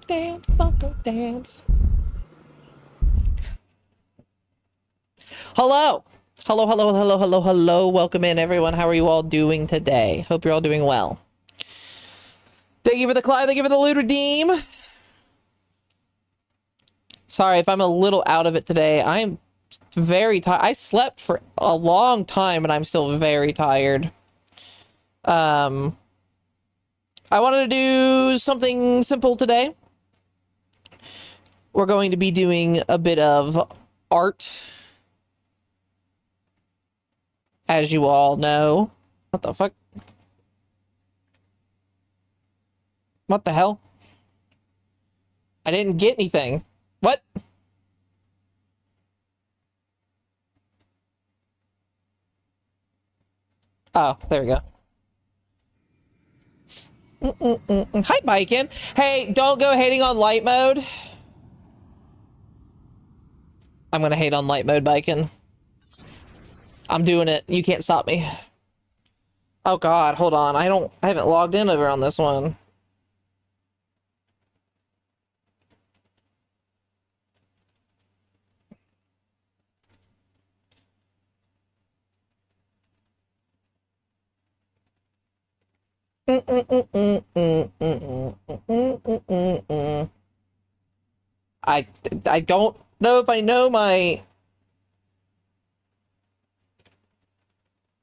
funk dance, funk dance. Hello. Hello, hello, hello, hello, hello. Welcome in, everyone. How are you all doing today? Hope you're all doing well. Thank you for the Clyde. Thank you for the loot redeem. Sorry if I'm a little out of it today. I am very tired. I slept for a long time and I'm still very tired. I wanted to do something simple today. We're going to be doing a bit of art. As you all know. What the fuck? What the hell? I didn't get anything. What? Oh, there we go. Hi, Biken. Hey, don't go hating on light mode. I'm gonna hate on light mode, Biken. I'm doing it. You can't stop me. Oh god, hold on. I haven't logged in over on this one. I don't know if I know my...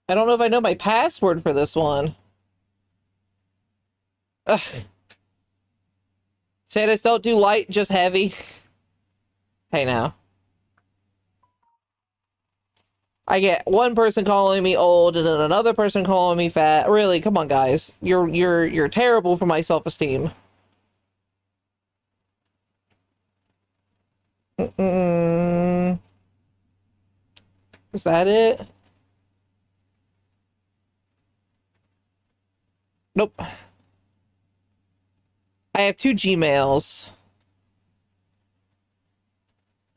I don't know if I know my password for this one. Ugh. Sadis, don't do light, just heavy. Hey now. I get one person calling me old and then another person calling me fat. Really, come on, guys. You're terrible for my self-esteem. Is that it? Nope. I have two Gmails.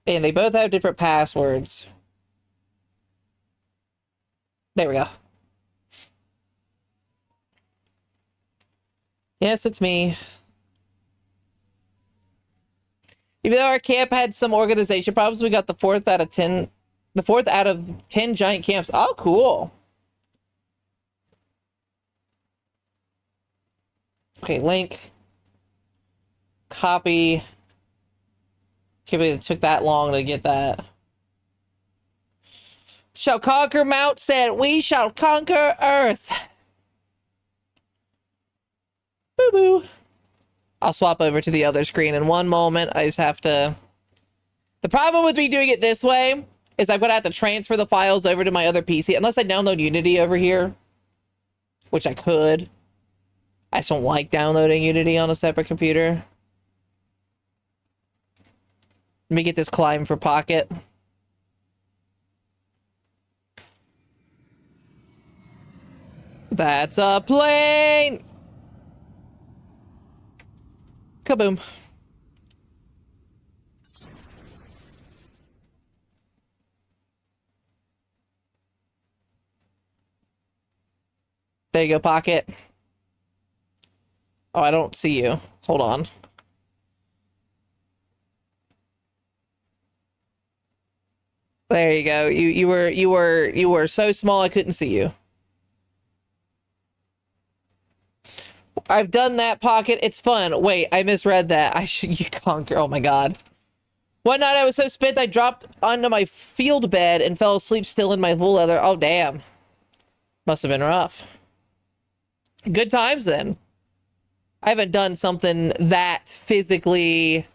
And they both have different passwords. There we go. Yes, it's me. Even though our camp had some organization problems, we got the 4th out of 10. The 4th out of 10 giant camps. Oh, cool. Okay, link. Copy. Can't believe it took that long to get that. Shall conquer Mount said, we shall conquer Earth. Boo boo. I'll swap over to the other screen in one moment. I just have to... The problem with me doing it this way is I'm going to have to transfer the files over to my other PC. Unless I download Unity over here. Which I could. I just don't like downloading Unity on a separate computer. Let me get this climb for Pocket. That's a plane! Kaboom. There you go, Pocket. Oh, I don't see you. Hold on. There you go. You were so small I couldn't see you. I've done that, Pocket. It's fun. Wait, I misread that. I should you conquer. Oh my god. One night I was so spent I dropped onto my field bed and fell asleep still in my wool leather. Oh damn. Must have been rough. Good times then. I haven't done something that physically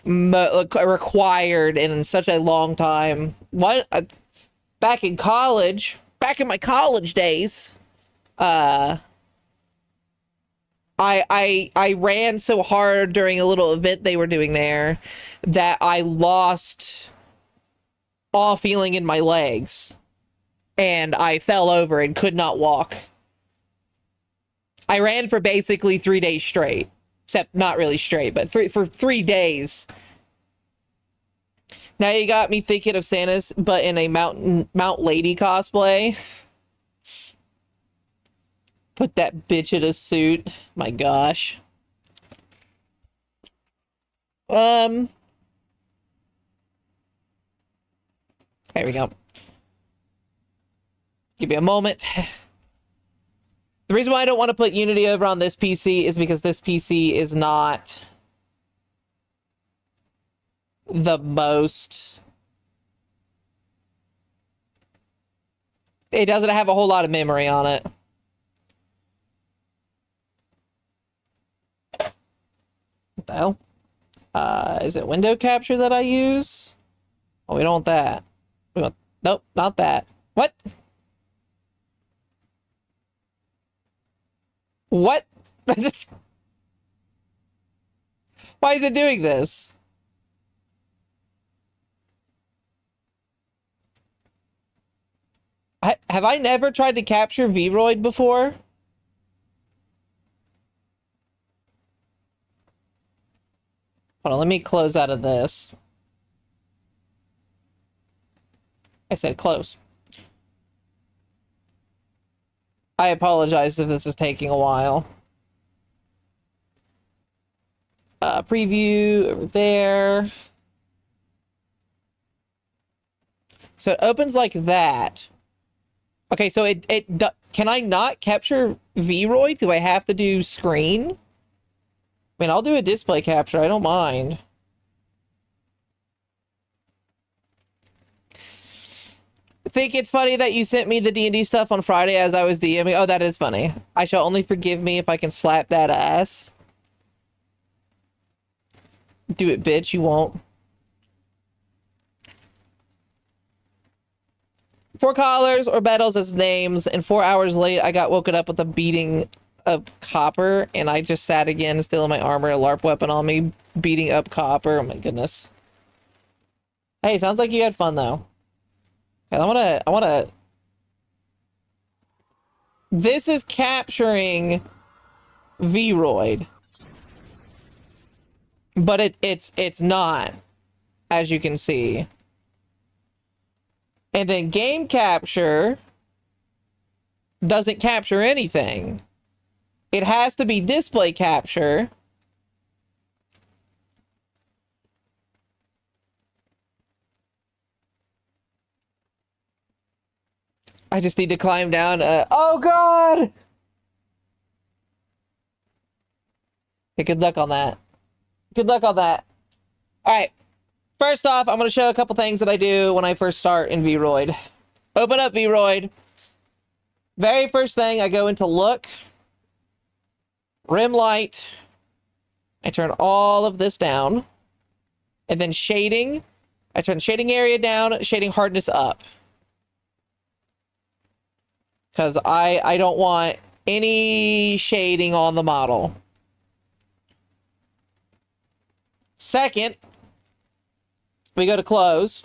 required in such a long time. Back in college, back in my college days, I ran so hard during a little event they were doing there that I lost all feeling in my legs and I fell over and could not walk. I ran for basically 3 days straight. Except not really straight, but for 3 days. Now you got me thinking of Santa's, but in a Mount Lady cosplay. Put that bitch in a suit. My gosh. Um, there we go. Give me a moment. The reason why I don't want to put Unity over on this PC is because this PC is not the most... It doesn't have a whole lot of memory on it. What the hell? Is it window capture that I use? Oh, we don't want that. We want... Nope, not that. What? What? Why is it doing this? Have I never tried to capture Vroid before? Hold on, let me close out of this. I said close. I apologize if this is taking a while. Preview over there. So it opens like that. Okay, so can I not capture Vroid? Do I have to do screen? I mean, I'll do a display capture. I don't mind. I think it's funny that you sent me the D&D stuff on Friday as I was DMing. Oh, that is funny. I shall only forgive me if I can slap that ass. Do it, bitch. You won't. 4 collars or battles as names, and 4 hours late, I got woken up with a beating of Copper, and I just sat again, still in my armor, a LARP weapon on me, beating up Copper. Oh my goodness. Hey, sounds like you had fun though. Okay, I wanna. This is capturing Vroid, but it's not, as you can see. And then game capture doesn't capture anything. It has to be display capture. I just need to climb down. Oh God! Okay, good luck on that. Good luck on that. All right. First off, I'm going to show a couple things that I do when I first start in Vroid. Open up Vroid. Very first thing, I go into look, rim light. I turn all of this down. And then shading. I turn shading area down, shading hardness up. Because I don't want any shading on the model. Second, we go to close.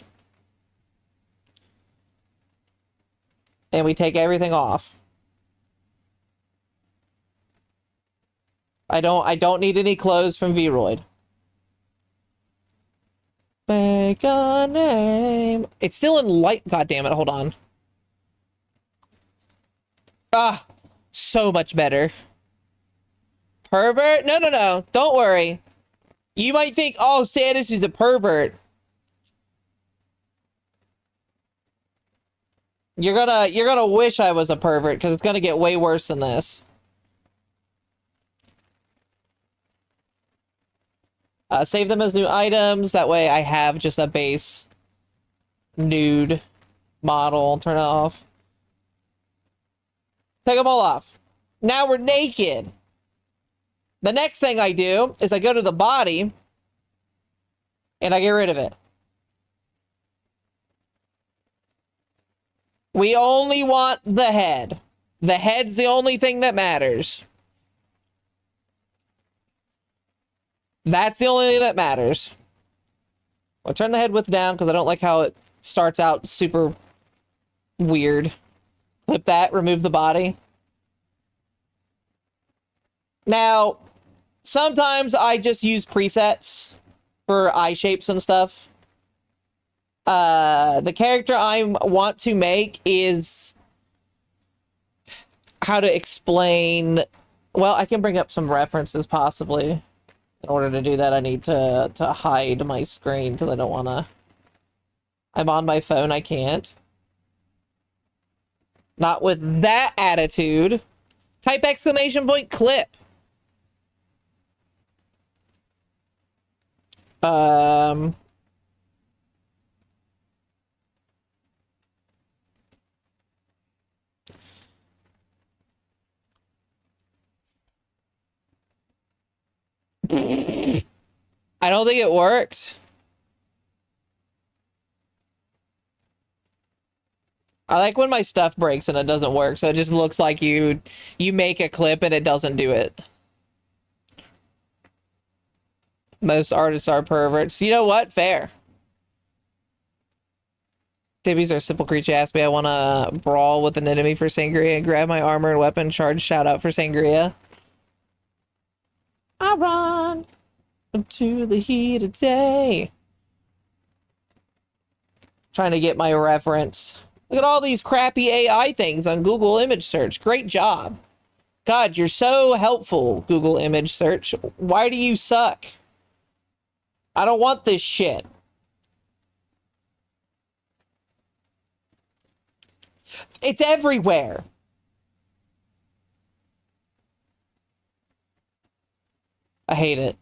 And we take everything off. I don't need any clothes from Vroid. Make a name. It's still in light. God damn it, hold on. Ah, so much better. Pervert? No, no, no. Don't worry. You might think, oh, Sandus is a pervert. You're gonna wish I was a pervert, because it's gonna get way worse than this. Save them as new items. That way I have just a base nude model. Turn it off. Take them all off. Now we're naked. The next thing I do is I go to the body and I get rid of it. We only want the head. The head's the only thing that matters. That's the only thing that matters. I'll turn the head width down because I don't like how it starts out super weird. Clip that, remove the body. Now, sometimes I just use presets for eye shapes and stuff. The character I want to make is... How to explain... Well, I can bring up some references, possibly. In order to do that, I need to hide my screen because I don't want to. I'm on my phone, I can't. Not with that attitude. Type exclamation point clip. I don't think it worked. I like when my stuff breaks and it doesn't work, so it just looks like you make a clip and it doesn't do it. Most artists are perverts. You know what? Fair. Dibbies are simple creature. Ask me, I want to brawl with an enemy for Sangria and grab my armor and weapon. Charge shout out for Sangria. I run into the heat of day. Trying to get my reference. Look at all these crappy AI things on Google image search. Great job. God, you're so helpful, Google image search. Why do you suck? I don't want this shit. It's everywhere. I hate it.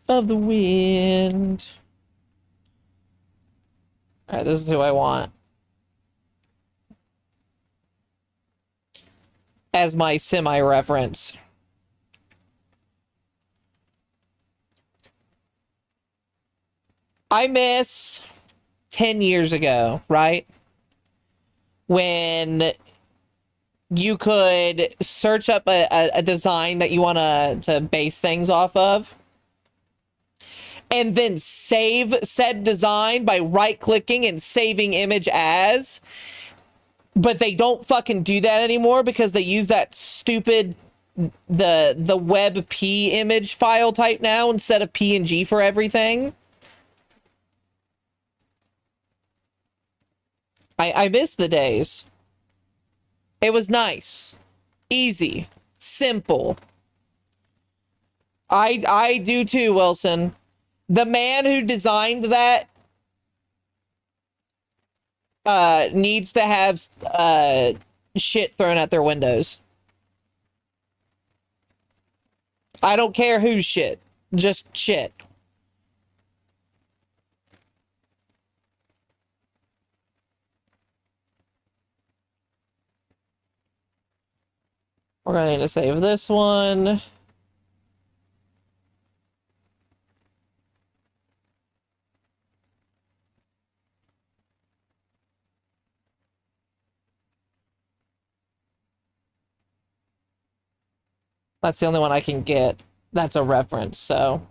Of the wind. All right, this is who I want as my semi-reference. I miss 10 years ago, right? When you could search up a design that you want to base things off of, and then save said design by right-clicking and saving image as. But they don't fucking do that anymore because they use that stupid the WebP image file type now instead of PNG for everything. I miss the days. It was nice, easy, simple. I do too, Wilson. The man who designed that needs to have shit thrown at their windows. I don't care whose shit, just shit. We're gonna need to save this one. That's the only one I can get. That's a reference, so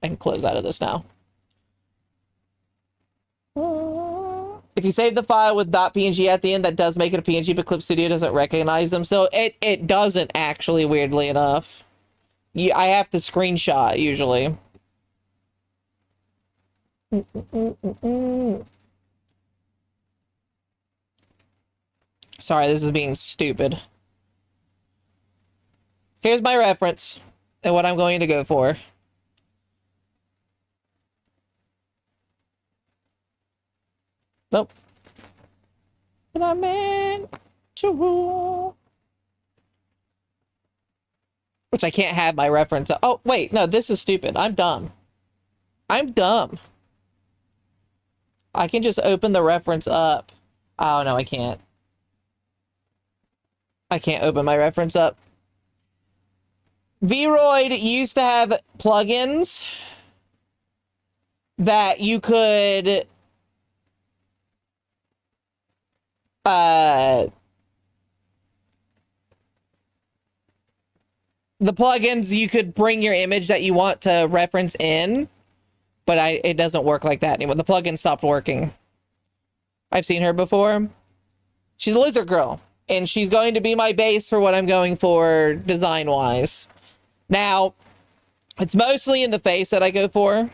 I can close out of this now. If you save the file with .png at the end, that does make it a PNG, but Clip Studio doesn't recognize them. So it doesn't actually, weirdly enough. I have to screenshot, usually. Sorry, this is being stupid. Here's my reference and what I'm going to go for. Nope. And I meant to rule. Which I can't have my reference. Oh, wait. No, this is stupid. I'm dumb. I'm dumb. I can just open the reference up. Oh, no, I can't. I can't open my reference up. Vroid used to have plugins that you could the plugins you could bring your image that you want to reference in, but it doesn't work like that anymore. The plugin stopped working. I've seen her before. She's a lizard girl, and she's going to be my base for what I'm going for design-wise. Now, it's mostly in the face that I go for.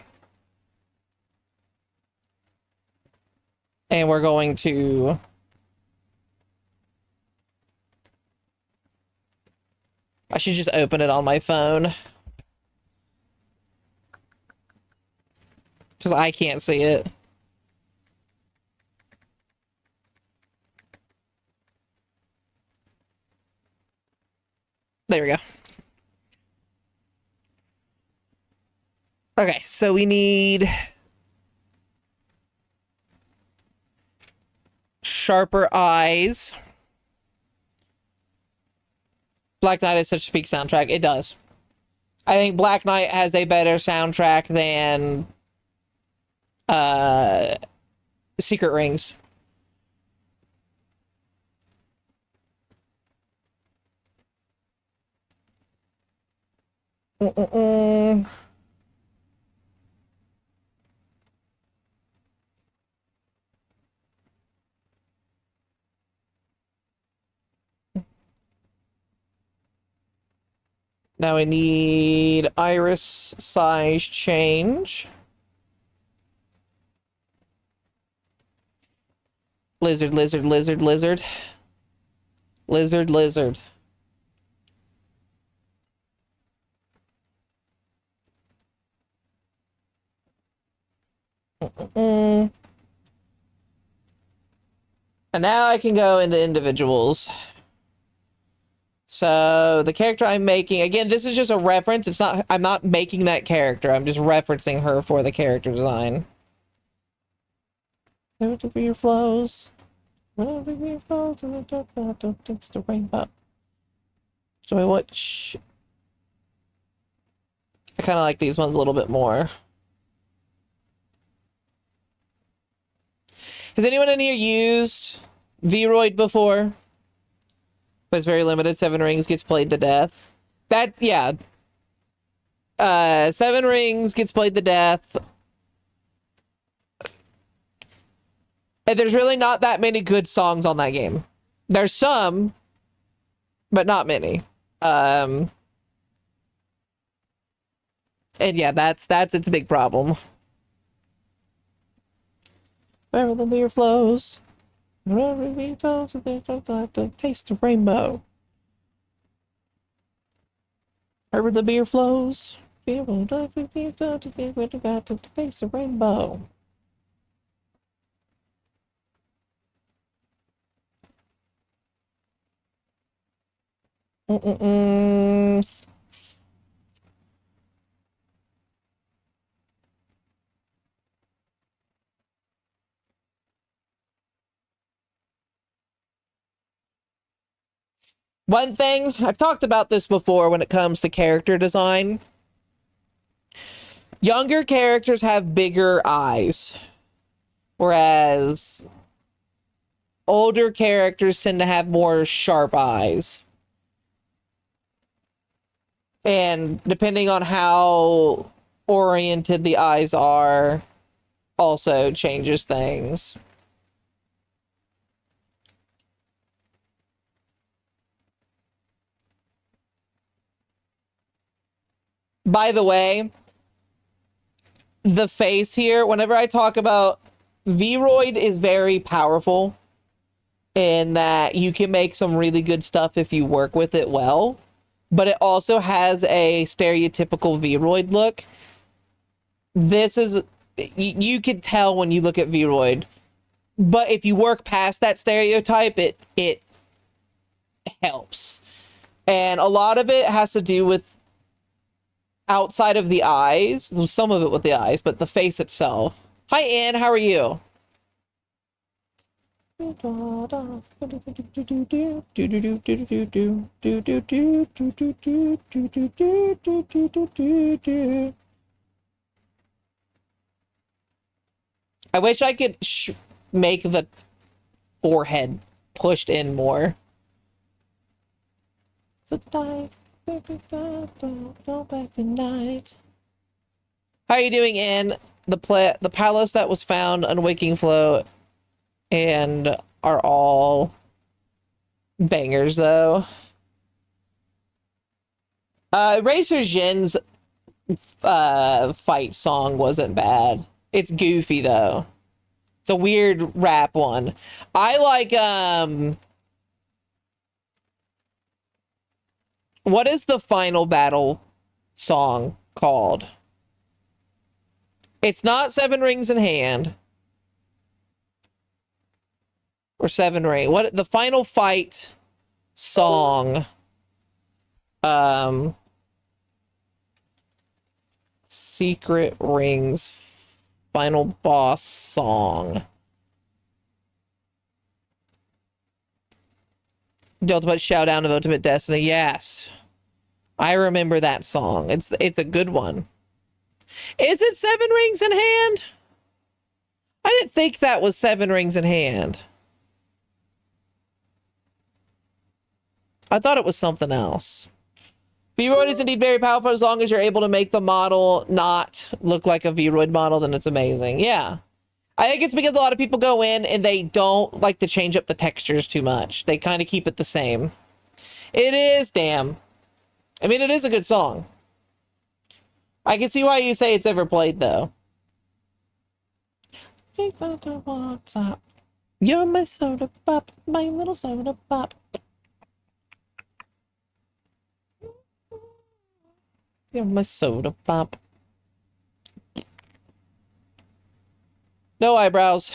And we're going to... I should just open it on my phone. Because I can't see it. There we go. Okay, so we need sharper eyes. Black Knight is such a peak soundtrack. It does. I think Black Knight has a better soundtrack than Secret Rings. Now we need iris size change. Lizard, lizard, lizard, lizard. Lizard, lizard. And now I can go into individuals. So the character I'm making, again, this is just a reference. It's not, I'm not making that character. I'm just referencing her for the character design. Whatever be your flows. Whatever be your flows. Takes the rainbow. So I watch. I kind of like these ones a little bit more. Has anyone in here used Vroid before? But it's very limited. Seven Rings gets played to death. That, yeah. Seven Rings gets played to death. And there's really not that many good songs on that game. There's some, but not many. And yeah, that's its big problem. Wherever the beer flows, wherever we go, to taste the rainbow. Wherever the beer flows, to taste the rainbow. One thing, I've talked about this before when it comes to character design. Younger characters have bigger eyes, whereas older characters tend to have more sharp eyes. And depending on how oriented the eyes are, also changes things. By the way, the face here, whenever I talk about Vroid is very powerful in that you can make some really good stuff if you work with it well, but it also has a stereotypical Vroid look. This is, you can tell when you look at Vroid, but if you work past that stereotype, it helps. And a lot of it has to do with outside of the eyes, some of it with the eyes, but the face itself. Hi, Anne, how are you? I wish I could make the forehead pushed in more. So die. Go back tonight. How are you doing, Anne? The palace that was found on Waking Flow and are all bangers, though. Razor Jin's fight song wasn't bad. It's goofy, though. It's a weird rap one. I like, what is the final battle song called? It's not Seven Rings in Hand. Or Seven Ring. What the final fight song? Secret Rings final boss song. The ultimate showdown of Ultimate Destiny. Yes. I remember that song. It's a good one. Is it Seven Rings in Hand? I didn't think that was Seven Rings in Hand. I thought it was something else. Vroid is indeed very powerful as long as you're able to make the model not look like a Vroid model, then it's amazing. Yeah. I think it's because a lot of people go in and they don't like to change up the textures too much. They kind of keep it the same. It is, damn. I mean, it is a good song. I can see why you say it's overplayed, though. You're my soda pop, my little soda pop. You're my soda pop. No eyebrows.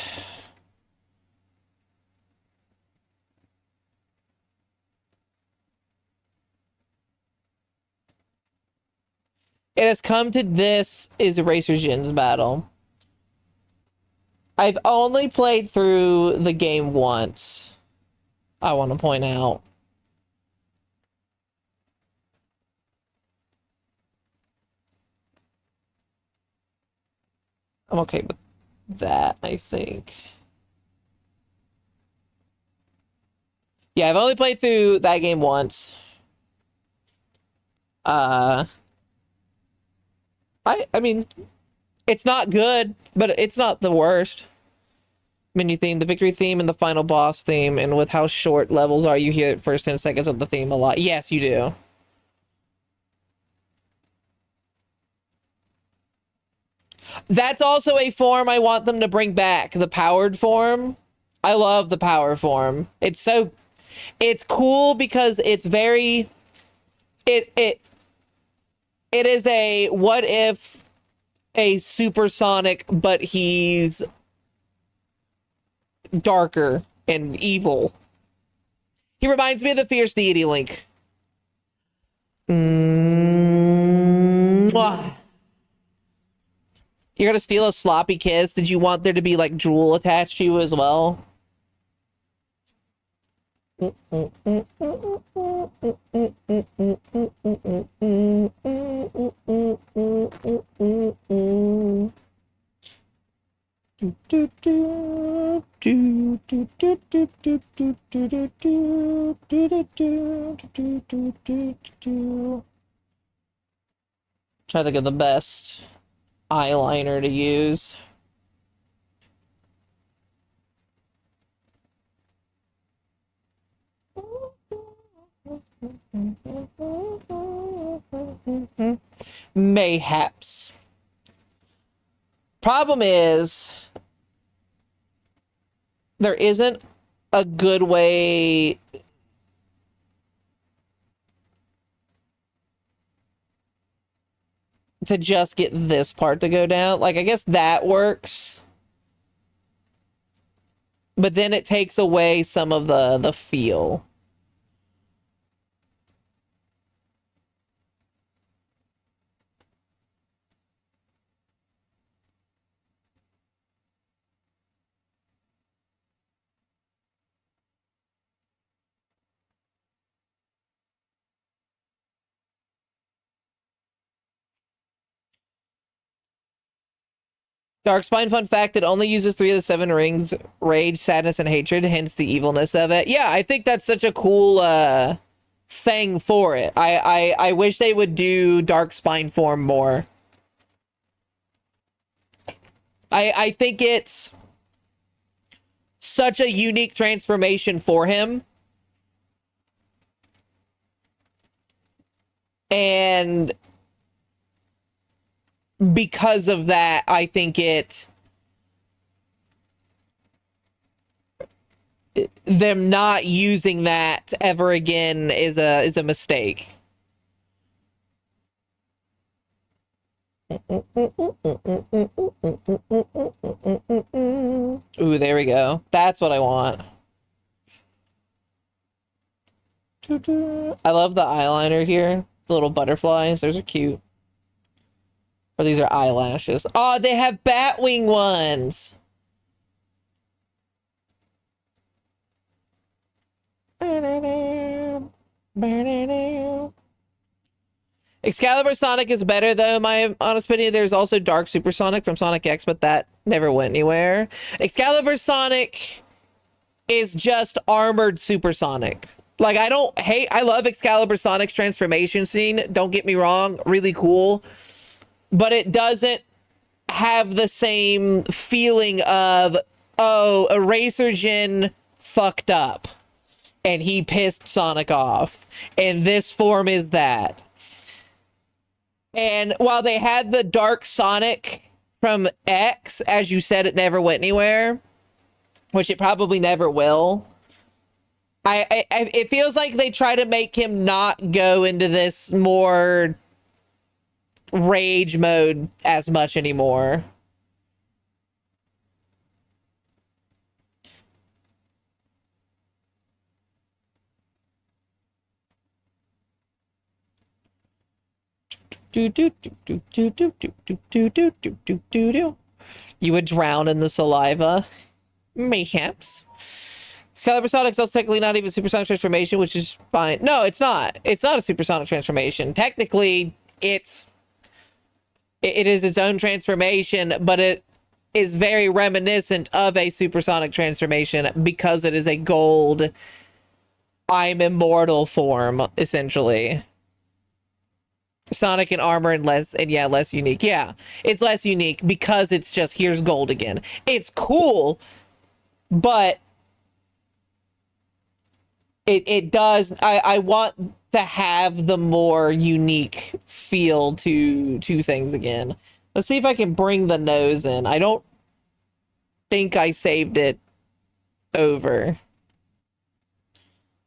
It has come to this is Eraser Jin's battle. I've only played through the game once. I want to point out. I'm okay with that, I think. Yeah, I've only played through that game once. I mean, it's not good, but it's not the worst. Menu theme, the victory theme, and the final boss theme, and with how short levels are, you hear the first 10 seconds of the theme a lot. Yes, you do. That's also a form I want them to bring back, the powered form. I love the power form. It's cool because it's very, it is a what if a supersonic, but he's darker and evil. He reminds me of the Fierce Deity Link. Mwah. You're gonna steal a sloppy kiss? Did you want there to be like drool attached to you as well? Try to think of the best eyeliner to use. Mayhaps. Problem is, there isn't a good way to just get this part to go down. Like, I guess that works. But then it takes away some of the feel. Darkspine, fun fact, it only uses 3 of the 7 rings: rage, sadness, and hatred, hence the evilness of it. Yeah, I think that's such a cool thing for it. I wish they would do Darkspine form more. I think it's such a unique transformation for him. And because of that, I think it them not using that ever again is a mistake. Ooh, there we go. That's what I want. I love the eyeliner here. The little butterflies. Those are cute. Or these are eyelashes. Oh, they have Batwing ones. Excalibur Sonic is better, though, in my honest opinion. There's also Dark Supersonic from Sonic X, but that never went anywhere. Excalibur Sonic is just armored Supersonic. Like, I love Excalibur Sonic's transformation scene. Don't get me wrong, really cool. But it doesn't have the same feeling of, oh, Eraser Jin fucked up and he pissed Sonic off. And this form is that. And while they had the Dark Sonic from X, as you said, it never went anywhere, which it probably never will. It feels like they try to make him not go into this more rage mode as much anymore. You would drown in the saliva. Mayhaps. Excalibur Sonic's also technically not even supersonic transformation, which is fine. No, it's not. It's not a supersonic transformation. Technically, it is its own transformation, but it is very reminiscent of a supersonic transformation because it is a gold I'm immortal form, essentially. Sonic and armor and less unique. Yeah, it's less unique because it's just here's gold again. It's cool, but it does. I want to have the more unique feel to things again. Let's see if I can bring the nose in. I don't think I saved it over.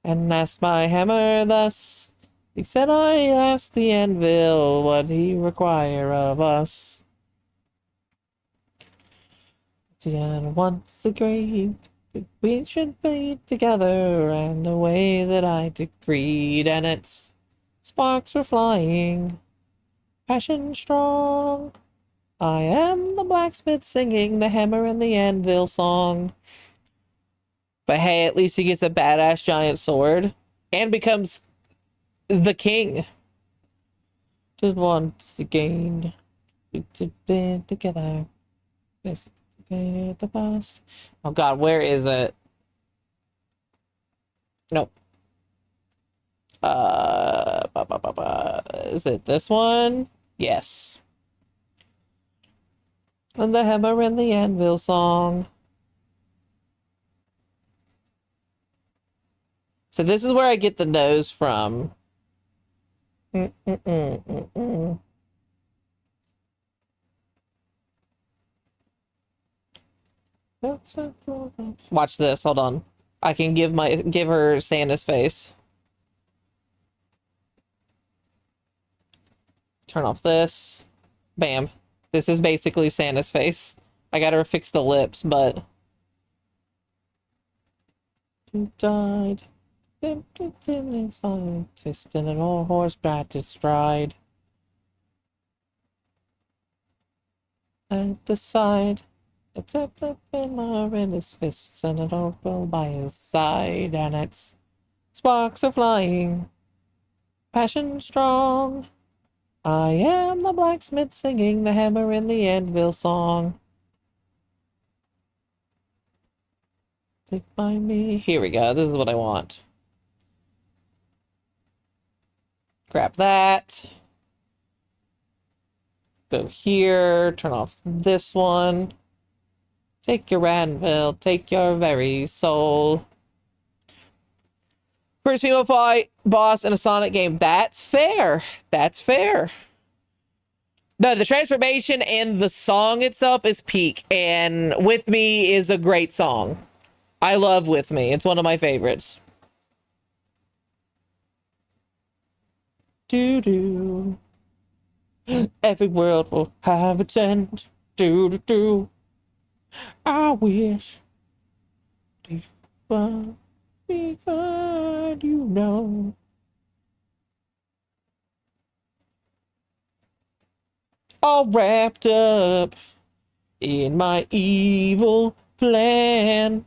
And that's my hammer thus. He said I asked the anvil what he require of us. And once agreed that we should be together, and the way that I decreed, and its sparks were flying, passion strong. I am the blacksmith singing the hammer and the anvil song. But hey, at least he gets a badass giant sword and becomes the king. Just once again, to be together. Let's get the boss. Oh god, where is it? Nope. Is it this one? Yes. And the hammer and the anvil song. So this is where I get the nose from. Watch this. Hold on. I can give her Santa's face. Turn off this. Bam. This is basically Santa's face. I gotta fix the lips, but you died. It's fine. Twisting an old horse back to stride. At the side, it's up in his fists, and an old bill by his side, and its sparks are flying, passion strong. I am the blacksmith singing the hammer and the anvil song. Stick by me. Here we go. This is what I want. Grab that. Go here. Turn off this one. Take your anvil. Take your very soul. First female fight boss in a Sonic game. That's fair. That's fair. No, the transformation and the song itself is peak. And With Me is a great song. I love With Me. It's one of my favorites. Do do. Every world will have its end. Do do do. I wish before you know. All wrapped up in my evil plan.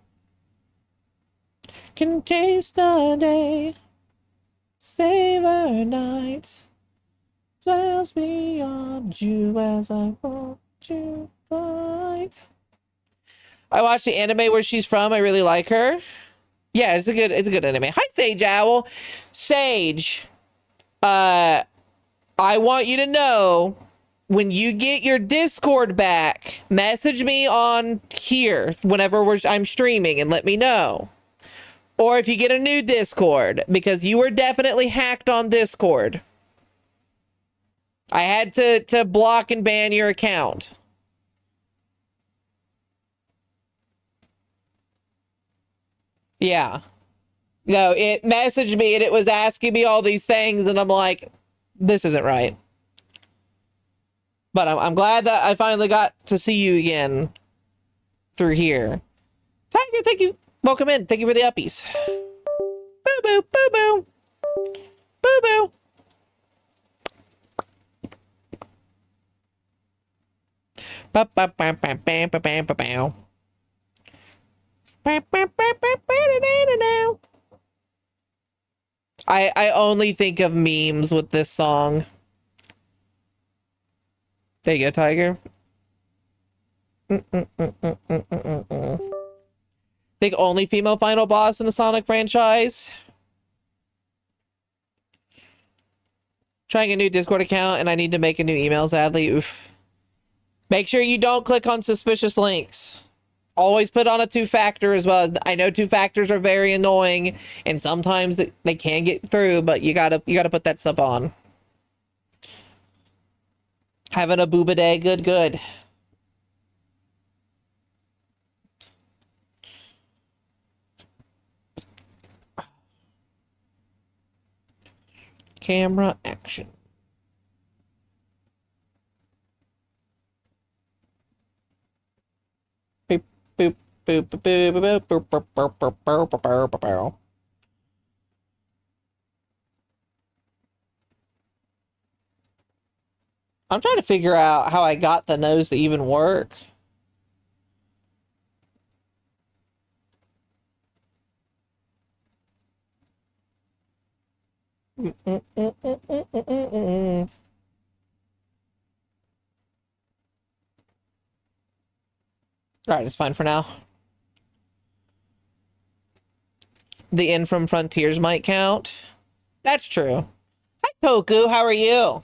Can taste the day, savor night. Clouds beyond you as I watch you fight. I watched the anime where she's from. I really like her. Yeah, it's a good anime. Hi, Sage Owl. Sage, I want you to know, when you get your Discord back, message me on here whenever I'm streaming and let me know. Or if you get a new Discord, because you were definitely hacked on Discord. I had to block and ban your account. Yeah. No, it messaged me and it was asking me all these things, and I'm like, this isn't right. But I'm glad that I finally got to see you again through here. Tiger, thank you. Welcome in. Thank you for the uppies. Boo boo, boo boo. Boo boo. Ba ba ba ba ba ba ba ba ba. I only think of memes with this song. There you go, Tiger. Think only female final boss in the Sonic franchise. Trying a new Discord account and I need to make a new email, sadly. Oof. Make sure you don't click on suspicious links. Always put on a two-factor as well. I know two-factors are very annoying and sometimes they can get through, but you gotta put that stuff on. Having a booba day, good. Camera action. Boop, boop, boop, boop, boop, boop, boop, boop, boop, boop, boop, boop, boop. I'm trying to figure out how I got the nose to even work. Alright, it's fine for now. The in from Frontiers might count. That's true. Hi, Toku. How are you?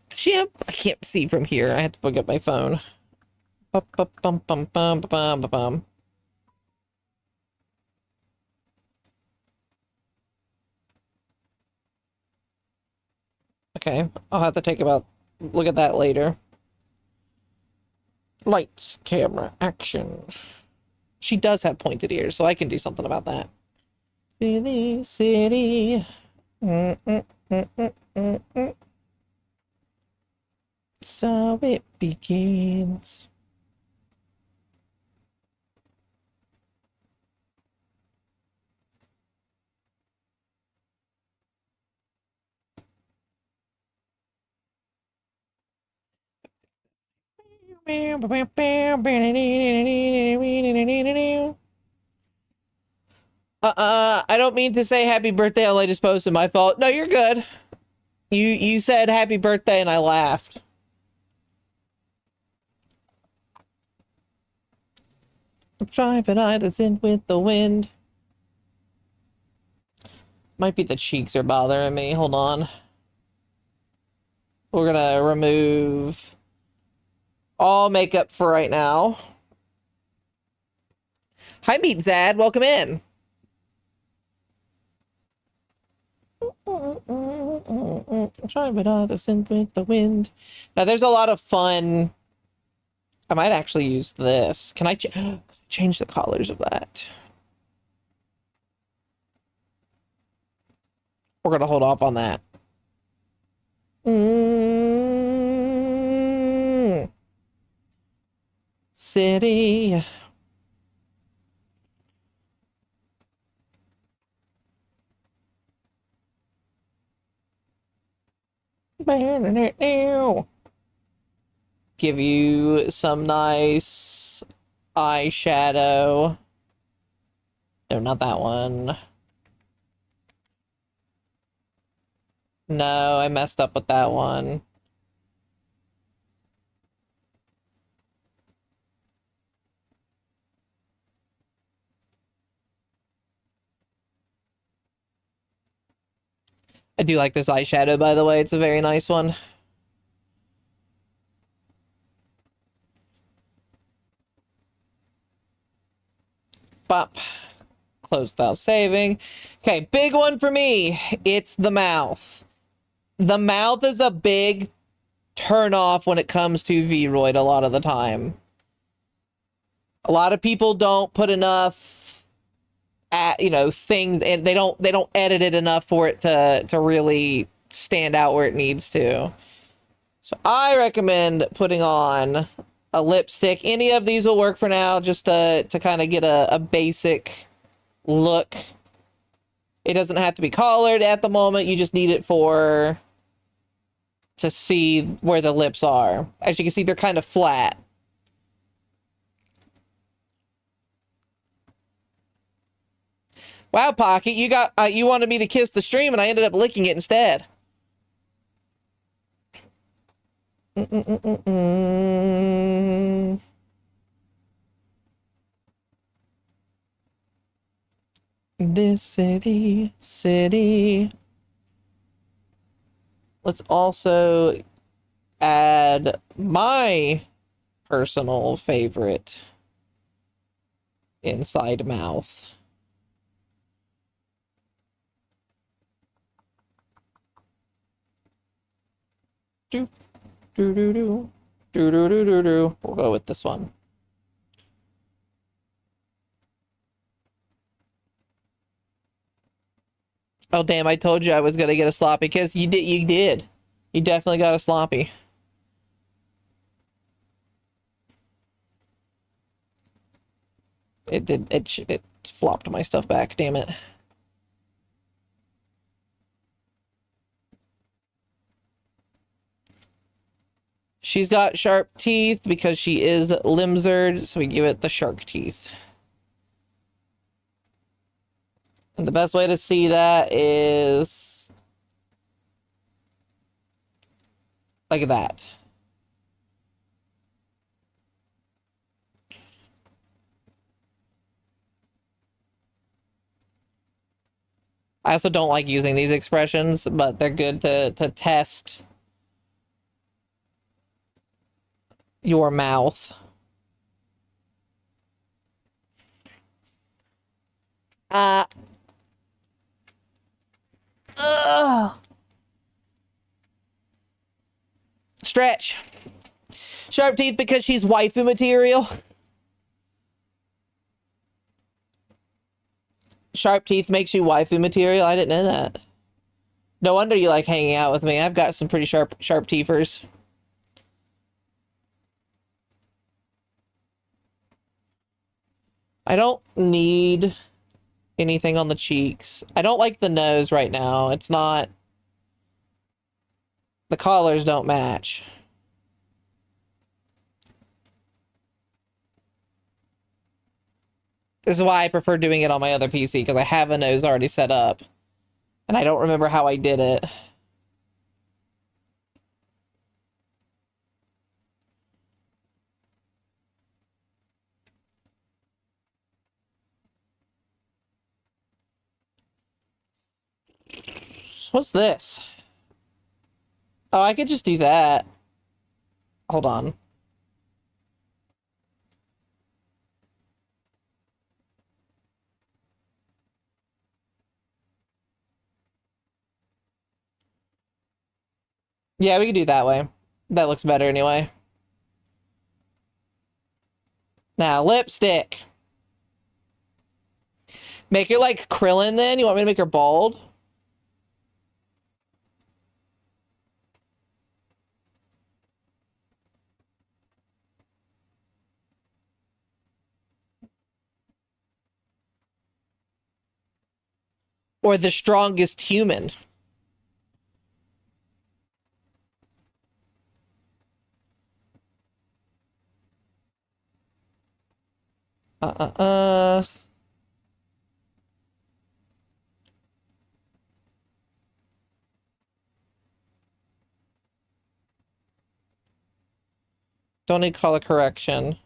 Chip. I can't see from here. I had to plug up my phone. Okay, I'll have to take about look at that later. Lights, camera, action. She does have pointed ears, so I can do something about that. Philly City. So it begins. I don't mean to say happy birthday on latest post. My fault. No, you're good. You said happy birthday and I laughed. I'm driving islands in with the wind. Might be the cheeks are bothering me. Hold on. We're gonna remove all makeup for right now. Hi, Meet Zad. Welcome in. I'm trying with others and with the wind. Now there's a lot of fun. I might actually use this. Can I change the colors of that? We're gonna hold off on that. City. Give you some nice eyeshadow. No, not that one. No, I messed up with that one. I do like this eyeshadow, by the way. It's a very nice one. Bop. Close without saving. Okay, big one for me. It's the mouth. The mouth is a big turn off when it comes to Vroid a lot of the time. A lot of people don't put enough things, and they don't edit it enough for it to really stand out where it needs to. So I recommend putting on a lipstick. Any of these will work for now, just to kind of get a basic look. It doesn't have to be colored at the moment. You just need it to see where the lips are. As you can see, they're kind of flat. Wow, Pocket, you wanted me to kiss the stream, and I ended up licking it instead. This city. Let's also add my personal favorite inside mouth. Do do do do do do do do do. We'll go with this one. Oh damn! I told you I was gonna get a sloppy kiss. You did. You did. You definitely got a sloppy. It did. It flopped my stuff back. Damn it. She's got sharp teeth because she is Limzard, so we give it the shark teeth. And the best way to see that is like that. I also don't like using these expressions, but they're good to test your mouth. Stretch. Sharp teeth because she's waifu material. Sharp teeth makes you waifu material. I didn't know that. No wonder you like hanging out with me. I've got some pretty sharp teethers. I don't need anything on the cheeks. I don't like the nose right now. It's not... The collars don't match. This is why I prefer doing it on my other PC, because I have a nose already set up. And I don't remember how I did it. What's this? Oh, I could just do that. Hold on. Yeah, we can do that way. That looks better anyway. Now, lipstick. Make it like Krillin then? You want me to make her bald? Or the strongest human? Uh. Don't need color correction.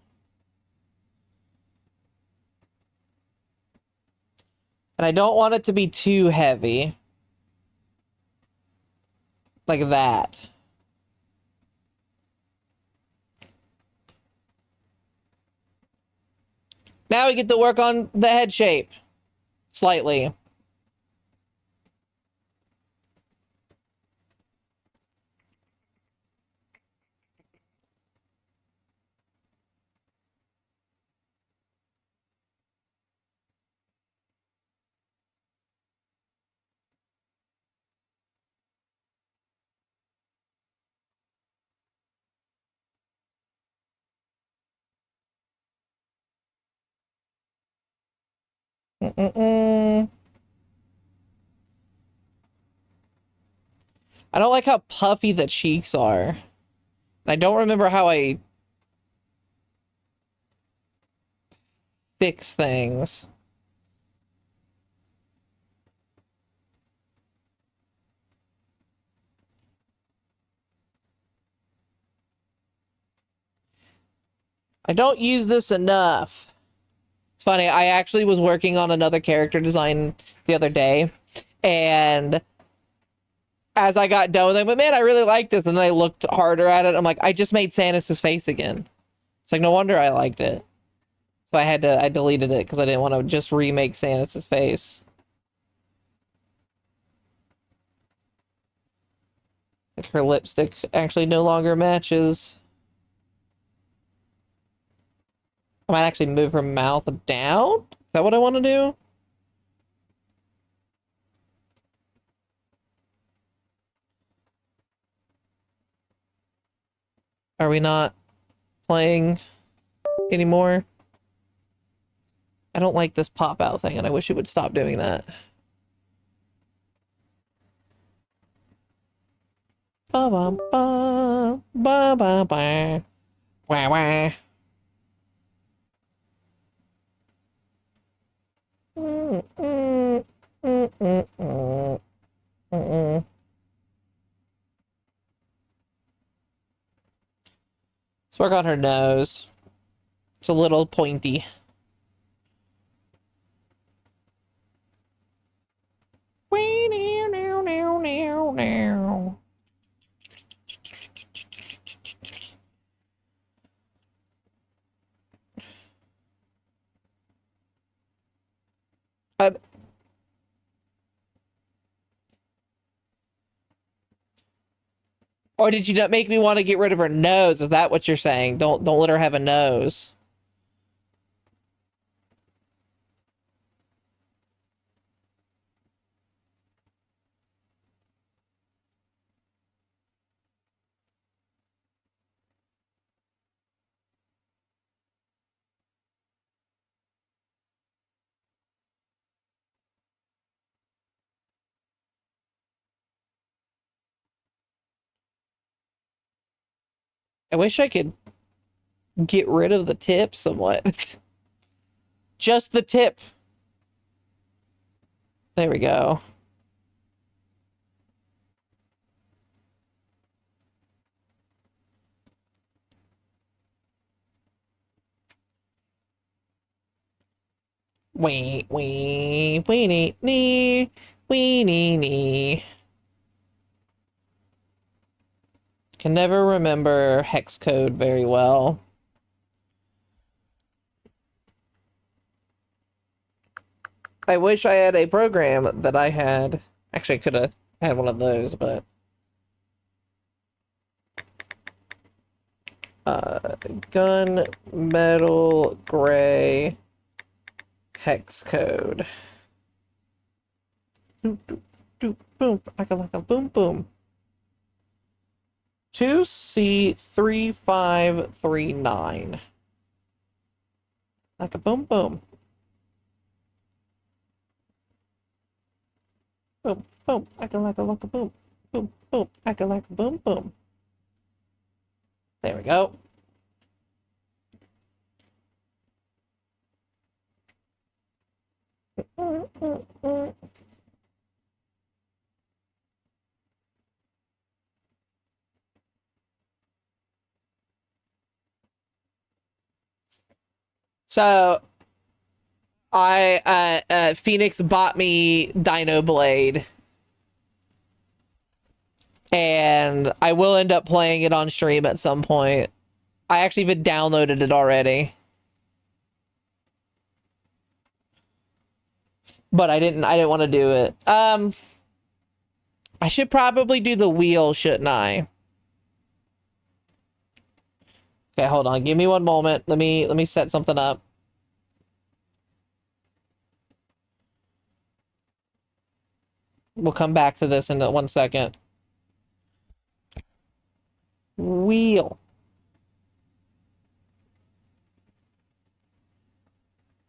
And I don't want it to be too heavy. Like that. Now we get to work on the head shape. Slightly. Mm-mm-mm. I don't like how puffy the cheeks are. I don't remember how I fix things. I don't use this enough. It's funny, I actually was working on another character design the other day, and as I got done with it, but man, I really like this. And then I looked harder at it. I'm like, I just made Samus's face again. It's like, no wonder I liked it. So I deleted it because I didn't want to just remake Samus's face. Like her lipstick actually no longer matches. I might actually move her mouth down. Is that what I want to do? Are we not playing anymore? I don't like this pop out thing, and I wish it would stop doing that. Ba ba ba ba ba ba. Wah wah. Mm, mm, mm, mm, mm, mm. Let's work on her nose. It's a little pointy. Um, or did you not make me want to get rid of her nose? Is that what you're saying? Don't let her have a nose. I wish I could get rid of the tip somewhat. Just the tip. There we go. Wee, wee, weenie, nee, weenie, nee. Can never remember hex code very well. I wish I had a program that I had. Actually, I could have had one of those, but gunmetal gray hex code. Boom, boom, boom, boom, like a boom, boom. 2C3539. Like a boom, boom. Boom, boom, like a boom. Boom, boom, like a boom, boom. There we go. So Phoenix bought me Dino Blade, and I will end up playing it on stream at some point. I actually even downloaded it already, but I didn't want to do it. I should probably do the wheel, shouldn't I? Okay, hold on. Give me one moment. Let me set something up. We'll come back to this in 1 second. Wheel.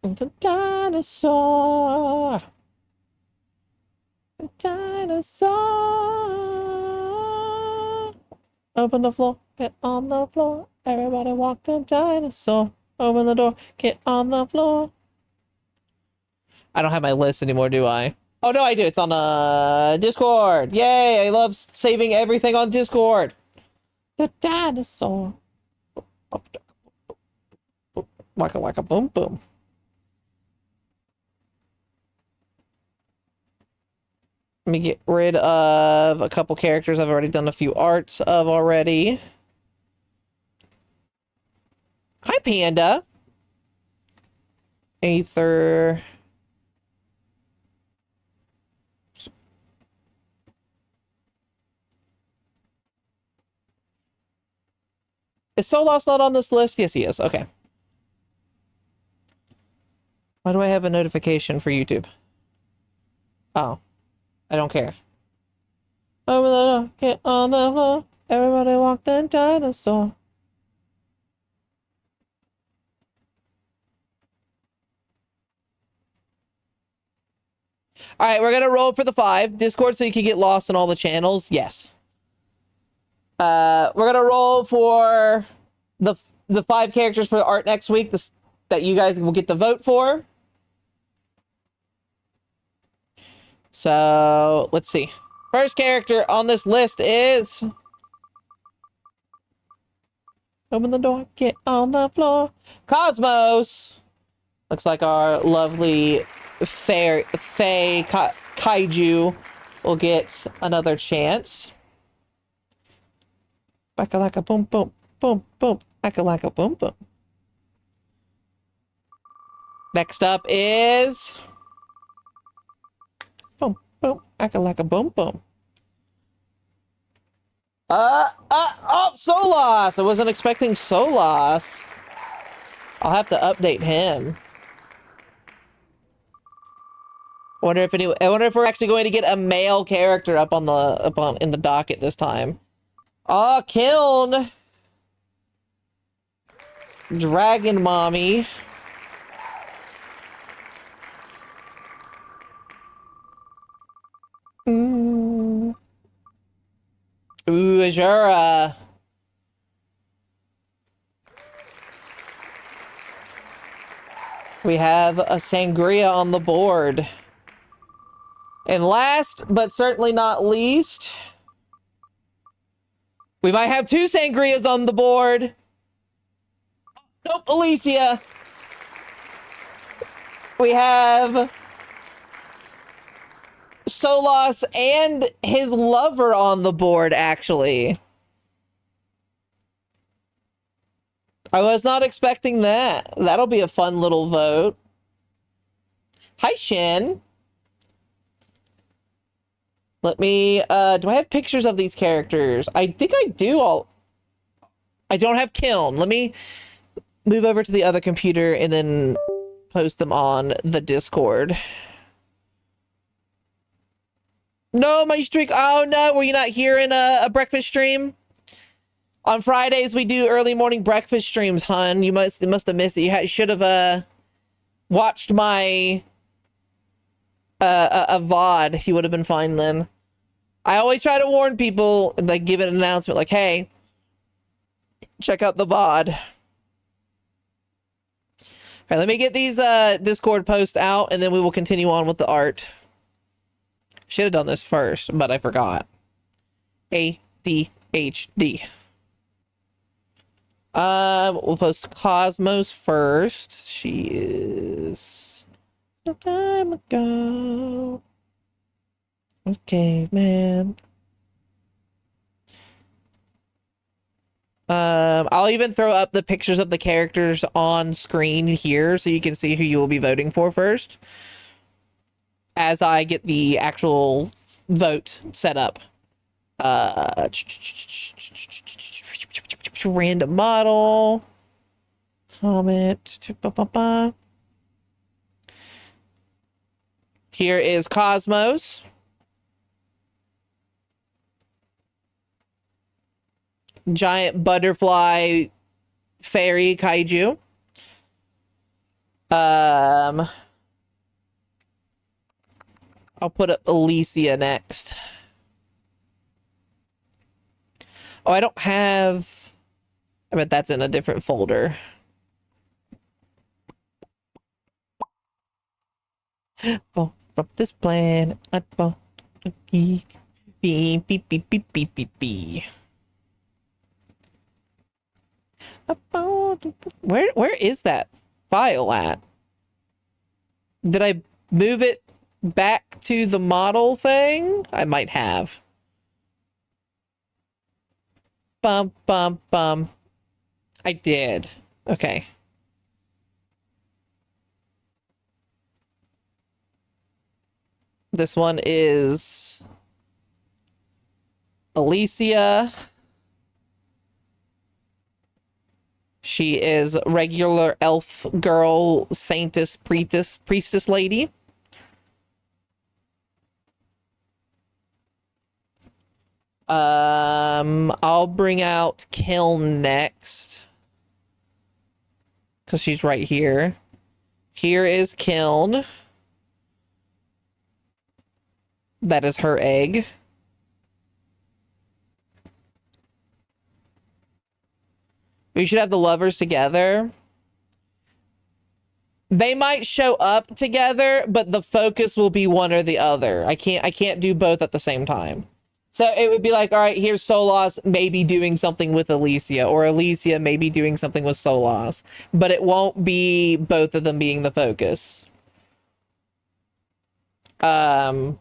The dinosaur. The dinosaur. Open the floor, get on the floor. Everybody walk the dinosaur. Open the door, get on the floor. I don't have my list anymore, do I? Oh, no, I do. It's on Discord. Yay, I love saving everything on Discord. The dinosaur. Waka waka boom boom. Let me get rid of a couple characters I've already done a few arts of already. Hi, Panda. Aether. Is Solos not on this list? Yes, he is. Okay. Why do I have a notification for YouTube? Oh. I don't care. Over the door, get on the floor. Everybody walk the dinosaur. All right, we're gonna roll for the 5. Discord so you can get lost in all the channels. Yes. We're gonna roll for the 5 characters for the art next week. That you guys will get to vote for. So let's see. First character on this list is. Open the door, get on the floor. Cosmos. Looks like our lovely Fae Kaiju will get another chance. Baka boom boom boom boom. Baka boom boom. Next up is boom boom. Baka boom boom. Oh, Solas! I wasn't expecting Solas. I'll have to update him. I wonder if we're actually going to get a male character up in the docket this time. Ah, Kiln. Dragon Mommy. Ooh, Azura. We have a Sangria on the board. And last, but certainly not least, we might have 2 Sangrias on the board. Nope, Alicia. We have Solas and his lover on the board, actually. I was not expecting that. That'll be a fun little vote. Hi, Shin. Let me, do I have pictures of these characters? I think I do all. I don't have Kiln. Let me move over to the other computer and then post them on the Discord. No, my streak. Oh no, were you not here in a breakfast stream? On Fridays we do early morning breakfast streams, hun. You must have missed it. You should have watched my a VOD. You would have been fine then. I always try to warn people, like give an announcement, like, hey, check out the VOD. All right, let me get these Discord posts out, and then we will continue on with the art. Should have done this first, but I forgot. ADHD. We'll post Cosmos first. She is some time ago. Okay, man. I'll even throw up the pictures of the characters on screen here so you can see who you will be voting for first, as I get the actual vote set up. Random model. Comment. Here is Cosmos. Giant butterfly fairy kaiju. I'll put up Alicia next. Oh, I don't have... I bet that's in a different folder. Oh, from this planet. Beep, beep, beep, beep, beep, beep, beep. Where is that file at? Did I move it back to the model thing? I might have. Bum, bum, bum. I did. Okay. This one is Alicia. She is regular elf girl, saintess, priestess lady. I'll bring out Kiln next, because she's right here. Here is Kiln. That is her egg. We should have the lovers together. They might show up together, but the focus will be one or the other. I can't do both at the same time. So it would be like, all right, here's Solas maybe doing something with Alicia, or Alicia maybe doing something with Solas, but it won't be both of them being the focus. Azura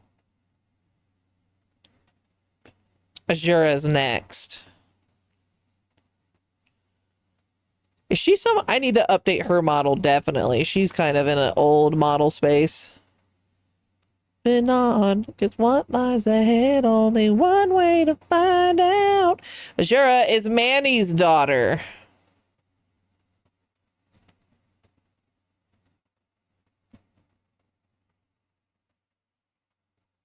is next. Is she some... I need to update her model, definitely. She's kind of in an old model space. Been on, cause what lies ahead, only one way to find out. Azura is Manny's daughter.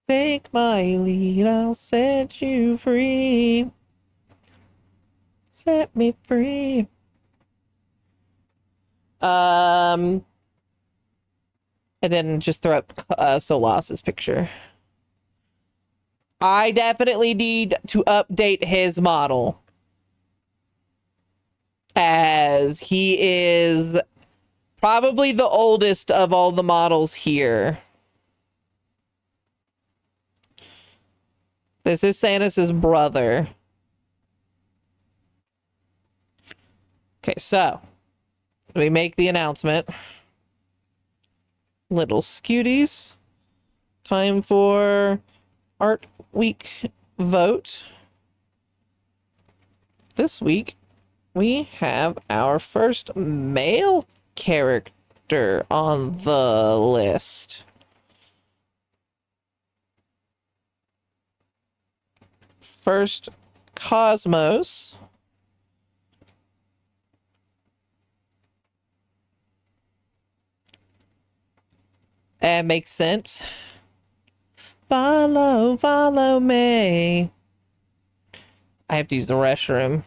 Take my lead, I'll set you free. Set me free. And then just throw up Solas's picture. I definitely need to update his model, as he is probably the oldest of all the models here. This is Sanus's brother. Okay, so we make the announcement. Little Scuties. Time for Art Week vote. This week, we have our first male character on the list. First, Cosmos. That makes sense. Follow me. I have to use the restroom.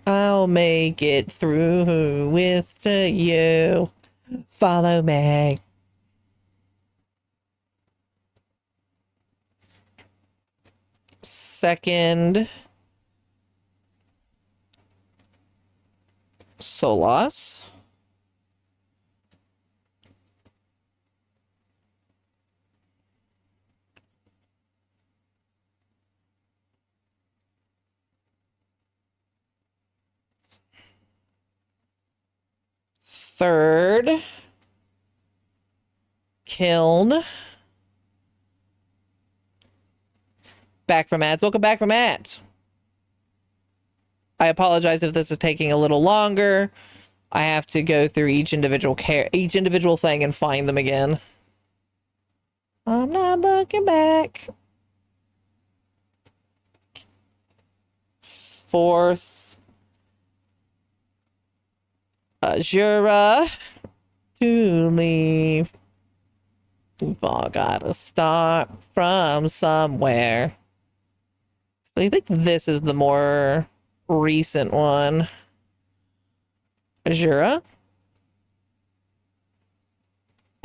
I'll make it through with to you. Follow me. Second. Solas. Third. Kiln. Back from ads. Welcome back from ads. I apologize if this is taking a little longer. I have to go through each individual thing and find them again. I'm not looking back. Fourth. Azura. To leave. We've all gotta start from somewhere. I think this is the more recent one. Azura.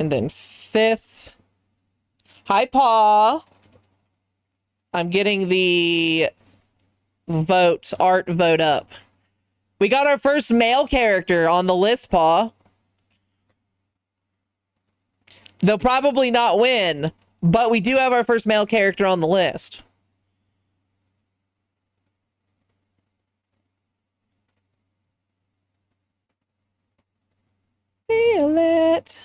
And then fifth. Hi, Paul. I'm getting the art vote up. We got our first male character on the list, Paul. They'll probably not win, but we do have our first male character on the list. Feel it.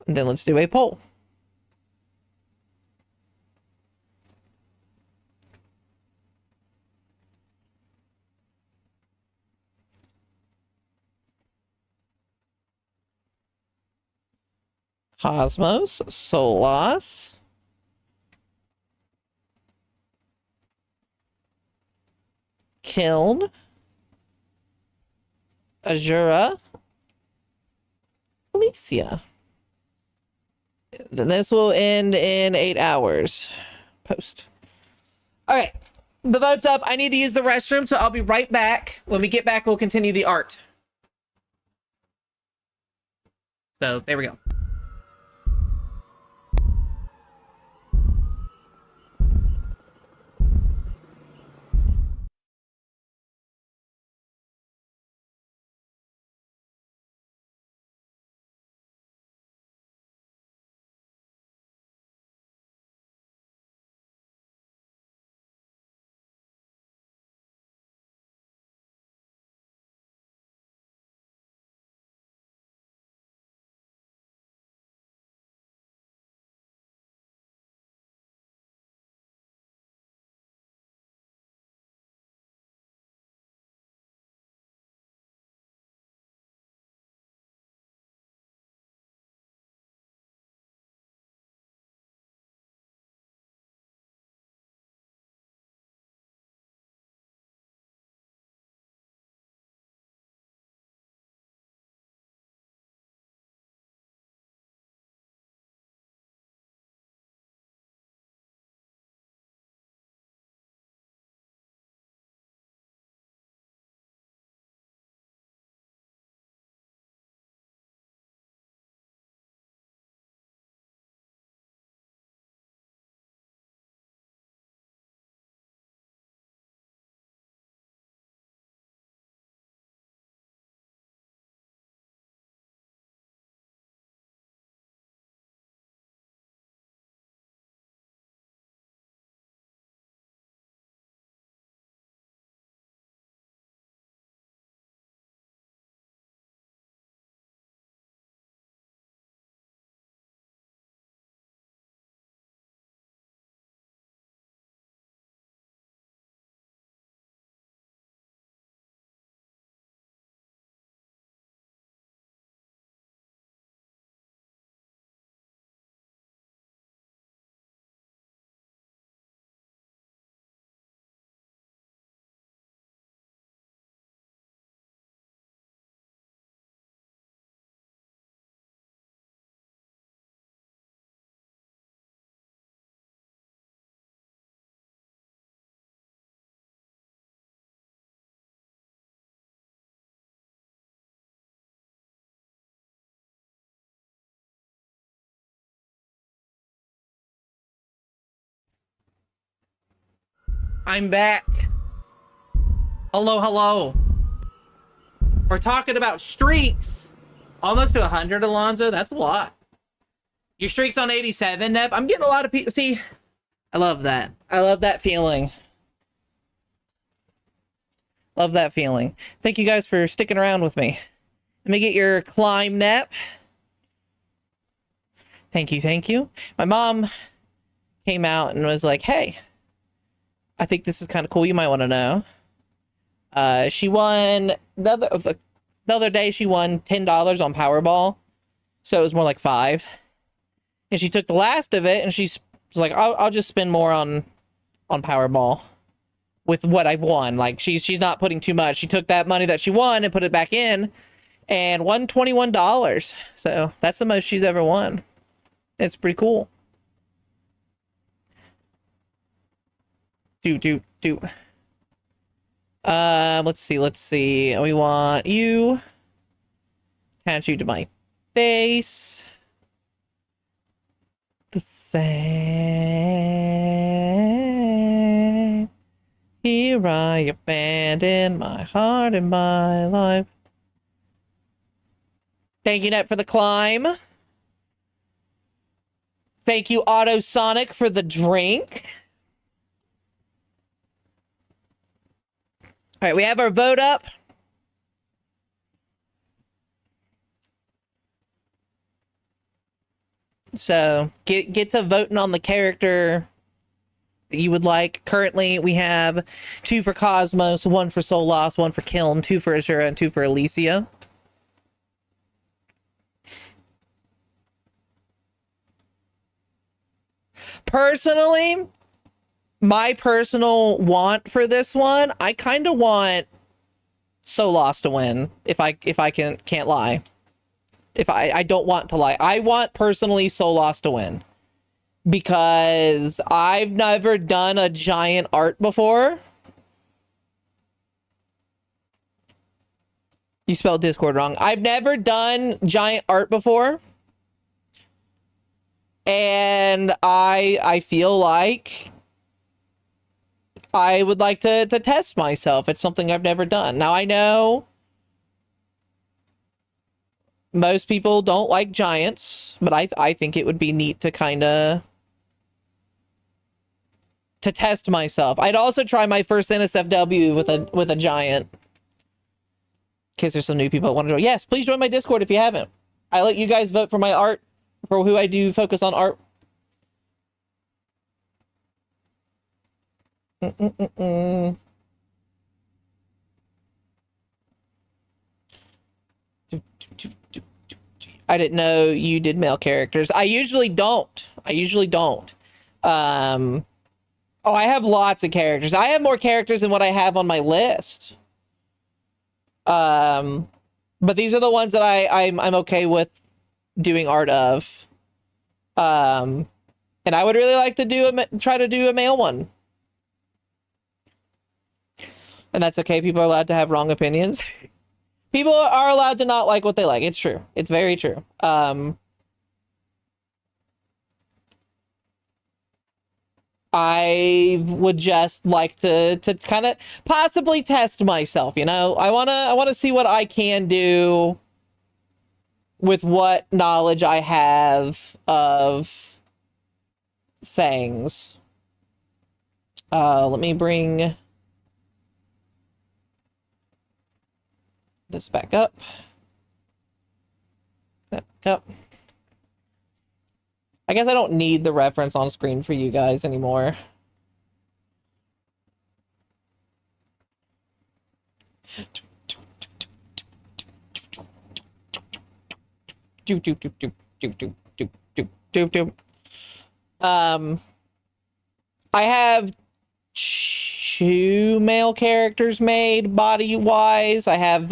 And then let's do a poll. Cosmos, Solas, Kiln, Azura, Alicia. Then this will end in 8 hours. Post. All right. The vote's up. I need to use the restroom, so I'll be right back. When we get back, we'll continue the art. So there we go. I'm back. Hello, hello. We're talking about streaks. Almost to 100, Alonzo. That's a lot. Your streak's on 87, Neb. I'm getting a lot of people. See, I love that. I love that feeling. Love that feeling. Thank you guys for sticking around with me. Let me get your climb, Nep. Thank you, thank you. My mom came out and was like, hey, I think this is kind of cool. You might want to know. She won the other day. She won $10 on Powerball, so it was more like 5. And she took the last of it, and she's like, "I'll just spend more on Powerball with what I've won." Like she's not putting too much. She took that money that she won and put it back in, and won $21. So that's the most she's ever won. It's pretty cool. Do. Let's see. We want you. Attach you to my face. The same. Here I abandon my heart and my life. Thank you, Net, for the climb. Thank you, Autosonic, for the drink. All right, we have our vote up. So get to voting on the character that you would like. Currently, we have 2 for Cosmos, 1 for Solas, 1 for Kiln, 2 for Azura, and 2 for Alicia. Personally, my personal want for this one, I kind of want Solas to win. If I can't lie. If I don't want to lie. I want personally Solas to win. Because I've never done a giant art before. You spelled Discord wrong. I've never done giant art before. And I feel like I would like to test myself. It's something I've never done. Now, I know most people don't like giants, but I think it would be neat to kind of to test myself. I'd also try my first NSFW with a giant. In case there's some new people that want to join. Yes, please join my Discord if you haven't. I let you guys vote for my art, for who I do focus on art. I didn't know you did male characters. I usually don't. Oh, I have lots of characters. I have more characters than what I have on my list. But these are the ones that I'm okay with doing art of. And I would really like to try to do a male one. And that's okay. People are allowed to have wrong opinions. People are allowed to not like what they like. It's true. It's very true. I would just like to kind of possibly test myself, you know? I wanna see what I can do with what knowledge I have of things. Let me bring this back up. Back up. I guess I don't need the reference on screen for you guys anymore. I have 2 male characters made body-wise. I have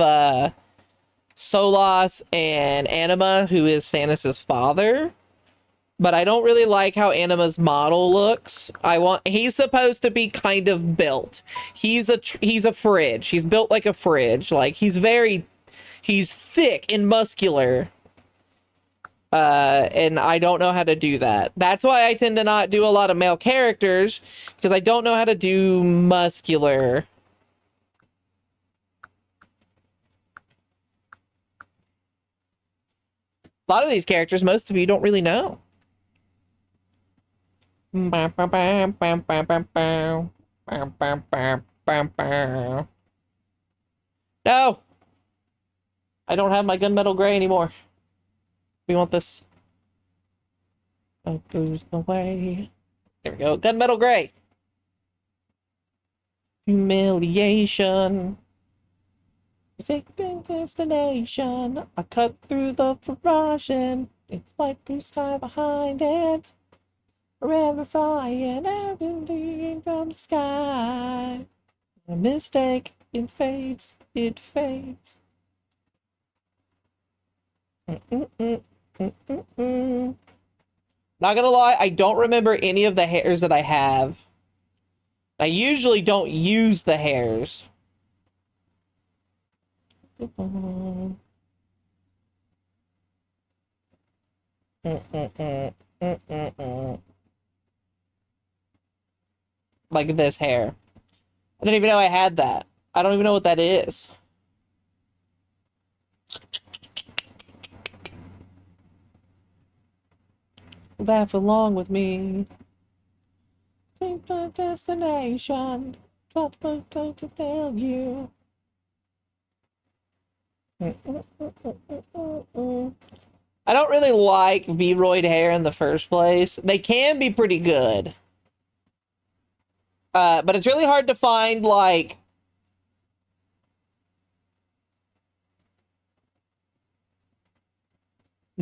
Solas and Anima, who is Stannis' father. But I don't really like how Anima's model looks. He's supposed to be kind of built. He's a fridge. He's built like a fridge. Like he's thick and muscular. And I don't know how to do that. That's why I tend to not do a lot of male characters, because I don't know how to do muscular. A lot of these characters, most of you don't really know. No! I don't have my gunmetal gray anymore. We want this. Oh, goes away. There we go. Gunmetal gray. Humiliation. Taking destination. I cut through the horizon. It's white blue sky behind it. Forever flying, everything from the sky. A mistake, it fades, it fades. Not gonna lie, I don't remember any of the hairs that I have. I usually don't use the hairs. Like this hair. I didn't even know I had that. I don't even know what that is. Laugh along with me. Take my destination. What I'm going to tell you. I don't really like Vroid hair in the first place. They can be pretty good. But it's really hard to find, like,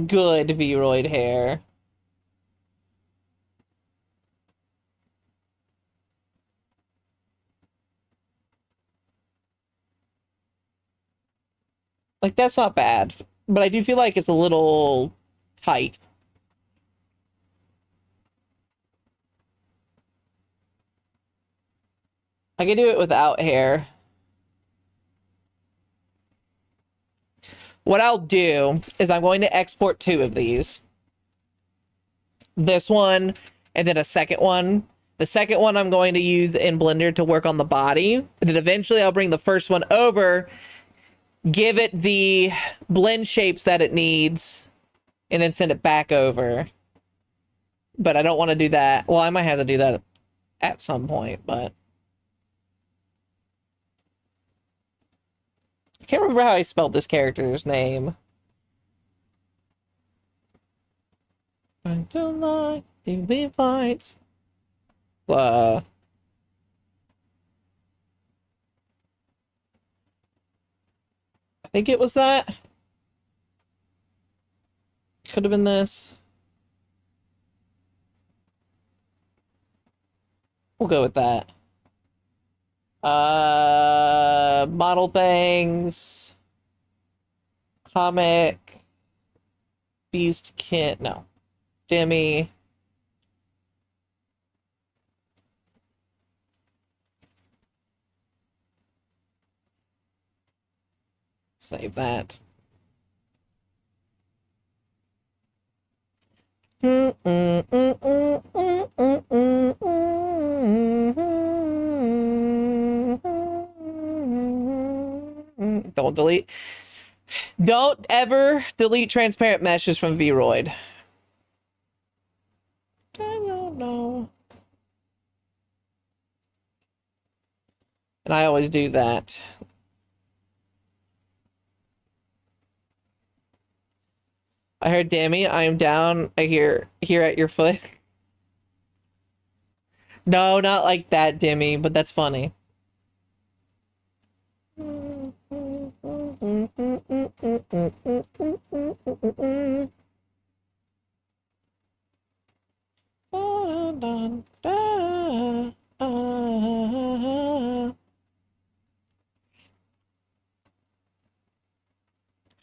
good Vroid hair. Like, that's not bad. But I do feel like it's a little tight. I can do it without hair. What I'll do is I'm going to export 2 of these. This one, and then a second one. The second one I'm going to use in Blender to work on the body. And then eventually I'll bring the first one over, give it the blend shapes that it needs, and then send it back over. But I don't want to do that. Well, I might have to do that at some point, but I can't remember how I spelled this character's name. Until I do fight. I think it was that. Could have been this. We'll go with that. Model things. Comic. Beast Kit. No. Demi. Save that. Don't delete. Don't ever delete transparent meshes from Vroid. I don't know. And I always do that. I heard Demi, I am down here at your foot. No, not like that, Demi, but that's funny.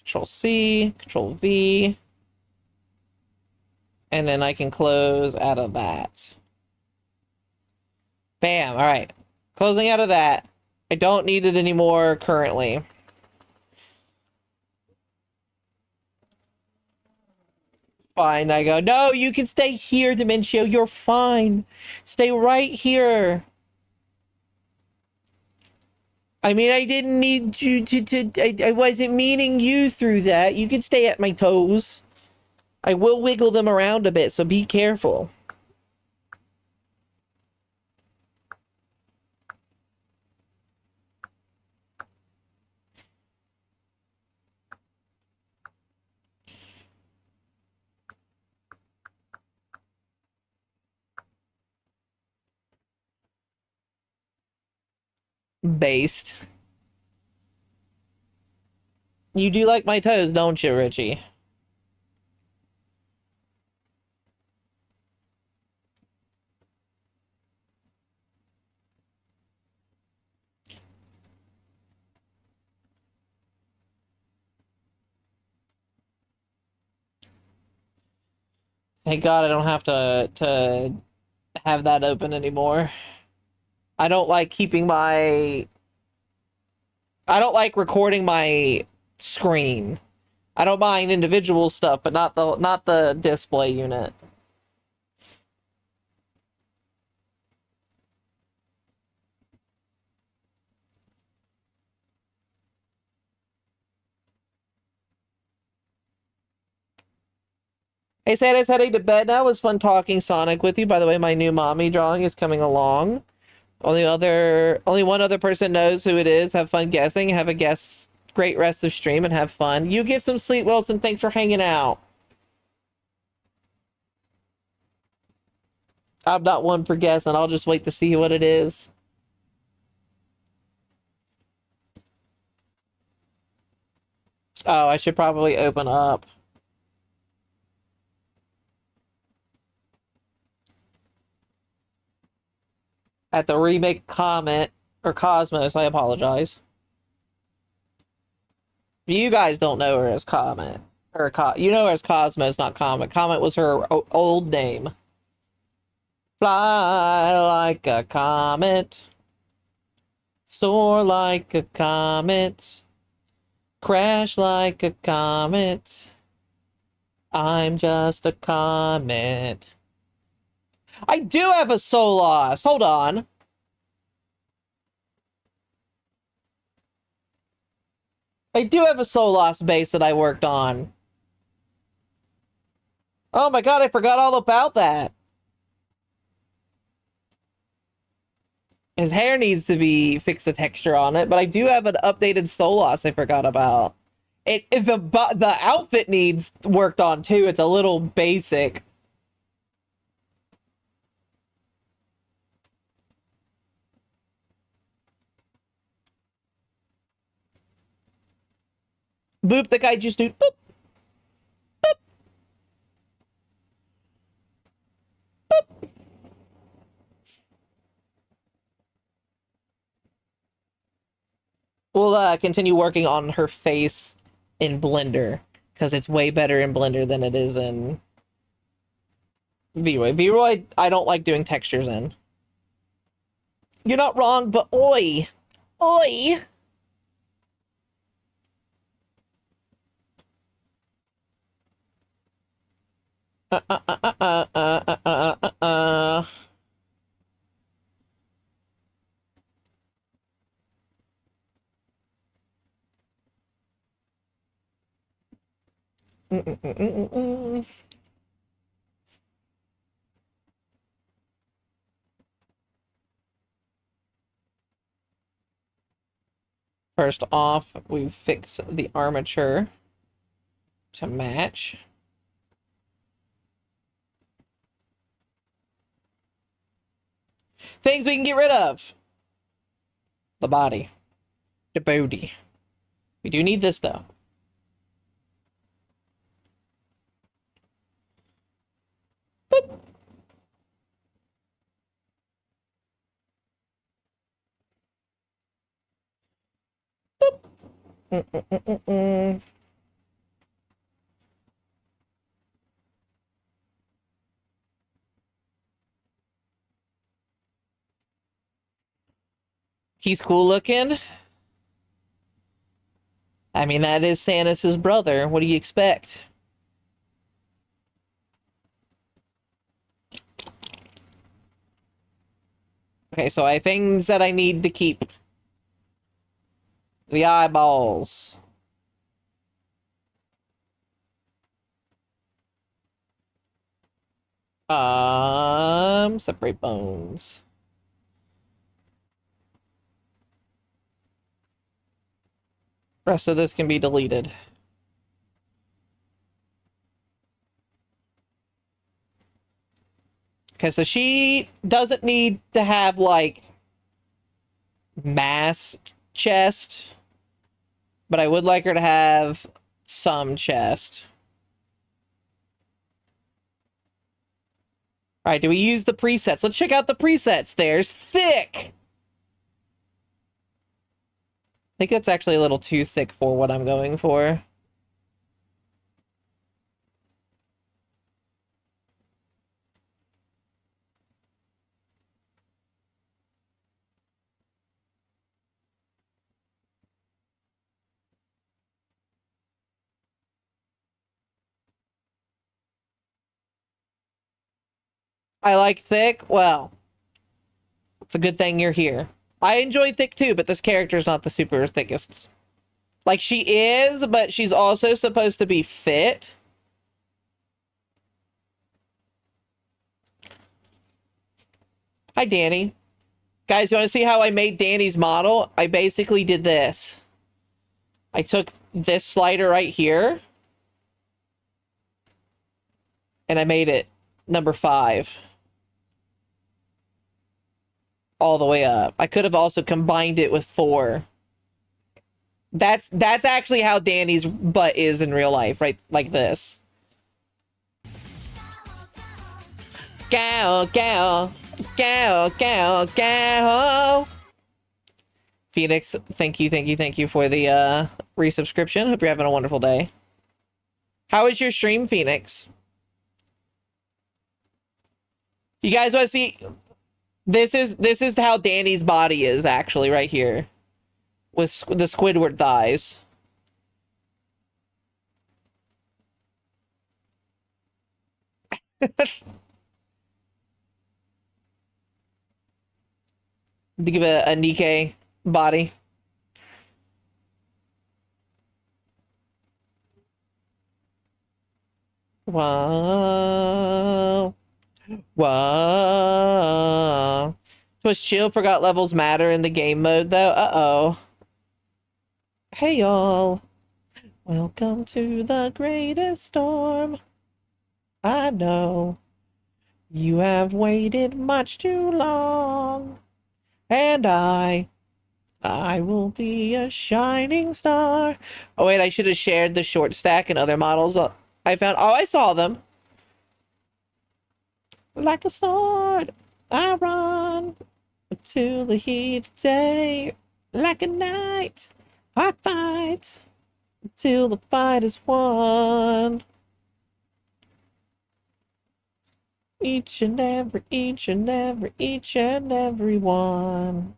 Control C, Control V. And then I can close out of that. Bam, all right. Closing out of that. I don't need it anymore currently. Fine. I go, no, you can stay here, Dementio. You're fine. Stay right here. I mean, I didn't need you I wasn't meaning you through that. You can stay at my toes. I will wiggle them around a bit, so be careful. Based. You do like my toes, don't you, Richie? Thank God I don't have to have that open anymore. I don't like keeping my I don't like recording my screen. I don't mind individual stuff, but not the display unit. Hey, Santa's heading to bed now. It was fun talking Sonic with you. By the way, my new mommy drawing is coming along. Only one other person knows who it is. Have fun guessing. Have a guess. Great rest of stream and have fun. You get some sleep, Wilson. Thanks for hanging out. I'm not one for guessing. I'll just wait to see what it is. Oh, I should probably open up. At the remake comment, or Cosmos, I apologize. You guys don't know her as Comet. You know her as Cosmos, not Comet. Comet was her old name. Fly like a comet. Soar like a comet. Crash like a comet. I'm just a comet. I do have a Solos. Hold on. I do have a Solos base that I worked on. Oh my god, I forgot all about that. His hair needs to be fixed the texture on it, but I do have an updated Solos I forgot about. The outfit needs worked on too. It's a little basic. Boop the guy just do boop. Boop. Boop. We'll continue working on her face in Blender because it's way better in Blender than it is in VRoid. VRoid, I don't like doing textures in. You're not wrong, but oi, oi. Uh. First off, we fix the armature to match. Things we can get rid of. The body. The booty. We do need this though. Boop. Boop. He's cool looking. I mean, that is Samus's brother. What do you expect? Okay, so I things that I need to keep. The eyeballs. Separate bones. Rest of this can be deleted. Okay, so she doesn't need to have, like, mass chest, but I would like her to have some chest. All right, do we use the presets? Let's check out the presets. There's thick. I think that's actually a little too thick for what I'm going for. I like thick. Well, it's a good thing you're here. I enjoy thick too, but this character's not the super thickest. Like, she is, but she's also supposed to be fit. Hi, Danny. Guys, you want to see how I made Danny's model? I basically did this. I took this slider right here, and I made it number 5. All the way up. I could have also combined it with 4. That's actually how Danny's butt is in real life, right? Like this. Gow, gow, gow, gow, gow. Phoenix, thank you for the resubscription. Hope you're having a wonderful day. How is your stream, Phoenix? You guys want to see? This is how Danny's body is actually right here, with the Squidward thighs. To give a Nikkei body. Wow. Wow. Was chill, forgot levels matter in the game mode though. Uh-oh. Hey y'all. Welcome to the greatest storm. I know you have waited much too long. And I will be a shining star. Oh wait, I should have shared the short stack and other models I found. Oh, I saw them. Like a sword, I run to the heat of day. Like a knight, I fight till the fight is won. Each and every one.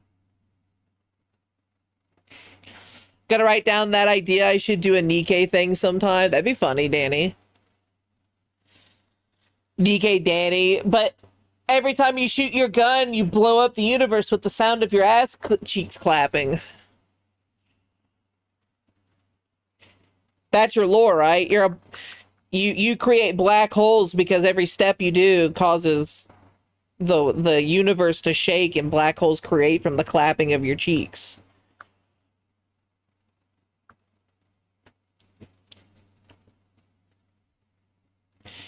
Gotta write down that idea. I should do a Nikkei thing sometime. That'd be funny, Danny. Nikkei Danny. But every time you shoot your gun, you blow up the universe with the sound of your ass cheeks clapping. That's your lore, right? You create black holes because every step you do causes the universe to shake, and black holes create from the clapping of your cheeks.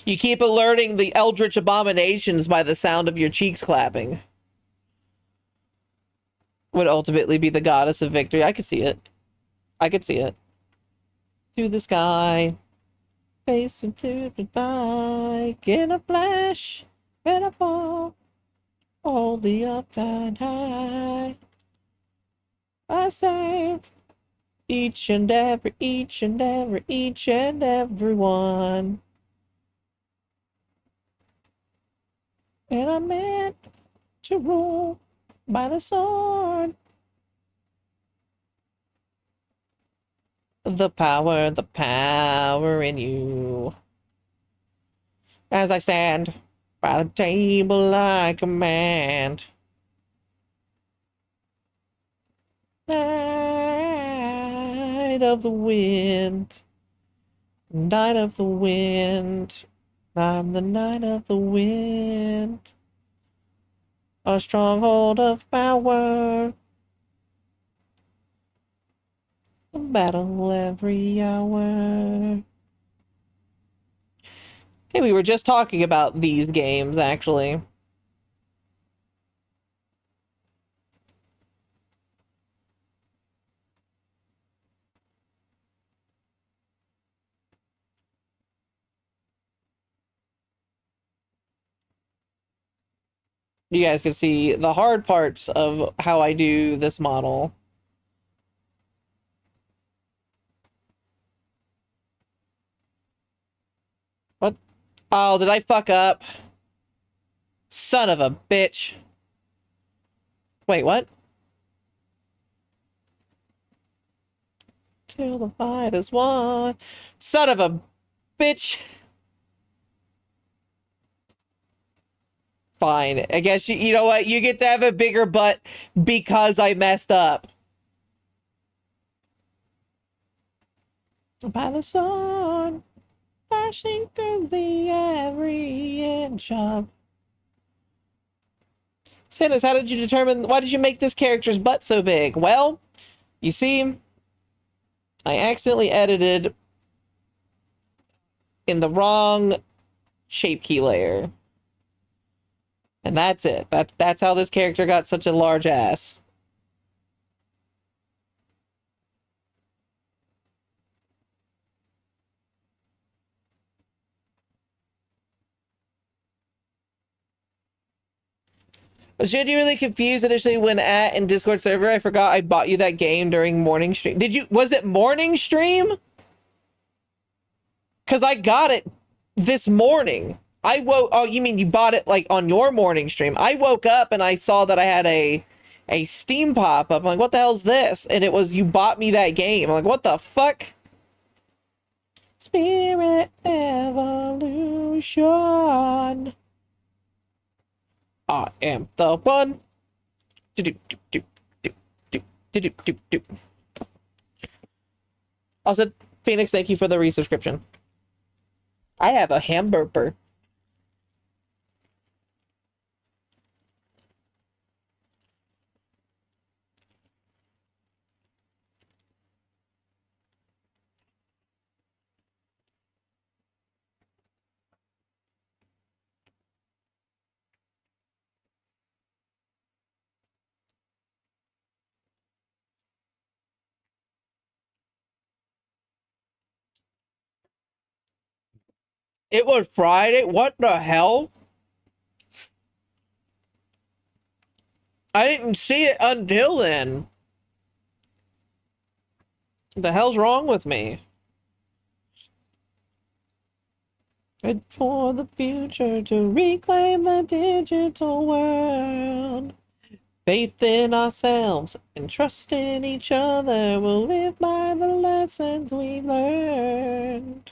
You keep alerting the eldritch abominations by the sound of your cheeks clapping. Would ultimately be the goddess of victory. I could see it. I could see it. To the sky. Face into the bike. In a flash. And a fall. All the up and high. I save each and every one. And I'm meant to rule by the sword. The power in you. As I stand by the table like a man. Night of the wind. Night of the wind. I'm the night of the wind. A stronghold of power. A battle every hour. Hey, we were just talking about these games, actually. You guys can see the hard parts of how I do this model. What? Oh, did I fuck up? Son of a bitch. Wait, what? Till the fight is won. Son of a bitch. Fine. I guess you know what? You get to have a bigger butt because I messed up. By the sun, flashing through the every inch of. Sinners, how did you determine? Why did you make this character's butt so big? Well, you see, I accidentally edited in the wrong shape key layer. And that's it. That's how this character got such a large ass. I was genuinely confused initially when in Discord server I forgot I bought you that game during morning stream. Was it morning stream? Because I got it this morning. Oh, you mean you bought it like on your morning stream? I woke up and I saw that I had a Steam pop up. I'm like, what the hell's this? And it was, you bought me that game. I'm like, what the fuck? Spirit Evolution. I am the one. Also, Phoenix, thank you for the resubscription. I have a hamburger. It was Friday? What the hell? I didn't see it until then. What the hell's wrong with me? Good for the future to reclaim the digital world. Faith in ourselves and trust in each other. We'll live by the lessons we learned.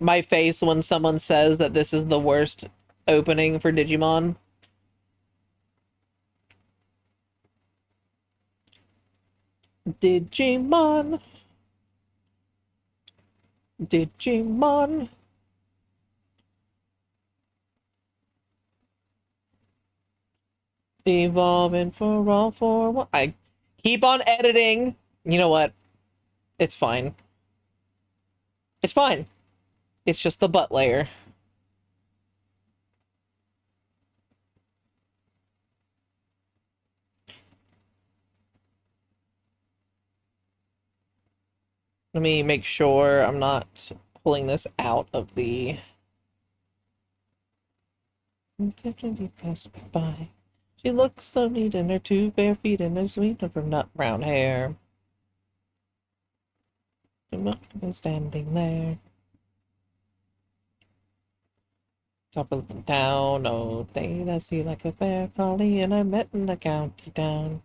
My face when someone says that this is the worst opening for Digimon. Digimon. Digimon. Evolving for all for one. I keep on editing. You know what? It's fine. It's fine. It's just the butt layer. Let me make sure I'm not pulling this out of the... Passed me by. She looks so neat in her 2 bare feet and her sweet of her nut brown hair. She must have been standing there. Top of the town, oh, they I see like a fair collie, and I met in the county town.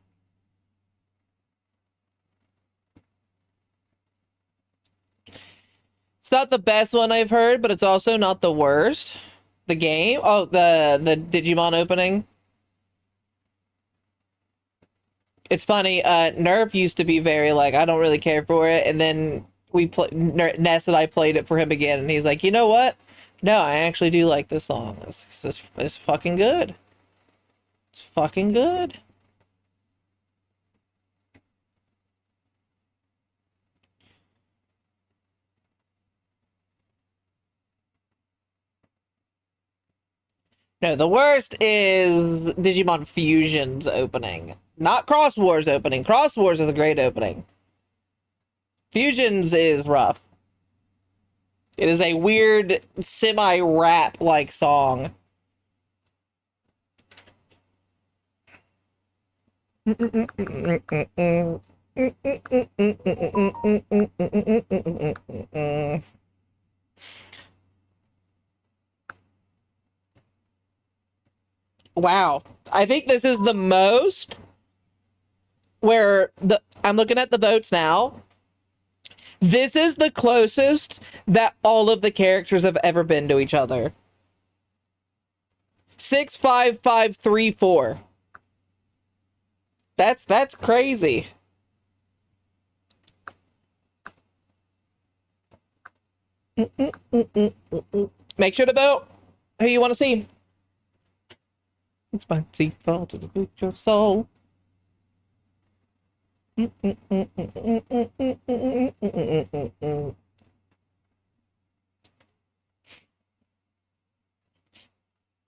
It's not the best one I've heard, but it's also not the worst. The game? Oh, the Digimon opening? It's funny. Nerf used to be very like I don't really care for it, and then Ness and I played it for him again, and he's like, you know what? No, I actually do like this song. It's fucking good. It's fucking good. No, the worst is Digimon Fusion's opening. Not Cross Wars opening. Cross Wars is a great opening. Fusion's is rough. It is a weird semi-rap like song. Wow. I think this is the most where the I'm looking at the votes now. This is the closest that all of the characters have ever been to each other. 6-5-5-3-4. That's crazy. Make sure to vote who you want to see. It's my default to the boot your soul. Look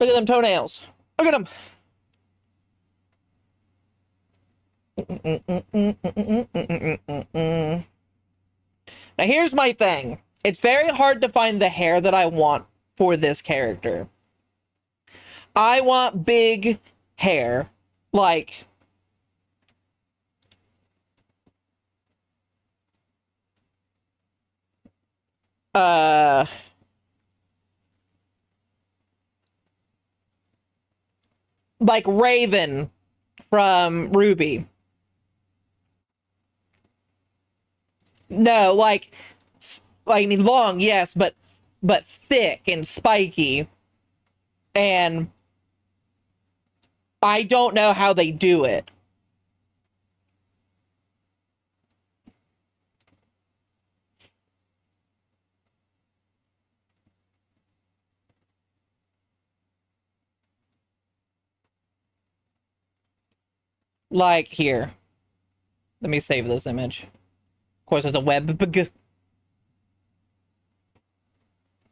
at them toenails. Look at them. Now here's my thing. It's very hard to find the hair that I want for this character. I want big hair. Like like Raven from Ruby. No, like I mean long, yes, but thick and spiky. And I don't know how they do it. Like here. Let me save this image. Of course, there's a web.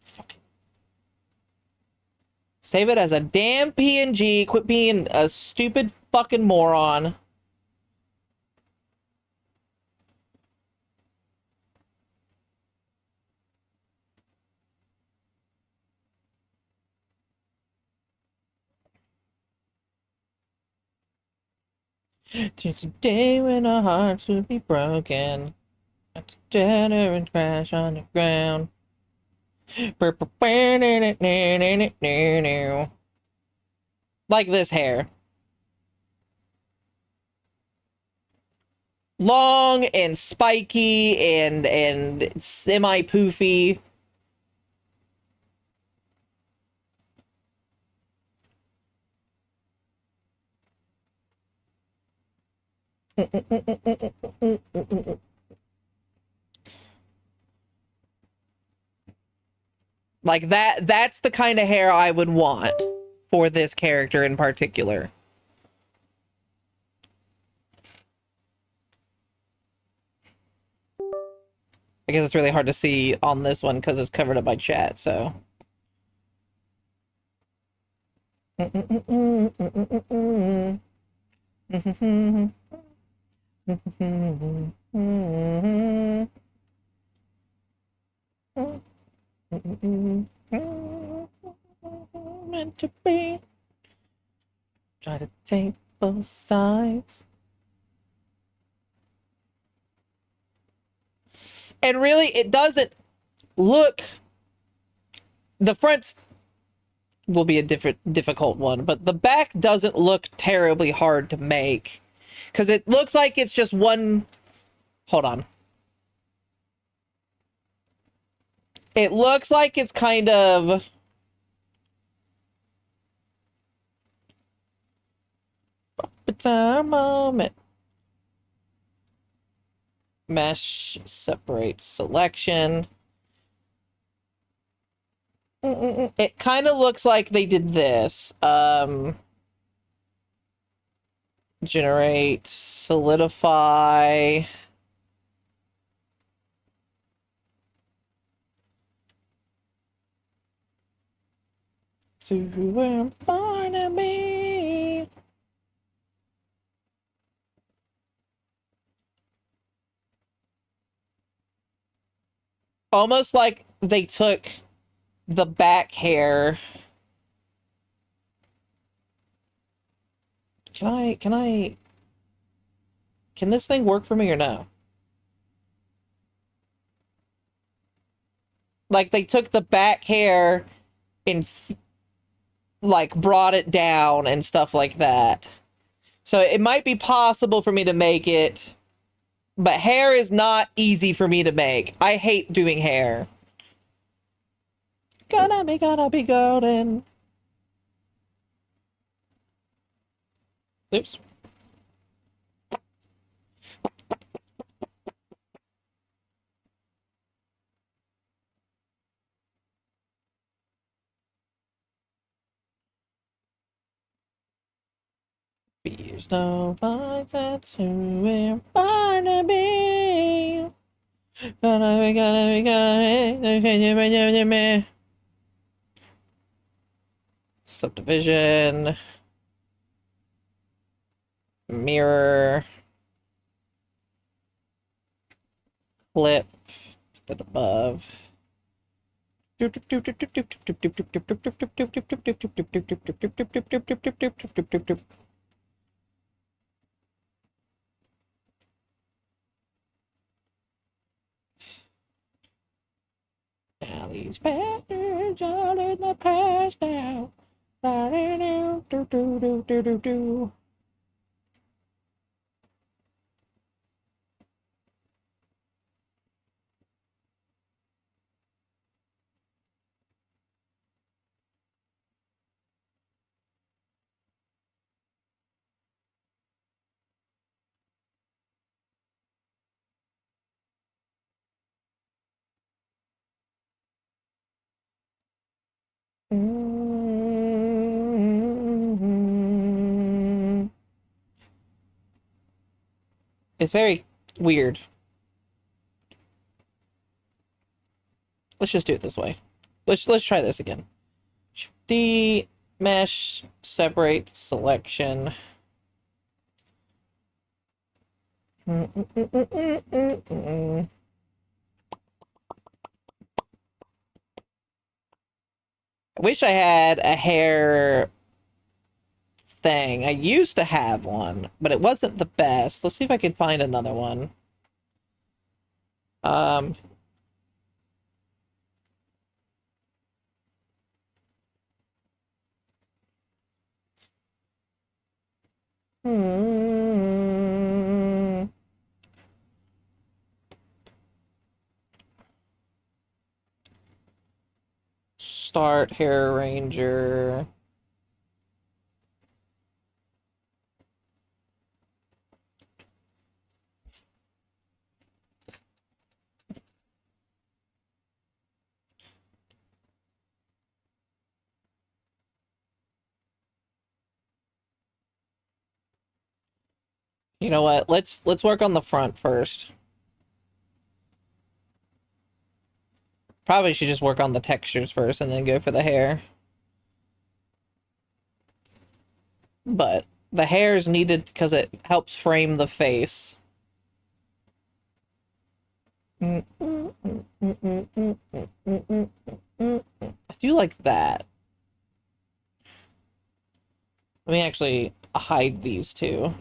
Fuck. Save it as a damn PNG. Quit being a stupid fucking moron. There's a day when our hearts will be broken. Like a shatter and crash on the ground. Like this hair. Long and spiky and semi-poofy. Like that's the kind of hair I would want for this character in particular. I guess it's really hard to see on this one because it's covered up by chat, so. Meant to be. Try to take both sides. And really, it doesn't look. The front will be a difficult one, but the back doesn't look terribly hard to make. Because it looks like it's just one. Hold on. It looks like it's kind of. It's our moment. Mesh, separate selection. It kind of looks like they did this. Generate, solidify. To where Barnaby. Almost like they took the back hair. Can this thing work for me or no? Like they took the back hair and like brought it down and stuff like that. So it might be possible for me to make it, but hair is not easy for me to make. I hate doing hair. Gonna be golden. Oops. There's no point, that's who we're gonna be. Gonna be. Subdivision. Mirror. Clip. That above. Now these patterns all in the past now. It's very weird. Let's just do it this way. Let's try this again. D mesh separate selection. I wish I had a hair thing. I used to have one, but it wasn't the best. Let's see if I can find another one. Um, hmm. Start hair ranger. You know what? Let's work on the front first. Probably should just work on the textures first and then go for the hair. But the hair is needed because it helps frame the face. I do like that. Let me actually hide these two.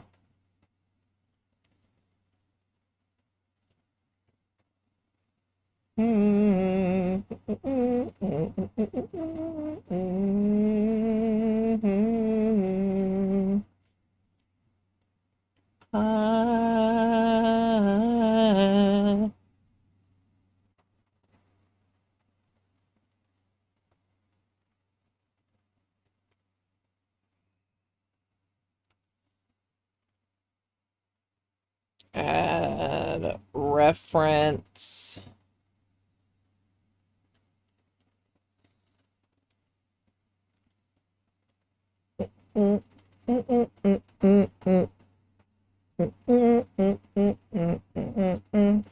Add reference. Mm, mm, mm, mm, mm, mm, mm, mm, mm, mm, mm, mm, mm.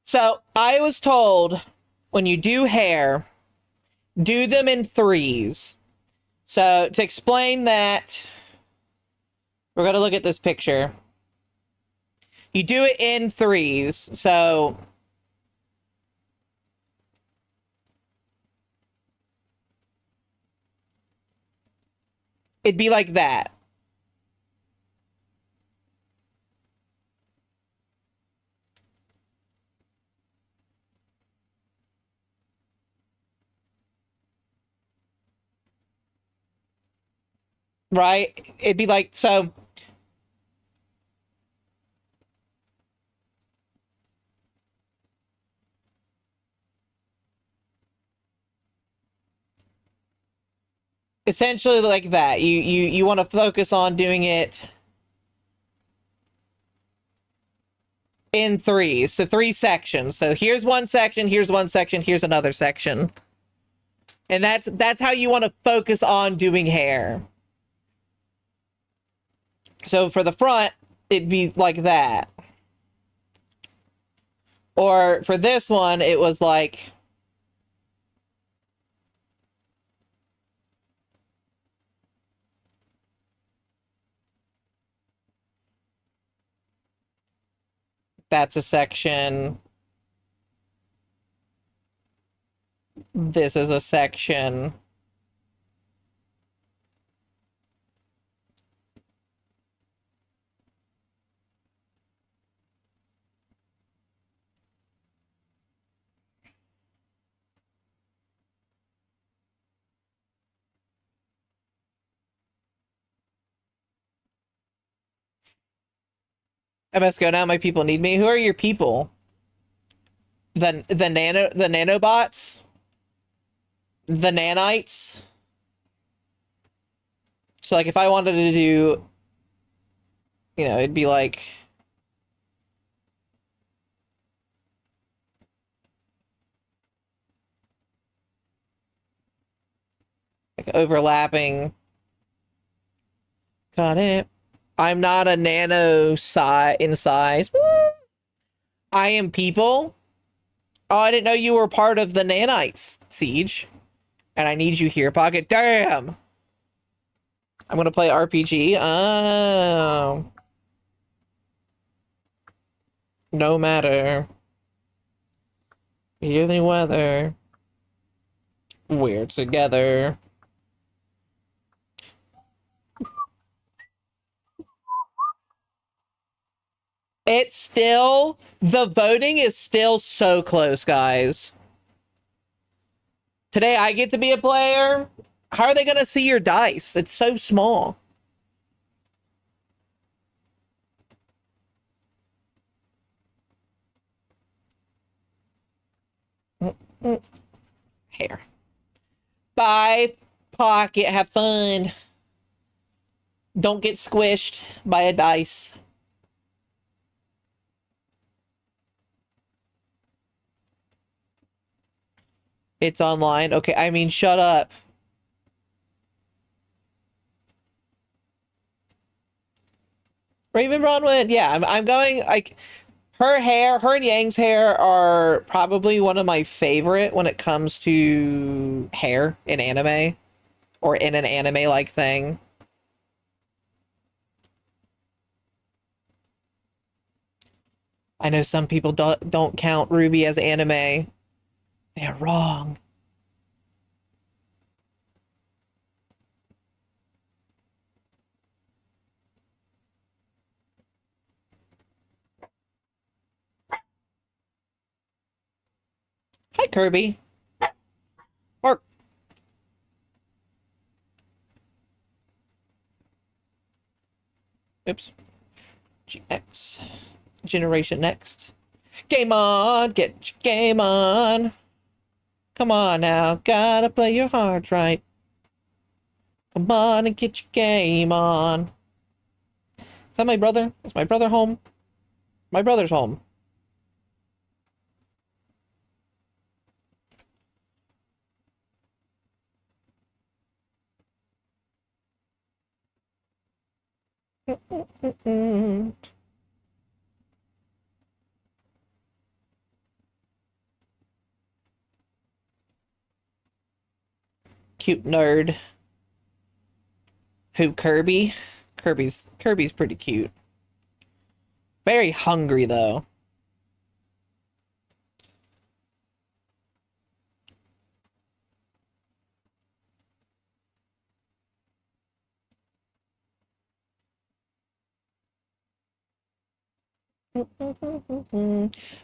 So I was told when you do hair, do them in threes. So to explain that, we're going to look at this picture. You do it in threes. So it'd be like that. Right? It'd be like, so essentially like that. You want to focus on doing it in threes. So three sections. So here's one section, here's one section, here's another section. And that's how you want to focus on doing hair. So for the front, it'd be like that. Or for this one, it was like that's a section. This is a section. I must go now. My people need me. Who are your people? The nanobots? The nanites? So like if I wanted to do, it'd be like overlapping. Got it. I'm not a nano in size. Woo! I am people. Oh, I didn't know you were part of the nanites, Siege. And I need you here, Pocket. Damn! I'm gonna play RPG. Oh. No matter. Yearly weather. We're together. It's still, the voting is still so close, guys. Today I get to be a player. How are they gonna see your dice? It's so small. Here. Bye, Pocket. Have fun. Don't get squished by a dice. It's online. Okay, I mean, shut up. Raven Bronwyn. Yeah, I'm going, like, her and Yang's hair are probably one of my favorite when it comes to hair in anime or in an anime-like thing. I know some people don't count Ruby as anime. They're wrong. Hi, Kirby. Or oops. GX. Generation Next. Game on! Get your game on! Come on now, gotta play your heart right. Come on and get your game on. Is that my brother? Is my brother home? My brother's home. Cute nerd. Who, Kirby? Kirby's pretty cute. Very hungry though.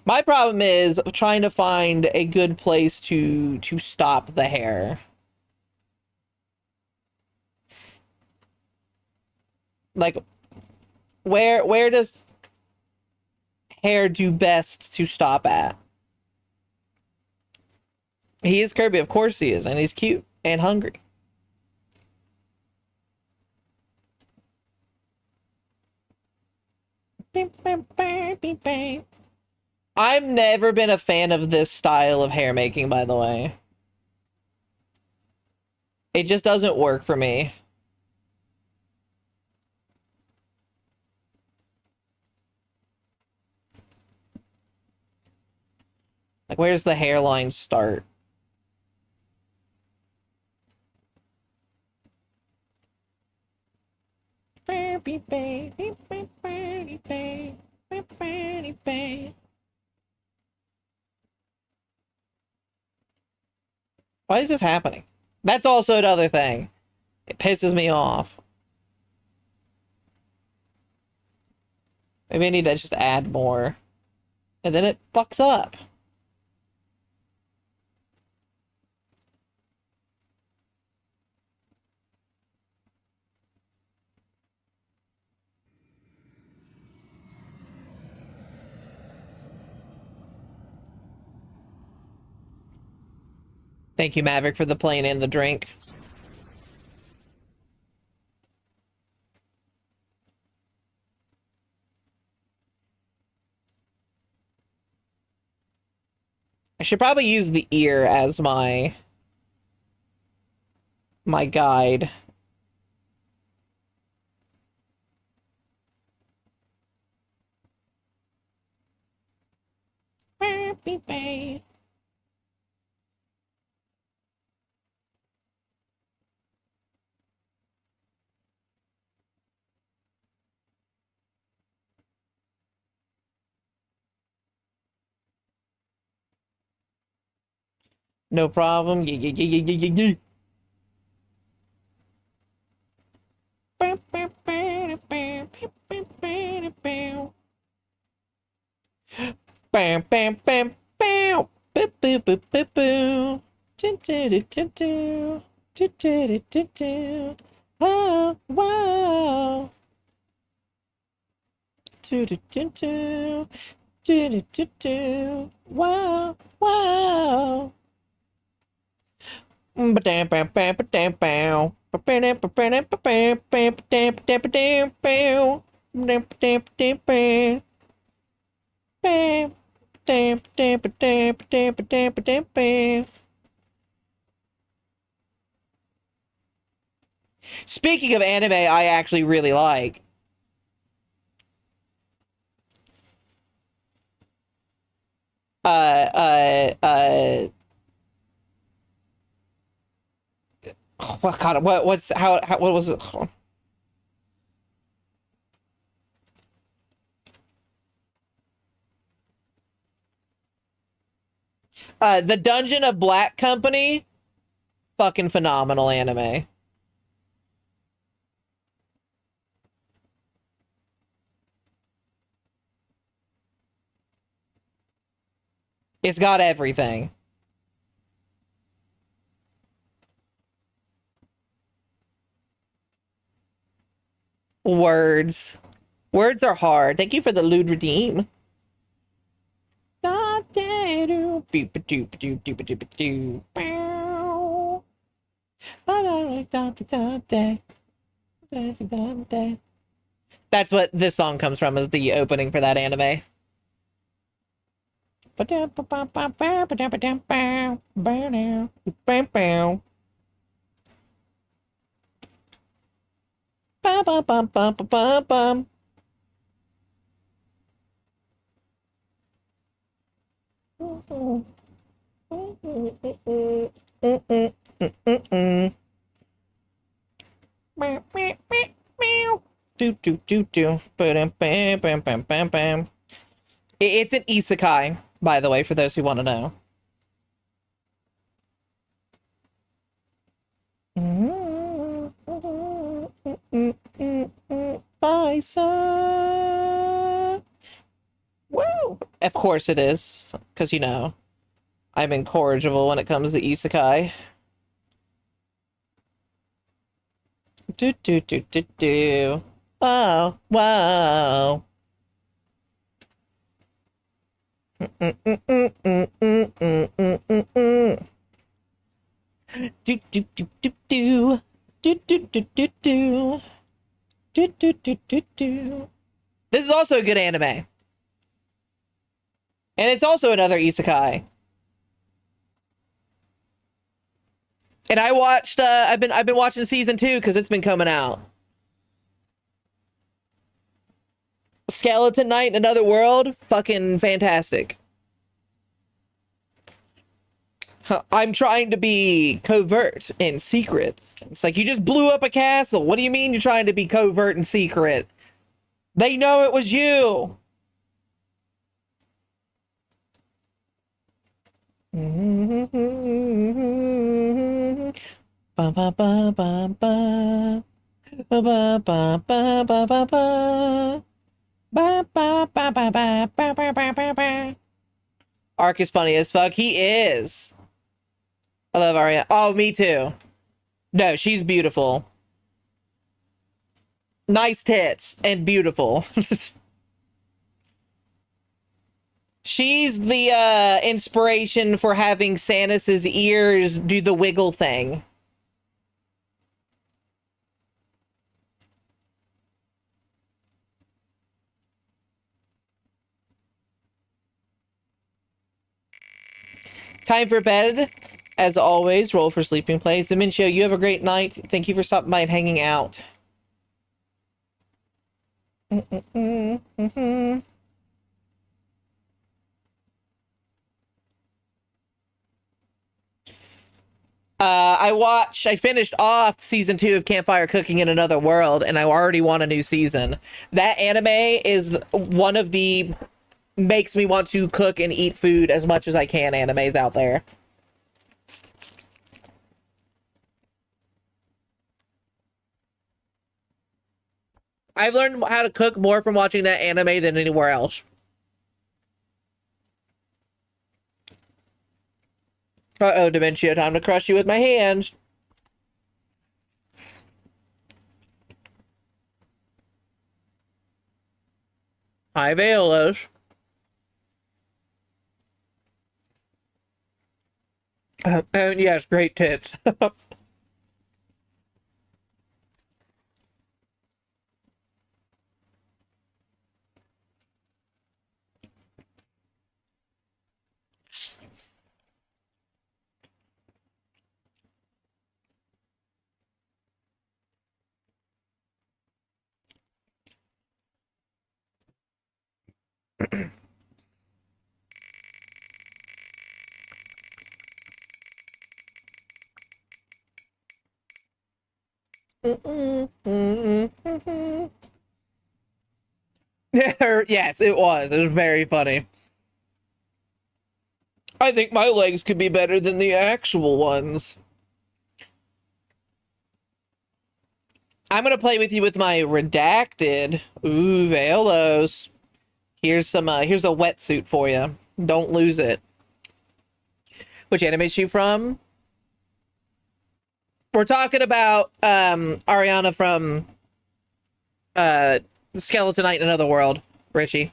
My problem is trying to find a good place to stop the hair. Like where does hair do best to stop at? He is Kirby, of course he is, and he's cute and hungry. I've never been a fan of this style of hair making, by the way. It just doesn't work for me. Like, where's the hairline start? Why is this happening? That's also another thing. It pisses me off. Maybe I need to just add more. And then it fucks up. Thank you, Maverick, for the plane and the drink. I should probably use the ear as my guide. No problem. Bam, bam, bam, bam. Boop, boop, boop, boop, boop. Oh, wow. Wow, wow. Bam, bam, bam, bam, bam. Speaking of anime, I actually really like. What God? What's how what was it? The Dungeon of Black Company, fucking phenomenal anime. It's got everything. Words. Words are hard. Thank you for the lewd redeem. That's what this song comes from, is the opening for that anime. Do do do do. Bam bam bam bam bam bam. It's an isekai, by the way, for those who want to know. Bison. Woo! Of course it is, because you know I'm incorrigible when it comes to isekai. Do do do do do. Oh wow. Do do do do do. Do do do do do. Do do do do do. This is also a good anime. And it's also another isekai. And I watched I've been watching season 2 because it's been coming out. Skeleton Knight in Another World, fucking fantastic. I'm trying to be covert and secret. It's like, you just blew up a castle. What do you mean you're trying to be covert and secret? They know it was you. Ba ba ba ba ba ba ba ba ba ba ba ba. Ba, ba, ba, ba, ba, ba, ba, ba, ba, ba. Ark is funny as fuck. He is. I love Ariana. Oh, me too. No, she's beautiful. Nice tits and beautiful. She's the inspiration for having Samus's ears do the wiggle thing. Time for bed. As always, roll for sleeping place. Dementia, you have a great night. Thank you for stopping by and hanging out. I finished off season 2 of Campfire Cooking in Another World, and I already want a new season. That anime is one of the makes me want to cook and eat food as much as I can animes out there. I've learned how to cook more from watching that anime than anywhere else. Uh-oh, Dementia, time to crush you with my hands. Hi, Violas. And yes, great tits. Yes, it was. It was very funny. I think my legs could be better than the actual ones. I'm gonna play with you with my redacted. Ooh, Velos. Here's some. Here's a wetsuit for you. Don't lose it. Which anime is you from? We're talking about Ariana from Skeletonite in another world, Richie.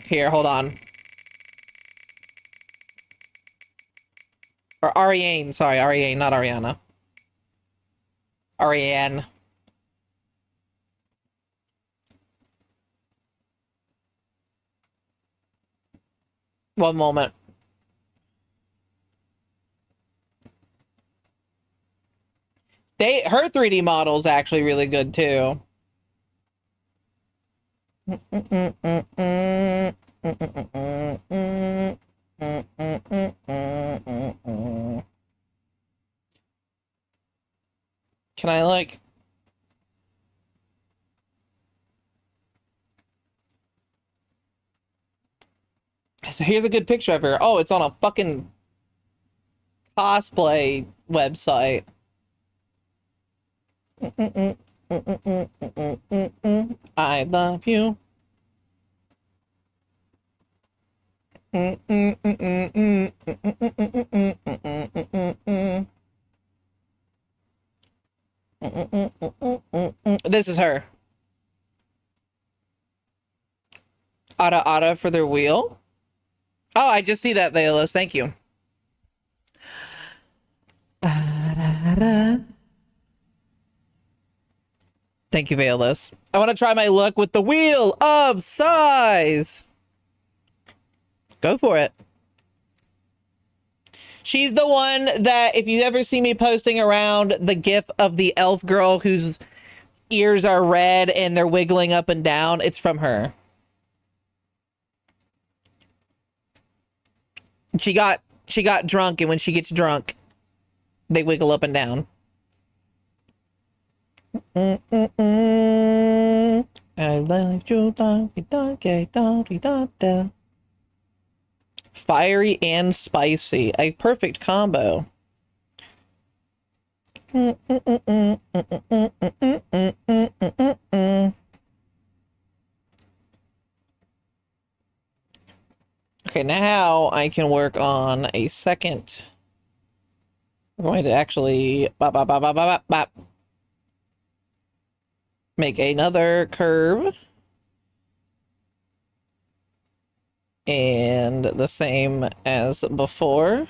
Here, hold on. Or Ariane, sorry, Ariane, not Ariana. Ariane. One moment. Her 3D model is actually really good too. Can I like... So here's a good picture of her. Oh, it's on a fucking cosplay website. I love you. This is her. Ada Ada for their wheel. Oh, I just see that, Veilus. Thank you. Thank you, Veilus. I want to try my luck with the Wheel of Size. Go for it. She's the one that, if you ever see me posting around the gif of the elf girl whose ears are red and they're wiggling up and down, it's from her. She got drunk, and when she gets drunk, they wiggle up and down. I like you, fiery and spicy, a perfect combo. Okay, now I can work on a second. We're going to actually make another curve. And the same as before.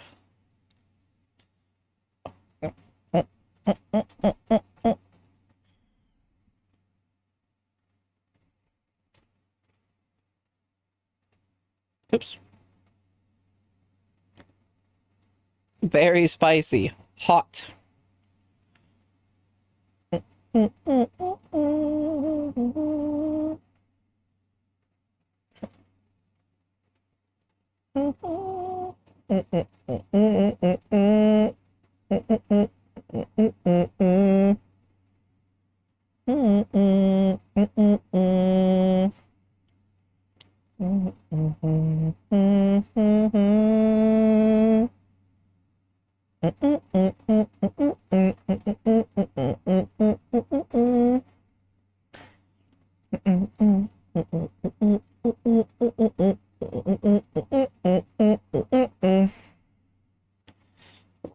Oops. Very spicy. Hot.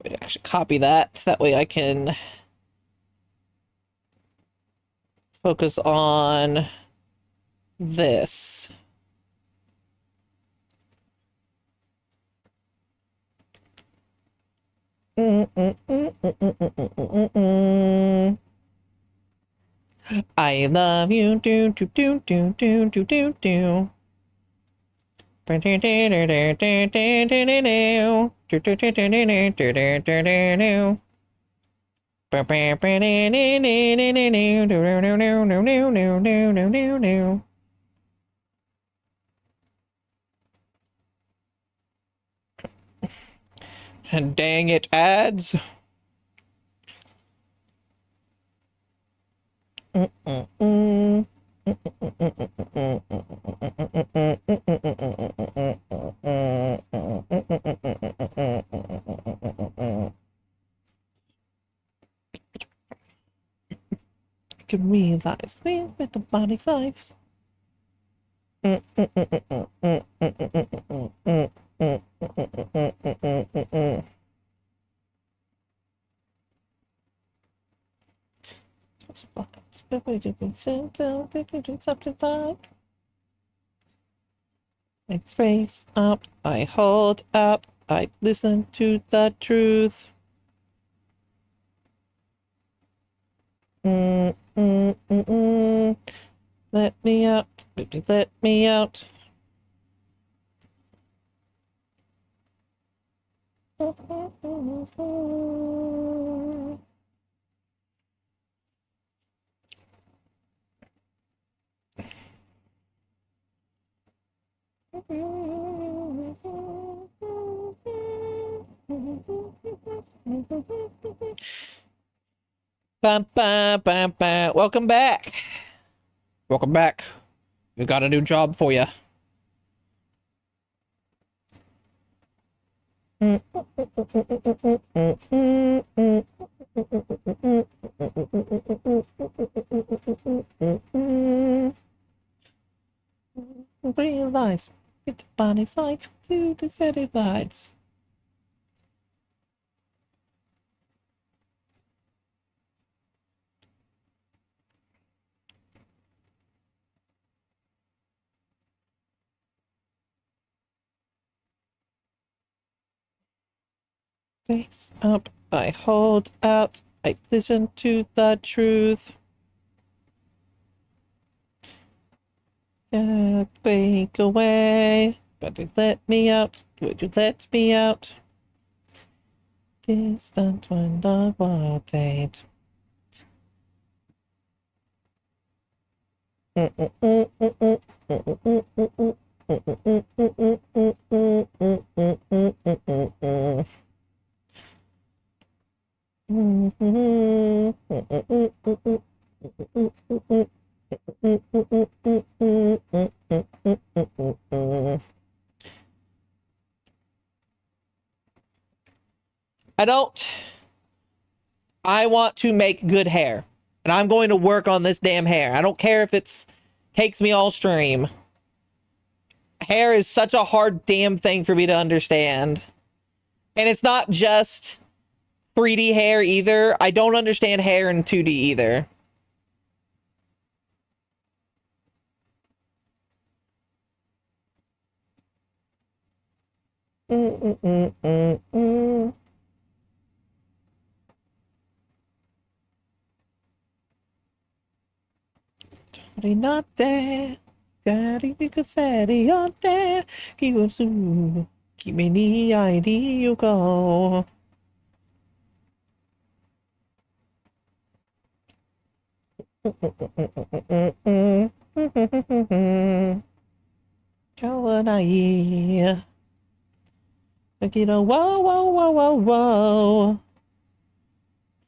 Wait, actually copy that. That way I can focus on this. I love you, do do do do do do do do. And dang it, ads. Can realize me with the body's lives. I face up, I hold up, I listen to the truth. Let me out, baby, let me out. Bam, bam, bam, bam. Welcome back. Welcome back. We got a new job for you. Realize with the body's life to the city lights. Face up, I hold out, I listen to the truth. Break away, but you let me out, would you let me out? Distant when the world ain't. I want to make good hair. And I'm going to work on this damn hair. I don't care if it's takes me all stream. Hair is such a hard damn thing for me to understand. And it's not just 3D hair either. I don't understand hair in 2D either. Notte, cari serie, chi vuol su, chi me ni ai di you go. Kawanai. Kiro, whoa, whoa, whoa, whoa, whoa.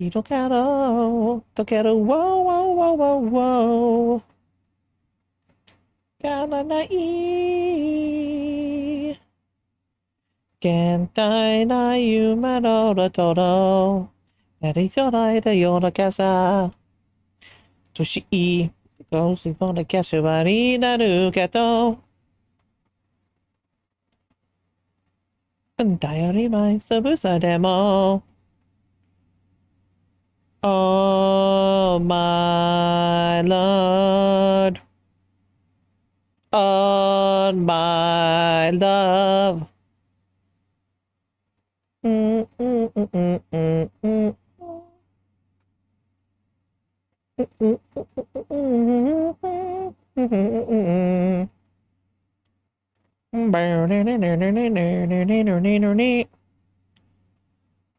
Kiro karo, tokero, whoa, whoa, whoa, whoa, whoa. Kawanai. Gentai na yuma no toro. Arizorai da yora casa. Toshi goes on the Kashibari Naru Kato. And diary my Sabusa demo. Oh my lord. Oh my love.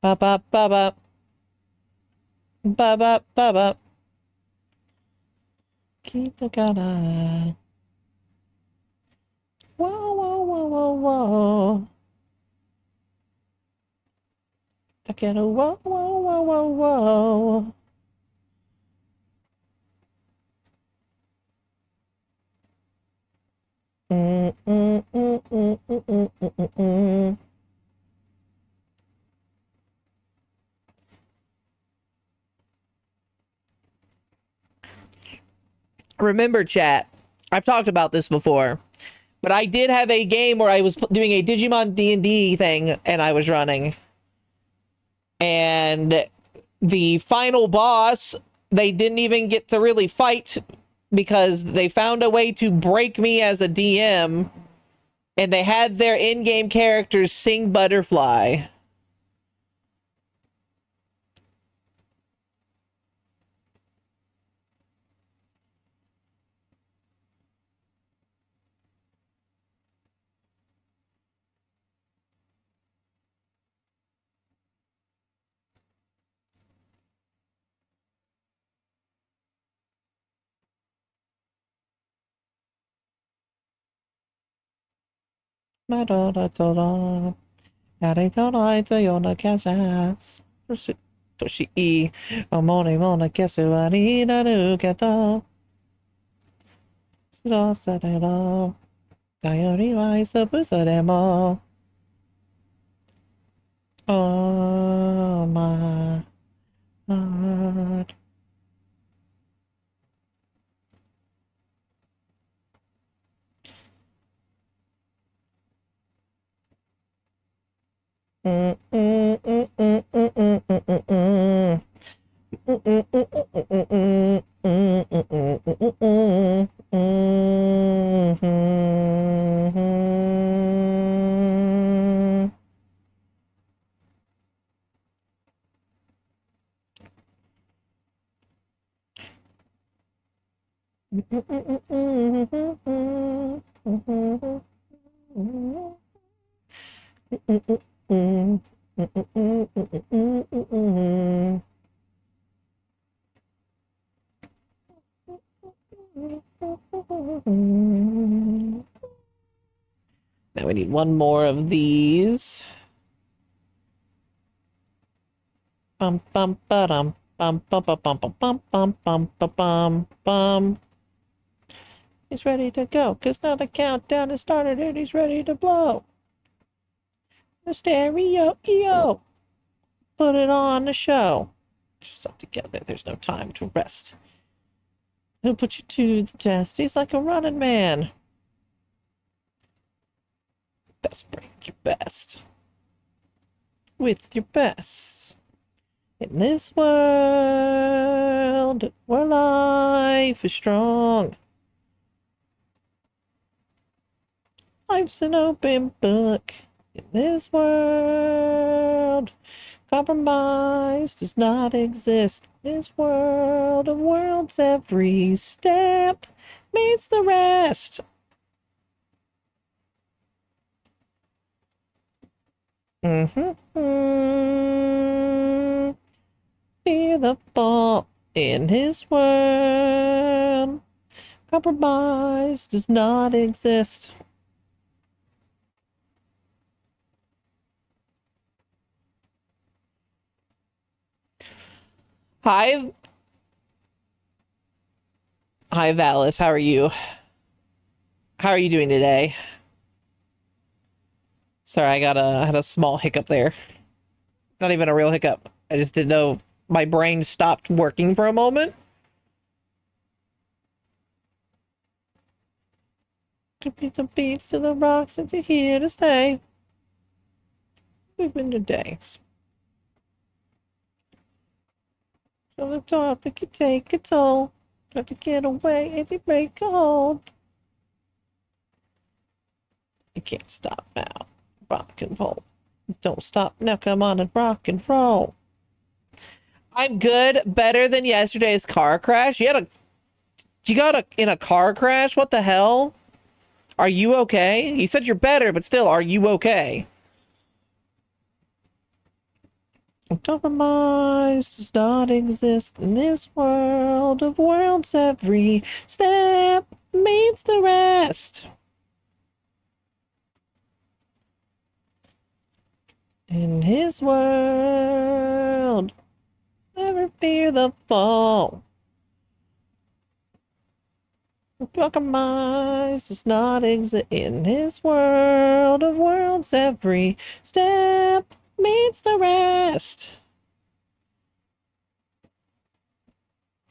Ba ba ba ba ba ba ba ba. Keep the cara. Whoa, whoa, whoa, whoa, whoa. Takeru, whoa, whoa, whoa, whoa, whoa. Remember, chat, I've talked about this before, but I did have a game where I was doing a Digimon D&D thing and I was running. And the final boss they didn't even get to really fight because they found a way to break me as a DM, and they had their in-game characters sing Butterfly. My daughter told on. Now they don't like to your cash. Toshi Omoni Mona Kesuari Naru Kato. Siro Sadero. Sayori wa isabusa demo. Oh my God. Now we need one more of these. Bum bum ba-dum bum bum bum bum bum bum bum bum bum bum. He's ready to go, 'cause now the countdown has started and he's ready to blow. The stereo, EO. Put it on the show. Just up together, there's no time to rest. He'll put you to the test. He's like a running man. Best break your best. With your best. In this world where life is strong. Life's an open book. In this world, compromise does not exist. In this world of worlds, every step means the rest. Fear the fall in his world. Compromise does not exist. Hi, Valis. How are you? How are you doing today? Sorry, I had a small hiccup there. Not even a real hiccup. I just didn't know, my brain stopped working for a moment. To beat the beats to the rocks and to here to stay. We've been to days. So the topic can take a toll. Try to get away and you break a hold. You can't stop now. Rock and roll. Don't stop now, come on and rock and roll. I'm good, better than yesterday's car crash. You got in a car crash? What the hell? Are you okay? You said you're better, but still, are you okay? Compromise does not exist in this world of worlds. Every step means the rest. In his world, never fear the fall. Compromise does not exist in his world of worlds. Every step means the rest.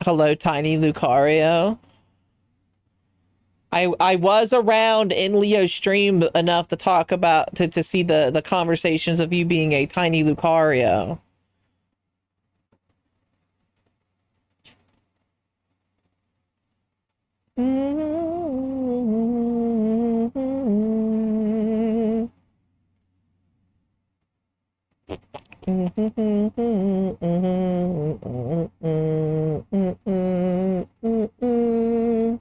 Hello, Tiny Lucario. I was around in Leo's stream enough to talk about to see the conversations of you being a Tiny Lucario. Mm, mm, mm, mm, mm.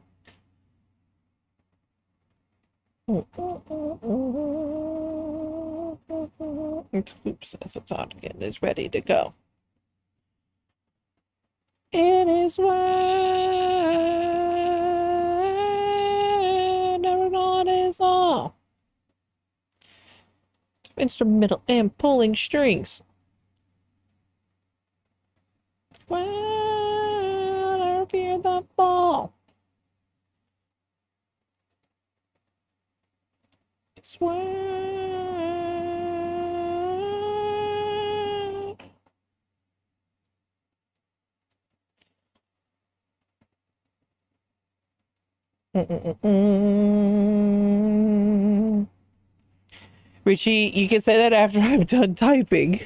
Oops, again is ready to go. It is when everyone is off. Instrumental and pulling strings. When I fear the ball. It's when. Richie, you can say that after I'm done typing.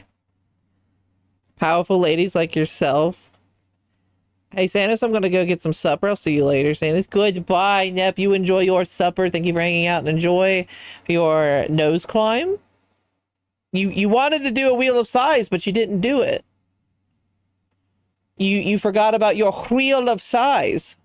Powerful ladies like yourself. Hey, Sanus, I'm gonna go get some supper. I'll see you later, Sanus. Goodbye, Nep. You enjoy your supper. Thank you for hanging out and enjoy your nose climb. You wanted to do a wheel of size, but you didn't do it. You forgot about your wheel of size.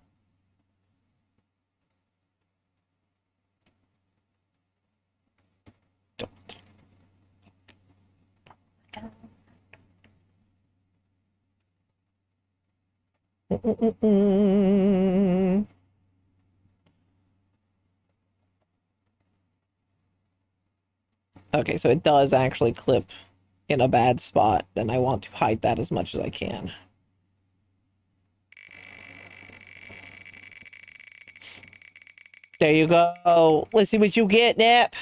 Okay, so it does actually clip in a bad spot, and I want to hide that as much as I can. There you go. Let's see what you get, Nap.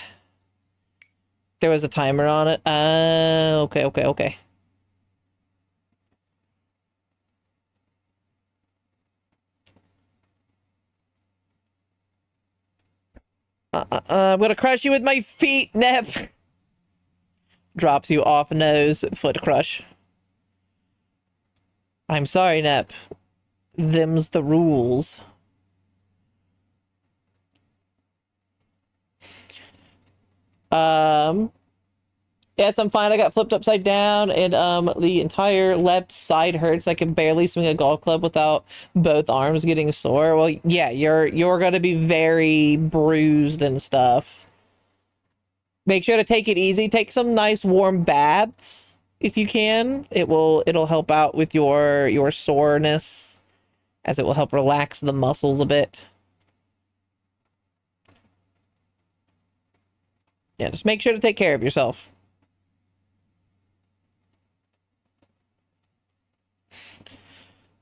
There was a timer on it. Okay. I'm gonna crush you with my feet, Nep. Drops you off nose, foot crush. I'm sorry, Nep. Them's the rules. Yes, I'm fine. I got flipped upside down and the entire left side hurts. I can barely swing a golf club without both arms getting sore. Well, yeah, you're gonna be very bruised and stuff. Make sure to take it easy. Take some nice warm baths if you can. It'll help out with your soreness, as it will help relax the muscles a bit. Yeah, just make sure to take care of yourself.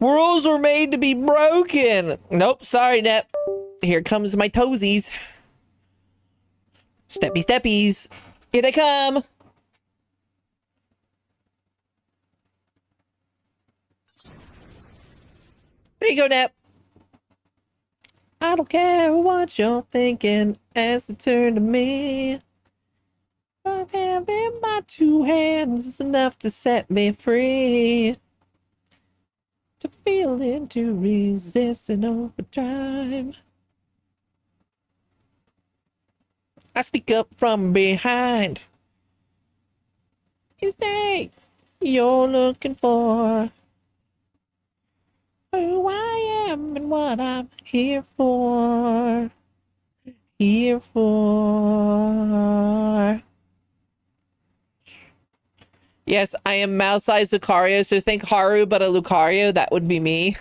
Rules were made to be broken. Nope, sorry, Nep. Here comes my toesies. Steppy steppies. Here they come. There you go, Nep. I don't care what you're thinking as they turn to me. I have in my two hands is enough to set me free. To feel it, to resist in overdrive. I sneak up from behind. You say you're looking for who I am and what I'm here for. Here for. Yes, I am mouse-sized Lucario, so think Haru, but a Lucario, that would be me.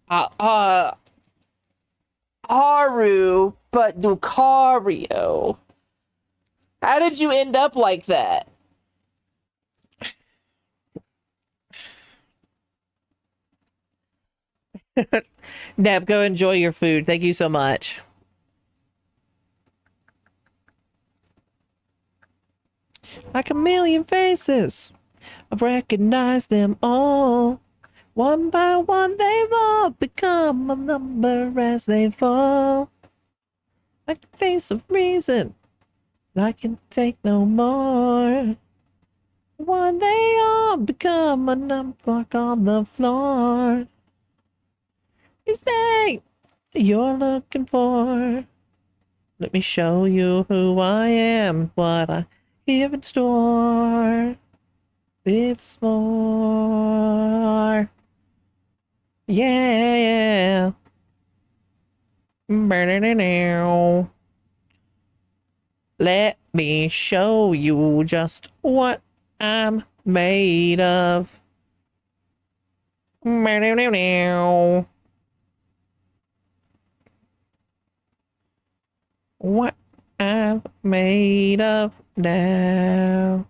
Haru, but Lucario. How did you end up like that? Neb, go enjoy your food. Thank you so much. Like a million faces, I've recognized them all. One by one, they've all become a number as they fall. Like the face of reason, I can take no more. One, they all become a number on the floor. Is that you're looking for? Let me show you who I am, what I have in store. It's more. Yeah. Now. Let me show you just what I'm made of. Now. What I'm made of now.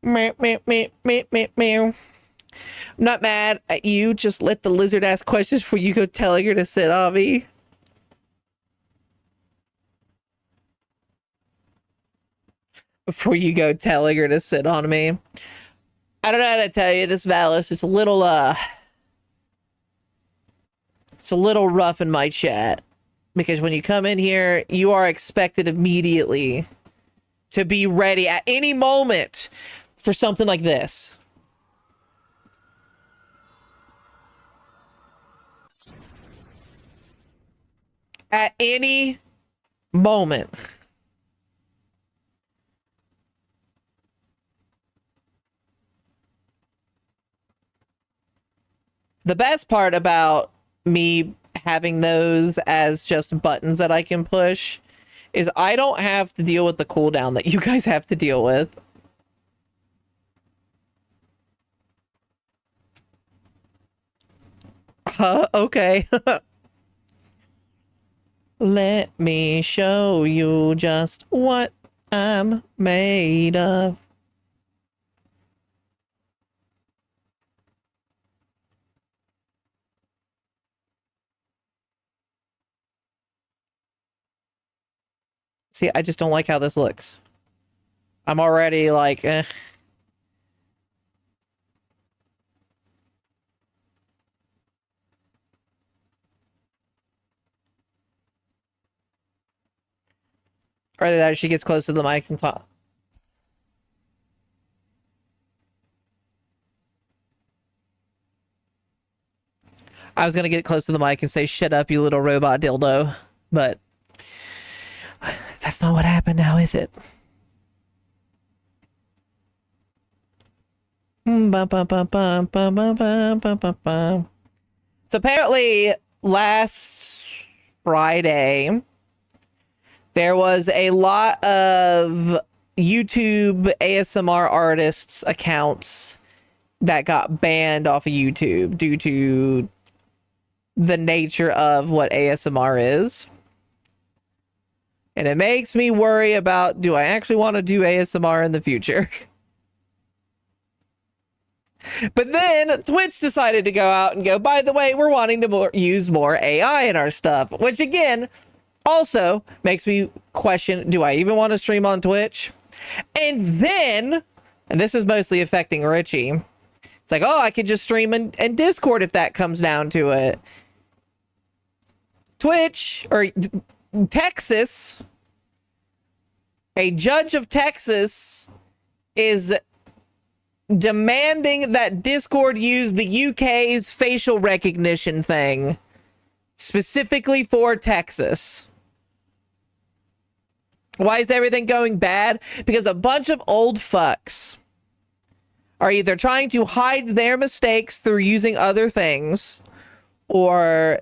Meow, meow, meow, meow, meow, meow. I'm not mad at you. Just let the lizard ask questions before you go telling her to sit on me. Before you go telling her to sit on me. I don't know how to tell you this, Valis. It's a little rough in my chat. Because when you come in here, you are expected immediately to be ready at any moment for something like this. At any moment. The best part about me having those as just buttons that I can push is I don't have to deal with the cooldown that you guys have to deal with. Okay. Let me show you just what I'm made of. See, I just don't like how this looks. I'm already like, eh. Or that she gets close to the mic and talk. I was gonna get close to the mic and say, shut up, you little robot dildo. But that's not what happened now, is it? So apparently last Friday, there was a lot of YouTube ASMR artists' accounts that got banned off of YouTube due to the nature of what ASMR is. And it makes me worry about, do I actually want to do ASMR in the future? But then Twitch decided to go out and go, by the way, we're wanting to use more AI in our stuff, which again, also makes me question, do I even want to stream on Twitch? And then, and this is mostly affecting Richie, it's like, oh, I could just stream in Discord if that comes down to it. Twitch, or Texas, a judge of Texas is demanding that Discord use the UK's facial recognition thing specifically for Texas. Why is everything going bad? Because a bunch of old fucks are either trying to hide their mistakes through using other things, or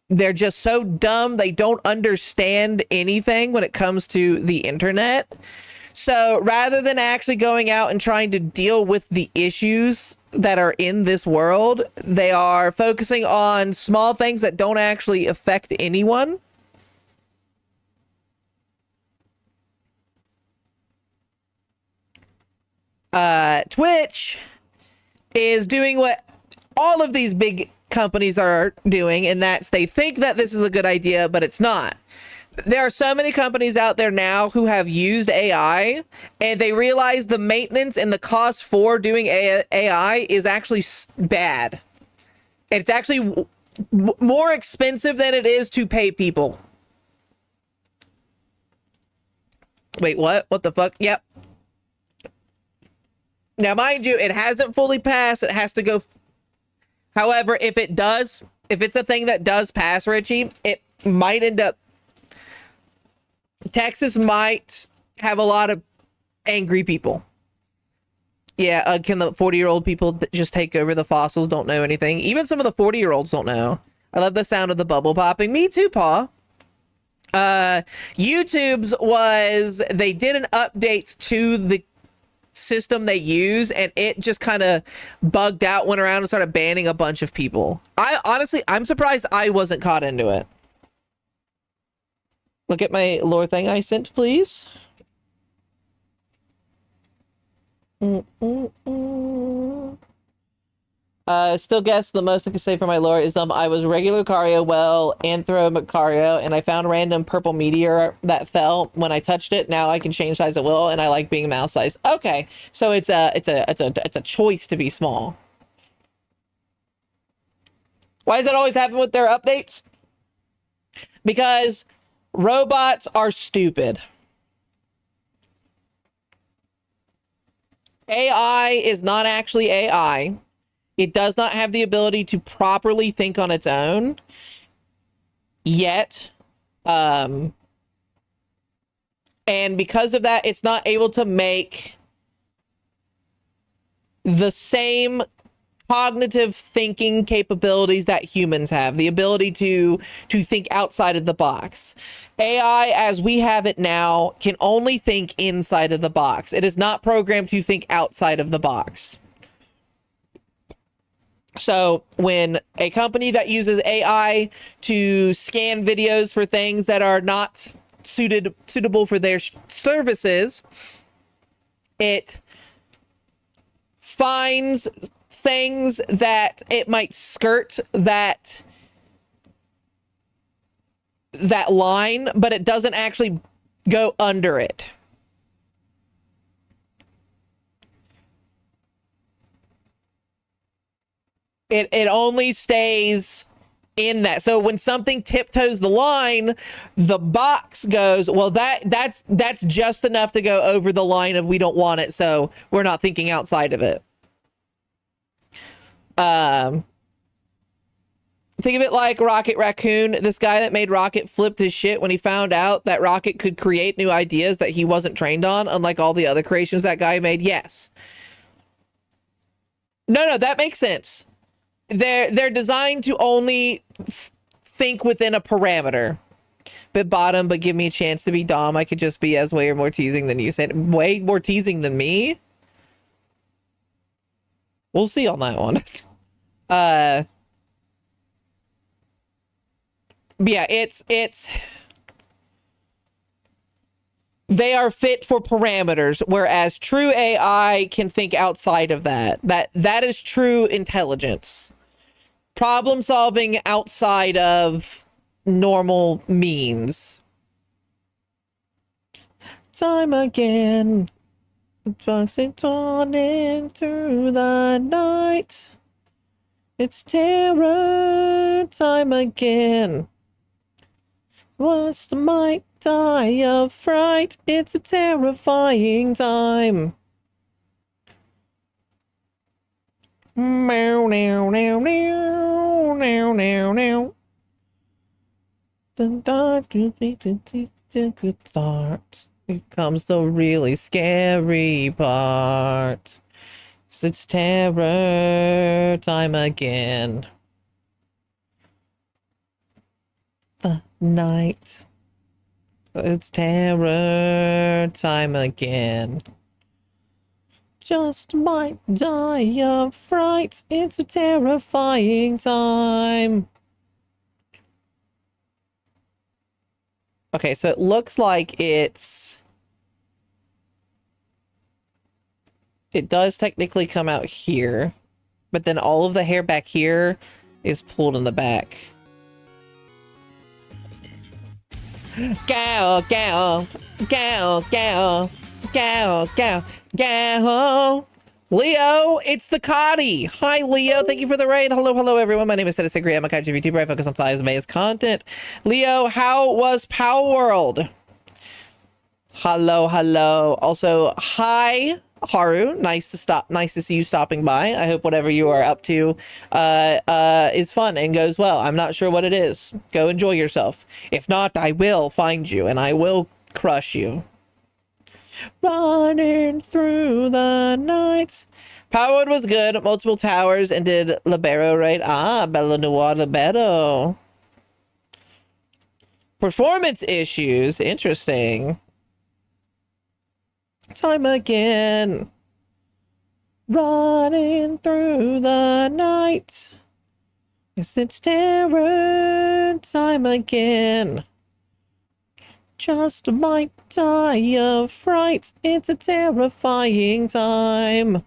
they're just so dumb they don't understand anything when it comes to the internet. So rather than actually going out and trying to deal with the issues that are in this world, they are focusing on small things that don't actually affect anyone. Twitch is doing what all of these big companies are doing, and that's they think that this is a good idea, but it's not. There are so many companies out there now who have used AI, and they realize the maintenance and the cost for doing AI is actually bad. It's actually more expensive than it is to pay people. Wait, what? What the fuck? Yep. Now, mind you, it hasn't fully passed. It has to go. However, if it does, if it's a thing that does pass, Richie, it might end up. Texas might have a lot of angry people. Yeah, can the 40-year-old people just take over the fossils? Don't know anything. Even some of the 40-year-olds don't know. I love the sound of the bubble popping. Me too, Paw. YouTube's was they did an update to the system they use, and it just kind of bugged out, went around and started banning a bunch of people. I'm surprised I wasn't caught into it. Look at my lore thing I sent, please. Still guess the most I can say for my lore is I was regular Lucario, well, Anthro Lucario, and I found random purple meteor that fell when I touched it. Now I can change size at will, and I like being mouse size. Okay, so it's a choice to be small. Why does that always happen with their updates? Because robots are stupid. AI is not actually AI. It does not have the ability to properly think on its own yet. And because of that, it's not able to make the same cognitive thinking capabilities that humans have, the ability to think outside of the box. AI, as we have it now, can only think inside of the box. It is not programmed to think outside of the box. So when a company that uses AI to scan videos for things that are not suitable for their services, it finds things that it might skirt that line, but it doesn't actually go under it. It only stays in that. So when something tiptoes the line, the box goes, well, that's just enough to go over the line of we don't want it, so we're not thinking outside of it. Think of it like Rocket Raccoon. This guy that made Rocket flipped his shit when he found out that Rocket could create new ideas that he wasn't trained on, unlike all the other creations that guy made. Yes. No, that makes sense. They're designed to only think within a parameter. Bit bottom, but give me a chance to be Dom. I could just be as way more teasing than you said. Way more teasing than me? We'll see on that one. Yeah, it's they are fit for parameters, whereas true AI can think outside of that. That is true intelligence. Problem solving outside of normal means. Time again. Dawning through the night. It's terror time again. Must might die of fright. It's a terrifying time. Meow, meow, meow, meow, meow, meow, meow. The dark starts. Here comes the really scary part. It's terror time again. The night. It's terror time again. Just might die of fright. It's a terrifying time. Okay, so it looks like it does technically come out here, but then all of the hair back here is pulled in the back. Gal, gal, gal, gal, gal, gal, gal. Leo, it's the Cotty. Hi, Leo. Thank you for the raid. Hello, everyone. My name is Citizen Grey. I'm a kaiju VTuber. I focus on size-based content. Leo, how was Power World? Hello. Also, hi, Haru. Nice to see you stopping by. I hope whatever you are up to is fun and goes well. I'm not sure what it is. Go enjoy yourself. If not, I will find you and I will crush you. Running through the night. Powerwood was good. Multiple towers and did Libero right. Ah, Bella Noir Libero. Performance issues. Interesting. Time again. Running through the night. Yes, it's terror time again. Just might die of fright. It's a terrifying time.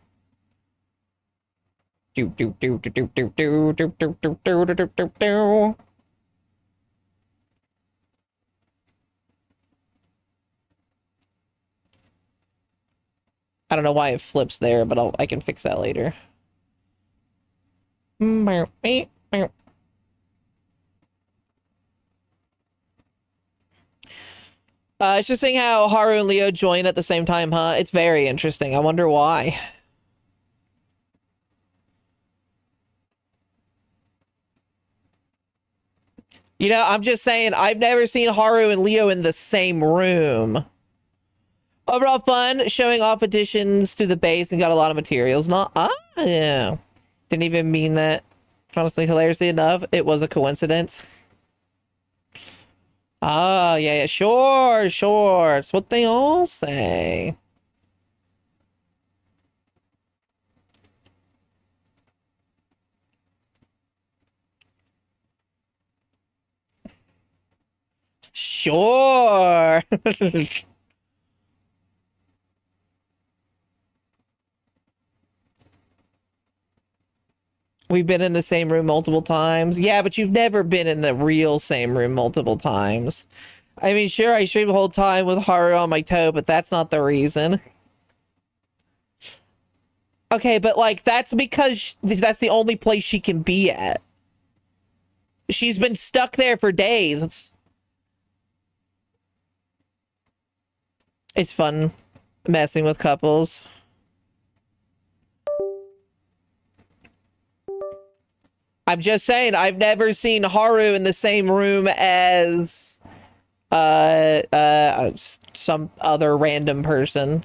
Do do do do do do do do do do do do do do. I don't know why it flips there, but I can fix that later. It's just seeing how Haru and Leo join at the same time, huh? It's very interesting. I wonder why. You know, I'm just saying, I've never seen Haru and Leo in the same room. Overall fun, showing off additions to the base and got a lot of materials. Not, yeah. Didn't even mean that. Honestly, hilariously enough, it was a coincidence. Ah, yeah, sure, sure. It's what they all say. Sure. We've been in the same room multiple times. Yeah, but you've never been in the real same room multiple times. I mean, sure, I stream the whole time with Haru on my toe, but that's not the reason. Okay, but like, that's because that's the only place she can be at. She's been stuck there for days. It's fun messing with couples. I'm just saying, I've never seen Haru in the same room as some other random person.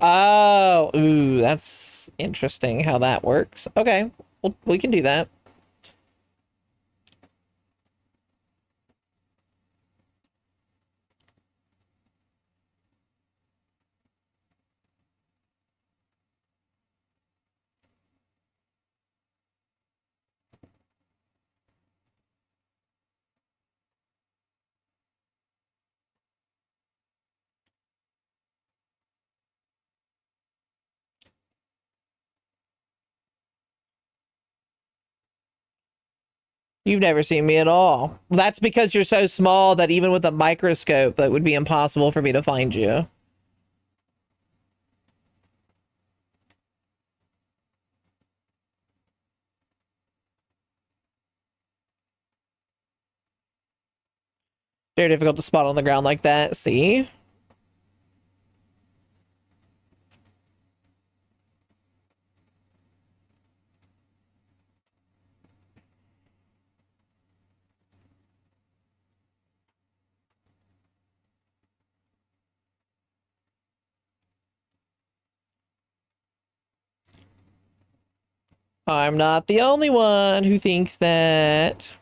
Oh, ooh, that's interesting how that works. Okay, well, we can do that. You've never seen me at all. That's because you're so small that even with a microscope, it would be impossible for me to find you. Very difficult to spot on the ground like that. See? I'm not the only one who thinks that.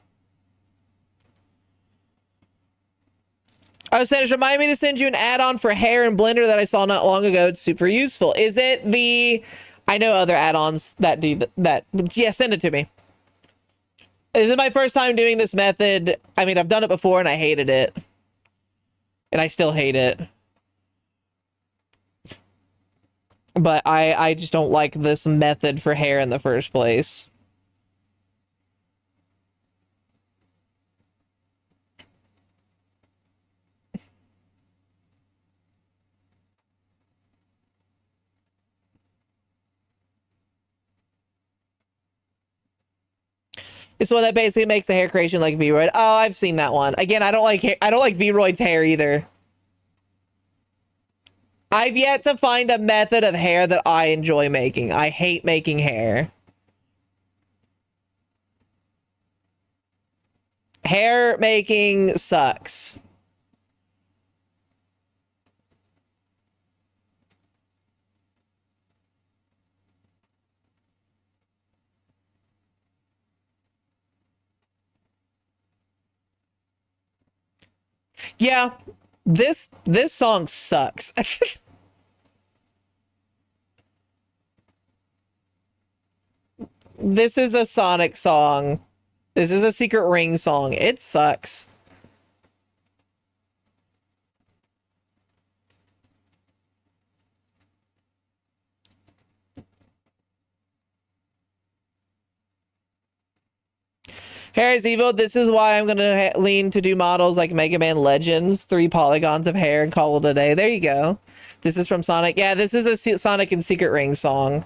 Oh, Sanders, remind me to send you an add-on for hair and blender that I saw not long ago. It's super useful. Is it the... I know other add-ons that do that. Yeah, send it to me. This is my first time doing this method. I mean, I've done it before and I hated it. And I still hate it. But I just don't like this method for hair in the first place. It's the one that basically makes the hair creation like Vroid. Oh, I've seen that one. Again, I don't like Vroid's hair either. I've yet to find a method of hair that I enjoy making. I hate making hair. Hair making sucks. Yeah, this song sucks. This is a Sonic song. This is a Secret Ring song. It sucks. Hair is evil. This is why I'm gonna lean to do models like Mega Man Legends, 3 polygons of hair, and call it a day. There you go. This is from Sonic. Yeah, this is a Sonic and Secret Ring song.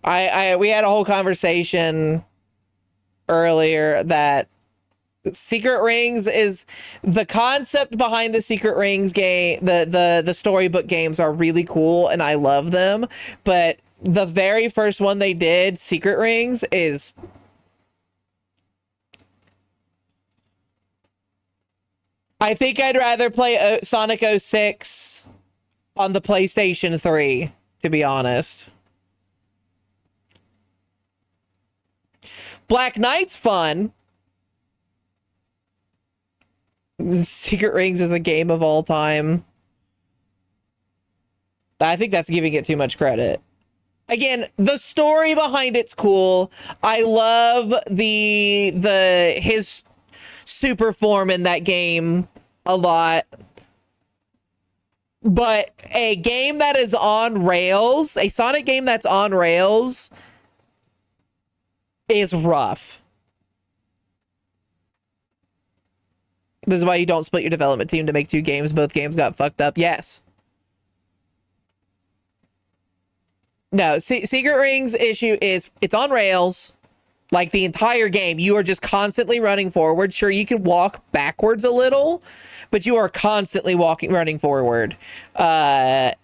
We had a whole conversation earlier that Secret Rings is the concept behind the Secret Rings game. The storybook games are really cool and I love them, but the very first one they did, Secret Rings, is I think I'd rather play Sonic 06 on the PlayStation 3, to be honest. Black Knight's fun. Secret Rings is the game of all time. I think that's giving it too much credit. Again, the story behind it's cool. I love his super form in that game a lot. But a game that is on rails, a Sonic game that's on rails, is rough. This is why you don't split your development team to make 2 games. Both games got fucked up. Yes. No, Secret Rings issue is it's on rails. Like the entire game, you are just constantly running forward. Sure, you can walk backwards a little, but you are constantly running forward. And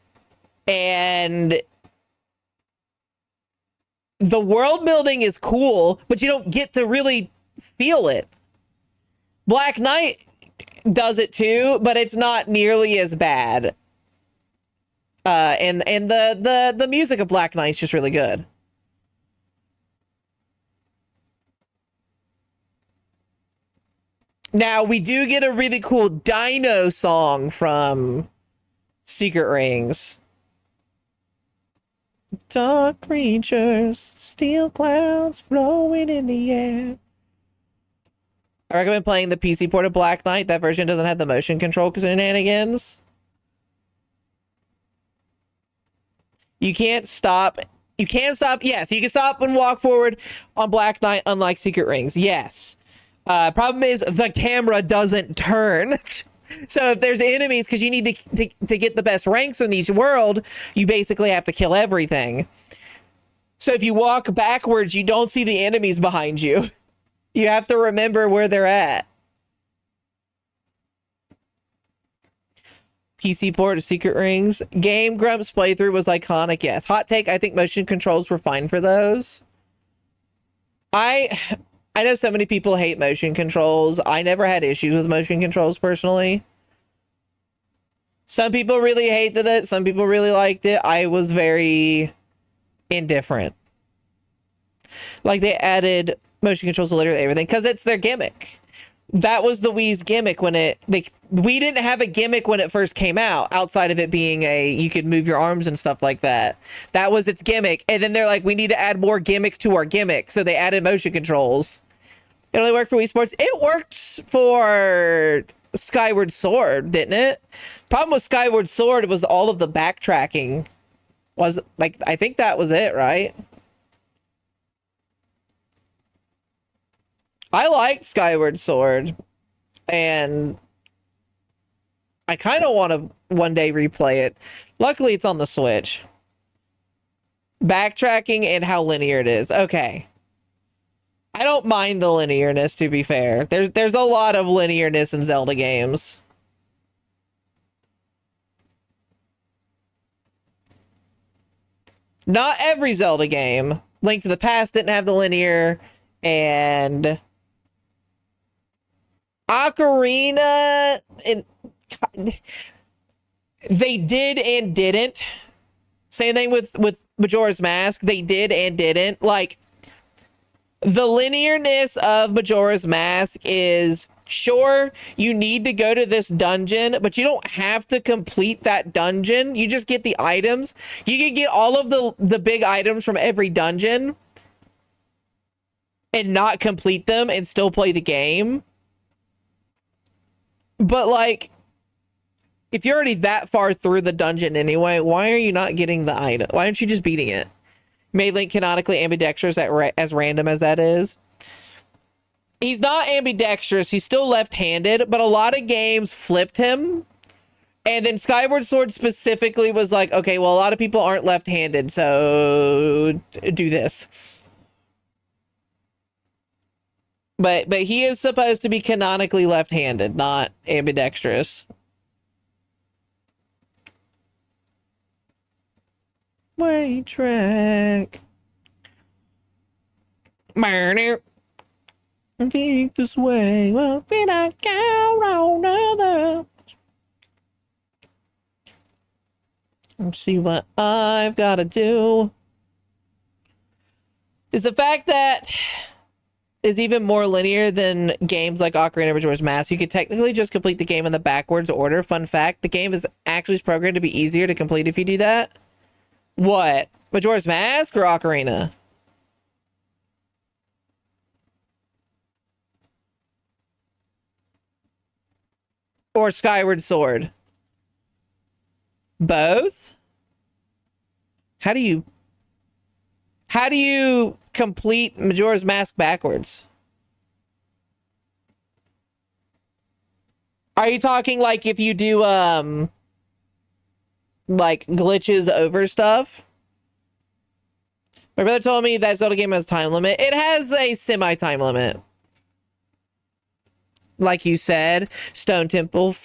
the world building is cool, but you don't get to really feel it. Black Knight does it too, but it's not nearly as bad. And the music of Black Knight's just really good. Now we do get a really cool Dino song from Secret Rings. Dark creatures, steel clouds flowing in the air. I recommend playing the PC port of Black Knight. That version doesn't have the motion control shenanigans. You can't stop. You can stop. Yes, you can stop and walk forward on Black Knight, unlike Secret Rings. Yes. Problem is the camera doesn't turn. So if there's enemies, because you need to get the best ranks in each world, you basically have to kill everything. So if you walk backwards, you don't see the enemies behind you. You have to remember where they're at. PC port of Secret Rings. Game Grumps playthrough was iconic, yes. Hot take, I think motion controls were fine for those. I know so many people hate motion controls. I never had issues with motion controls personally. Some people really hated it. Some people really liked it. I was very indifferent. Like they added motion controls to literally everything because it's their gimmick. That was the Wii's gimmick when we didn't have a gimmick when it first came out outside of it being you could move your arms and stuff like that. That was its gimmick. And then they're like, we need to add more gimmick to our gimmick. So they added motion controls. It only worked for Wii Sports. It worked for Skyward Sword, didn't it? Problem with Skyward Sword was all of the backtracking was like, I think that was it, right? I liked Skyward Sword, and I kind of want to one day replay it. Luckily, it's on the Switch. Backtracking and how linear it is. Okay. I don't mind the linearness, to be fair. There's a lot of linearness in Zelda games. Not every Zelda game. Link to the Past didn't have the linear, and Ocarina, and they did and didn't. Same thing with Majora's Mask. They did and didn't. Like, the linearness of Majora's Mask is, sure, you need to go to this dungeon, but you don't have to complete that dungeon. You just get the items. You can get all of the big items from every dungeon and not complete them and still play the game. But, like, if you're already that far through the dungeon anyway, why are you not getting the item? Why aren't you just beating it? Made Link canonically ambidextrous as random as that is. He's not ambidextrous. He's still left-handed, but a lot of games flipped him. And then Skyward Sword specifically was like, okay, well, a lot of people aren't left-handed, so do this. But he is supposed to be canonically left-handed, not ambidextrous. Way track. Think this way. Well, be I go on other. Let's see what I've got to do. Is the fact that is even more linear than games like Ocarina of Majora's Mask. You could technically just complete the game in the backwards order. Fun fact, the game is actually programmed to be easier to complete if you do that. What? Majora's Mask or Ocarina? Or Skyward Sword? Both? How do you complete Majora's Mask backwards? Are you talking like if you do like glitches over stuff? My brother told me that Zelda game has time limit. It has a semi-time limit. Like you said, Stone Temple.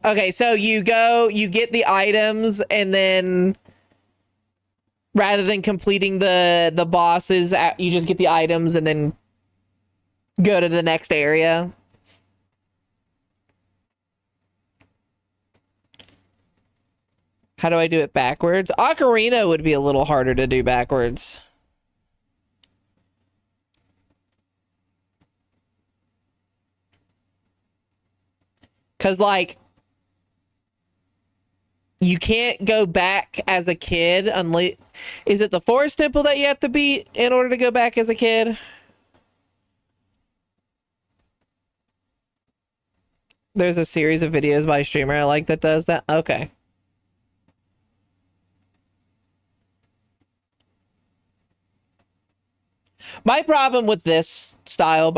Okay, so you get the items, and then rather than completing the bosses, you just get the items and then go to the next area. How do I do it backwards? Ocarina would be a little harder to do backwards. Because, like, you can't go back as a kid unless... Is it the Forest Temple that you have to beat in order to go back as a kid? There's a series of videos by a streamer I like that does that. Okay. My problem with this style,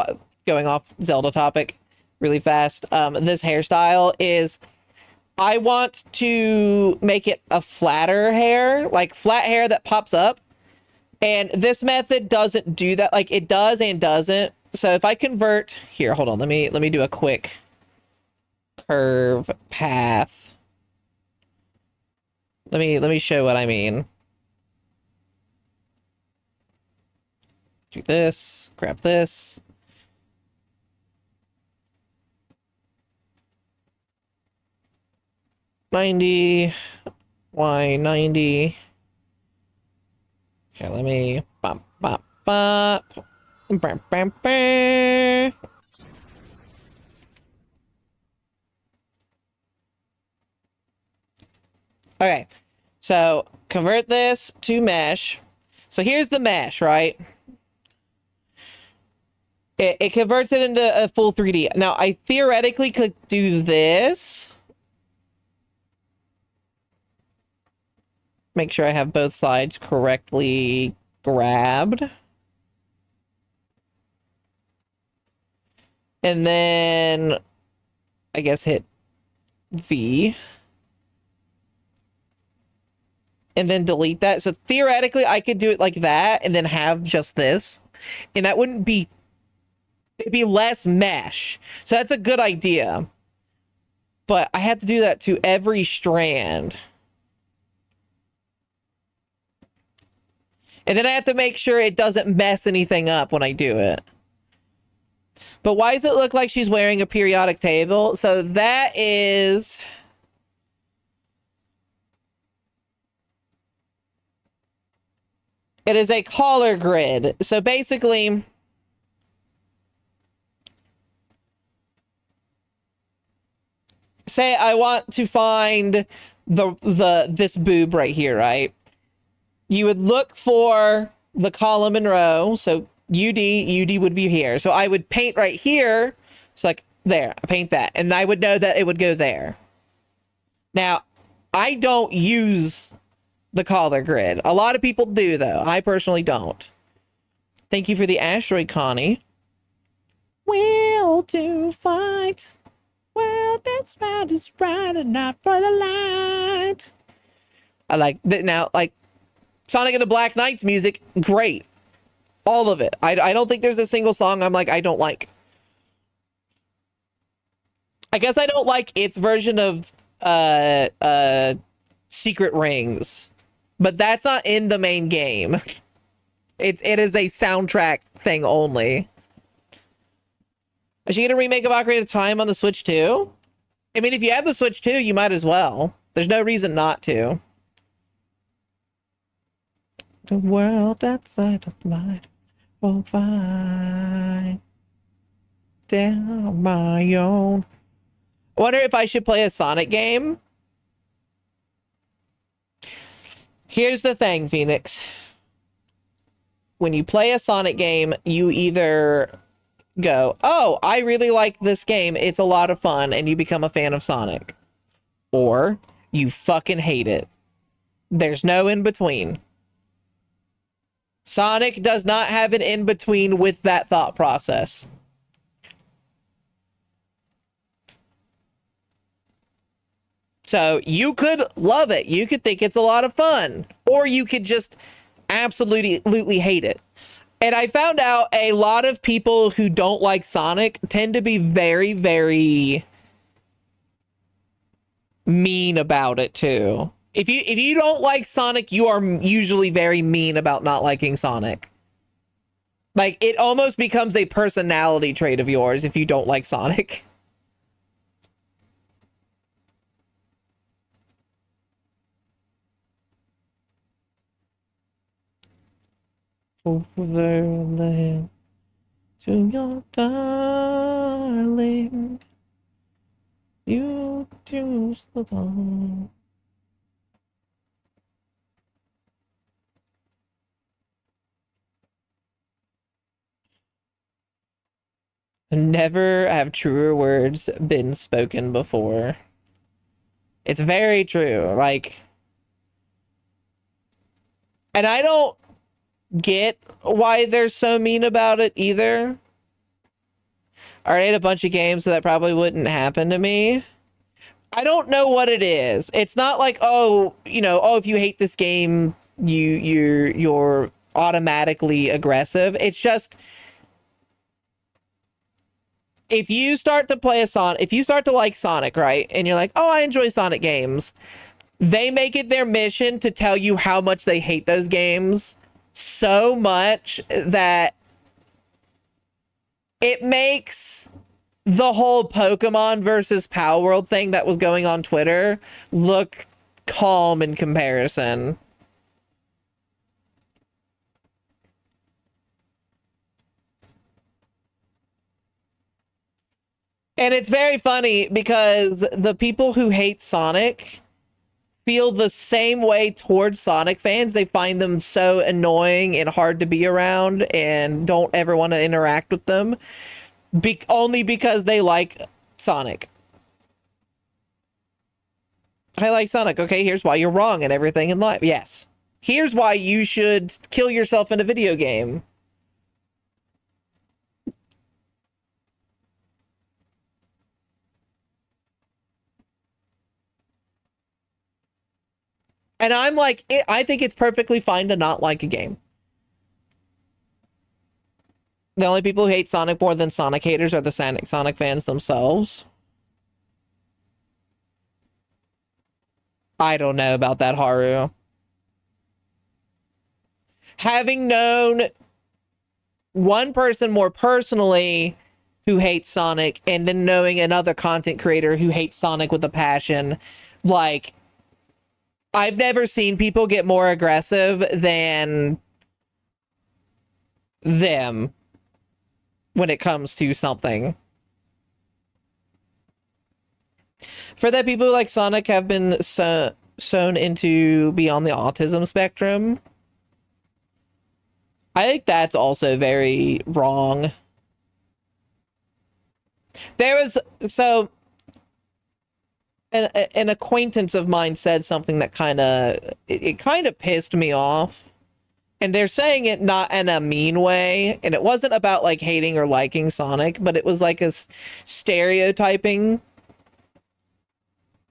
going off Zelda topic really fast, this hairstyle is I want to make it a flatter hair, like flat hair that pops up. And this method doesn't do that. Like, it does and doesn't. So if I convert here, hold on, let me do a quick curve path. Let me show what I mean. Do this, grab this. $90, Y90. Okay, let me bop, bop, bop. Bam, bam, bam. Okay, so convert this to mesh. So here's the mesh, right? It converts it into a full 3D. Now, I theoretically could do this. Make sure I have both sides correctly grabbed. And then, I guess, hit V. And then delete that. So theoretically, I could do it like that and then have just this. and that wouldn't be, it'd be less mesh. So that's a good idea. But I have to do that to every strand. And then I have to make sure it doesn't mess anything up when I do it. But why does it look like she's wearing a periodic table? So that is... It is a collar grid. So basically... Say I want to find this boob right here, right? You would look for the column and row. So UD would be here. So I would paint right here. It's like, there, I paint that. And I would know that it would go there. Now, I don't use the color grid. A lot of people do, though. I personally don't. Thank you for the asteroid, Connie. Will to fight. Well, that's right, it's bright enough for the light. I like that now, like Sonic and the Black Knight's music, great. All of it. I don't think there's a single song I'm like, I don't like. I guess I don't like its version of Secret Rings. But that's not in the main game. It is a soundtrack thing only. Is she gonna remake of Ocarina of Time on the Switch too? I mean, if you have the Switch too, you might as well. There's no reason not to. The world outside of mine will find down my own. I wonder if I should play a Sonic game. Here's the thing, Phoenix. When you play a Sonic game, you either go, oh, I really like this game, it's a lot of fun, and you become a fan of Sonic. Or you fucking hate it. There's no in between. Sonic does not have an in between with that thought process. So you could love it. You could think it's a lot of fun. Or you could just absolutely hate it. And I found out a lot of people who don't like Sonic tend to be very, very mean about it too. If you don't like Sonic, you are usually very mean about not liking Sonic. Like, it almost becomes a personality trait of yours if you don't like Sonic. Over the land to your darling, you choose the dawn. Never have truer words been spoken before. It's very true. Like, and I don't get why they're so mean about it either. I already had a bunch of games, so that probably wouldn't happen to me. I don't know what it is. It's not like, oh, you know, oh, if you hate this game, you're automatically aggressive. It's just, if you start to play if you start to like Sonic, right, and you're like, oh, I enjoy Sonic games, they make it their mission to tell you how much they hate those games so much that it makes the whole Pokemon versus Palworld thing that was going on Twitter look calm in comparison. And it's very funny because the people who hate Sonic feel the same way towards Sonic fans. They find them so annoying and hard to be around and don't ever want to interact with them. Only because they like Sonic. I like Sonic. Okay, here's why you're wrong and everything in life. Yes. Here's why you should kill yourself in a video game. And I'm like, I think it's perfectly fine to not like a game. The only people who hate Sonic more than Sonic haters are the Sonic fans themselves. I don't know about that, Haru. Having known one person more personally who hates Sonic, and then knowing another content creator who hates Sonic with a passion, like, I've never seen people get more aggressive than them when it comes to something. For that, people who like Sonic have been sewn into beyond the autism spectrum. I think that's also very wrong. There was an acquaintance of mine said something that it kind of pissed me off. And they're saying it not in a mean way, and it wasn't about like hating or liking Sonic, but it was like a stereotyping.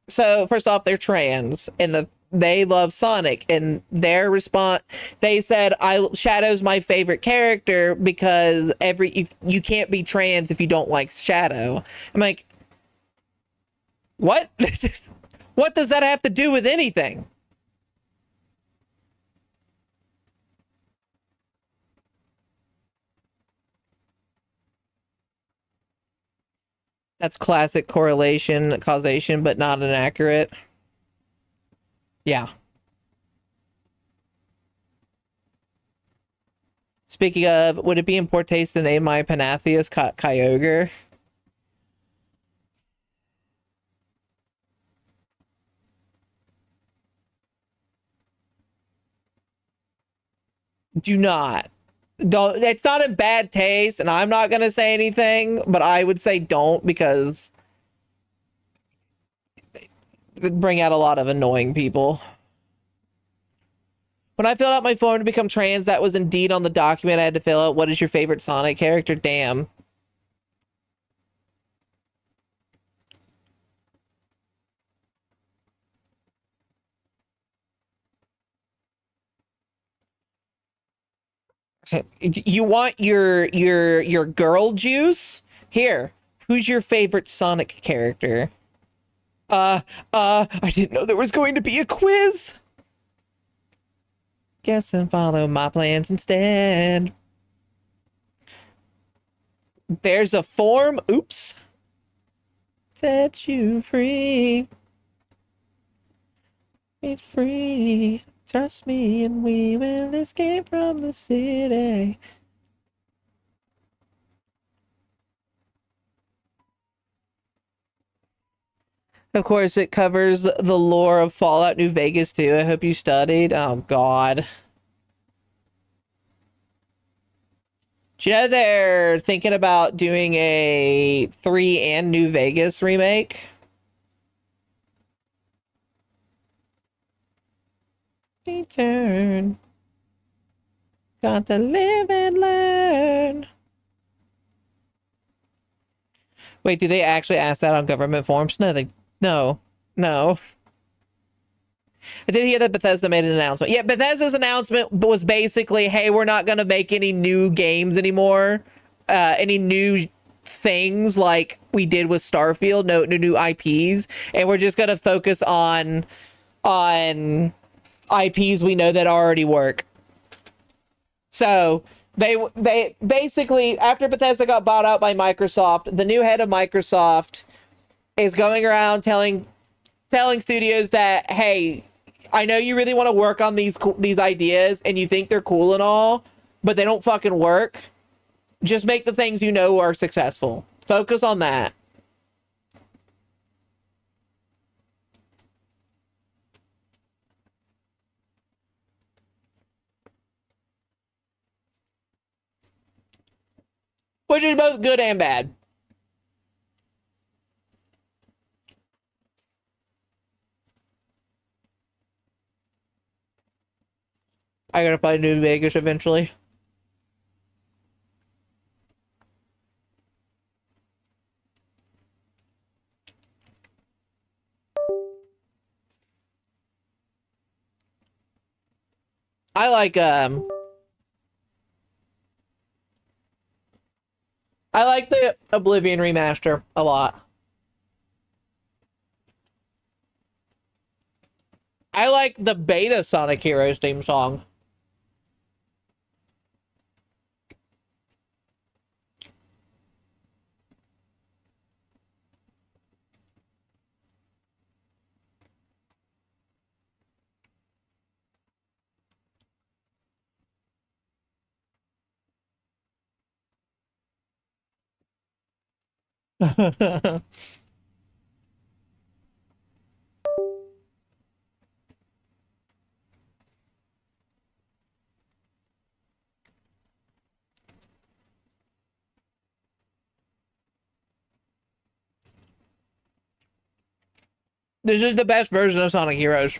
So first off, they're trans, and they love Sonic, and their response, they said, Shadow's my favorite character because you can't be trans if you don't like Shadow. I'm like, what? What does that have to do with anything? That's classic correlation, causation, but not inaccurate. Yeah. Speaking of, would it be in poor taste to name my Panatheus Kyogre? Do not. Don't. It's not in bad taste, and I'm not gonna say anything, but I would say don't, because it bring out a lot of annoying people. When I filled out my form to become trans, that was indeed on the document I had to fill out. What is your favorite Sonic character? Damn. You want your girl juice? Here. Who's your favorite Sonic character? I didn't know there was going to be a quiz. Guess and follow my plans instead. There's a form. Oops. Set you free. Be free. Trust me and we will escape from the city. Of course, it covers the lore of Fallout New Vegas too. I hope you studied. Oh, God. Do you know they're thinking about doing a 3 and New Vegas remake? Return. Got to live and learn. Wait, do they actually ask that on government forms? No. I did hear that Bethesda made an announcement. Yeah, Bethesda's announcement was basically, hey, we're not going to make any new games anymore. Any new things like we did with Starfield, no new IPs, and we're just going to focus on IPs we know that already work. So they basically, after Bethesda got bought out by Microsoft, the new head of Microsoft is going around telling studios that, hey, I know you really want to work on these ideas and you think they're cool and all, but they don't fucking work. Just make the things you know are successful. Focus on that. Which is both good and bad. I gotta play New Vegas eventually. I like I like the Oblivion remaster a lot. I like the beta Sonic Heroes theme song. This is the best version of Sonic Heroes.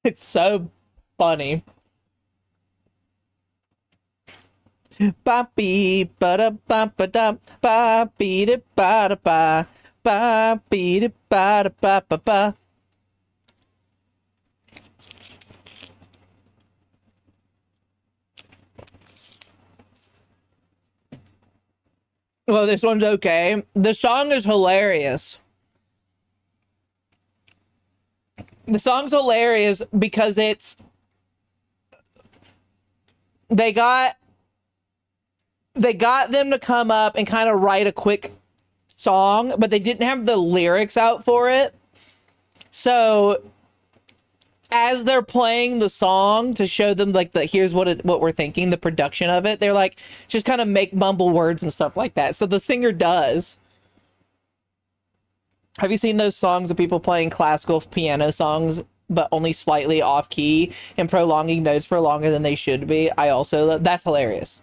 It's so funny. Ba bee ba da ba ba da ba bee da ba da ba ba bee da ba da ba ba ba. Well, this one's okay. The song is hilarious. The song's hilarious because they got they got them to come up and kind of write a quick song, but they didn't have the lyrics out for it. So as they're playing the song to show them like the here's what we're thinking, the production of it, they're like just kind of make mumble words and stuff like that. So the singer does. Have you seen those songs of people playing classical piano songs but only slightly off key and prolonging notes for longer than they should be? I also that's hilarious.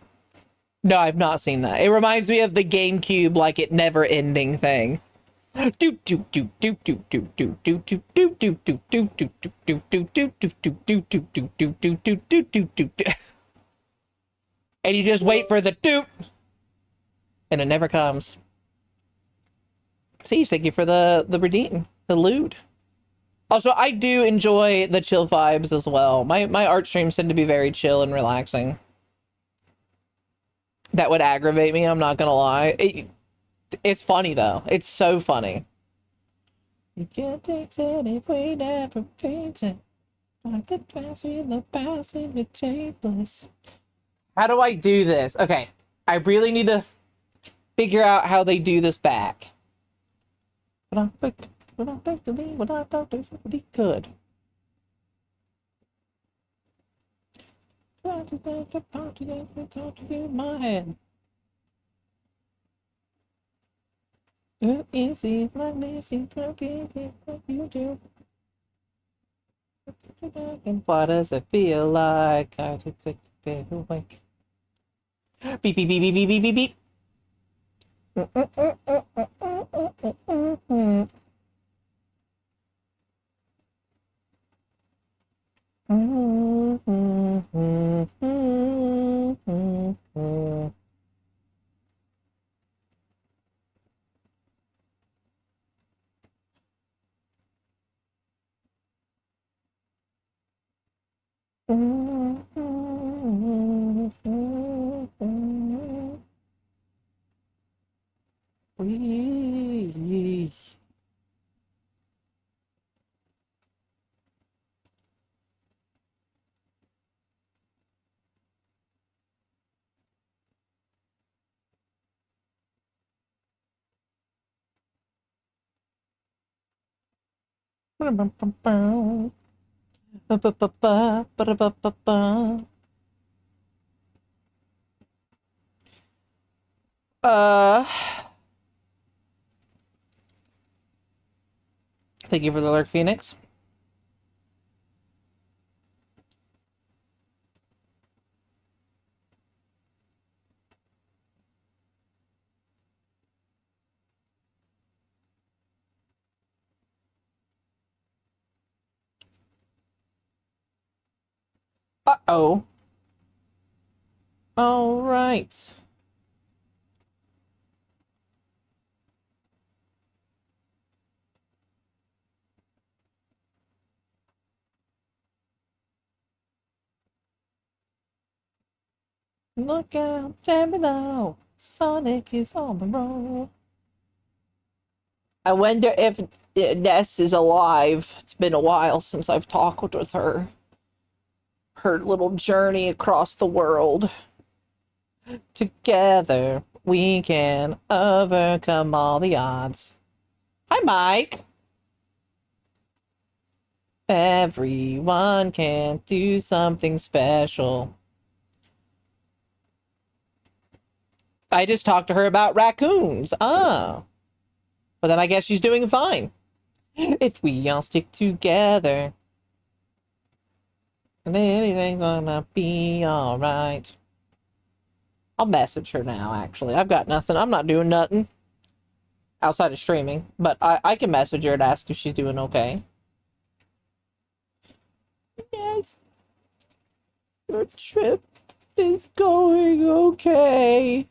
No, I've not seen that. It reminds me of the GameCube like it never ending thing. And you just wait for the doot and it never comes. See, thank you for the redeem, the loot. Also, I do enjoy the chill vibes as well. My art streams tend to be very chill and relaxing. That would aggravate me, I'm not gonna lie. It's funny though. It's so funny. You can't fix it if we never fix it. Like the past with the past and the changeless. How do I do this? Okay, I really need to figure out how they do this back. But I picked to me what I thought he could. Try to get the party that we talked to in my head. Too easy, like missing, too easy, what you do. And what does it feel like? I just pick the awake. Beep beep beep beep beep beep beep beep. Uh, Thank you for the lurk, Phoenix. Uh-oh. All right. Look out, down below. Sonic is on the roll. I wonder if Ness is alive. It's been a while since I've talked with her. Her little journey across the world. Together, we can overcome all the odds. Hi, Mike. Everyone can do something special. I just talked to her about raccoons. Oh. But then I guess she's doing fine. If we all stick together, and anything's gonna be alright. I'll message her now, actually. I've got nothing. I'm not doing nothing outside of streaming, but I can message her and ask if she's doing okay. Yes. Your trip is going okay.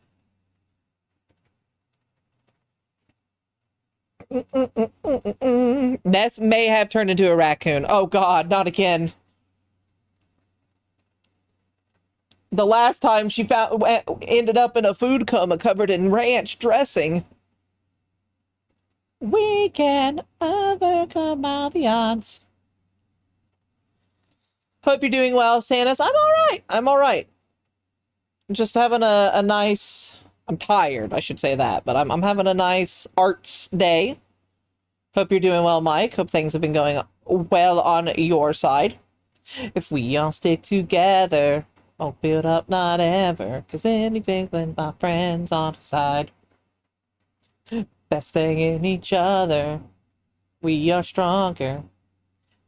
Ness may have turned into a raccoon. Oh god, not again. The last time she ended up in a food coma covered in ranch dressing. We can overcome all the odds. Hope you're doing well, Sanus. I'm all right. I'm all right. Just having a nice. I'm tired. I should say that, but I'm having a nice arts day. Hope you're doing well, Mike. Hope things have been going well on your side. If we all stick together, won't build up, not ever. Cause anything when my friends on our side. Best thing in each other. We are stronger.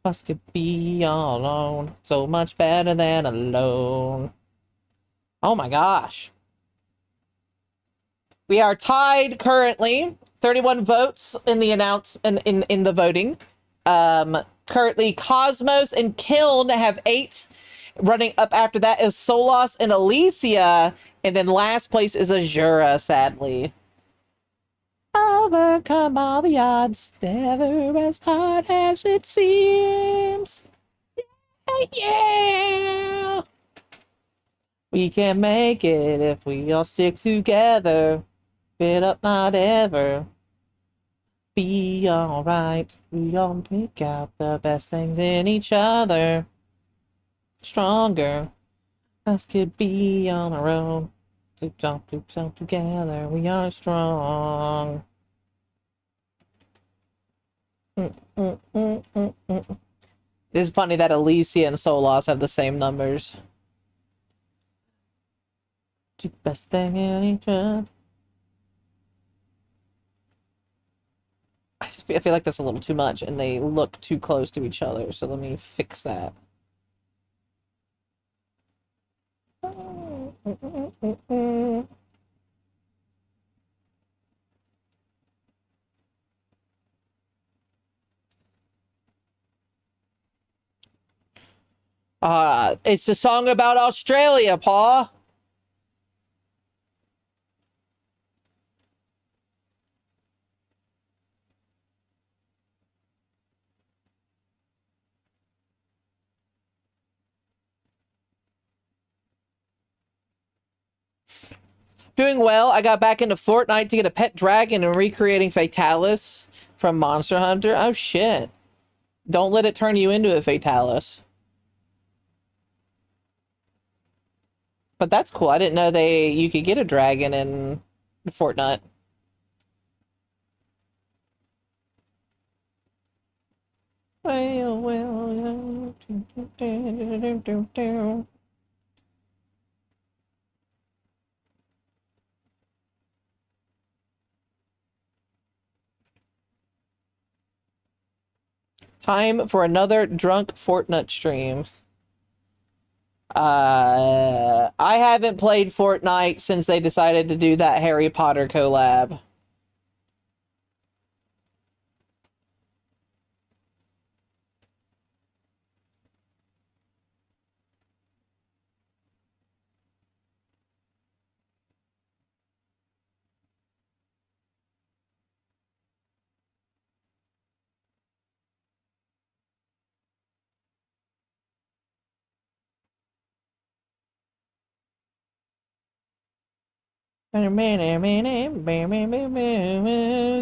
Us could be all alone. So much better than alone. Oh my gosh. We are tied currently. 31 votes in the in the voting. Currently Cosmos and Kiln have 8. Running up after that is Solas and Alicia. And then last place is Azura, sadly. Overcome all the odds, never as hard as it seems. Yeah. We can make it if we all stick together. Bit up, not ever. Be alright. We all pick out the best things in each other. Stronger. Us could be on our own. Jump together. We are strong. It is funny that Alicia and Solas have the same numbers. The best thing in each other. I feel like that's a little too much, and they look too close to each other. So let me fix that. It's a song about Australia, Paw. Doing well. I got back into Fortnite to get a pet dragon and recreating Fatalis from Monster Hunter. Oh shit. Don't let it turn you into a Fatalis. But that's cool. I didn't know you could get a dragon in Fortnite. Well. Time for another drunk Fortnite stream. I haven't played Fortnite since they decided to do that Harry Potter collab.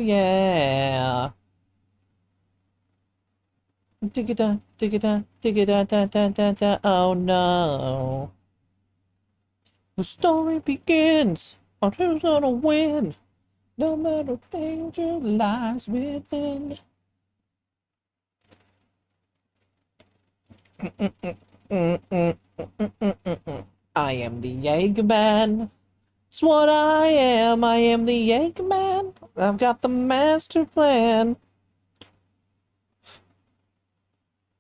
Yeah. Digga-da, digga-da, digga-da, da, da, da, da. Oh no. The story begins on who's gonna win. No matter danger lies within. I am the Eggman. It's what I am. I am the Eggman. I've got the master plan.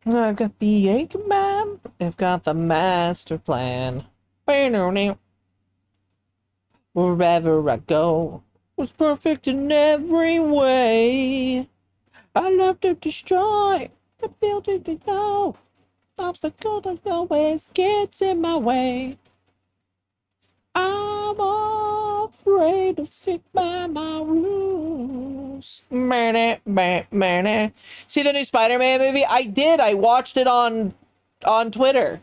I've got the Eggman. I've got the master plan. Wherever I go, was perfect in every way. I love to destroy, the building to know. Obstacle that always gets in my way. I'm afraid to stick by my rules. See the new Spider-Man movie? I did. I watched it on Twitter.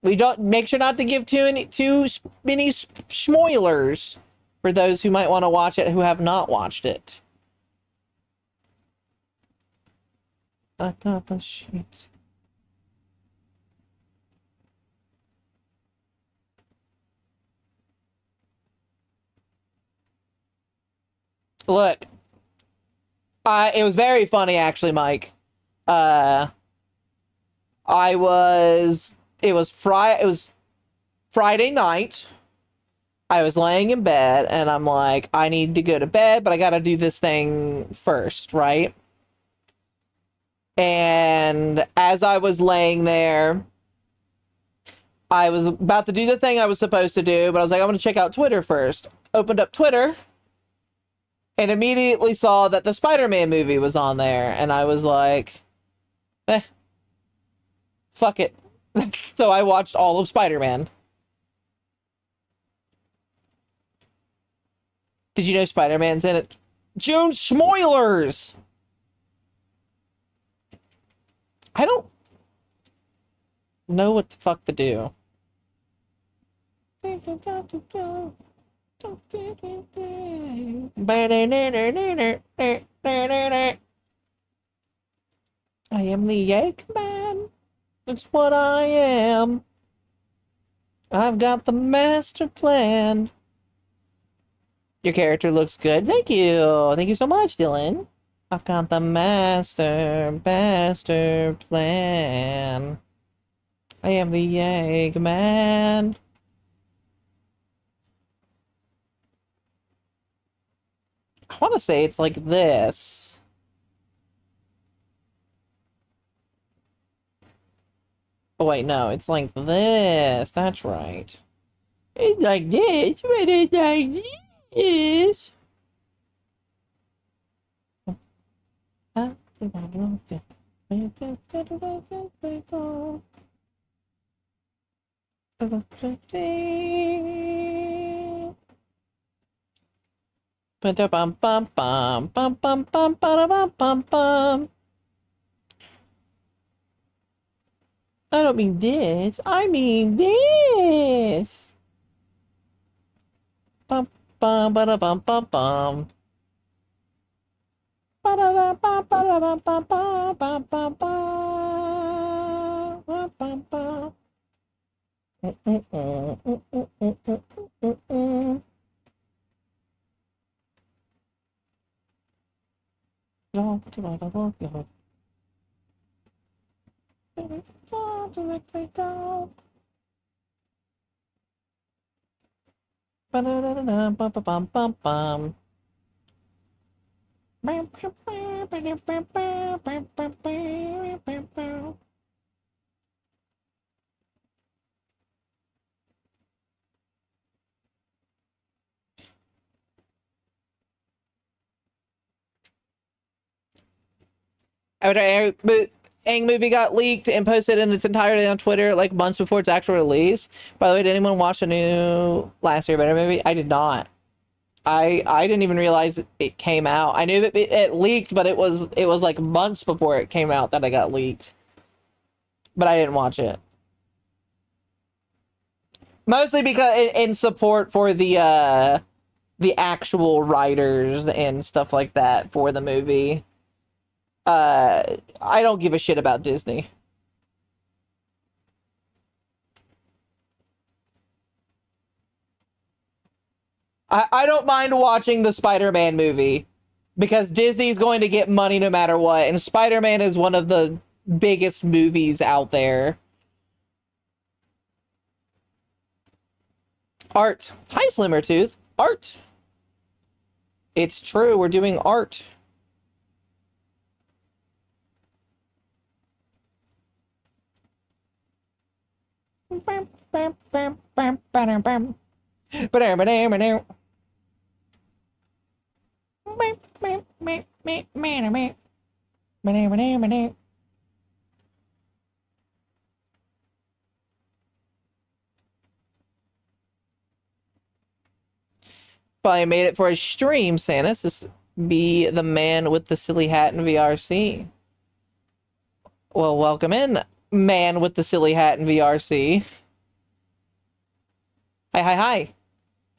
We don't make sure not to give too many spoilers for those who might want to watch it who have not watched it. I got the sheets. Look, it was very funny actually, Mike. It was Friday night. I was laying in bed and I'm like, I need to go to bed, but I got to do this thing first, right? And as I was laying there, I was about to do the thing I was supposed to do, but I was like, I'm going to check out Twitter first. Opened up Twitter and immediately saw that the Spider-Man movie was on there. And I was like, fuck it. So I watched all of Spider-Man. Did you know Spider-Man's in it? June Smoilers! I don't know what the fuck to do. I am the Eggman. That's what I am. I've got the master plan. Your character looks good. Thank you. Thank you so much, Dylan. I've got the master plan. I am the Eggman. I want to say it's like this. Oh, wait, no, it's like this. That's right. It's like this, but it's like this. I don't mean this. I mean this. Bum bum ba bum bum bum. Ba da bum ba bum bum bum bum bum bum bum bum. No, directly down. Ba-da-da-da-da, bum-ba-bum-bum-bum. After Aang movie got leaked and posted in its entirety on Twitter like months before its actual release. By the way, did anyone watch the new Last Airbender movie? I did not. I didn't even realize it came out. I knew that it leaked, but it was like months before it came out that it got leaked. But I didn't watch it. Mostly because in support for the actual writers and stuff like that for the movie. Uh, I don't give a shit about Disney. I don't mind watching the Spider-Man movie because Disney's going to get money no matter what, and Spider-Man is one of the biggest movies out there. Art. Hi, Slimmertooth. Art. It's true, we're doing art. Finally made it for a stream, Sanus. This be the man with the silly hat in VRC. Well, welcome in, man with the silly hat in VRC. Hi, hi, hi.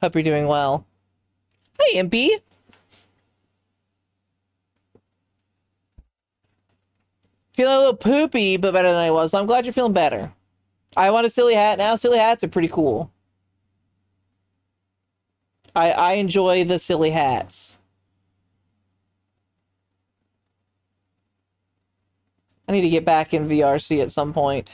Hope you're doing well. Hi, Impy. Feeling a little poopy, but better than I was. So I'm glad you're feeling better. I want a silly hat now. Silly hats are pretty cool. I enjoy the silly hats. I need to get back in VRC at some point.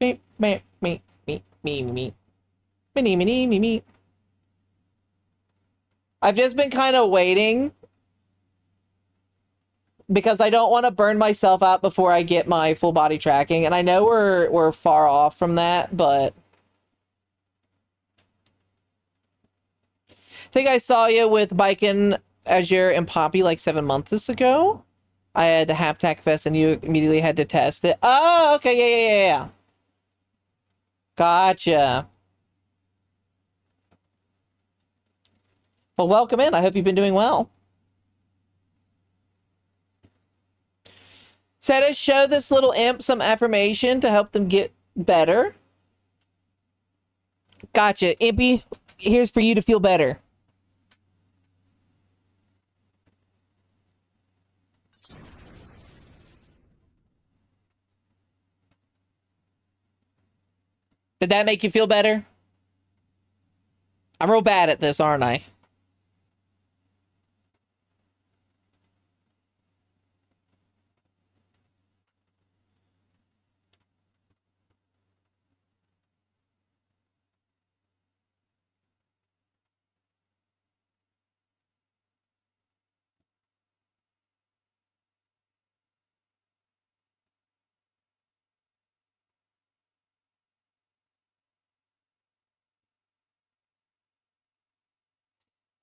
Me, me, me, me, me, me, me, me, me, me. I've just been kind of waiting because I don't want to burn myself out before I get my full body tracking, and I know we're far off from that, but I think I saw you with Biken, Azure, and Poppy like 7 months ago. I had the Haptac Fest, and you immediately had to test it. Oh, okay, yeah. Gotcha. Well, welcome in. I hope you've been doing well. Said to show this little imp some affirmation to help them get better. Gotcha. Impy, here's for you to feel better. Did that make you feel better? I'm real bad at this, aren't I?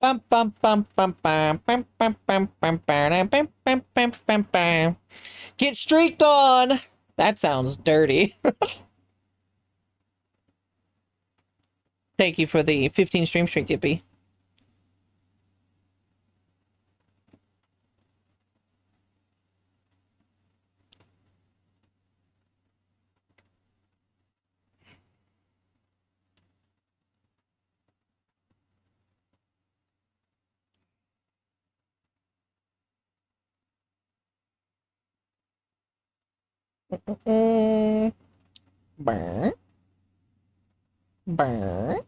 Bum bum bum bum bum bum bum bum bum bum bum bum bum bum bum. Get streaked on. That sounds dirty. Thank you for the 15 stream streak, Gippy. Burr. Burr.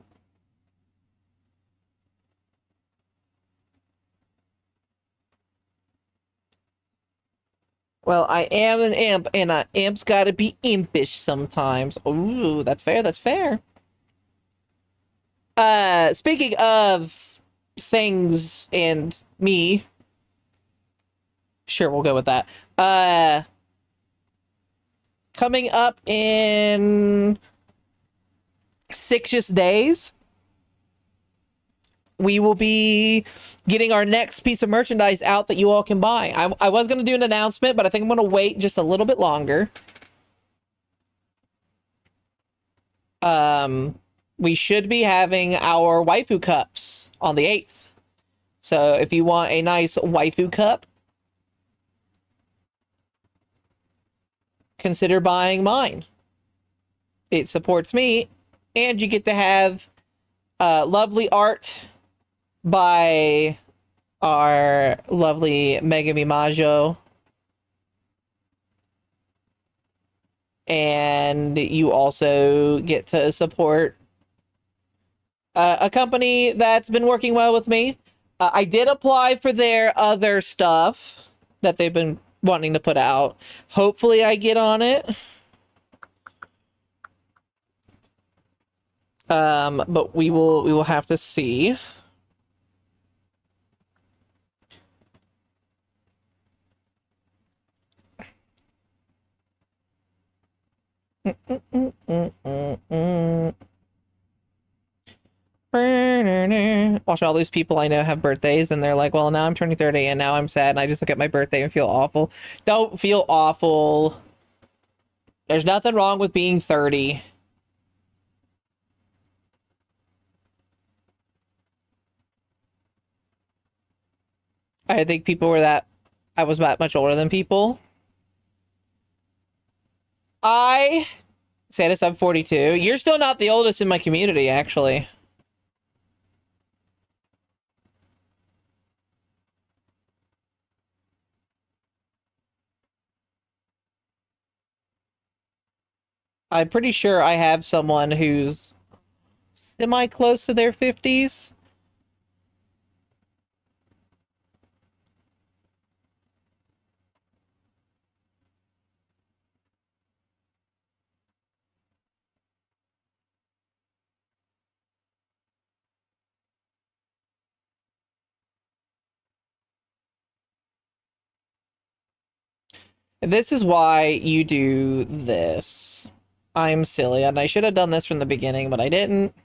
Well, I am an imp, and an imp's gotta be impish sometimes. Ooh, that's fair, that's fair. Speaking of things and me, sure, we'll go with that. Coming up in 6 days, we will be getting our next piece of merchandise out that you all can buy. I was going to do an announcement, but I think I'm going to wait just a little bit longer. We should be having our waifu cups on the 8th. So if you want a nice waifu cup, consider buying mine. It supports me, and you get to have lovely art by our lovely Megami Majo. And you also get to support a company that's been working well with me. I did apply for their other stuff that they've been wanting to put out. Hopefully I get on it. But we will have to see. Watch all these people I know have birthdays and they're like, well, now I'm turning 30 and now I'm sad and I just look at my birthday and feel awful. Don't feel awful. There's nothing wrong with being 30. I think people were that I was that much older than people. I said it's I'm 42. You're still not the oldest in my community, actually. I'm pretty sure I have someone who's semi close to their 50s. This is why you do this. I'm silly, and I should have done this from the beginning, but I didn't.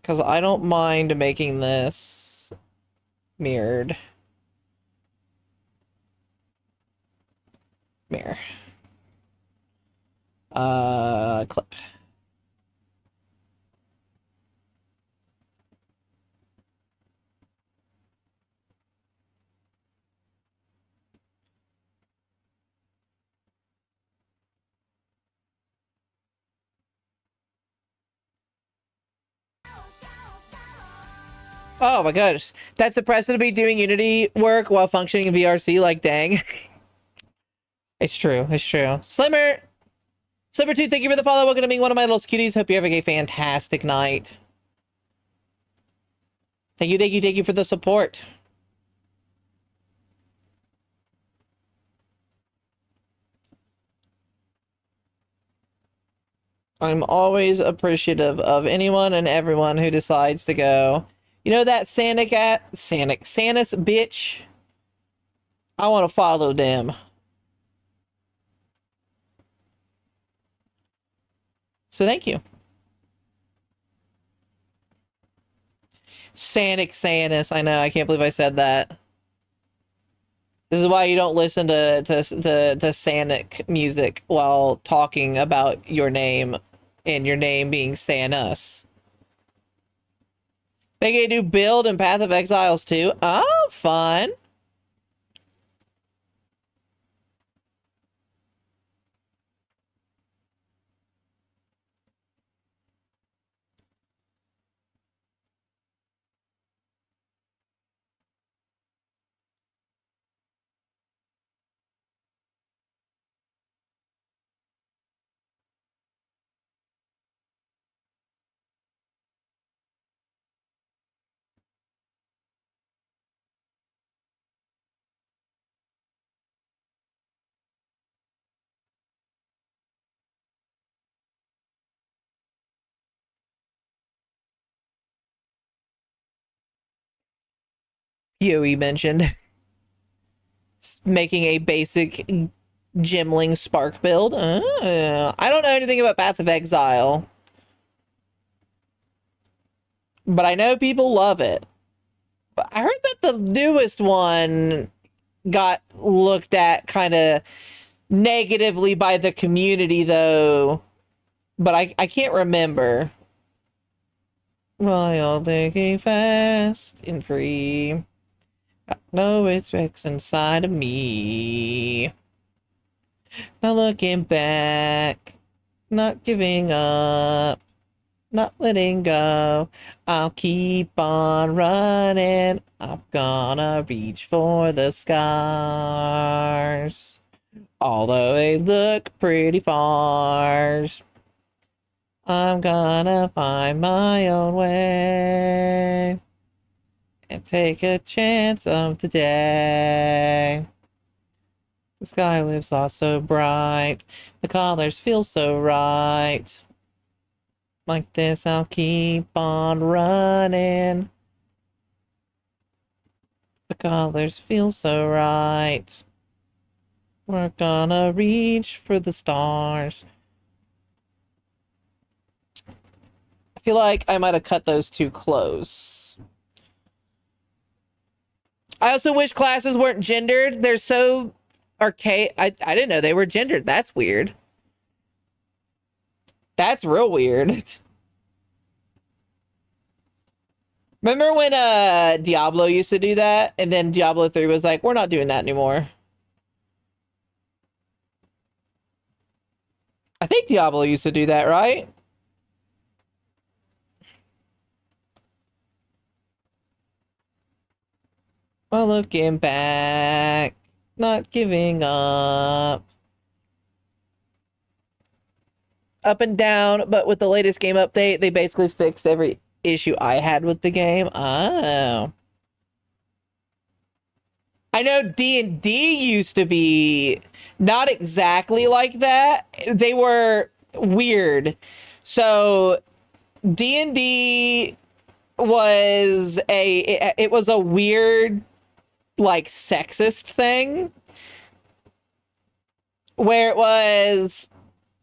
Because I don't mind making this mirrored. Mirror. Clip. Oh my gosh. That's impressive to be doing Unity work while functioning in VRC, like dang. It's true, it's true. Slimmer2, thank you for the follow. Welcome to being one of my little cuties. Hope you're having a fantastic night. Thank you for the support. I'm always appreciative of anyone and everyone who decides to go, you know that Sanus bitch? I want to follow them. So thank you. Sanus. I know, I can't believe I said that. This is why you don't listen to Sanic music while talking about your name and your name being Sanus. Make a new build in Path of Exiles too. Oh, fun. Yoey mentioned making a basic Gimling Spark build. I don't know anything about Path of Exile, but I know people love it. But I heard that the newest one got looked at kind of negatively by the community, though. But I can't remember. Royal taking fast and free. No, it's Rex inside of me. Not looking back. Not giving up. Not letting go. I'll keep on running. I'm gonna reach for the scars. Although they look pretty far. I'm gonna find my own way and take a chance of the day. The sky lives all so bright, the colors feel so right. Like this, I'll keep on running. The colors feel so right. We're gonna reach for the stars. I feel like I might have cut those too close. I also wish classes weren't gendered. They're so archaic. I didn't know they were gendered. That's weird. That's real weird. Remember when Diablo used to do that? And then Diablo 3 was like, we're not doing that anymore. I think Diablo used to do that, right? Well, looking back, not giving up. Up and down, but with the latest game update, they basically fixed every issue I had with the game. Oh. I know D&D used to be not exactly like that. They were weird. So D&D was it was a weird like sexist thing where it was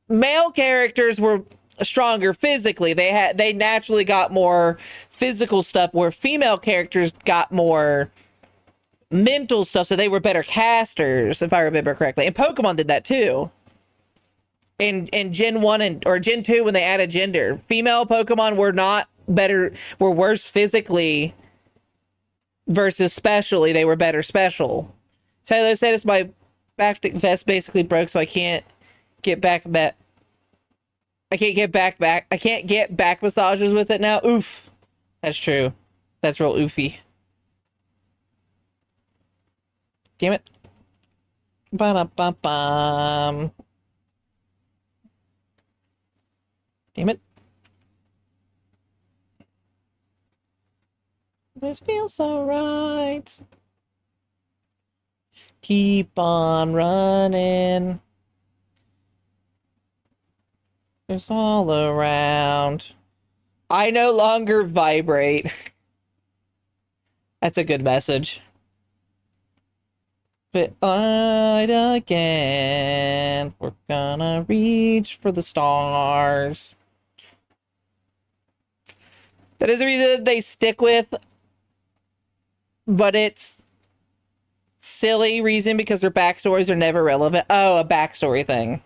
male characters were stronger physically. They naturally got more physical stuff where female characters got more mental stuff, so they were better casters, if I remember correctly. And Pokemon did that too. In Gen 1 or Gen 2 when they added gender. Female Pokemon were not better, were worse physically versus specially. They were better special. Taylor said it's my back vest basically broke, so I can't get back. I can't get back. I can't get back massages with it now. Oof. That's true. That's real oofy. Damn it. Ba-da-ba-bum. Damn it. This feels so right. Keep on running. It's all around. I no longer vibrate. That's a good message. But light again. We're gonna reach for the stars. That is the reason they stick with, but it's silly reason because their backstories are never relevant. Oh, a backstory thing.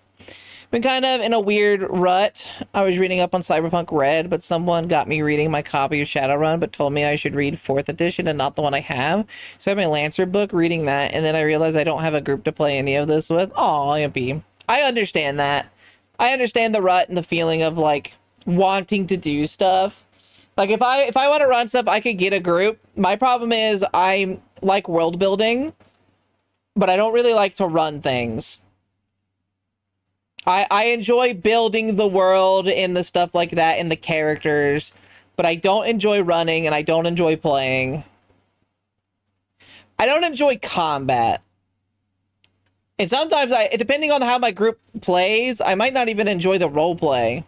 Been kind of in a weird rut. I was reading up on Cyberpunk Red, but someone got me reading my copy of Shadowrun, but told me I should read 4th edition and not the one I have. So I have my Lancer book, reading that, and then I realized I don't have a group to play any of this with. Aw, Impy. I understand that. I understand the rut and the feeling of, like, wanting to do stuff. Like, if I want to run stuff, I could get a group. My problem is I like world building, but I don't really like to run things. I enjoy building the world and the stuff like that and the characters, but I don't enjoy running and I don't enjoy playing. I don't enjoy combat. And sometimes depending on how my group plays, I might not even enjoy the role play.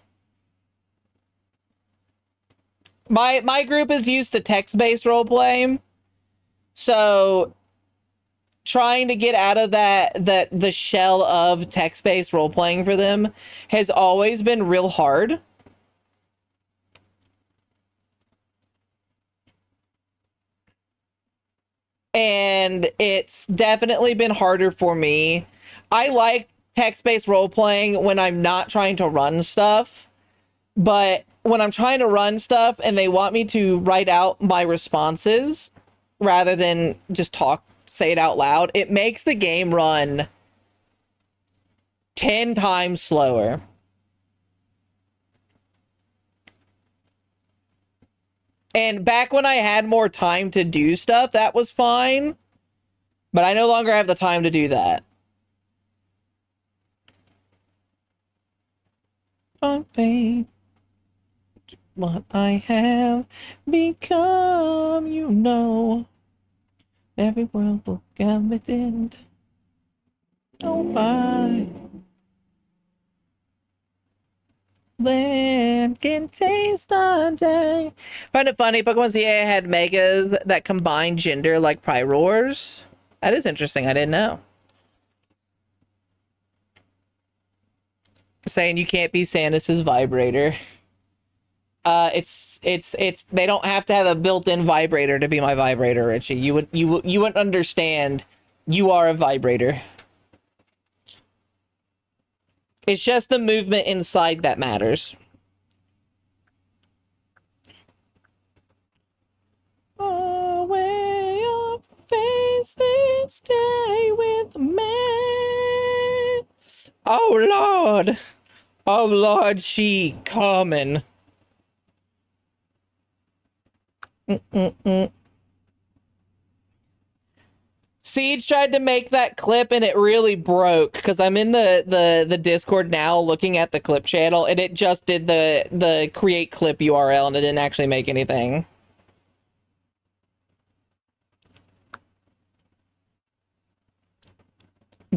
My group is used to text-based role play. So trying to get out of the shell of text-based role-playing for them has always been real hard. And it's definitely been harder for me. I like text-based role-playing when I'm not trying to run stuff, but when I'm trying to run stuff and they want me to write out my responses, rather than just say it out loud, it makes the game run 10 times slower. And back when I had more time to do stuff, that was fine. But I no longer have the time to do that. Oh, babe, what I have become, you know. Every world will get within. Oh, my. Land can taste the day. Find it funny, Pokemon ZA had megas that combine gender like Pyroars. That is interesting. I didn't know. Saying you can't be Samus's vibrator. It's they don't have to have a built-in vibrator to be my vibrator, Richie. You wouldn't understand. You are a vibrator. It's just the movement inside that matters. Away your face this day with me. Oh Lord! Oh Lord, she coming. Siege tried to make that clip and it really broke because I'm in the Discord now looking at the clip channel and it just did the create clip URL and it didn't actually make anything.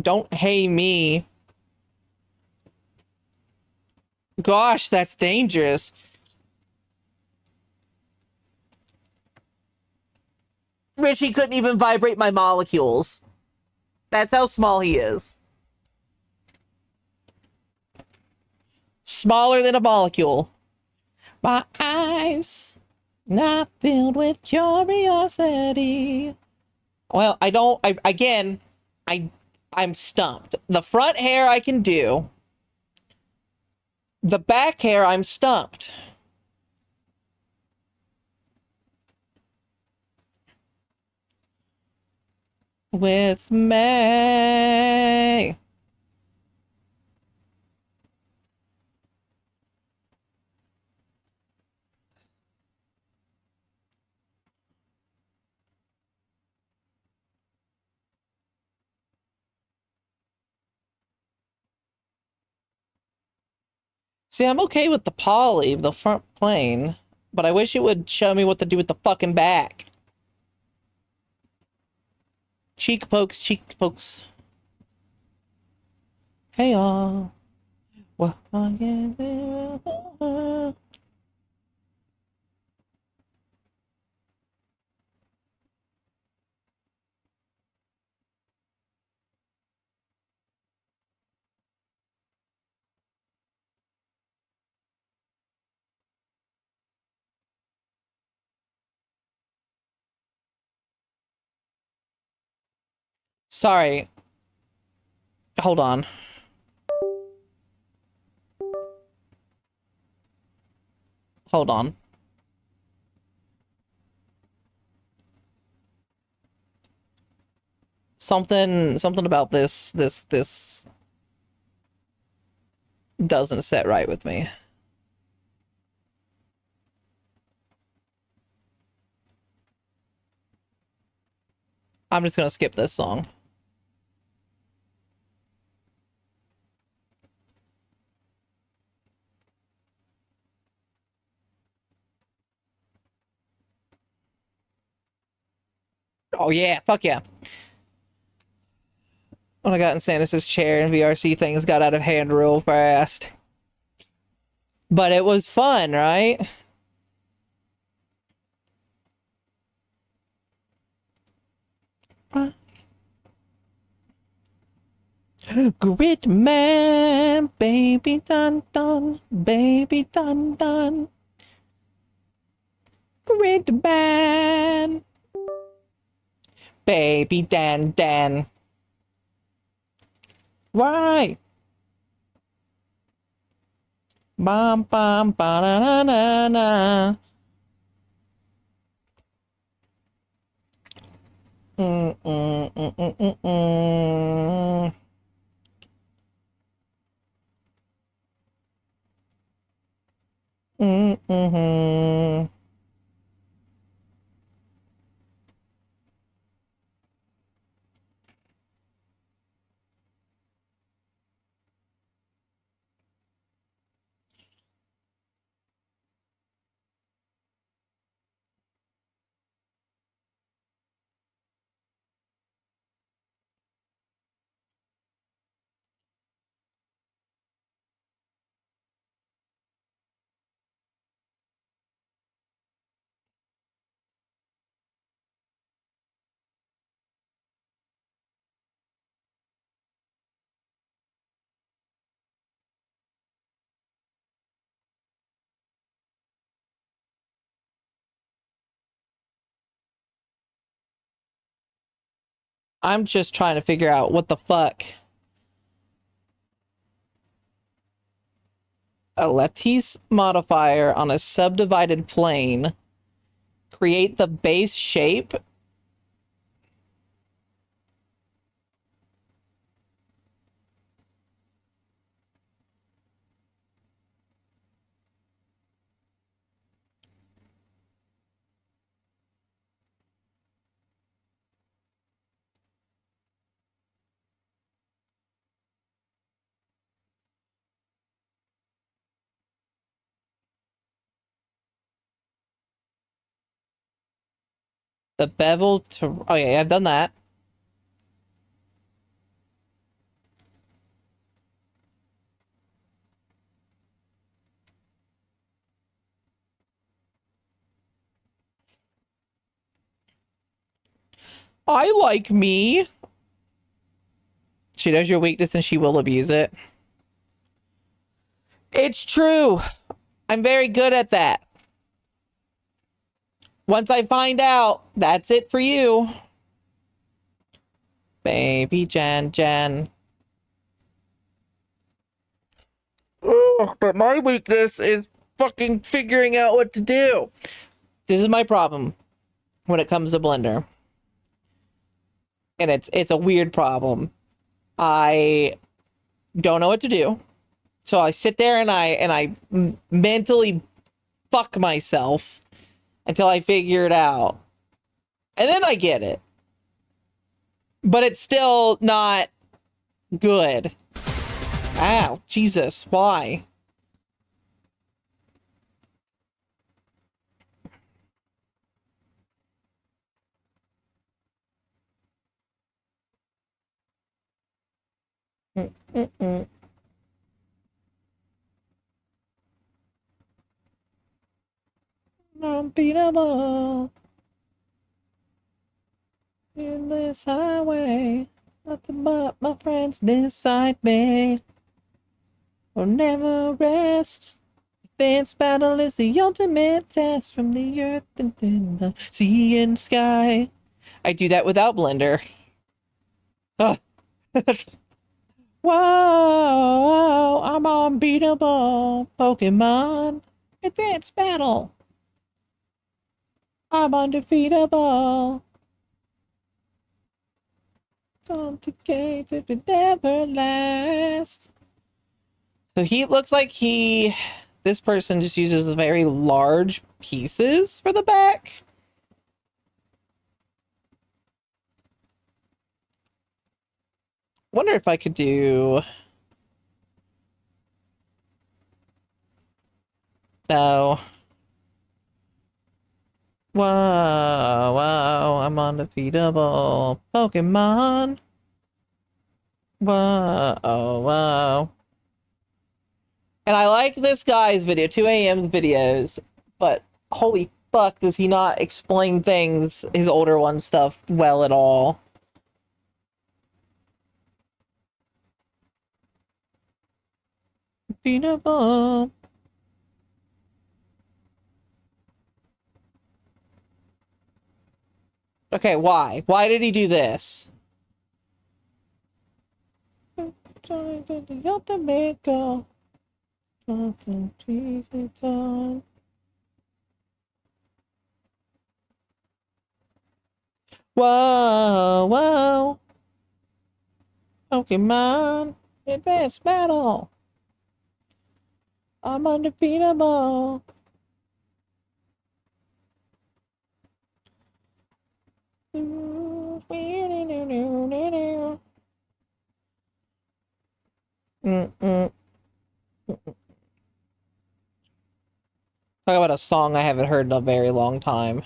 Don't hey me. Gosh, that's dangerous. Richie couldn't even vibrate my molecules. That's how small he is. Smaller than a molecule. My eyes not filled with curiosity. Well, I'm stumped. The front hair I can do. The back hair I'm stumped. With me. See, I'm okay with the poly, the front plane, but I wish it would show me what to do with the fucking back. Cheek pokes, cheek pokes. Hey y'all. What Sorry. Hold on. Hold on. Something about this doesn't set right with me. I'm just gonna skip this song. Oh yeah, fuck yeah. When I got in Samus's chair and VRC things got out of hand real fast. But it was fun, right? Grid man, baby dun dun, baby dun dun. Grid man, baby Dan Dan. Why? Bum bum ba na na na na. Mm, mm, mm, mm, mm, mm. Mm, mm. I'm just trying to figure out what the fuck. A lattice modifier on a subdivided plane. Create the base shape. The bevel to... Oh, yeah, I've done that. I like me. She knows your weakness and she will abuse it. It's true. I'm very good at that. Once I find out, that's it for you. Baby Jen. Ugh, but my weakness is fucking figuring out what to do. This is my problem when it comes to Blender. And it's a weird problem. I don't know what to do. So I sit there and I mentally fuck myself until I figure it out. And then I get it. But it's still not good. Ow, Jesus, why? Mm-mm. Unbeatable in this highway. Nothing but my friends beside me. Will never rest. Advanced battle is the ultimate test from the earth and then the sea and sky. I do that without Blender. Ugh. Whoa, I'm unbeatable. Pokemon. Advanced battle. I'm undefeatable. Complicated but never last. So he looks like this person just uses very large pieces for the back. Wonder if I could do... No. Whoa, I'm undefeatable. Pokemon. Whoa. And I like this guy's video, 2AM's videos, but holy fuck, does he not explain things, his older one stuff, well at all. Unbeatable. Okay, why? Why did he do this? Whoa, whoa. Pokemon Advanced Battle. I'm undefeatable. Mm-mm. Talk about a song I haven't heard in a very long time.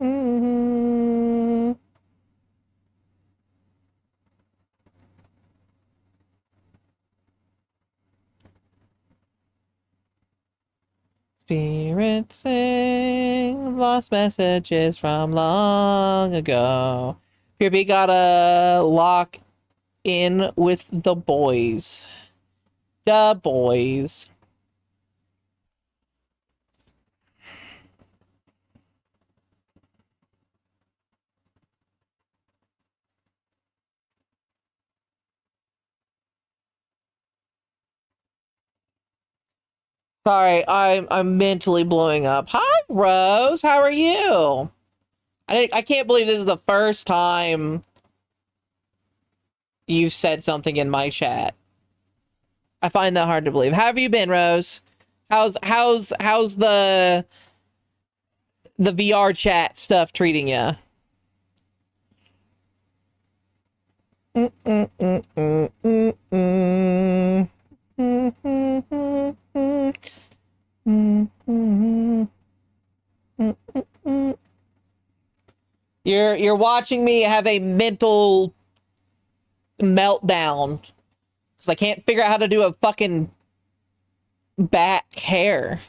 Mm-hmm. Spirits sing lost messages from long ago. Kirby gotta lock in with the boys. The boys. Sorry, I'm mentally blowing up. Hi, Rose. How are you? I can't believe this is the first time you've said something in my chat. I find that hard to believe. How have you been, Rose? How's the VR chat stuff treating you? You're watching me have a mental meltdown because I can't figure out how to do a fucking back hair.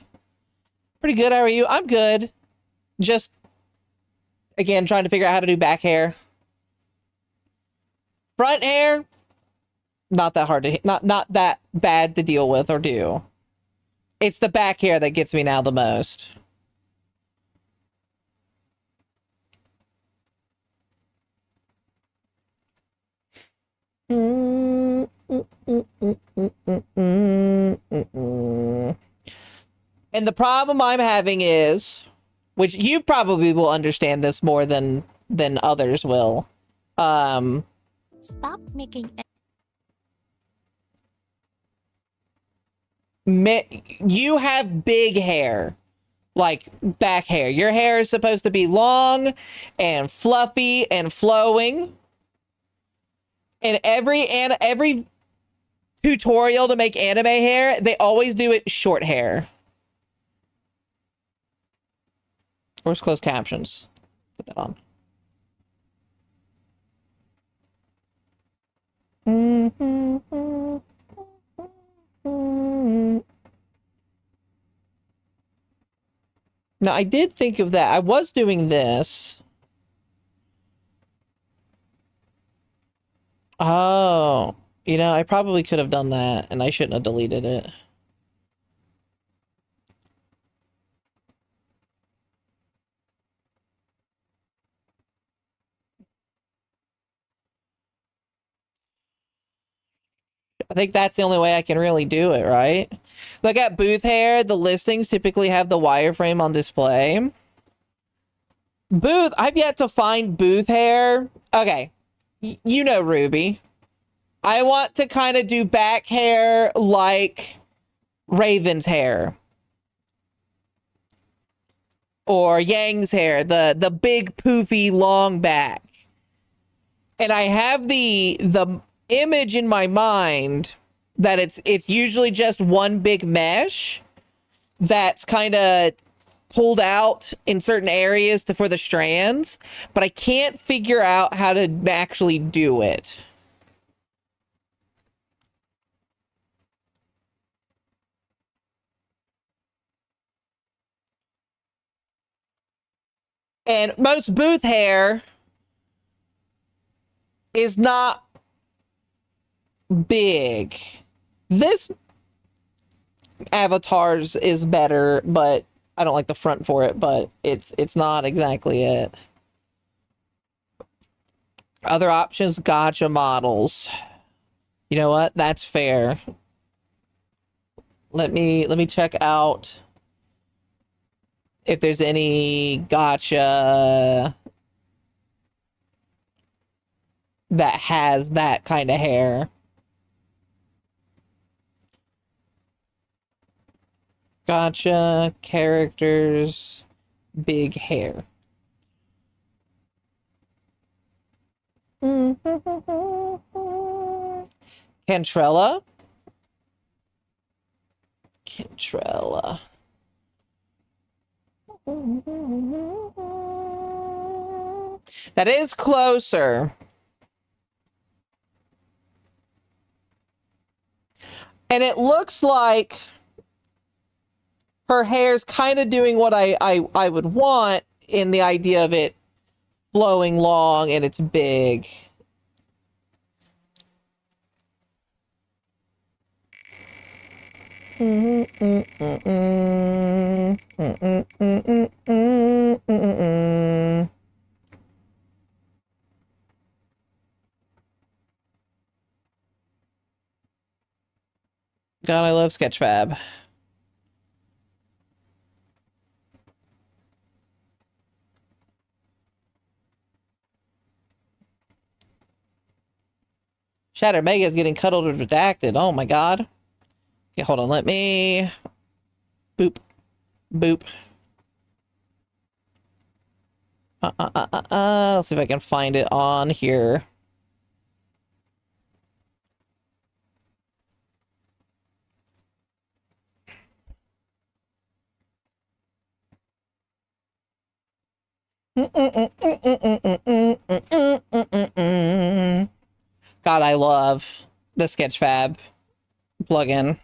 Pretty good. How are you? I'm good. Just again trying to figure out how to do back hair. Front hair, not that hard to not that bad to deal with or do. It's the back hair that gets me now the most. And the problem I'm having is, which you probably will understand this more than others will. Stop making You have big hair, like back hair. Your hair is supposed to be long and fluffy and flowing. And every tutorial to make anime hair, they always do it short hair. Where's closed captions? Put that on. Now, I did think of that. I was doing this. Oh, I probably could have done that, and I shouldn't have deleted it. I think that's the only way I can really do it, right? Look at booth hair. The listings typically have the wireframe on display. Booth, I've yet to find booth hair. Okay, you know Ruby. I want to kind of do back hair like Raven's hair. Or Yang's hair, the big poofy long back. And I have the image in my mind that it's usually just one big mesh that's kind of pulled out in certain areas for the strands, but I can't figure out how to actually do it. And most booth hair is not big. This avatar's is better, but I don't like the front for it, but it's not exactly it. Other options, gacha models. You know what? That's fair. Let me check out if there's any gotcha that has that kind of hair. Gotcha characters, big hair. Cantrella. Cantrella. That is closer. And it looks like her hair's kind of doing what I would want in the idea of it flowing long and it's big. God, I love Sketchfab. Shattered Mega is getting cuddled or redacted. Oh my god. Okay, hold on. Let me... Boop. Boop. Let's see if I can find it on here. God, I love the Sketchfab plugin.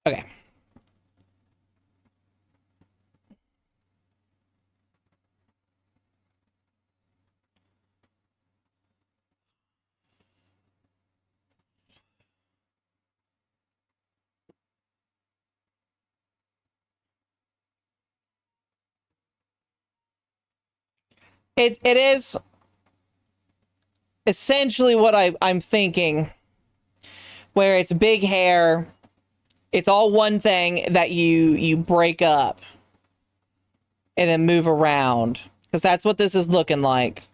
Okay. It is essentially what I'm thinking, where it's big hair, it's all one thing that you break up and then move around, because that's what this is looking like.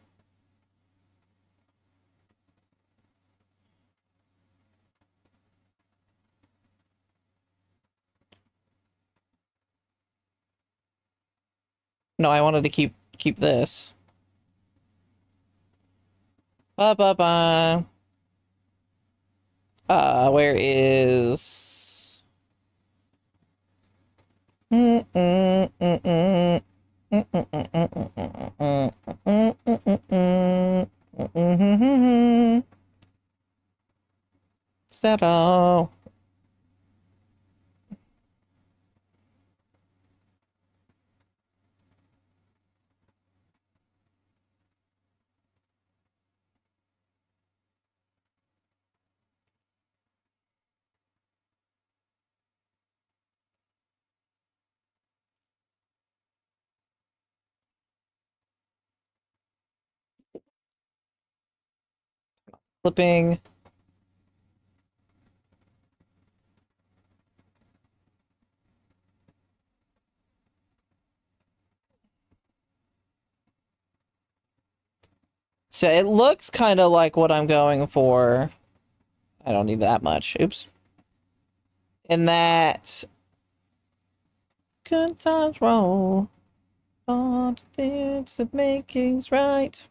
No, I wanted to keep this. Ba ba ba. Where is? Settle. Flipping. So it looks kind of like what I'm going for. I don't need that much. Oops. In that good times roll. All the things that make things right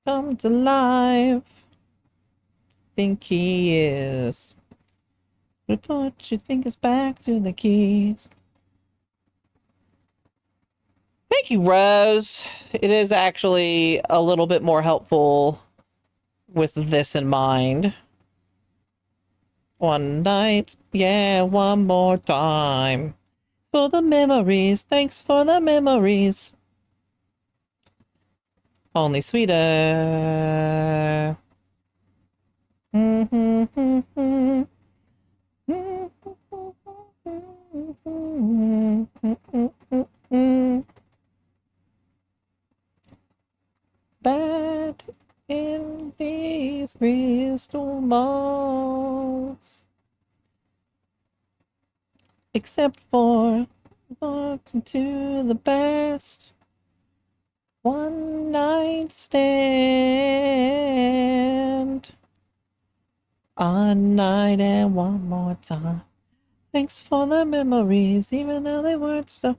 come to life. Think he is. Put your fingers back to the keys. Thank you, Rose. It is actually a little bit more helpful with this in mind. One night, yeah, one more time. For the memories, thanks for the memories. Only sweeter. Bad in these crystal malls, except for walking to the best one night stand. A night and one more time. Thanks for the memories, even though they weren't so.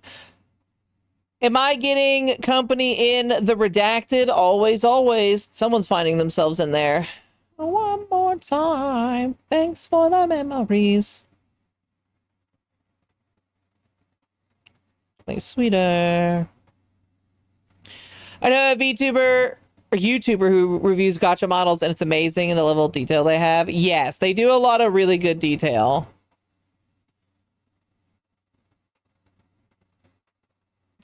Am I getting company in the redacted? Always, always. Someone's finding themselves in there. One more time. Thanks for the memories. Play sweeter. I know a VTuber or YouTuber who reviews gacha models, and it's amazing in the level of detail they have. Yes, they do a lot of really good detail.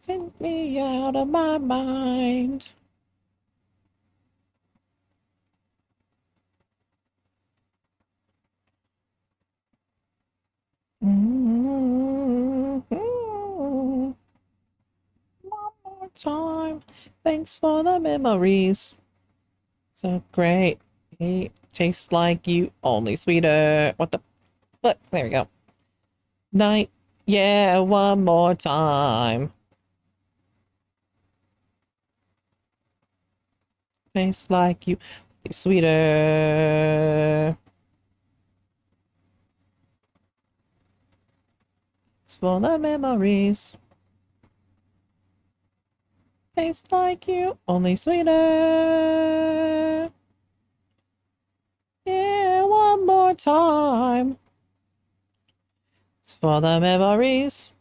Take me out of my mind. One more time. Thanks for the memories. So great. It tastes like you, only sweeter. What the fuck? There we go. Night. Yeah, one more time. Tastes like you, only sweeter. Thanks for the memories. Tastes like you, only sweeter. Yeah, one more time. It's for the memories.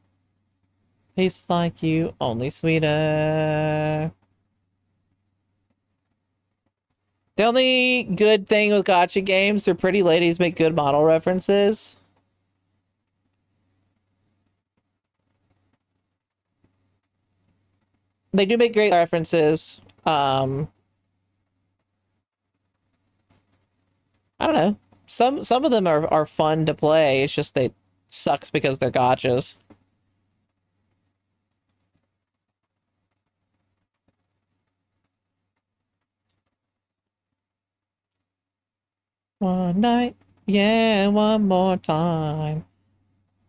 Tastes like you, only sweeter. The only good thing with gacha games, their pretty ladies make good model references. They do make great references. I don't know. Some of them are fun to play. It's just they sucks because they're gachas. One night, yeah, one more time.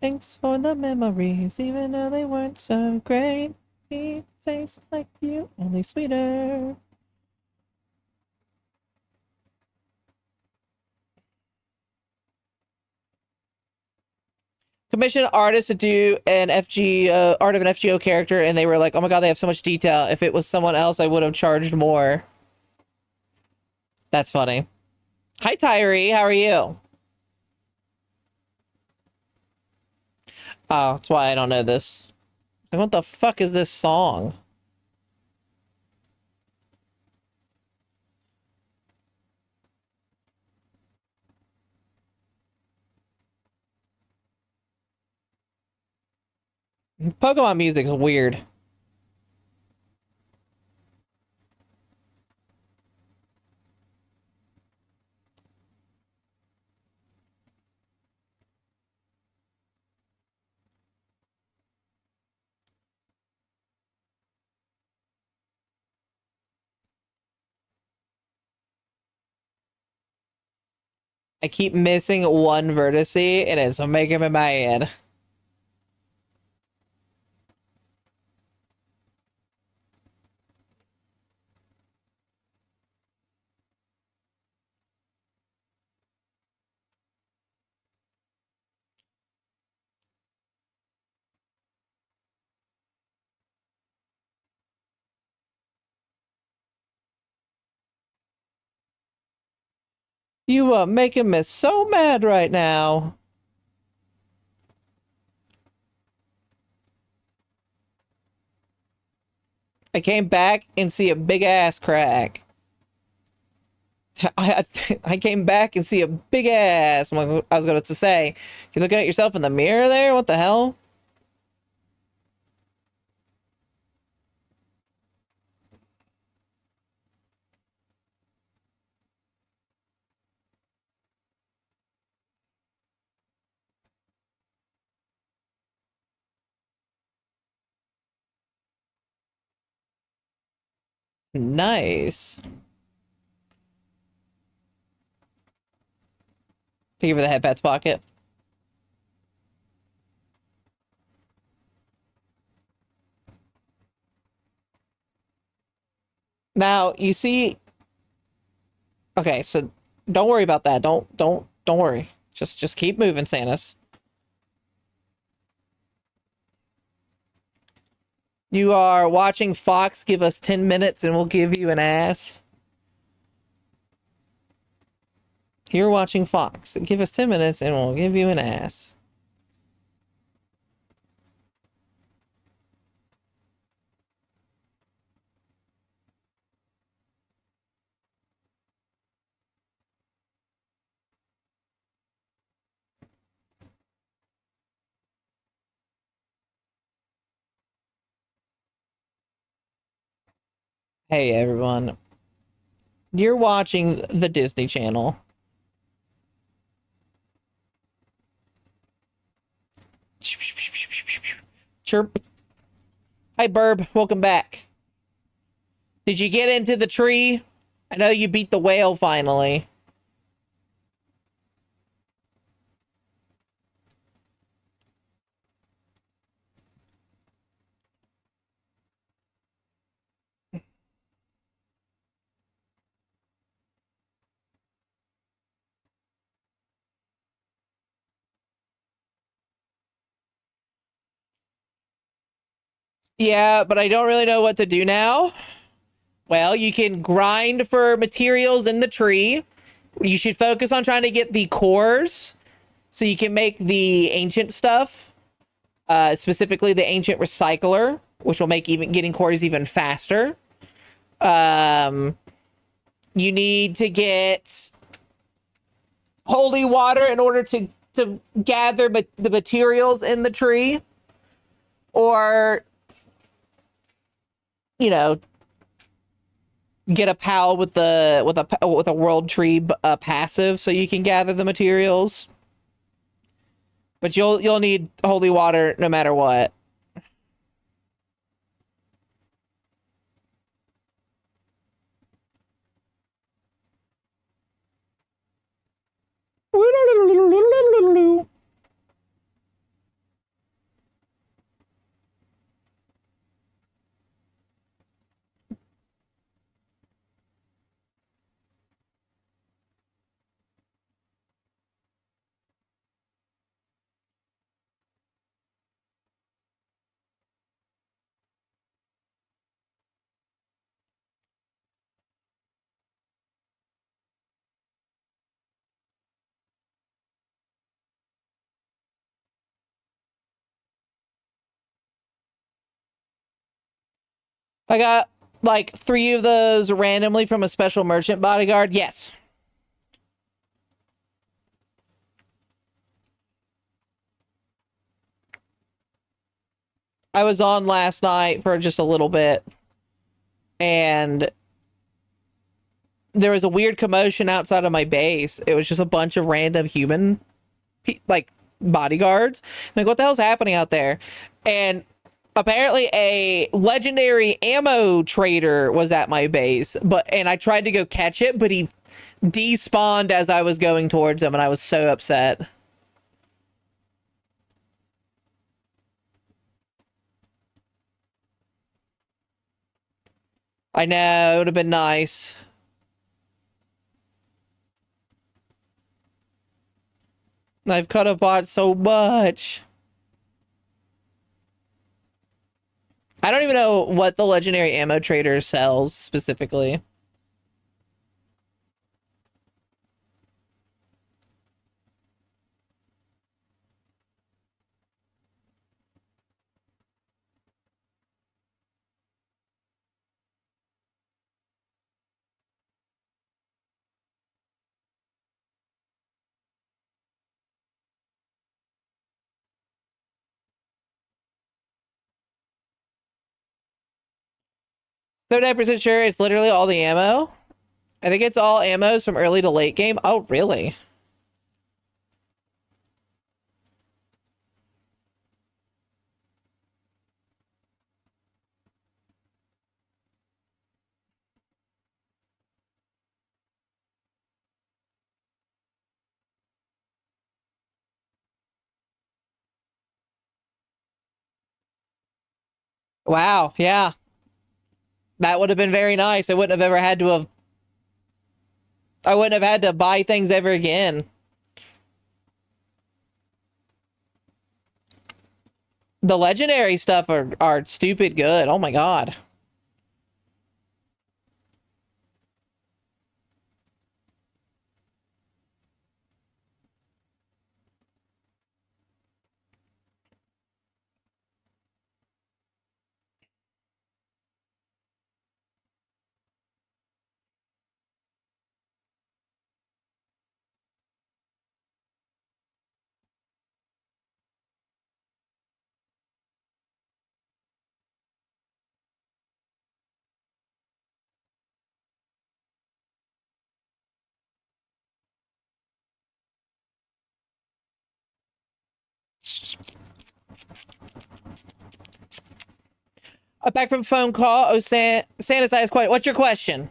Thanks for the memories, even though they weren't so great. It tastes like you, only sweeter. Commissioned artists to do an FG art of an FGO character, and they were like, "Oh my god, they have so much detail. If it was someone else, I would have charged more." That's funny. Hi, Tyree. How are you? Oh, that's why I don't know this. Like, what the fuck is this song? Pokemon music's weird. I keep missing one vertice, and it's making me mad. You are making me so mad right now. I came back and see a big ass crack. I came back and see a big ass. I was going to say, you looking at yourself in the mirror there? What the hell? Nice. Thank you for the head pets pocket. Now, you see, okay, so don't worry about that. Don't worry. Just keep moving, Sanus. You are watching Fox give us 10 minutes and we'll give you an ass. You're watching Fox. Give us 10 minutes and we'll give you an ass. Hey everyone. You're watching the Disney Channel. Chirp. Hi Burb, welcome back. Did you get into the tree? I know you beat the whale finally. Yeah, but I don't really know what to do now. Well, you can grind for materials in the tree. You should focus on trying to get the cores so you can make the ancient stuff. Specifically the ancient recycler, which will make even getting cores even faster. You need to get holy water in order to gather the materials in the tree, or you know, get a pal with the with a world tree passive so you can gather the materials. But you'll need holy water no matter what. I got like 3 of those randomly from a special merchant bodyguard. Yes. I was on last night for just a little bit, and there was a weird commotion outside of my base. It was just a bunch of random human, like, bodyguards. Like, what the hell's happening out there? And apparently a legendary ammo trader was at my base, and I tried to go catch it, but he despawned as I was going towards him, and I was so upset. I know, it would have been nice. I've cut a bot so much. I don't even know what the legendary ammo trader sells specifically. So 9% sure it's literally all the ammo. I think it's all ammos from early to late game. Oh, really? Wow, yeah. That would have been very nice. I wouldn't have had to buy things ever again. The legendary stuff are stupid good. Oh my god. Back from a phone call. Oh, Santa's eyes quiet. What's your question?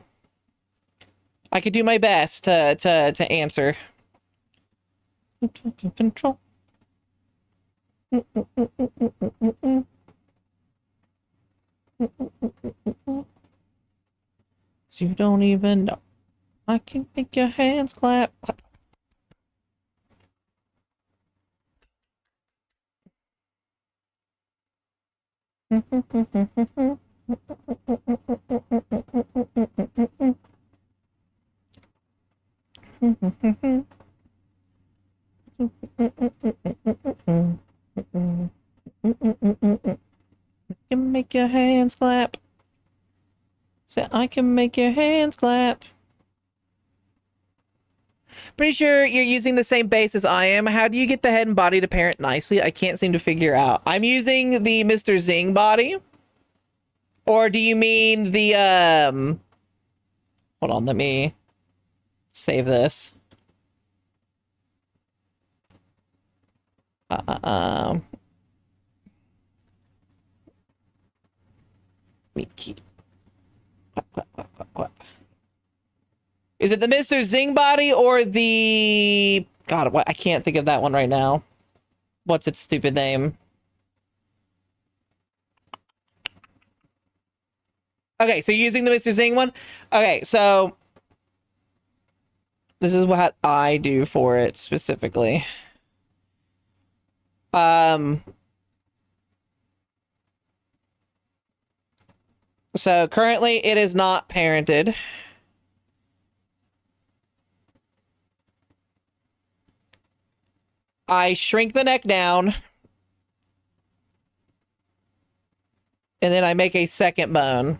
I could do my best to answer. Control. So you don't even know. I can make your hands clap. Can make your hands clap. So I can make your hands clap. Pretty sure you're using the same base as I am. How do you get the head and body to parent nicely? I can't seem to figure out. I'm using the Mr. Zing body. Or do you mean the hold on, let me save this. Mickey. What? Is it the Mr. Zing body or the... God, what? I can't think of that one right now. What's its stupid name? Okay, so you're using the Mr. Zing one? Okay, so... This is what I do for it specifically. So currently it is not parented. I shrink the neck down. And then I make a second bone.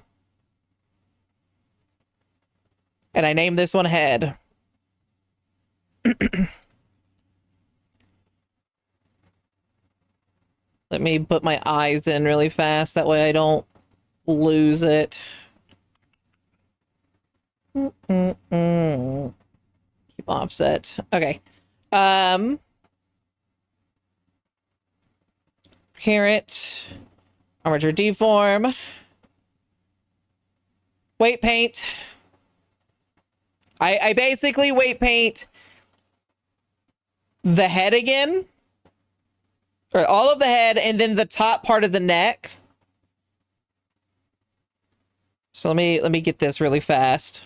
And I name this one Head. Let me put my eyes in really fast. That way I don't lose it. Keep offset. Okay. Carrot. Armature deform. Weight paint. I basically weight paint the head again. Or all of the head and then the top part of the neck. So let me get this really fast.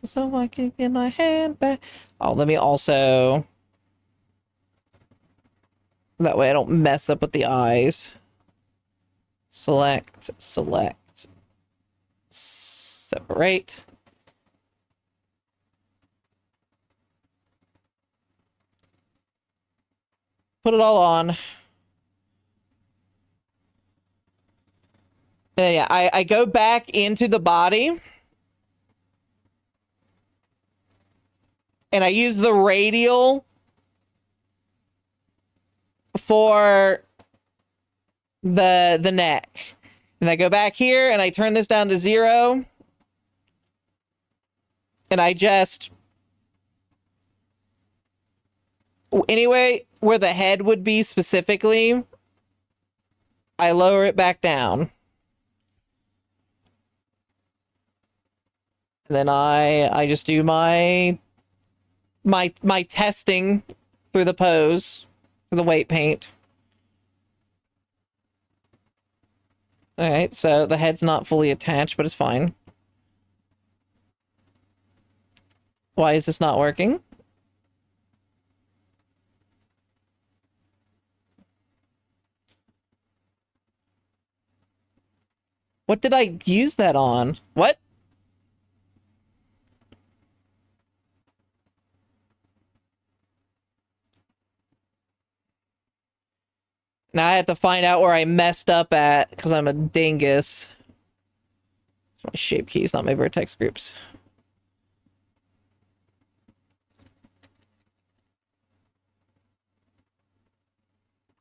So I can get my hand back. Oh, let me also... That way I don't mess up with the eyes. Select, select, separate. Put it all on. And yeah, I go back into the body. And I use the radial for the neck. And I go back here and I turn this down to 0. And I just... Anyway, where the head would be specifically, I lower it back down. And then I just do my testing through the pose for the weight paint. Alright, so the head's not fully attached, but it's fine. Why is this not working? What did I use that on? What? Now I have to find out where I messed up at, because I'm a dingus. It's my shape keys, not my vertex groups.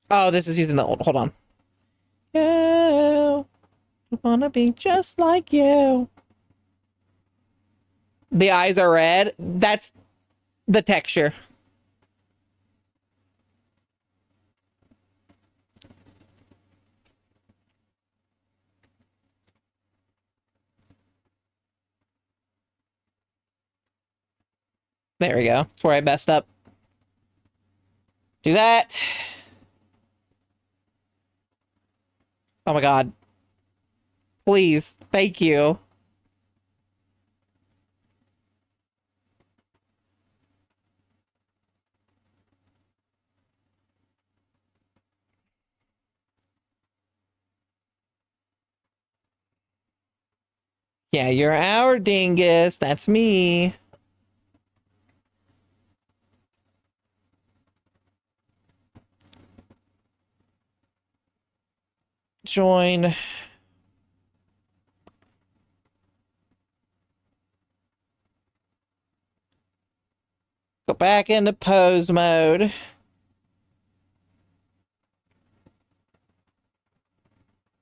Oh, this is using the old. Hold on. You wanna be just like you. The eyes are red. That's the texture. There we go. That's where I messed up. Do that. Oh my god. Please. Thank you. Yeah, you're our dingus. That's me. Join. Go back into pose mode.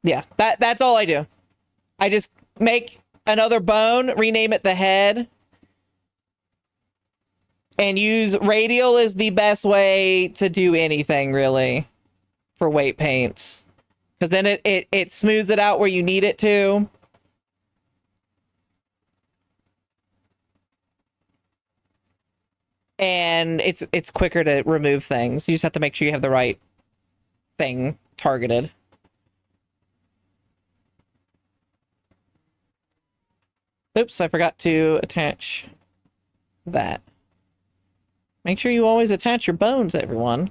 Yeah, that's all I do. I just make another bone, rename it the head, and use radial is the best way to do anything, really, for weight paints. Because then it smooths it out where you need it to. And it's quicker to remove things. You just have to make sure you have the right thing targeted. Oops, I forgot to attach that. Make sure you always attach your bones, everyone.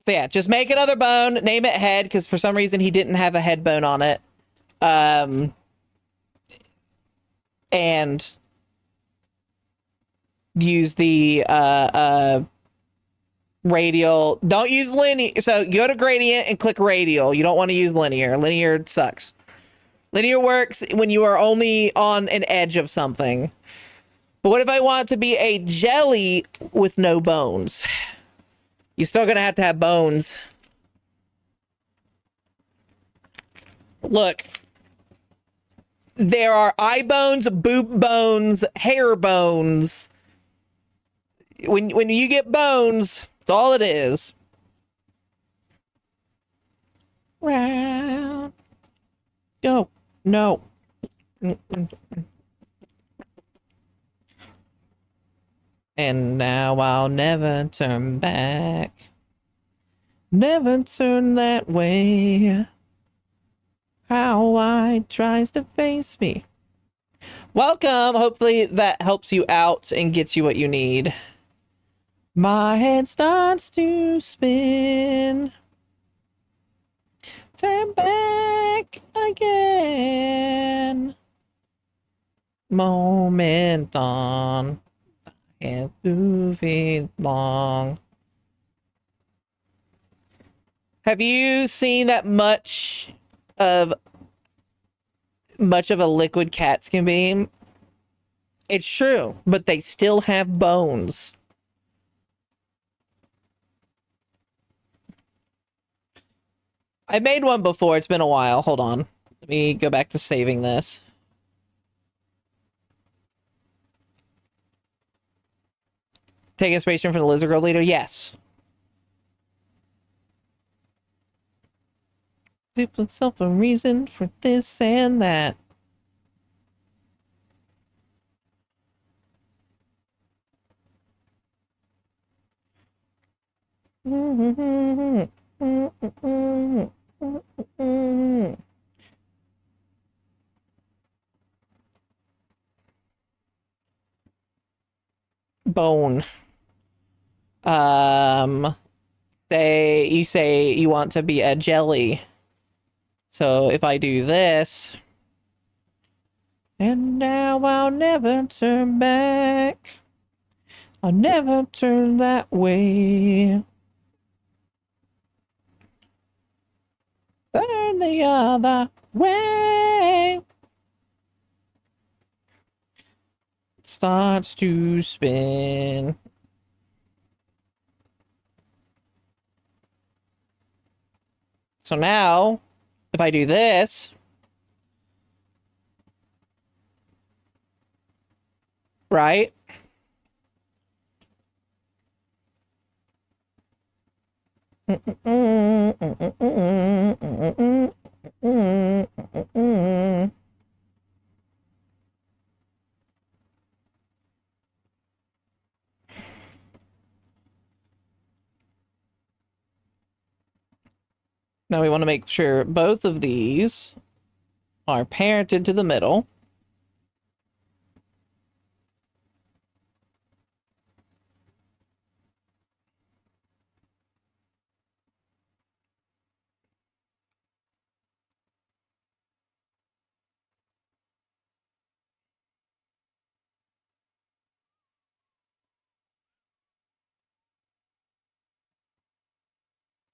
So yeah, just make another bone, name it head, because for some reason he didn't have a head bone on it. And use the radial. Don't use linear. So go to gradient and click radial. You don't want to use linear. Linear sucks. Linear works when you are only on an edge of something. But what if I want it to be a jelly with no bones? You're still gonna have bones. Look. There are eye bones, boob bones, hair bones. When you get bones, that's all it is. Round. No. No. And now I'll never turn back. Never turn that way. How wide tries to face me. Welcome. Hopefully that helps you out and gets you what you need. My head starts to spin. Turn back again. Moment on. And moving long. Have you seen that much of a liquid cats can be? It's true, but they still have bones. I made one before. It's been a while. Hold on. Let me go back to saving this. take inspiration from the Lizard Girl leader? Yes. Give myself a reason for this and that. Bone. Say you want to be a jelly. So if I do this, and now I'll never turn back. I'll never turn that way. Turn the other way. Starts to spin. So now, if I do this, right? Now we want to make sure both of these are parented to the middle.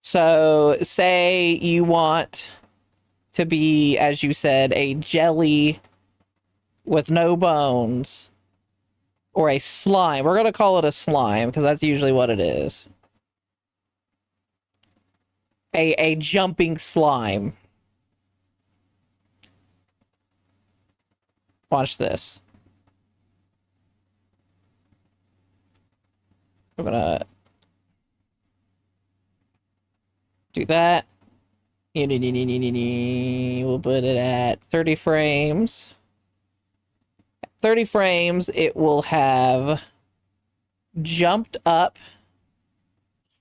So say you want to be, as you said, a jelly with no bones, or a slime. We're going to call it a slime because that's usually what it is. A jumping slime. Watch this. We're gonna do that. We'll put it at 30 frames. 30 frames, it will have jumped up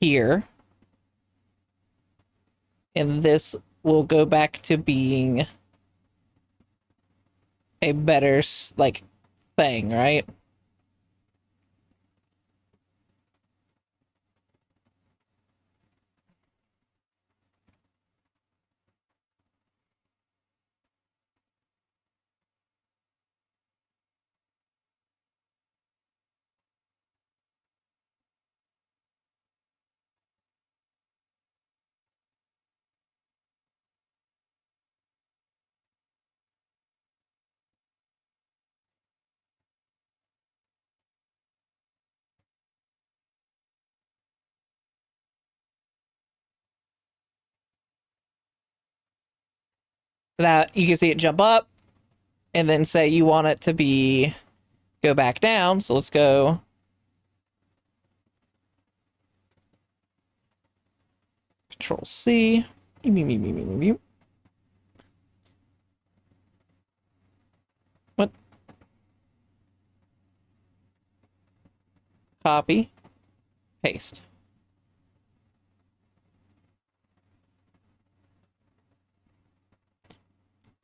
here. And this will go back to being a better, like, thing, right? Now you can see it jump up and then say you want it to be go back down. So let's go Control C. What? Copy. Paste.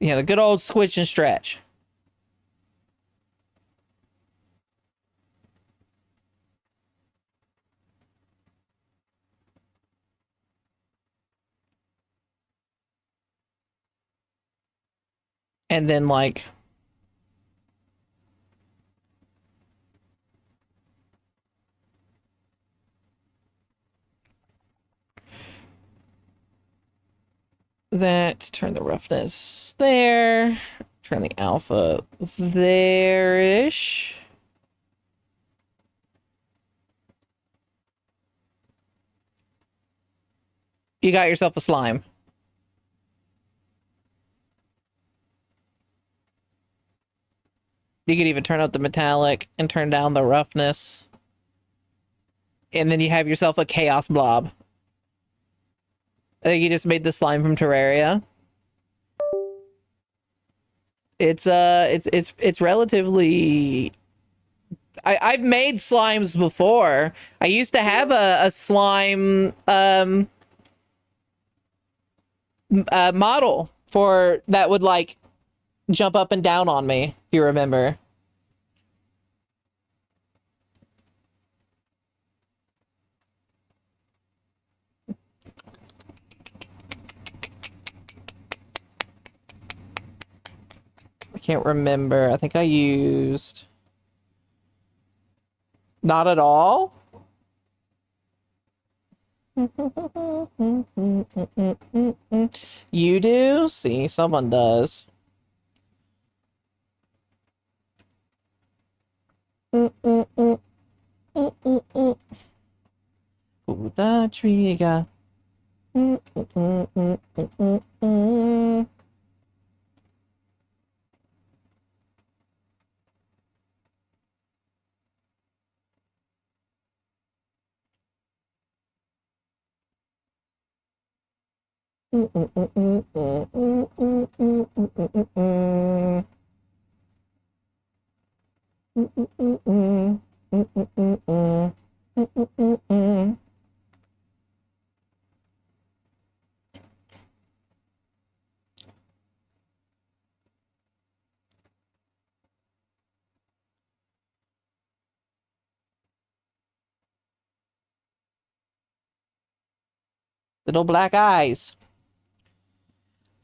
Yeah, the good old switch and stretch. And then, like, that, turn the roughness there, turn the alpha there-ish. You got yourself a slime. You could even turn up the metallic and turn down the roughness. and then you have yourself a chaos blob. I think you just made the slime from Terraria. It's relatively. I've made slimes before. I used to have a slime model for that would like jump up and down on me, if you remember. I can't remember. I think I used not at all. You do? See, someone does. Pull the trigger. Little black eyes.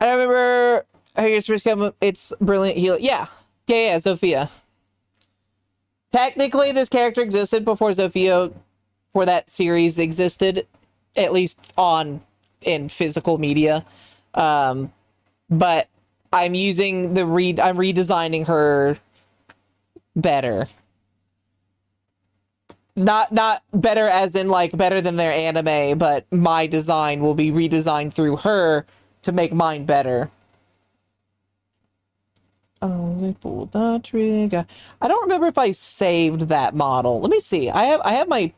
I remember Here's first come. It's brilliant heal. Yeah, Zofia. Technically, this character existed before Zofia, for that series existed, at least in physical media. But I'm using I'm redesigning her better. Not better as in like better than their anime, but my design will be redesigned through her to make mine better. Only pull the trigger. I don't remember if I saved that model. Let me see. I have my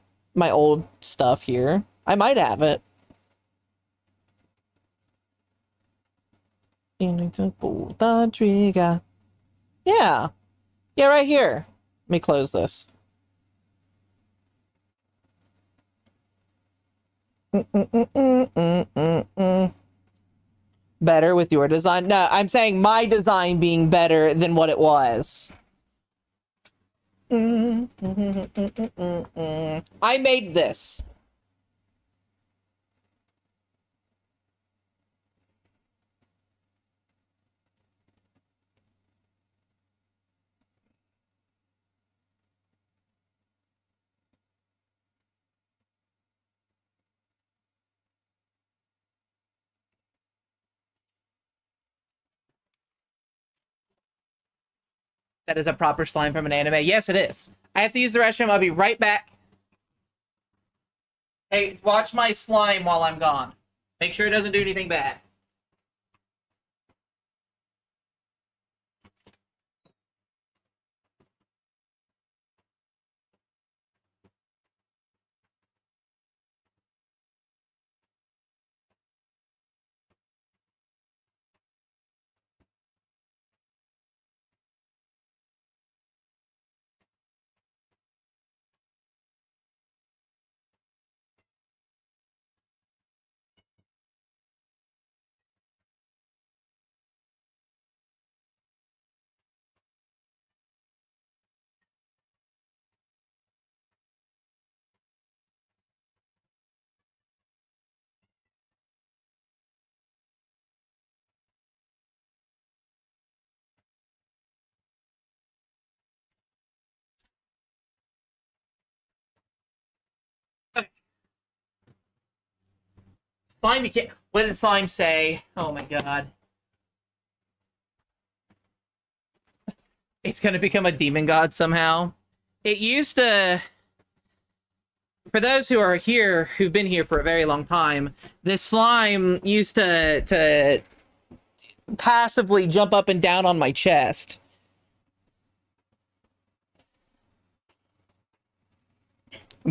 old stuff here. I might have it. You need to pull the trigger. Yeah. Yeah, right here. Let me close this. Better with your design? No, I'm saying my design being better than what it was. I made this. That is a proper slime from an anime. Yes, it is. I have to use the restroom. I'll be right back. Hey, watch my slime while I'm gone. Make sure it doesn't do anything bad. Slime, you can't. What did slime say? Oh my god. It's gonna become a demon god somehow. It used to. For those who are here, who've been here for a very long time, this slime used to passively jump up and down on my chest.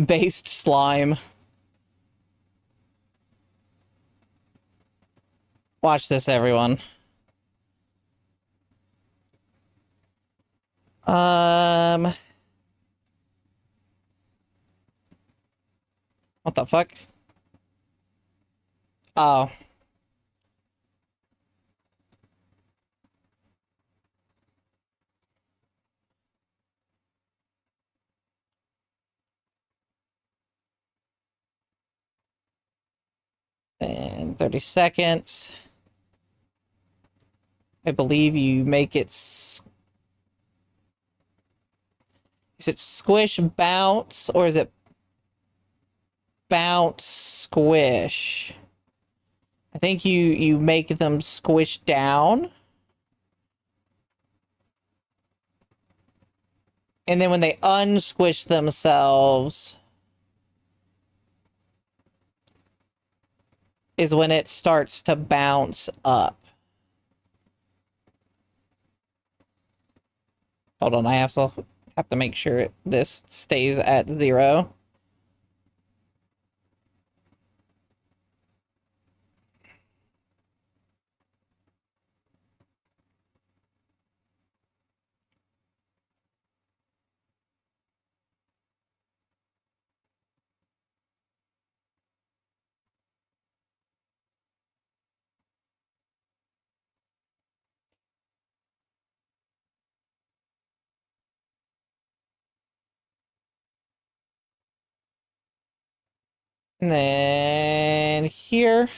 based slime. Watch this, everyone. What the fuck? Oh. And 30 seconds. I believe you make it... Is it squish, bounce, or is it bounce, squish? I think you make them squish down. And then when they unsquish themselves is when it starts to bounce up. Hold on, I have to make sure this stays at 0. And then here.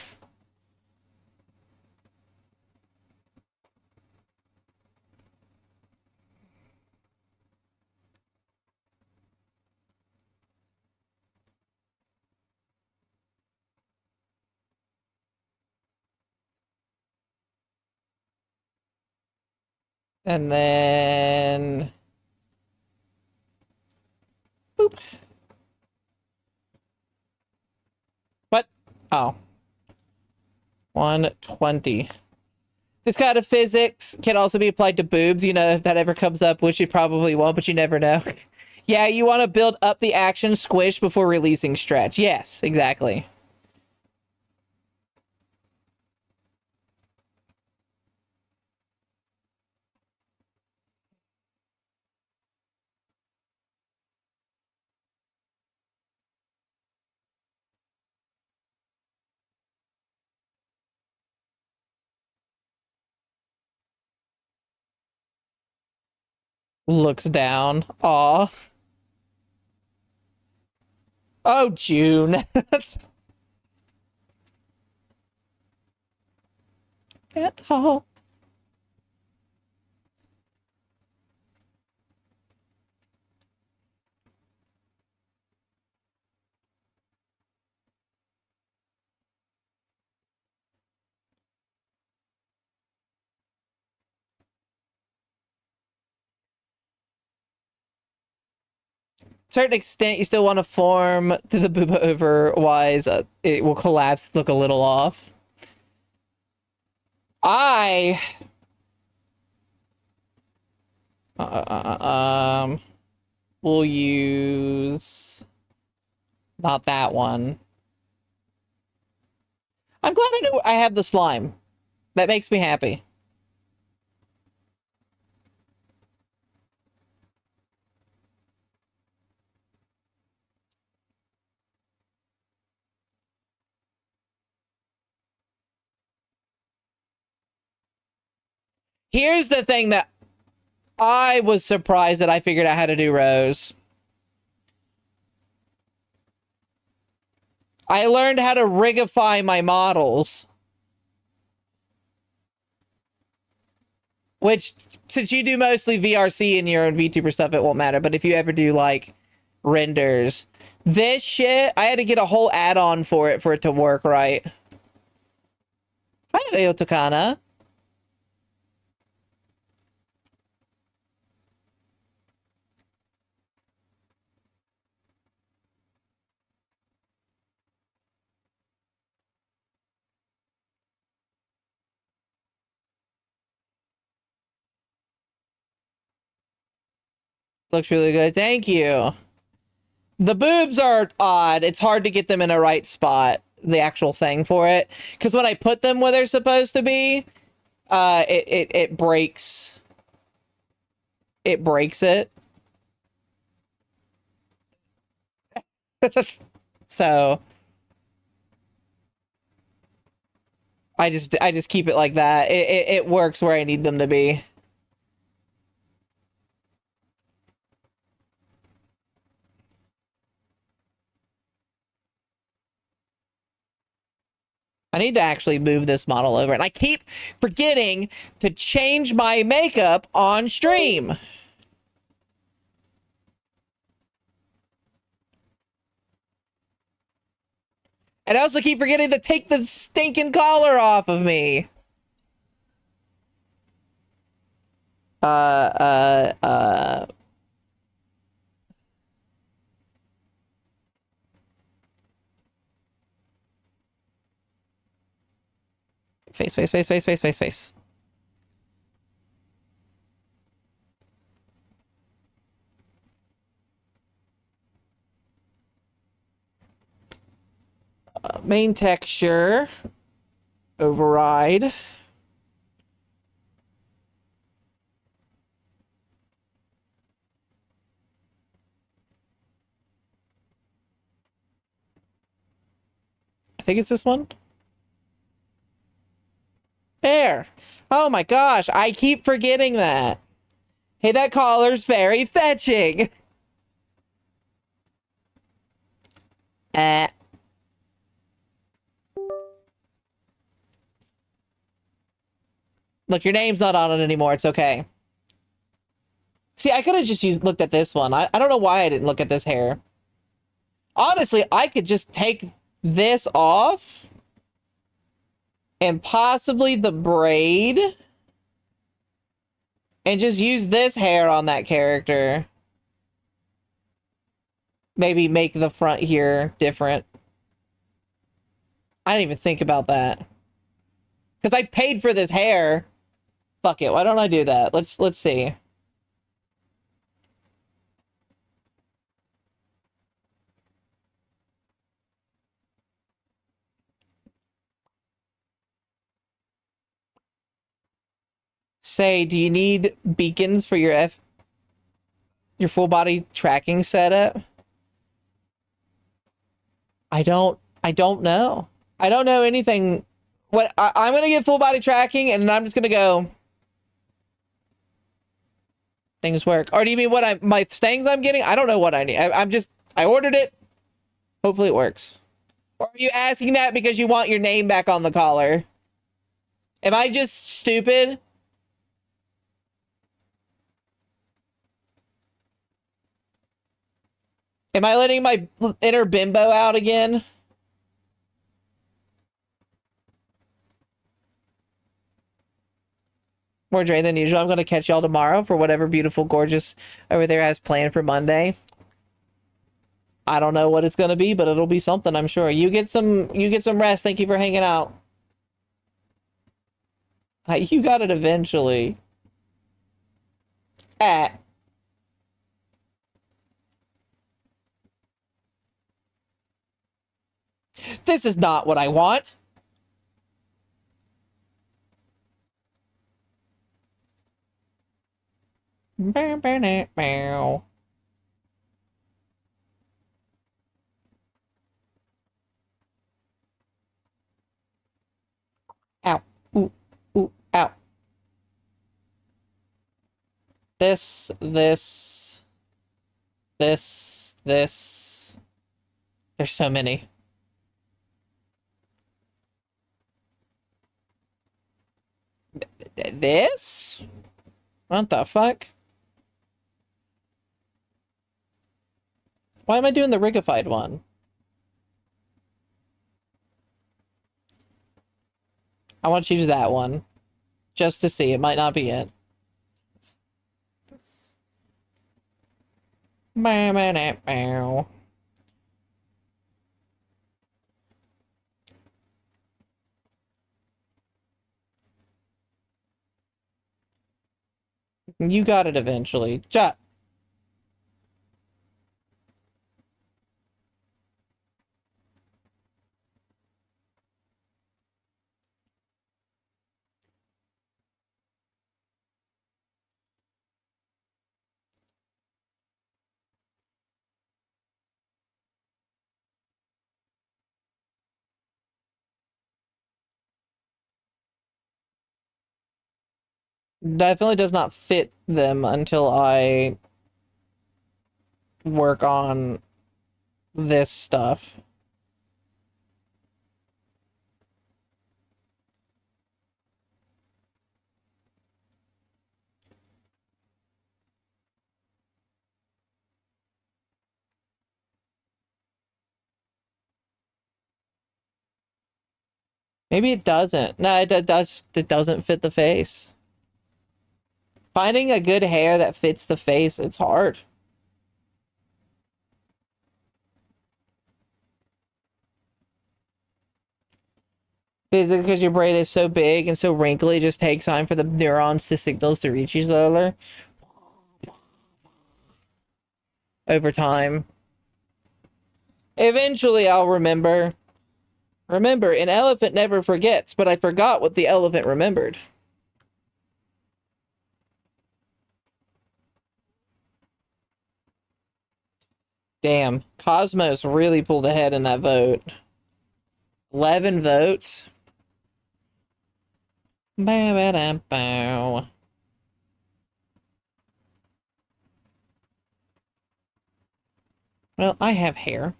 And then... Boop. What? Oh. 120. This kind of physics can also be applied to boobs. You know, if that ever comes up, which it probably won't, but you never know. Yeah, you want to build up the action squish before releasing stretch. Yes, exactly. Looks down. Aw. Oh, June. At all. Certain extent, you still want to form to the booba otherwise it will collapse, look a little off. I will use not that one. I'm glad I know I have the slime. That makes me happy. Here's the thing that I was surprised that I figured out how to do, Rose. I learned how to rigify my models. Which, since you do mostly VRC and your own VTuber stuff, it won't matter. But if you ever do, like, renders, this shit, I had to get a whole add-on for it to work right. Hi, Ayotokana. Looks really good. Thank you. The boobs are odd. It's hard to get them in a right spot, the actual thing for it. Because when I put them where they're supposed to be, it breaks. It breaks it. So I just keep it like that. It works where I need them to be. I need to actually move this model over, and I keep forgetting to change my makeup on stream. And I also keep forgetting to take the stinking collar off of me. Uh, uh, uh. Face, face, face, face, face, face, face. Main texture. Override. I think it's this one. There. Oh my gosh, I keep forgetting that. Hey, that collar's very fetching. Uh. Look, your name's not on it anymore. It's okay. See, I could have just looked at this one. I don't know why I didn't look at this hair. Honestly, I could just take this off and possibly the braid and just use this hair on that character. Maybe make the front here different. I didn't even think about that. Because I paid for this hair. Fuck it, why don't I do that? Let's see. Say, do you need beacons for your full body tracking setup? I don't know. I don't know anything. What I'm gonna get full body tracking, and I'm just gonna go. Things work. Or do you mean what my things I'm getting? I don't know what I need. I ordered it. Hopefully it works. Or are you asking that because you want your name back on the collar? Am I just stupid? Am I letting my inner bimbo out again? More drained than usual. I'm going to catch y'all tomorrow for whatever beautiful, gorgeous over there has planned for Monday. I don't know what it's going to be, but it'll be something, I'm sure. You get some rest. Thank you for hanging out. You got it eventually. Ah. This is not what I want. Bow. Ow. Ooh. Ooh. Ow. This. There's so many. This? What the fuck? Why am I doing the rigified one? I want to choose that one. Just to see. It might not be it. Bow. You got it eventually. Definitely does not fit them until I work on this stuff. Maybe it doesn't. No, it doesn't fit the face. Finding a good hair that fits the face, it's hard. Basically, because your brain is so big and so wrinkly, it just takes time for the neurons to signals to reach each other over time. Eventually, I'll remember. Remember, an elephant never forgets, but I forgot what the elephant remembered. Damn, Cosmos really pulled ahead in that vote. 11 votes. Bow, bow, bow, bow. Well, I have hair.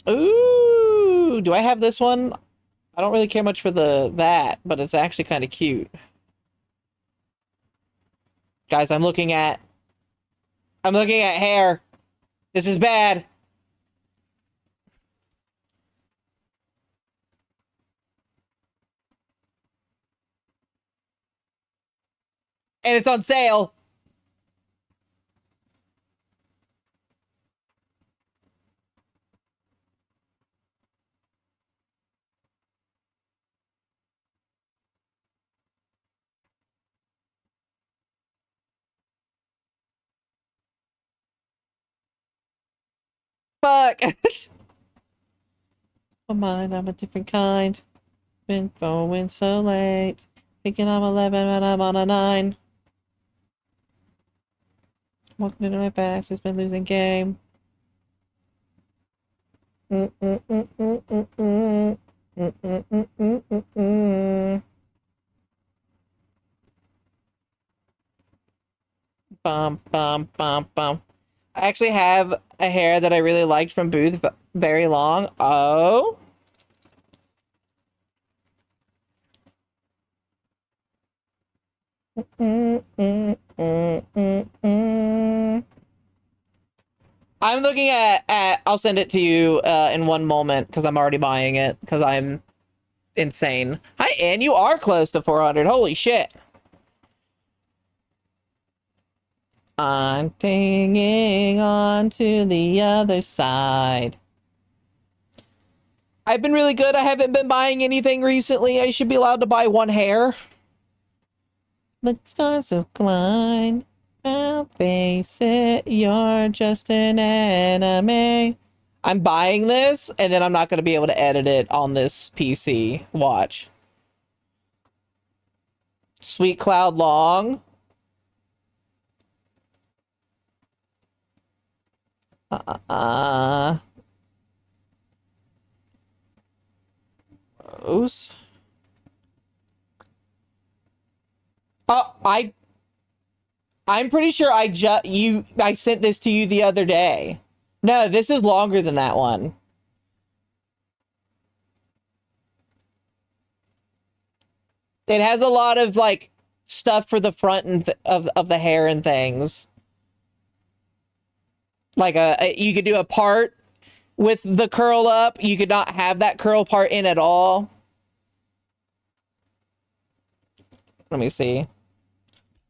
Ooh, do I have this one? I don't really care much for that, but it's actually kind of cute. Guys, I'm looking at hair. This is bad. And it's on sale. Fuck. Oh, mine, I'm a different kind. Been going so late. Thinking I'm 11, but I'm on a 9. Walking into my back, it's been losing game. Bum, bum, bum, bum. I actually have a hair that I really liked from Booth, but very long. Oh. I'm looking at I'll send it to you in one moment because I'm already buying it because I'm insane. Hi, Ann, you are close to 400. Holy shit. I'm hanging on to the other side. I've been really good. I haven't been buying anything recently. I should be allowed to buy one hair. The stars of Klein. I'll face it. You're just an enemy. I'm buying this, and then I'm not going to be able to edit it on this PC. Watch. Sweet Cloud Long. Those. I'm pretty sure I sent this to you the other day. No, this is longer than that one. It has a lot of like stuff for the front and of the hair and things. Like you could do a part with the curl up. You could not have that curl part in at all. Let me see.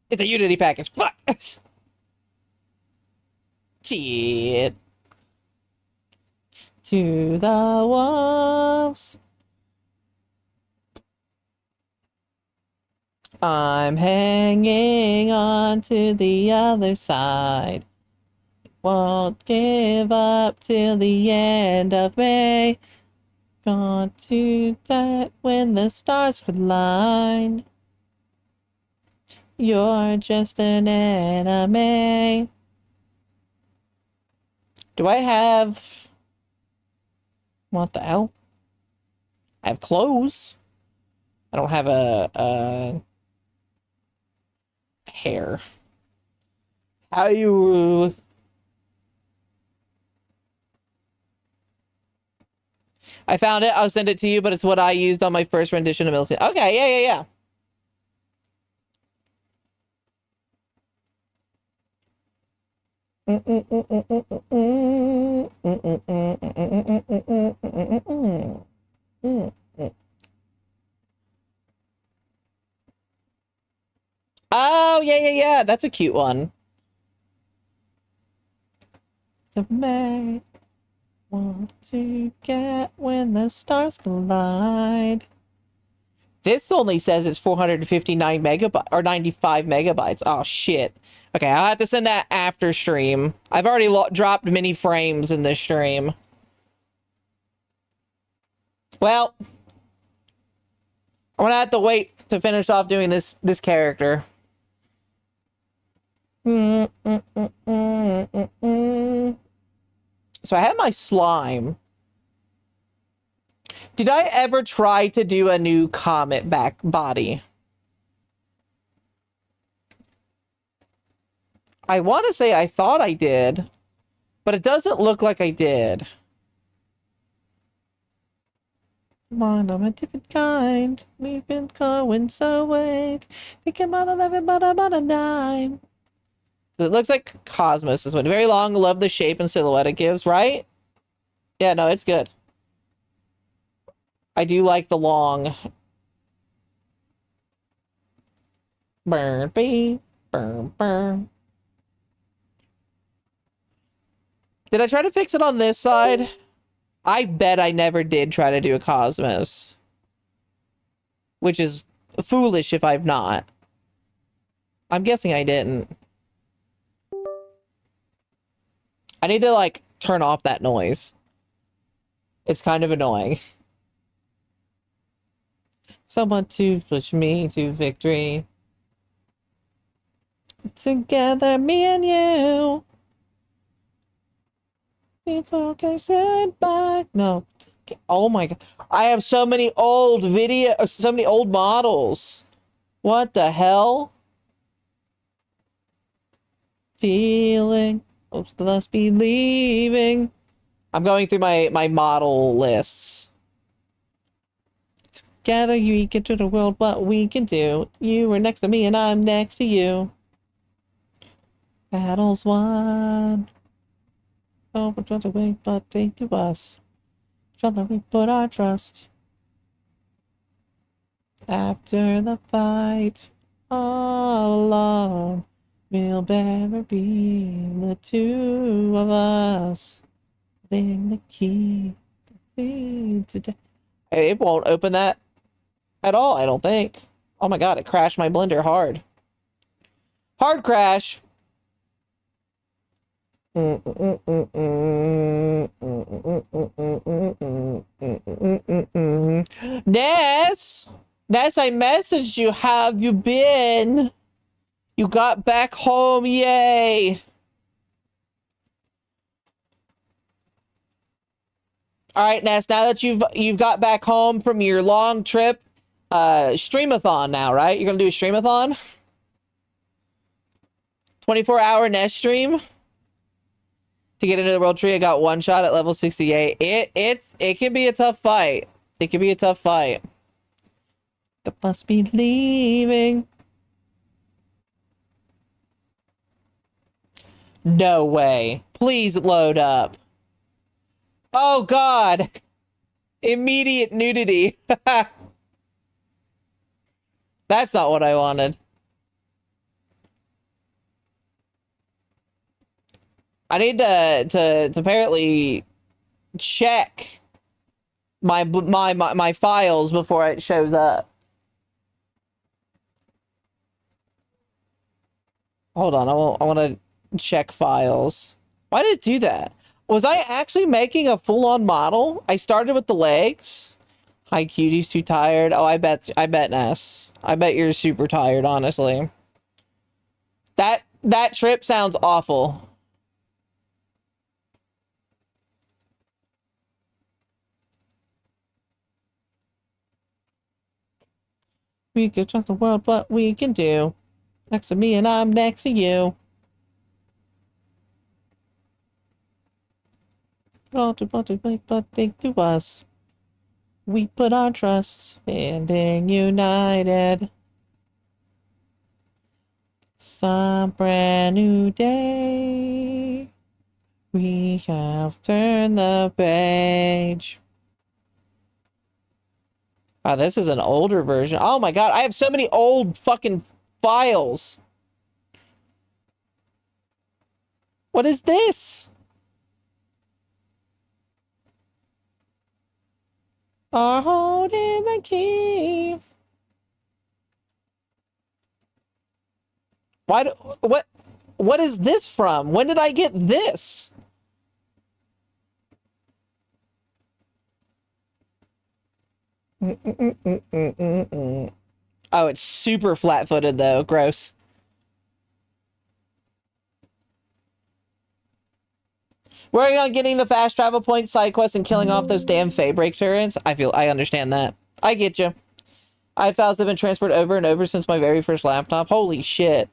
It's a Unity package. Fuck. Shit. To the wolves. I'm hanging on to the other side. Won't give up till the end of May. Gone to die when the stars align. You're just an enemy. Do I have... What the hell? I have clothes. I don't have a hair. How you... I found it. I'll send it to you, but it's what I used on my first rendition of Millicent. Okay, yeah. Oh, yeah. That's a cute one. The may want to get when the stars collide. This only says it's 459 megabytes or 95 megabytes. Oh, shit. Okay, I'll have to send that after stream. I've already dropped many frames in this stream. Well, I'm gonna have to wait to finish off doing this character. So I have my slime. Did I ever try to do a new Comet back body? I want to say I thought I did, but it doesn't look like I did. Come on, I'm a different kind. We've been going so wait. Thinking about 11, but about a 9. It looks like Cosmos is one. Very long. Love the shape and silhouette it gives, right? Yeah, no, it's good. I do like the long. Burn, beep, burn. Did I try to fix it on this side? I bet I never did try to do a Cosmos. Which is foolish if I've not. I'm guessing I didn't. I need to, like, turn off that noise. It's kind of annoying. Someone to push me to victory. Together, me and you. It's okay, said bye. No. Oh my god. I have so many old so many old models. What the hell? Feeling. Oops, must be leaving. I'm going through my model lists. Together we can do the world what we can do. You were next to me and I'm next to you. Battles won. Oh, but don't wait, but they to us. Father, we put our trust. After the fight, all alone, we'll better be the two of us. Then the key to it won't open that at all, I don't think. Oh my god, it crashed my blender hard. Hard crash. Ness, I messaged you. How have you been? You got back home, yay! All right, Ness. Now that you've got back home from your long trip, streamathon now, right? You're gonna do a streamathon. 24-hour Ness stream. To get into the World Tree, I got one shot at level 68. It can be a tough fight. It can be a tough fight. The must be leaving. No way. Please load up. Oh god. Immediate nudity. That's not what I wanted. I need to apparently check my files before it shows up. Hold on, I want to check files. Why did it do that? Was I actually making a full-on model? I started with the legs. Hi, cutie's too tired. Oh, I bet Ness. I bet you're super tired, honestly. That trip sounds awful. We could trust the world what we can do. Next to me and I'm next to you. All to but think to us. We put our trust standing united. Some brand new day. We have turned the page. Wow, this is an older version. Oh my god, I have so many old fucking files. What is this? Are holding the key. Why do, what is this from? When did I get this? Oh, it's super flat-footed though. Gross. Working on getting the fast travel points, side quests, and killing off those damn Fey break turrets. I understand that. I get you. I have files that have been transferred over and over since my very first laptop. Holy shit.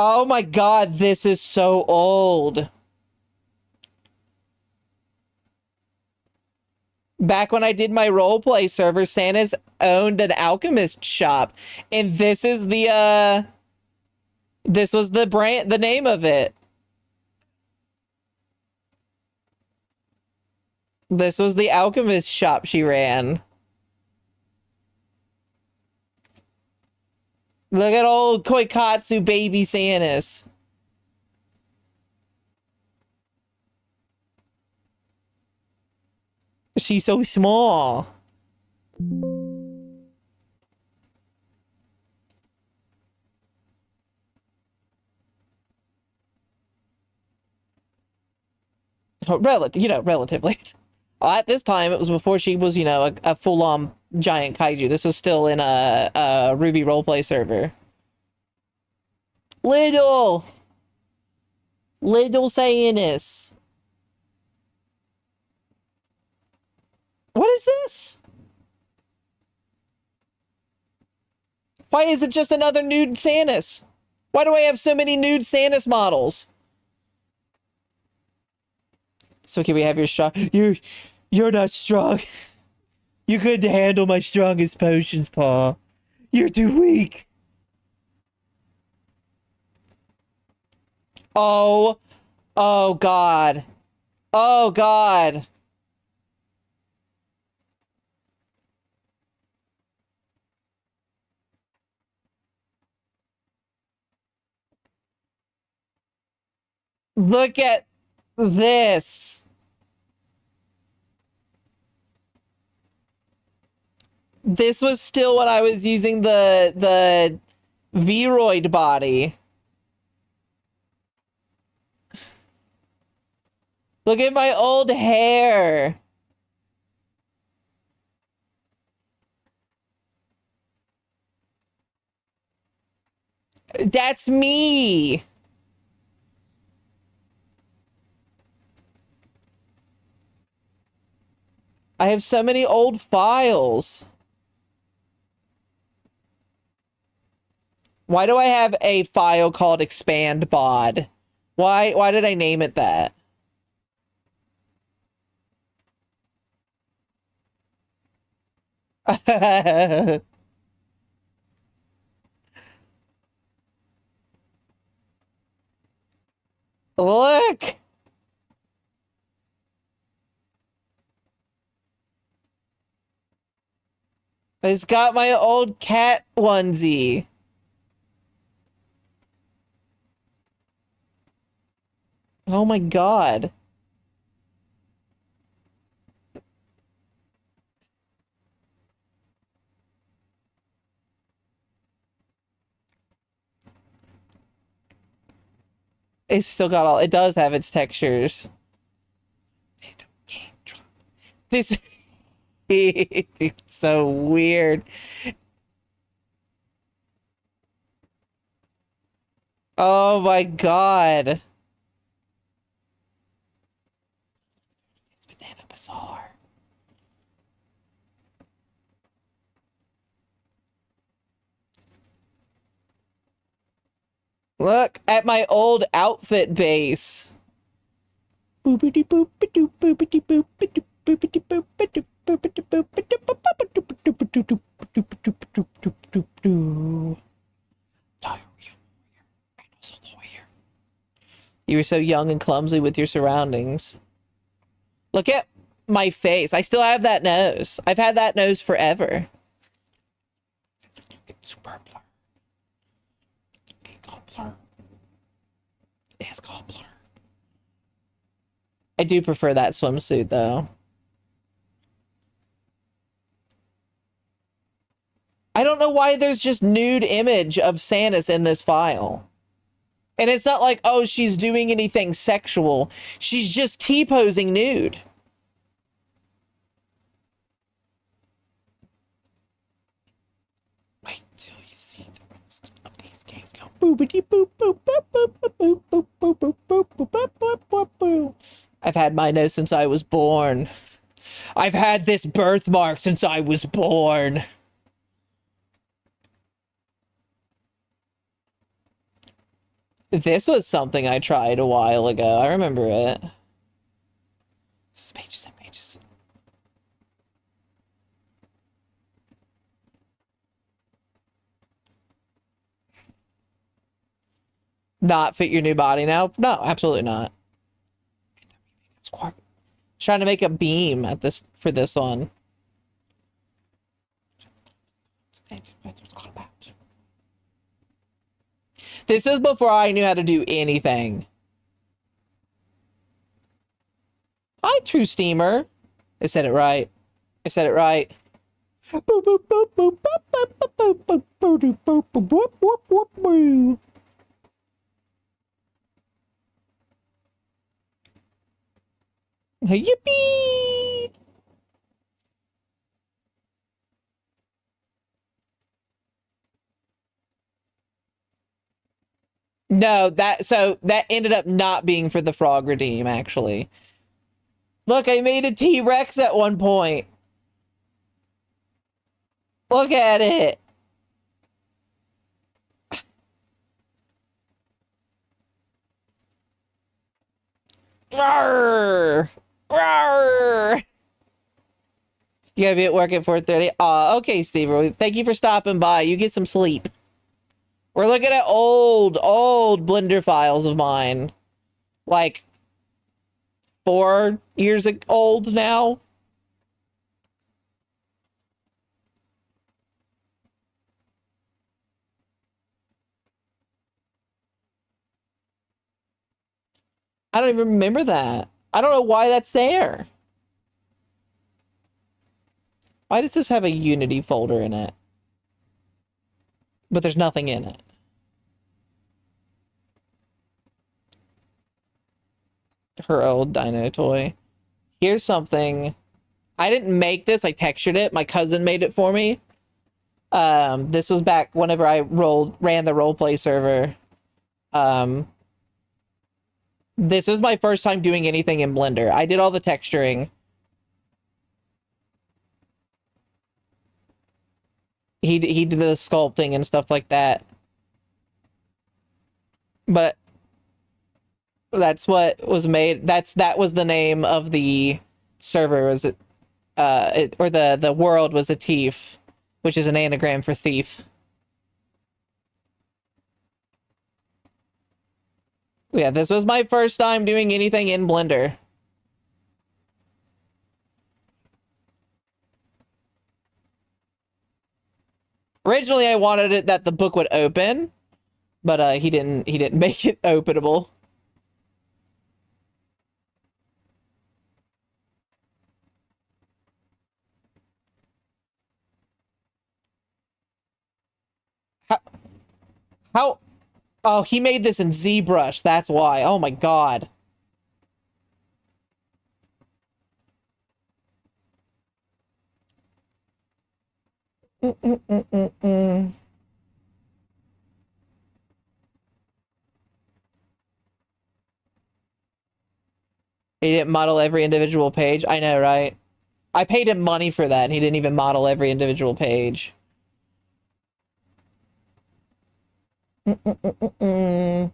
Oh my god, this is so old. Back when I did my roleplay server, Santa's owned an alchemist shop. And this is the, this was the brand, the name of it. This was the alchemist shop she ran. Look at old Koikatsu baby Sanus. She's so small. Relatively. At this time, it was before she was, a full-on giant kaiju. This was still in a Ruby roleplay server. Little Sanus. What is this? Why is it just another nude Sanus? Why do I have so many nude Sanus models? So can we have your strong? You're not strong. You couldn't handle my strongest potions, Paw. You're too weak. Oh God. Oh God. Look at this. This was still when I was using the Vroid body. Look at my old hair. That's me. I have so many old files. Why do I have a file called expand bod? Why did I name it that? Look. It's got my old cat onesie. Oh my god. It's still got all, it does have its textures. This It's so weird. Oh my god. It's banana bizarre. Look at my old outfit base. Boopity boopity boopity boopity boopity boopity boopity boopity. You were so young and clumsy with your surroundings. Look at my face. I still have that nose. I've had that nose forever. Super blur. Blur. It's called blur. I do prefer that swimsuit though. I don't know why there's just nude image of Samus in this file. And it's not like, oh, she's doing anything sexual. She's just T-posing nude. Wait till you see the rest of these games go boopity boop boop boop boop boop boop boop boop boop boop boop boop boop. I've had my nose since I was born. I've had this birthmark since I was born. This was something I tried a while ago. I remember it. Just pages and pages. Not fit your new body now? No, absolutely not. Trying to make a beam at this for this one. This is before I knew how to do anything. Hi, True Steamer. I said it right. I said it right. Yippee! No, that ended up not being for the Frog Redeem, actually. Look, I made a T-Rex at one point. Look at it. Rawr! Rawr! You gotta be at work at 4:30. Okay, Steve. Thank you for stopping by. You get some sleep. We're looking at old Blender files of mine. Like 4 years old now. I don't even remember that. I don't know why that's there. Why does this have a Unity folder in it? But there's nothing in it. Her old dino toy. Here's something. I didn't make this. I textured it. My cousin made it for me. This was back whenever I ran the roleplay server. This was my first time doing anything in Blender. I did all the texturing. He did the sculpting and stuff like that. But that's what was made. That was the name of the server. Was it? Or the world was a thief, which is an anagram for thief. Yeah, this was my first time doing anything in Blender. Originally, I wanted it that the book would open, but he didn't make it openable. How? Oh, he made this in ZBrush. That's why. Oh my god. Mm-mm-mm-mm-mm. He didn't model every individual page. I know, right? I paid him money for that, and he didn't even model every individual page. Mm-mm-mm-mm-mm.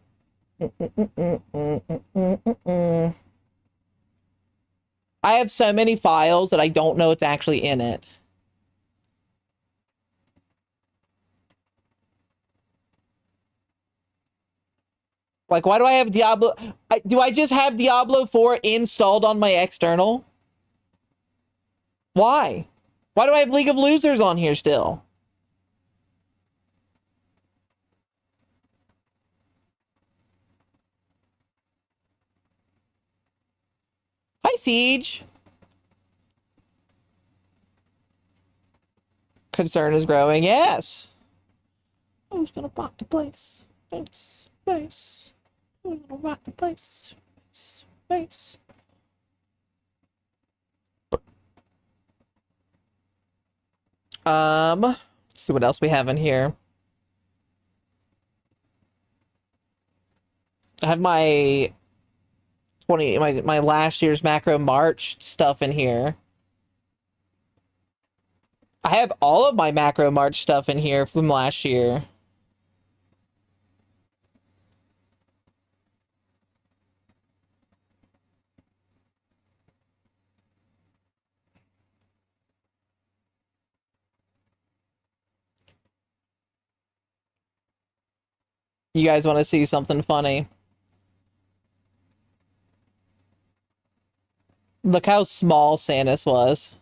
Mm-mm-mm-mm-mm-mm-mm. I have so many files that I don't know what's actually in it. Like, why do I have Diablo? Do I just have Diablo 4 installed on my external? Why? Why do I have League of Losers on here still? Hi, Siege. Concern is growing. Yes. Who's gonna rock the place? Space. Who's gonna rock the place? Space. Let's see what else we have in here. I have my my last year's Macro March stuff in here. I have all of my Macro March stuff in here from last year. You guys want to see something funny? Look how small Sanus was.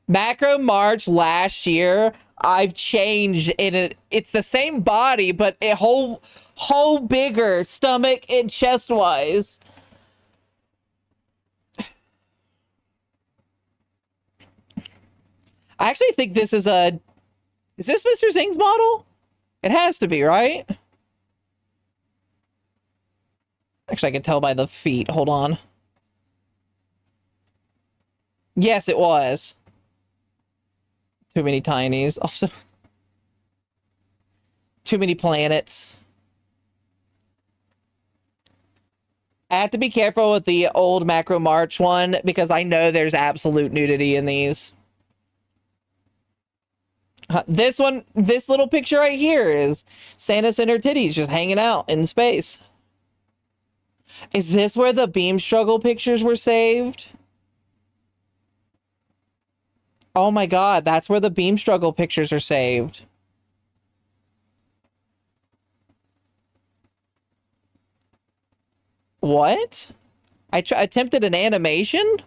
Macro March last year, I've changed in it. It's the same body, but a whole bigger stomach and chest wise. I actually think this is a. Is this Mr. Zing's model? It has to be, right? Actually, I can tell by the feet. Hold on. Yes, it was. Too many tinies. Also, too many planets. I have to be careful with the old Macro March one because I know there's absolute nudity in these. This one, this little picture right here is Sanus and her titties just hanging out in space. Is this where the beam struggle pictures were saved? Oh my god, that's where the beam struggle pictures are saved. What? I attempted an animation?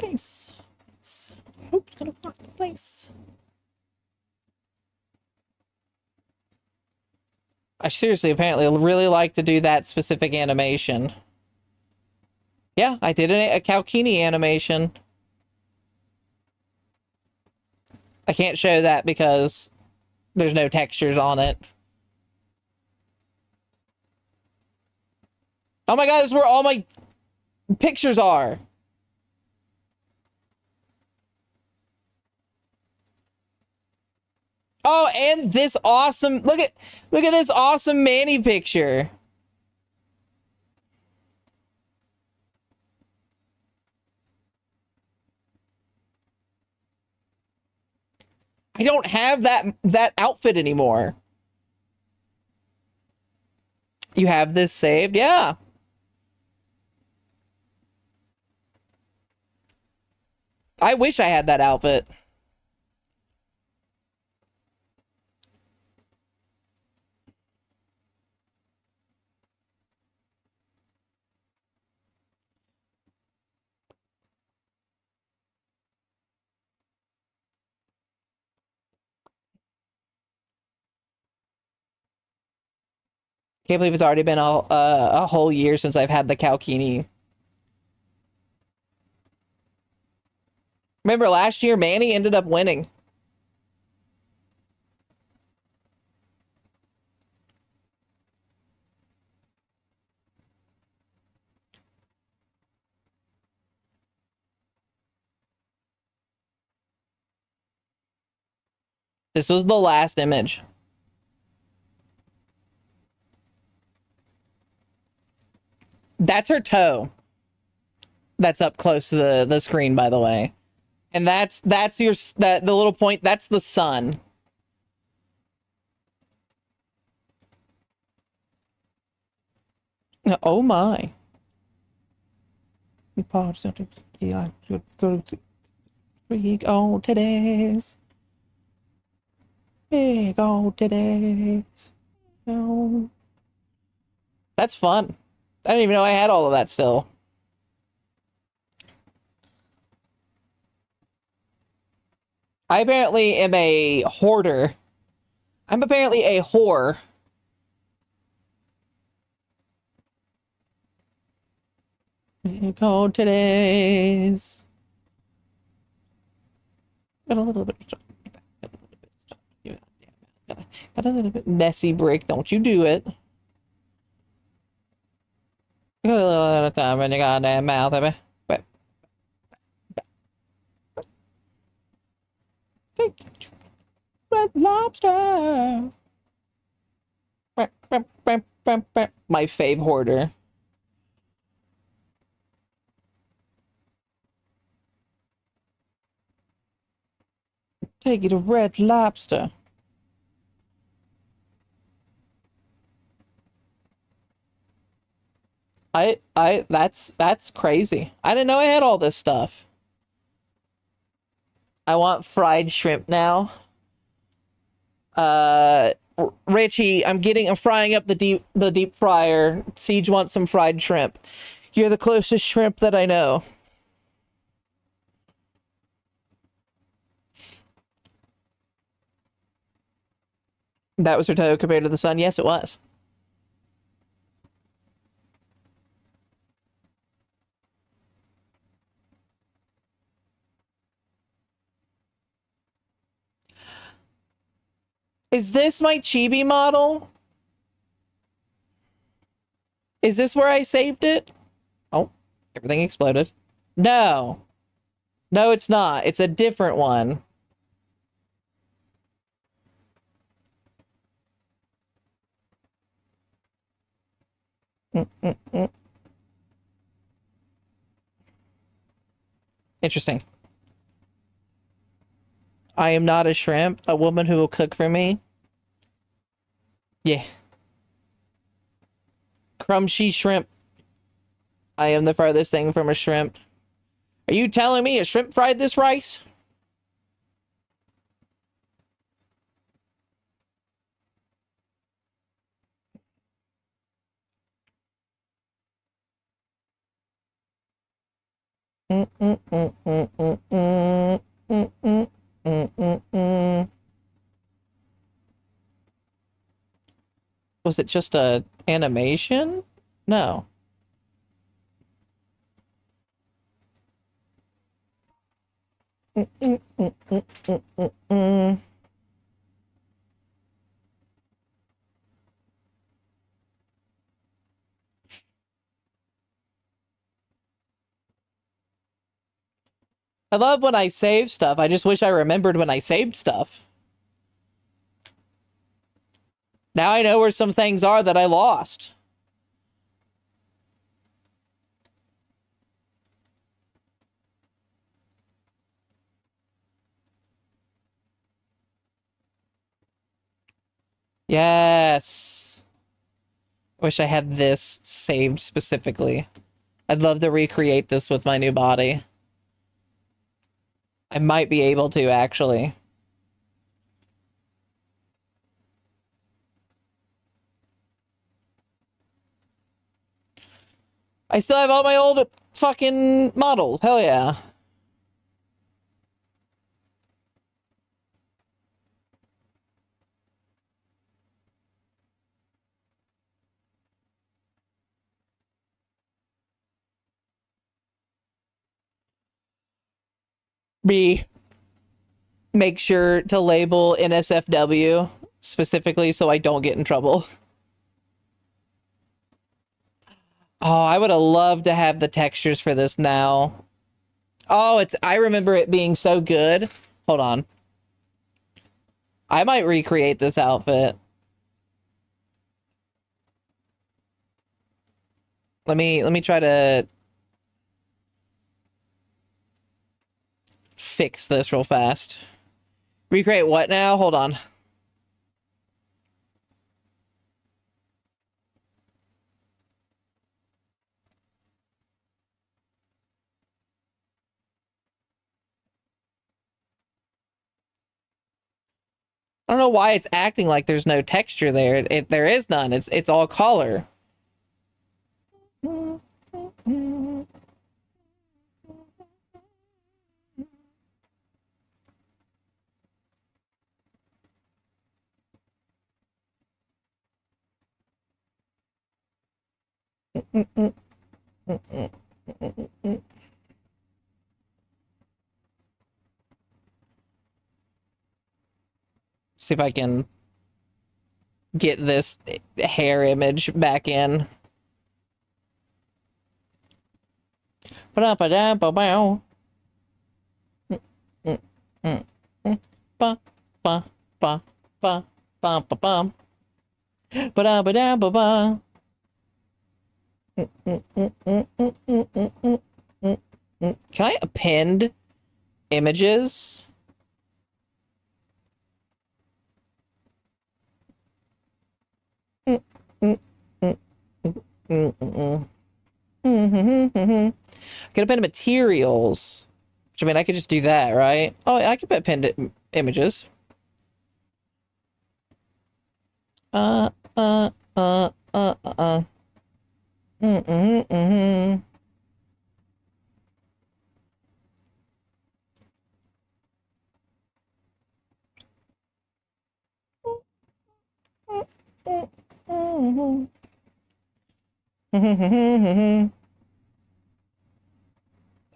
Nice. I hope it's gonna block the place. I seriously apparently really like to do that specific animation. Yeah, I did a Kalkini animation. I can't show that because there's no textures on it. Oh my god, this is where all my pictures are. Oh, and this awesome look at this awesome Manny picture. I don't have that outfit anymore. You have this saved? Yeah. I wish I had that outfit. Can't believe it's already been a whole year since I've had the Kalkini. Remember last year, Manny ended up winning. This was the last image. That's her toe. That's up close to the screen, by the way. And that's your that the little point, that's the sun. Oh my. Yeah, go to big old today's. Big old today's. Oh. That's fun. I didn't even know I had all of that still. I apparently am a hoarder. I'm apparently a whore. Big old today's. Got a little bit. Got a little bit messy brick. Don't you do it. You got a little bit of time in your goddamn mouth, baby. Red Lobster. My fave hoarder. Take you to Red Lobster. That's crazy. I didn't know I had all this stuff. I want fried shrimp now. Richie, I'm frying up the deep fryer. Siege wants some fried shrimp. You're the closest shrimp that I know. That was her toe compared to the sun. Yes, it was. Is this my chibi model? Is this where I saved it? Oh, everything exploded. No. No, it's not. It's a different one. Interesting. I am not a shrimp, a woman who will cook for me. Yeah. Crunchy shrimp. I am the farthest thing from a shrimp. Are you telling me a shrimp fried this rice? Was it just a animation? No. I love when I save stuff. I just wish I remembered when I saved stuff. Now I know where some things are that I lost. Yes. Wish I had this saved specifically. I'd love to recreate this with my new body. I might be able to, actually. I still have all my old fucking models. Hell yeah. B. Make sure to label NSFW specifically so I don't get in trouble. Oh, I would have loved to have the textures for this now. Oh, I remember it being so good. Hold on. I might recreate this outfit. Let me try to fix this real fast. Recreate what now? Hold on. I don't know why it's acting like there's no texture there. There is none. It's all color. See if I can get this hair image back in. Ba-da-ba-da-ba-bow. Ba ba ba ba ba ba bum. Ba-da-ba-da-ba-ba. Can I append images? Could append materials. Which, I mean, I could just do that, right? Oh, I could append images. Uh, uh, uh, uh, uh. Mm-hmm.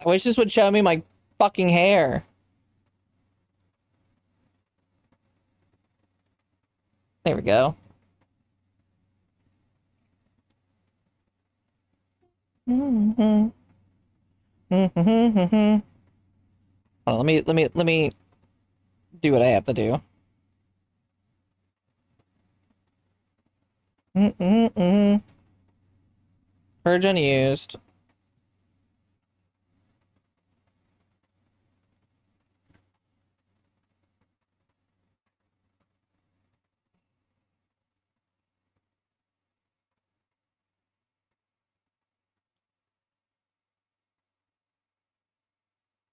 I wish this would show me my fucking hair. There we go. Hold on, let me do what I have to do. Purge unused.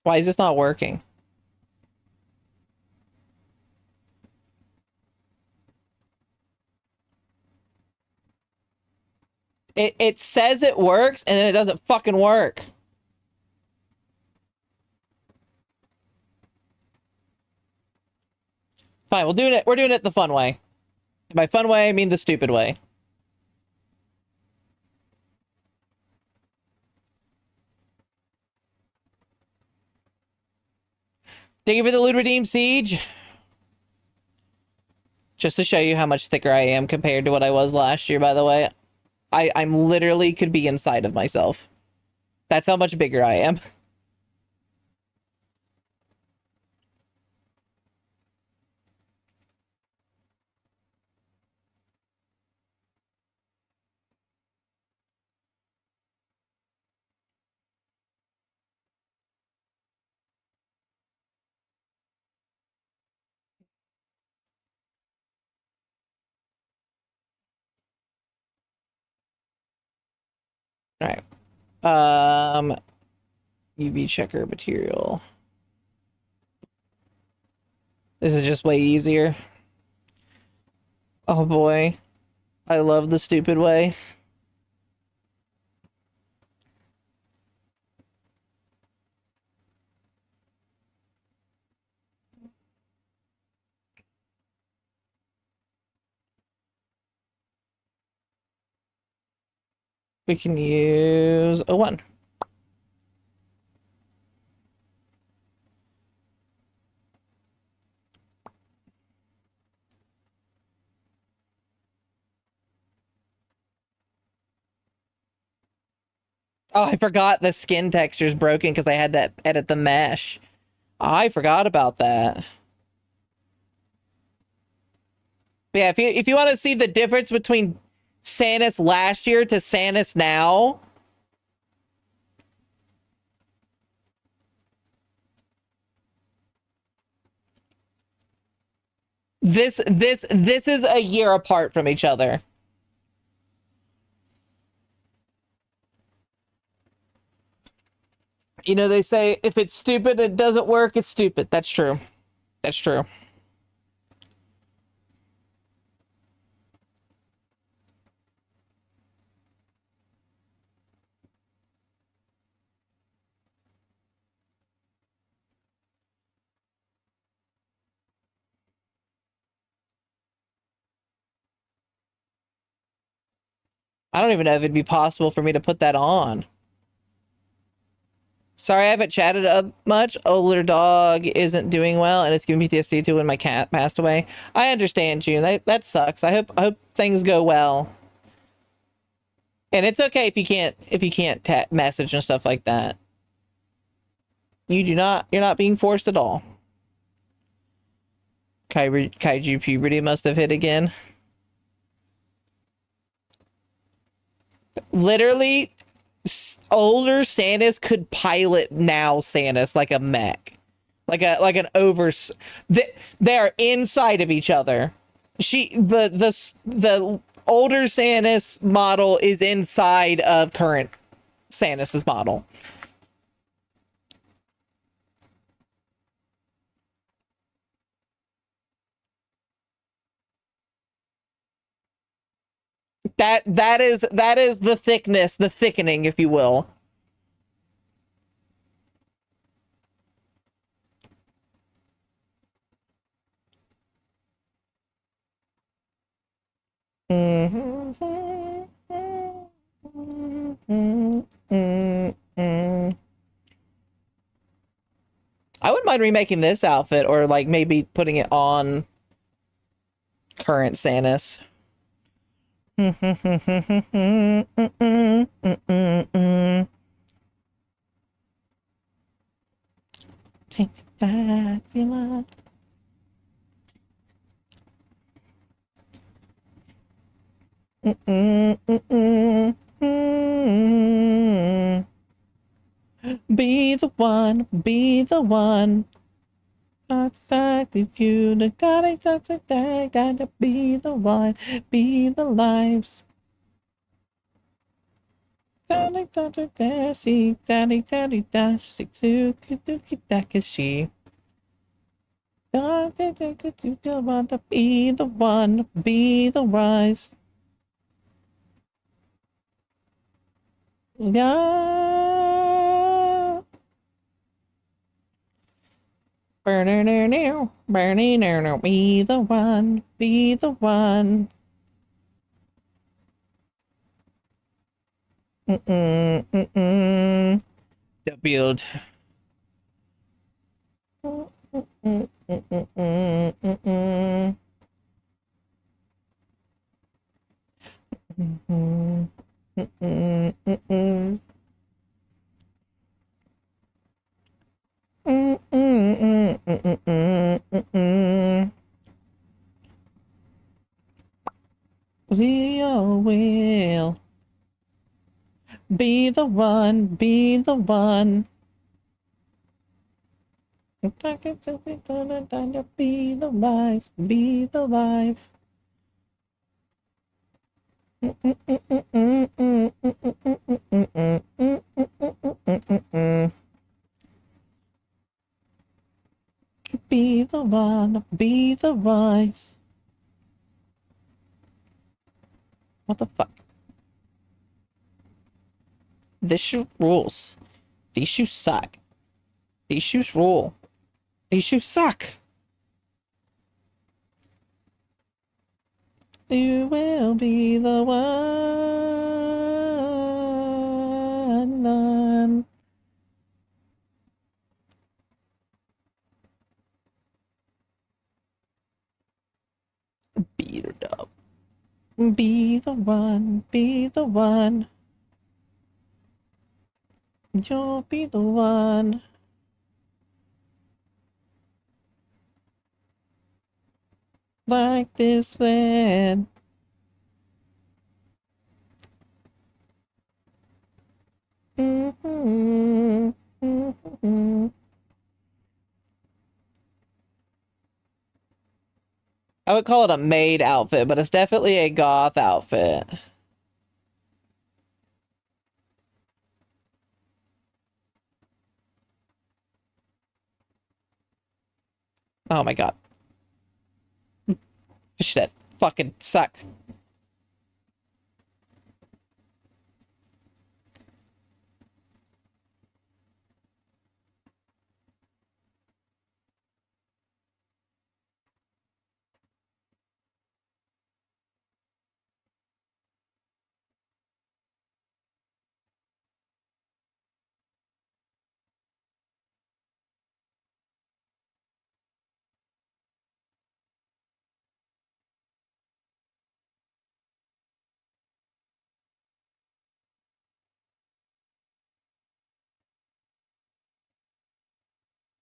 Why is this not working? It says it works and then it doesn't fucking work. Fine, we're doing it the fun way. By fun way, I mean the stupid way. Thank you for the loot redeem, Siege. Just to show you how much thicker I am compared to what I was last year, by the way. I'm literally could be inside of myself. That's how much bigger I am. All right. UV checker material. This is just way easier. Oh boy. I love the stupid way. We can use a 1. Oh, I forgot the skin texture's broken because I had to edit the mesh. I forgot about that. But yeah, if you want to see the difference between Santa's last year to Santa's now, this is a year apart from each other. You know, they say if it's stupid, it doesn't work, it's stupid. That's true. That's true. I don't even know if it'd be possible for me to put that on. Sorry, I haven't chatted much. Older dog isn't doing well, and it's giving me PTSD too when my cat passed away. I understand, June. That sucks. I hope things go well. And it's okay if you can't message and stuff like that. You're not being forced at all. Kaiju puberty must have hit again. Literally, older Santas could pilot now Santas like a mech, like an over. They are inside of each other. The older Santas model is inside of current Santas's model. That is the thickness, the thickening, if you will. I wouldn't mind remaking this outfit or like maybe putting it on current Santas. Be the one, be the one. Exactly you, gotta be the one, be the lives. Be the one, be the wise. Yeah. Burning now, burning now, be the one, be the one. The build. Leo will be the one, be the one. Be the life, be the life. Be the one, be the wise. What the fuck? This shoe rules. These shoes suck. These shoes rule. These shoes suck. You will be the one. Beat it up. Be the one, be the one. You'll be the one. like this man. Mm-hmm. Mm-hmm. I would call it a maid outfit, but it's definitely a goth outfit. Oh my god. Shit. Fucking sucked.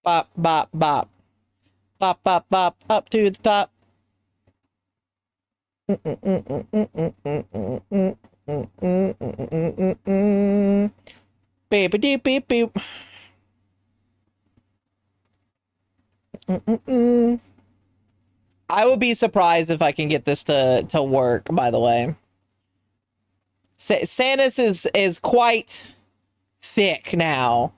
Bop, bop, bop. Bop, bop, bop. Up to the top. Beep, beep, beep, beep. I would be surprised if I can get this to work, by the way. Sanus is quite thick now.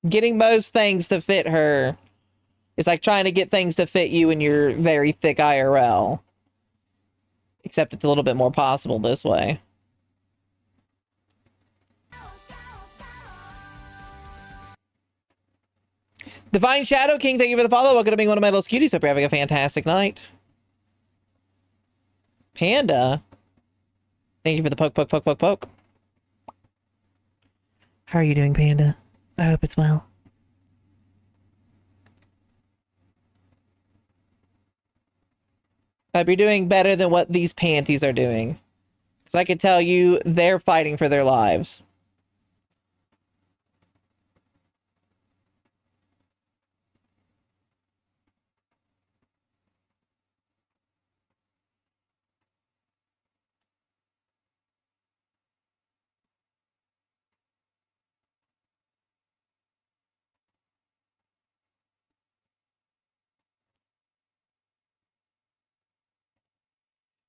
Getting most things to fit her is like trying to get things to fit you in your very thick IRL. Except it's a little bit more possible this way. Divine Shadow King, thank you for the follow. Welcome to being one of my little cuties. Hope you're having a fantastic night. Panda, thank you for the poke, poke, poke, poke, poke. How are you doing, Panda? I hope it's well. Hope you're doing better than what these panties are doing. Because I can tell you, they're fighting for their lives.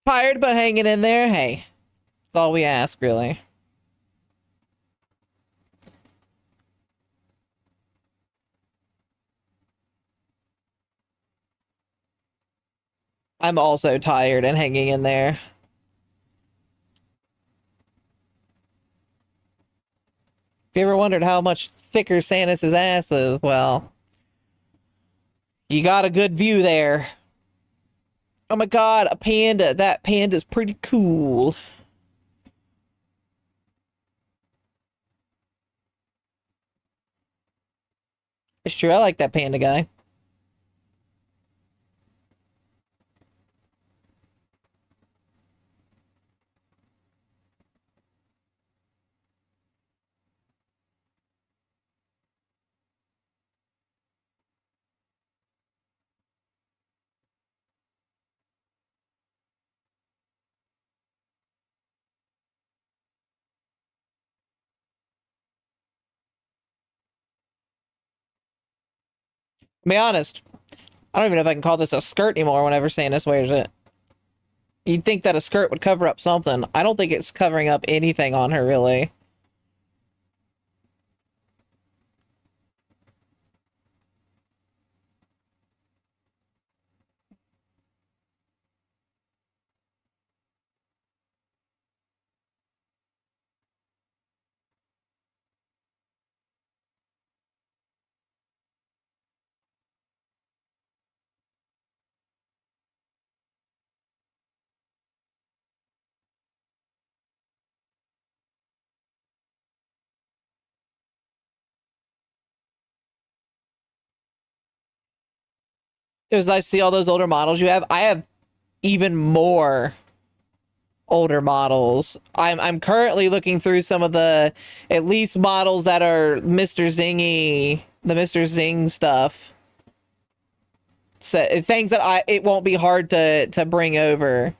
Tired but hanging in there. Hey, that's all we ask, really. I'm also tired and hanging in there. If you ever wondered how much thicker Sanus's ass is, well, you got a good view there. Oh my god, a panda. That panda's pretty cool. It's true, I like that panda guy. To be honest, I don't even know if I can call this a skirt anymore whenever Sanus wears it. You'd think that a skirt would cover up something. I don't think it's covering up anything on her, really. It was nice to see all those older models you have. I have even more older models. I'm currently looking through some of the at least models that are Mr. Zingy, the Mr. Zing stuff. So, things that it won't be hard to bring over.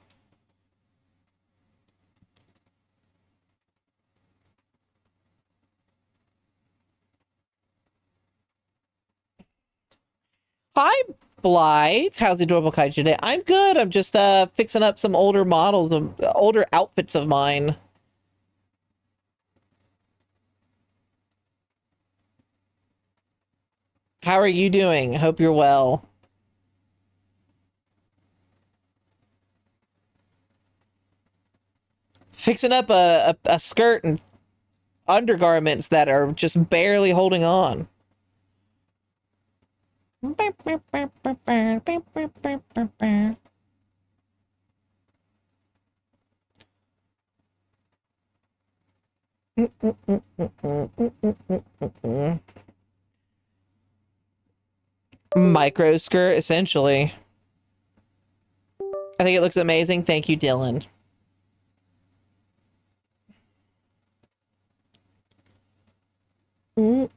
Hi, Blight. How's the adorable kaiju today? I'm good. I'm just fixing up some older models of older outfits of mine. How are you doing? Hope you're well. Fixing up a skirt and undergarments that are just barely holding on. Micro skirt, essentially. I think it looks amazing. Thank you, Dylan. You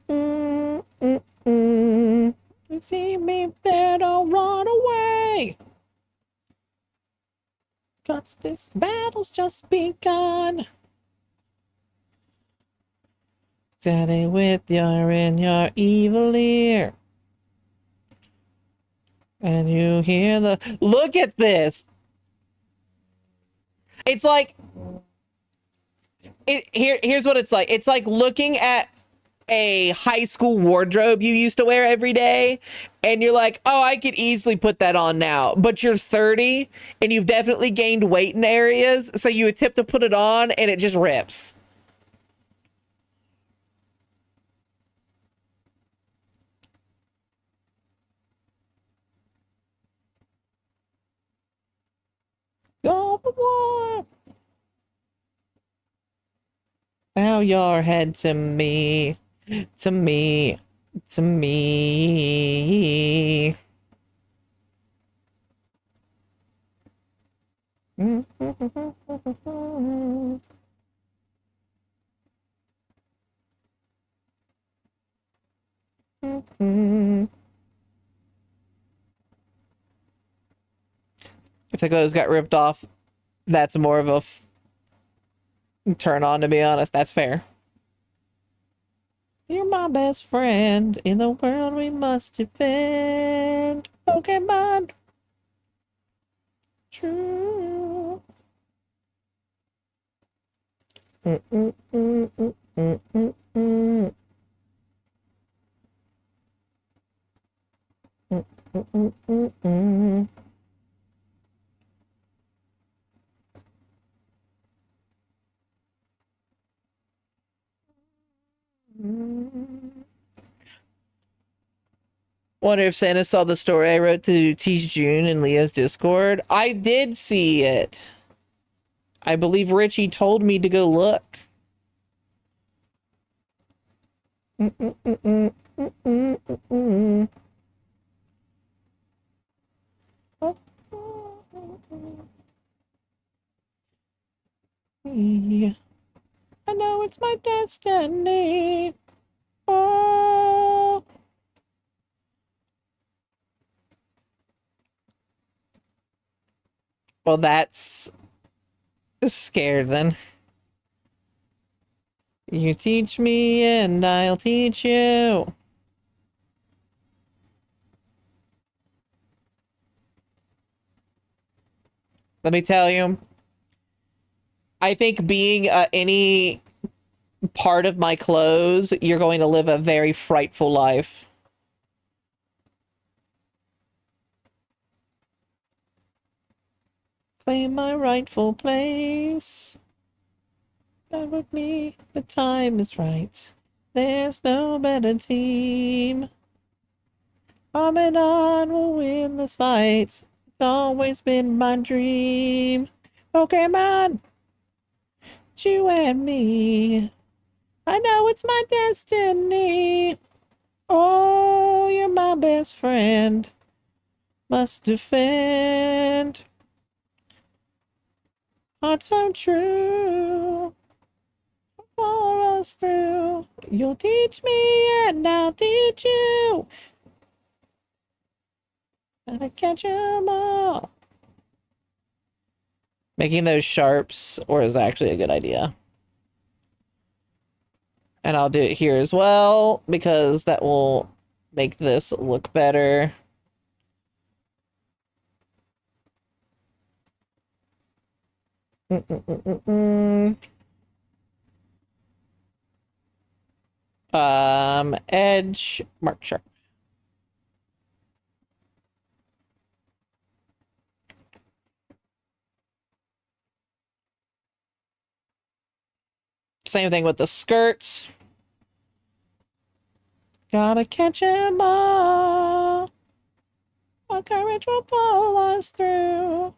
see me better run away. 'Cause this battle's just begun. Steady with your evil ear. And you hear the... Look at this! It's like... Here's what it's like. It's like looking at a high school wardrobe you used to wear every day, and you're like, oh, I could easily put that on now. But you're 30, and you've definitely gained weight in areas, so you attempt to put it on, and it just rips. Go for war! Bow your head to me, to me, to me. If the clothes got ripped off, that's more of a turn on, to be honest. That's fair. You're my best friend. In the world we must defend. Pokemon. True. Wonder if Santa saw the story I wrote to tease June in Leo's Discord. I did see it. I believe Richie told me to go look. Yeah. I know it's my destiny. Oh. Well, that's scared then. You teach me and I'll teach you. Let me tell you, I think being any part of my clothes, you're going to live a very frightful life. Claim my rightful place. Not with me, the time is right. There's no better team. Arm in arm, we'll win this fight. It's always been my dream. Pokemon, it's you and me. I know it's my destiny. Oh, you're my best friend. Must defend. Hearts so true. Follow us through. You'll teach me and I'll teach you. Gotta catch 'em all. Making those sharps or is actually a good idea. And I'll do it here as well because that will make this look better. Edge, mark sharp. Same thing with the skirts. Gotta catch 'em all. Our courage will pull us through.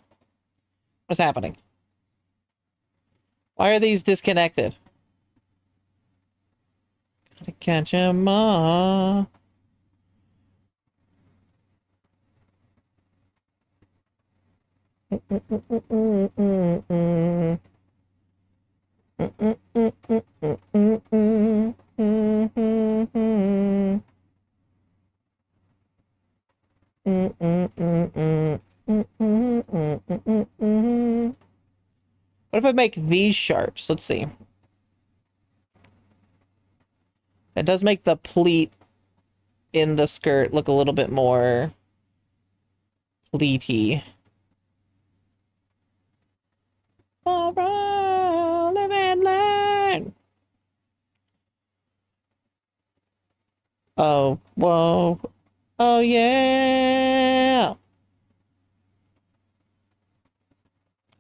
What's happening? Why are these disconnected? Gotta catch 'em all. What if I make these sharps? Let's see. That does make the pleat in the skirt look a little bit more pleaty. Live and learn. Oh, whoa. Oh, yeah.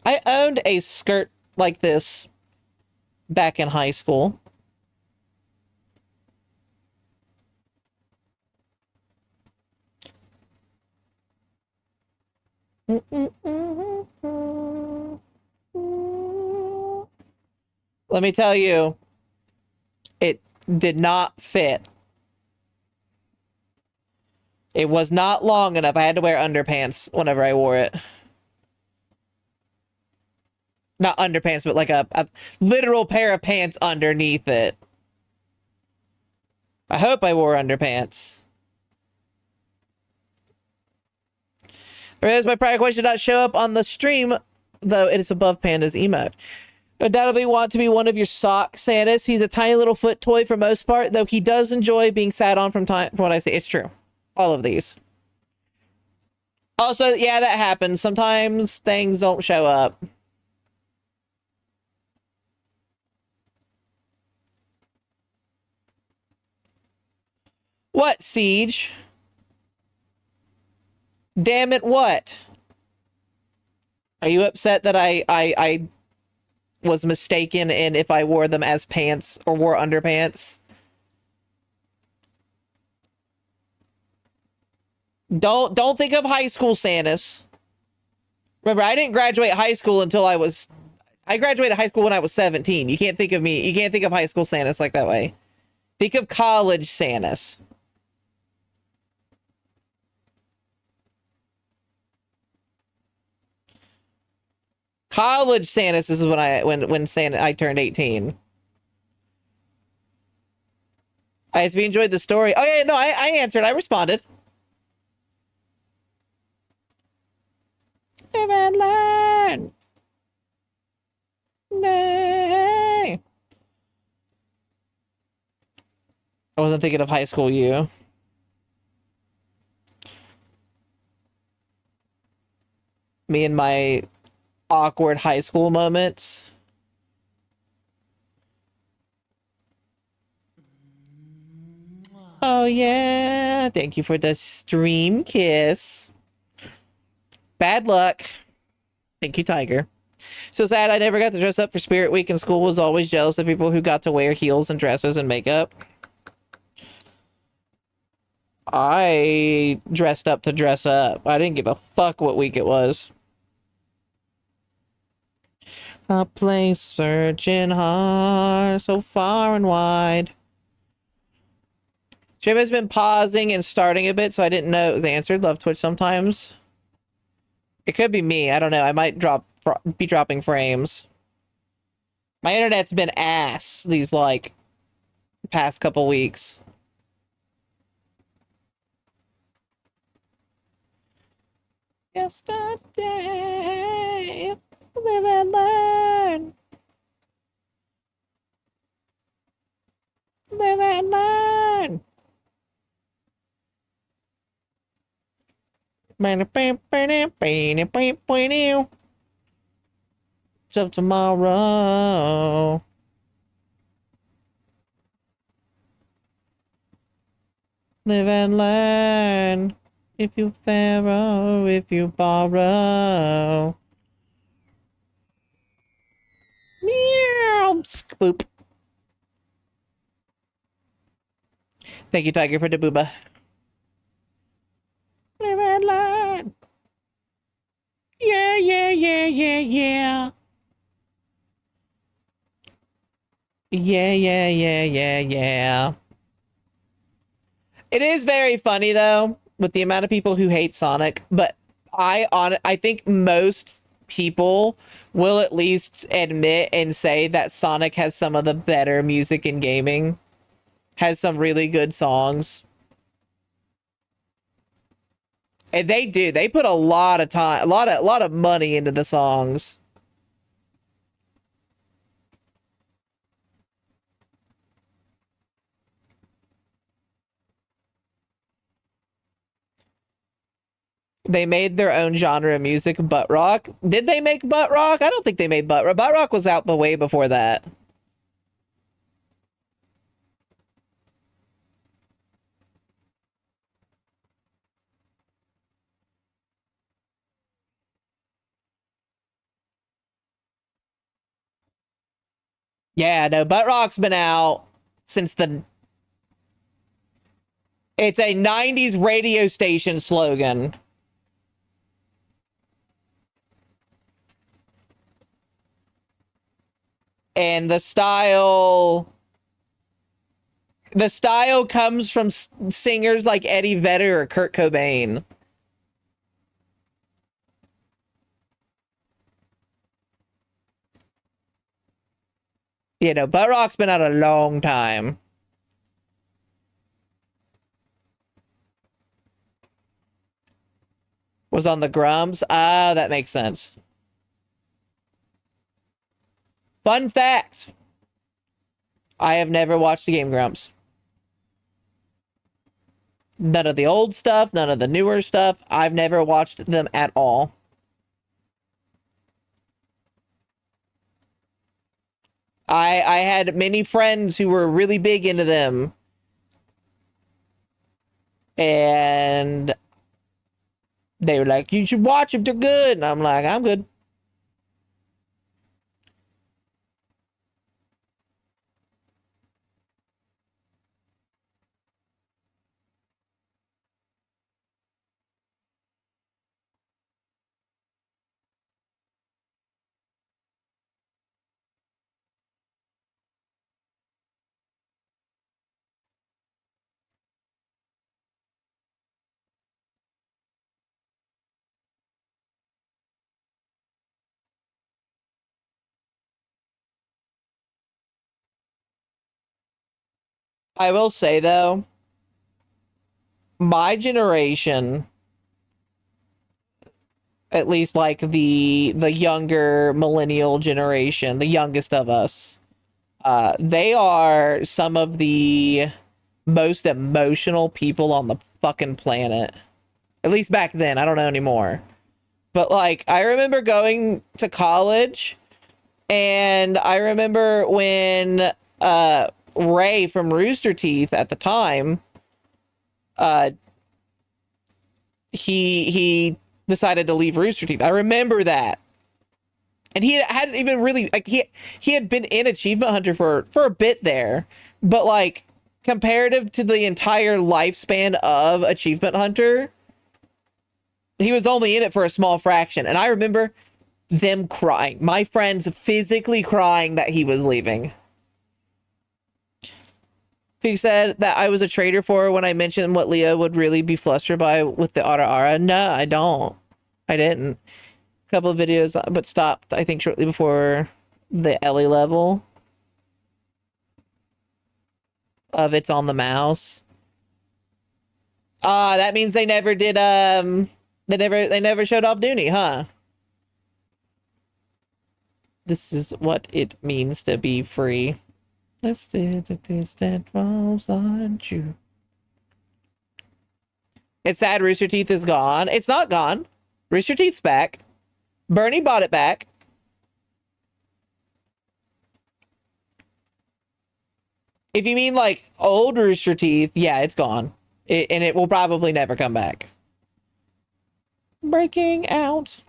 I owned a skirt like this back in high school. Let me tell you, it did not fit. It was not long enough. I had to wear underpants whenever I wore it. Not underpants, but like a literal pair of pants underneath it. I hope I wore underpants. As my prior question did not show up on the stream, though it is above Panda's emote. Undoubtedly want to be one of your sock Santas. He's a tiny little foot toy for most part, though he does enjoy being sat on from what I say. It's true. All of these. Also, yeah, that happens. Sometimes things don't show up. What, Siege? Damn it, what? Are you upset that I was mistaken in if I wore them as pants or wore underpants? Don't think of high school Santas. Remember, I didn't graduate high school until I graduated high school when I was 17. You can't think of high school Santas like that way. Think of college Santas. College Santas is when I turned 18. If you enjoyed the story. Oh yeah, no, I answered. I responded. Live and learn. Nay. I wasn't thinking of high school you. Me and my awkward high school moments. Oh yeah, thank you for the stream kiss. Bad luck. Thank you, Tiger. So sad I never got to dress up for Spirit Week in school. Was always jealous of people who got to wear heels and dresses and makeup. I dressed up to dress up. I didn't give a fuck what week it was. A place searching hard, so far and wide. Stream has been pausing and starting a bit, so I didn't know it was answered. Love Twitch sometimes. It could be me. I don't know. I might drop be dropping frames. My internet's been ass these like past couple weeks. Yesterday, live and learn. Live and learn. Till tomorrow. Live and learn. If you pharaoh, if you borrow. Meow. Boop. Thank you, Tiger, for the booba. Live and learn. Yeah, yeah, yeah, yeah, yeah. Yeah, yeah, yeah, yeah, yeah. It is very funny though, with the amount of people who hate Sonic, but I think most people will at least admit and say that Sonic has some of the better music in gaming. Has some really good songs. And they do. They put a lot of time, a lot of money into the songs. They made their own genre of music, butt rock. Did they make butt rock? I don't think they made butt rock. Butt rock was out the way before that. Yeah, no, butt rock's been out since the. It's a 90s radio station slogan. And the style comes from singers like Eddie Vedder or Kurt Cobain. You know, butt rock's been out a long time. Was on the Grumps. Ah, that makes sense. Fun fact. I have never watched the Game Grumps. None of the old stuff, none of the newer stuff. I've never watched them at all. I had many friends who were really big into them. And they were like, you should watch them, they're good. And I'm like, I'm good. I will say though, my generation, at least like the younger millennial generation, the youngest of us, they are some of the most emotional people on the fucking planet. At least back then, I don't know anymore. But like I remember going to college and I remember when Ray from Rooster Teeth at the time uh he decided to leave Rooster Teeth. I remember that. And he hadn't even really like he had been in Achievement Hunter for a bit there, but like comparative to the entire lifespan of Achievement Hunter, he was only in it for a small fraction. And I remember them crying, my friends physically crying that he was leaving. He said that I was a traitor for when I mentioned what Leah would really be flustered by with the Ara Ara. No, I don't. I didn't. couple of videos, but stopped, I think, shortly before the Ellie level of It's on the Mouse. Ah, that means they never did, they never showed off Dooney, huh? This is what it means to be free. Let's do this that falls on you. It's sad Rooster Teeth is gone. It's not gone. Rooster Teeth's back. Bernie bought it back. If you mean like old Rooster Teeth, yeah, it's gone. And it will probably never come back. Breaking out.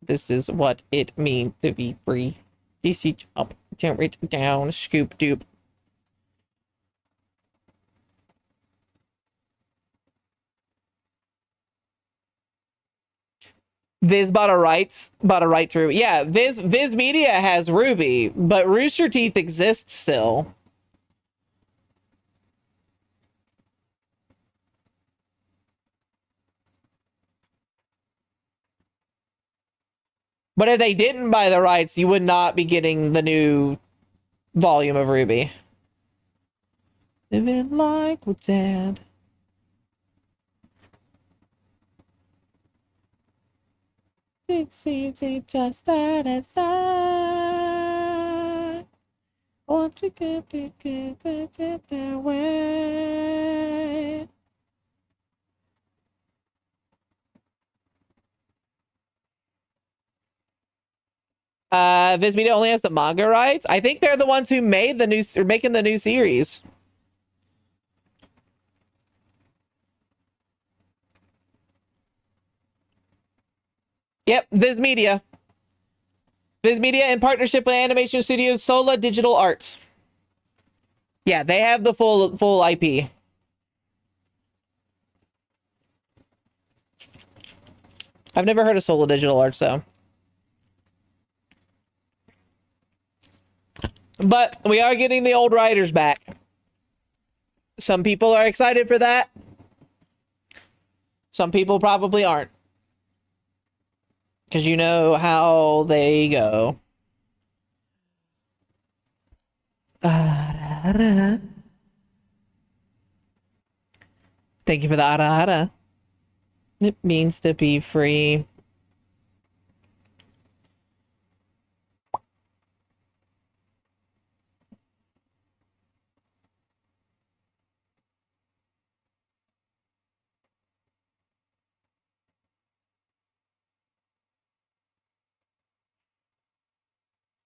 This is what it means to be free. DC up, turn it down, scoop doop. Viz bought a right to Ruby. Yeah, Viz Media has Ruby, but Rooster Teeth exists still. But if they didn't buy the rights, you would not be getting the new volume of Ruby. Living like we're dead. It seems just that inside. Want to get it their way. Viz Media only has the manga rights. I think they're the ones who made the new, or making the new series. Yep, Viz Media. Viz Media in partnership with animation studios Sola Digital Arts. Yeah, they have the full IP. I've never heard of Sola Digital Arts though. But we are getting the old writers back. Some people are excited for that. Some people probably aren't. Because you know how they go. Thank you for the ara. It means to be free.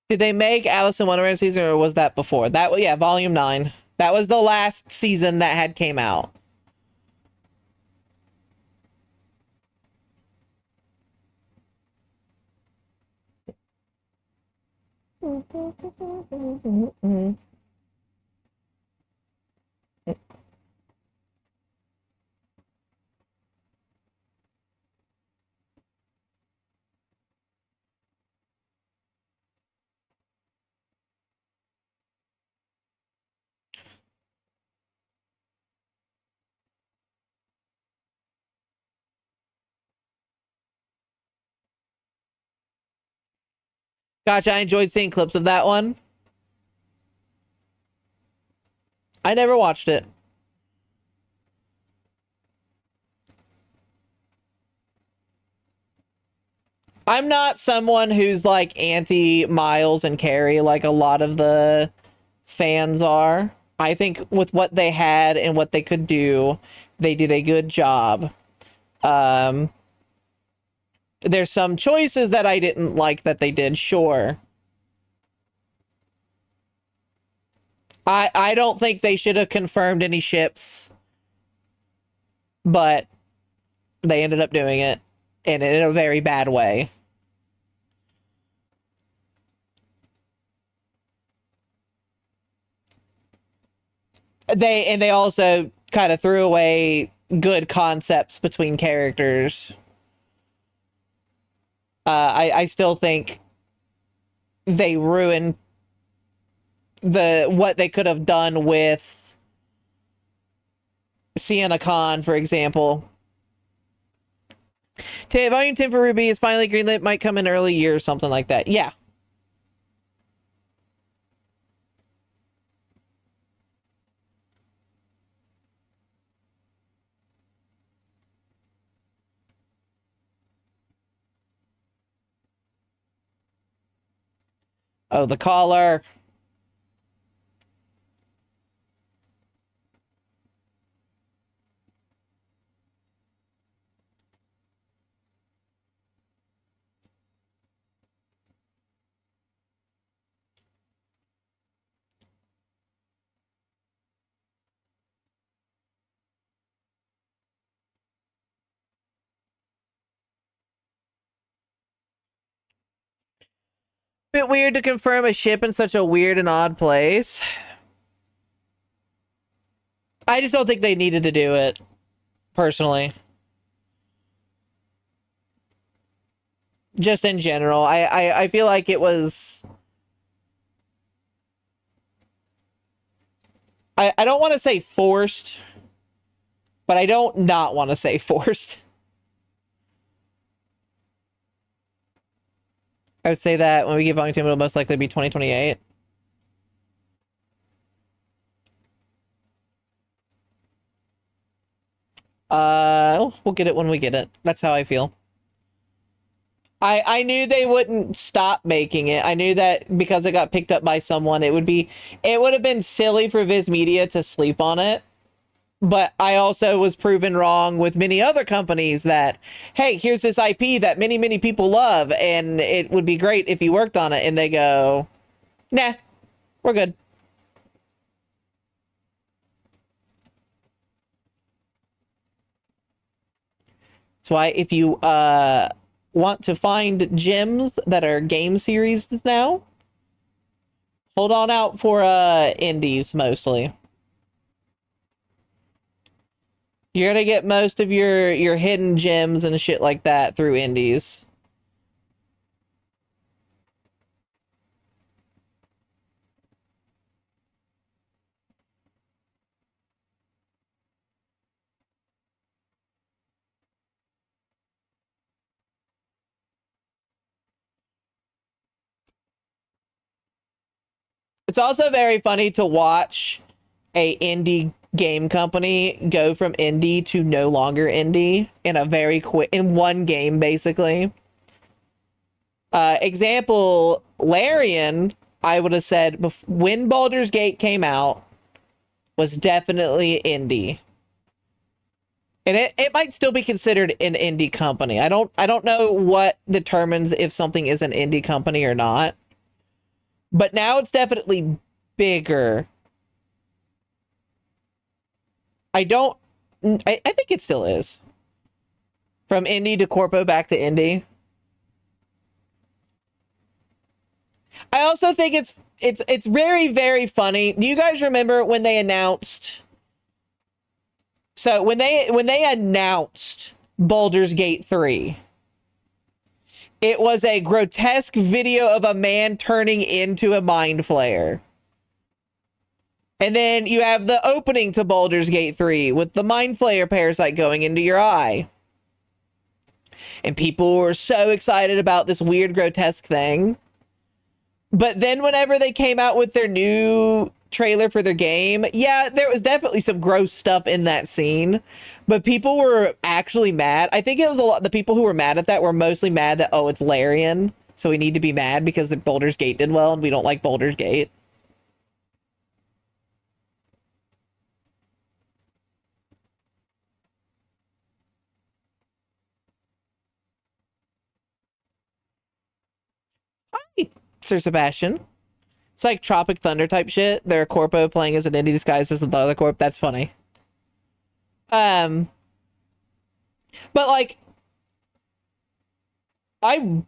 Did they make Alice in Wonderland season, or was that before? That was, yeah, volume 9. That was the last season that had came out. Gotcha, I enjoyed seeing clips of that one. I never watched it. I'm not someone who's like anti Miles and Carrie like a lot of the fans are. I think with what they had and what they could do, they did a good job. There's some choices that I didn't like that they did, sure. I don't think they should have confirmed any ships, but they ended up doing it, and in a very bad way. They also kind of threw away good concepts between characters. I still think they ruined what they could have done with Sienna Khan, for example. Volume 10 for RWBY is finally greenlit. Might come in early year or something like that. Yeah. Oh, the caller. Bit weird to confirm a ship in such a weird and odd place. I just don't think they needed to do it, personally. Just in general, I feel like it was. I don't want to say forced, but I don't not want to say forced. I would say that when we get Volume 2, it'll most likely be 2028. We'll get it when we get it. That's how I feel. I knew they wouldn't stop making it. I knew that because it got picked up by someone, it would have been silly for Viz Media to sleep on it. But I also was proven wrong with many other companies that, hey, here's this IP that many, many people love, and it would be great if you worked on it. And they go, nah, we're good. That's why if you want to find gems that are game series now, hold on out for indies mostly. You're gonna get most of your hidden gems and shit like that through indies. It's also very funny to watch a indie game company go from indie to no longer indie in a very quick in one game basically. Example, Larian, I would have said when Baldur's Gate came out was definitely indie. And it might still be considered an indie company. I don't know what determines if something is an indie company or not. But now it's definitely bigger. I think it still is. From indie to corpo back to indie. I also think it's very, very funny. Do you guys remember when they announced? So when they announced Baldur's Gate 3, it was a grotesque video of a man turning into a mind flayer. And then you have the opening to Baldur's Gate 3 with the mind flayer parasite going into your eye. And people were so excited about this weird grotesque thing. But then whenever they came out with their new trailer for their game, yeah, there was definitely some gross stuff in that scene, but people were actually mad. I think it was a lot, the people who were mad at that were mostly mad that, oh, it's Larian, so we need to be mad because the Baldur's Gate did well and we don't like Baldur's Gate. Hi, Sir Sebastian. It's like Tropic Thunder type shit. They're a corpo playing as an indie disguised as the other corp. That's funny. But like, I,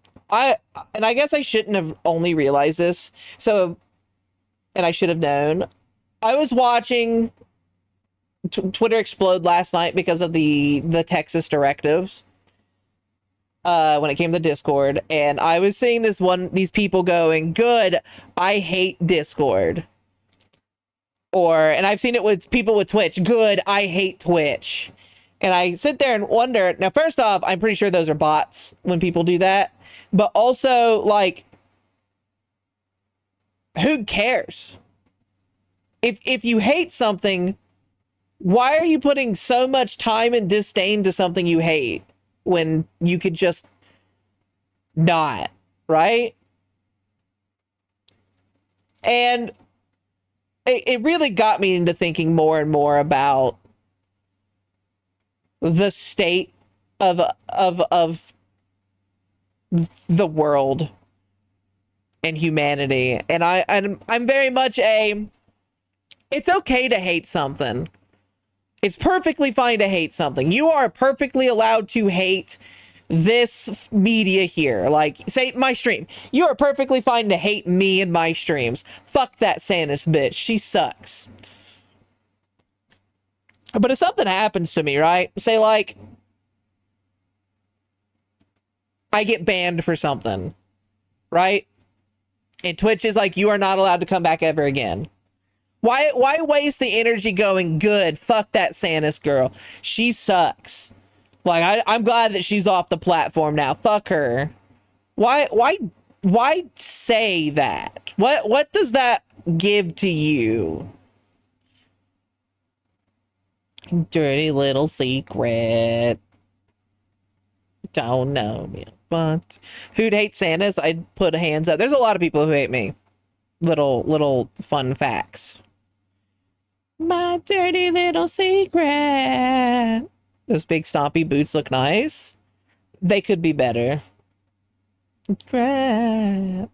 and I guess I shouldn't have only realized this. So, and I should have known. I was watching Twitter explode last night because of the Texas directives. When it came to Discord, and I was seeing these people going, good, I hate Discord. And I've seen it with people with Twitch, good, I hate Twitch. And I sit there and wonder, now, first off, I'm pretty sure those are bots when people do that. But also, like, who cares? If you hate something, why are you putting so much time and disdain to something you hate when you could just not, right? And it really got me into thinking more and more about the state of the world and humanity. And I'm very much it's okay to hate something. It's perfectly fine to hate something. You are perfectly allowed to hate this media here. Like, say, my stream. You are perfectly fine to hate me and my streams. Fuck that Sanus bitch. She sucks. But if something happens to me, right? Say, like, I get banned for something, right? And Twitch is like, you are not allowed to come back ever again. Why waste the energy going, good, fuck that Sanus girl. She sucks. Like, I'm glad that she's off the platform now. Fuck her. Why say that? What does that give to you? Dirty little secret. Don't know me. But who'd hate Sanus? I'd put hands up. There's a lot of people who hate me. Little fun facts. My dirty little secret. Those big stompy boots look nice. They could be better. Crap.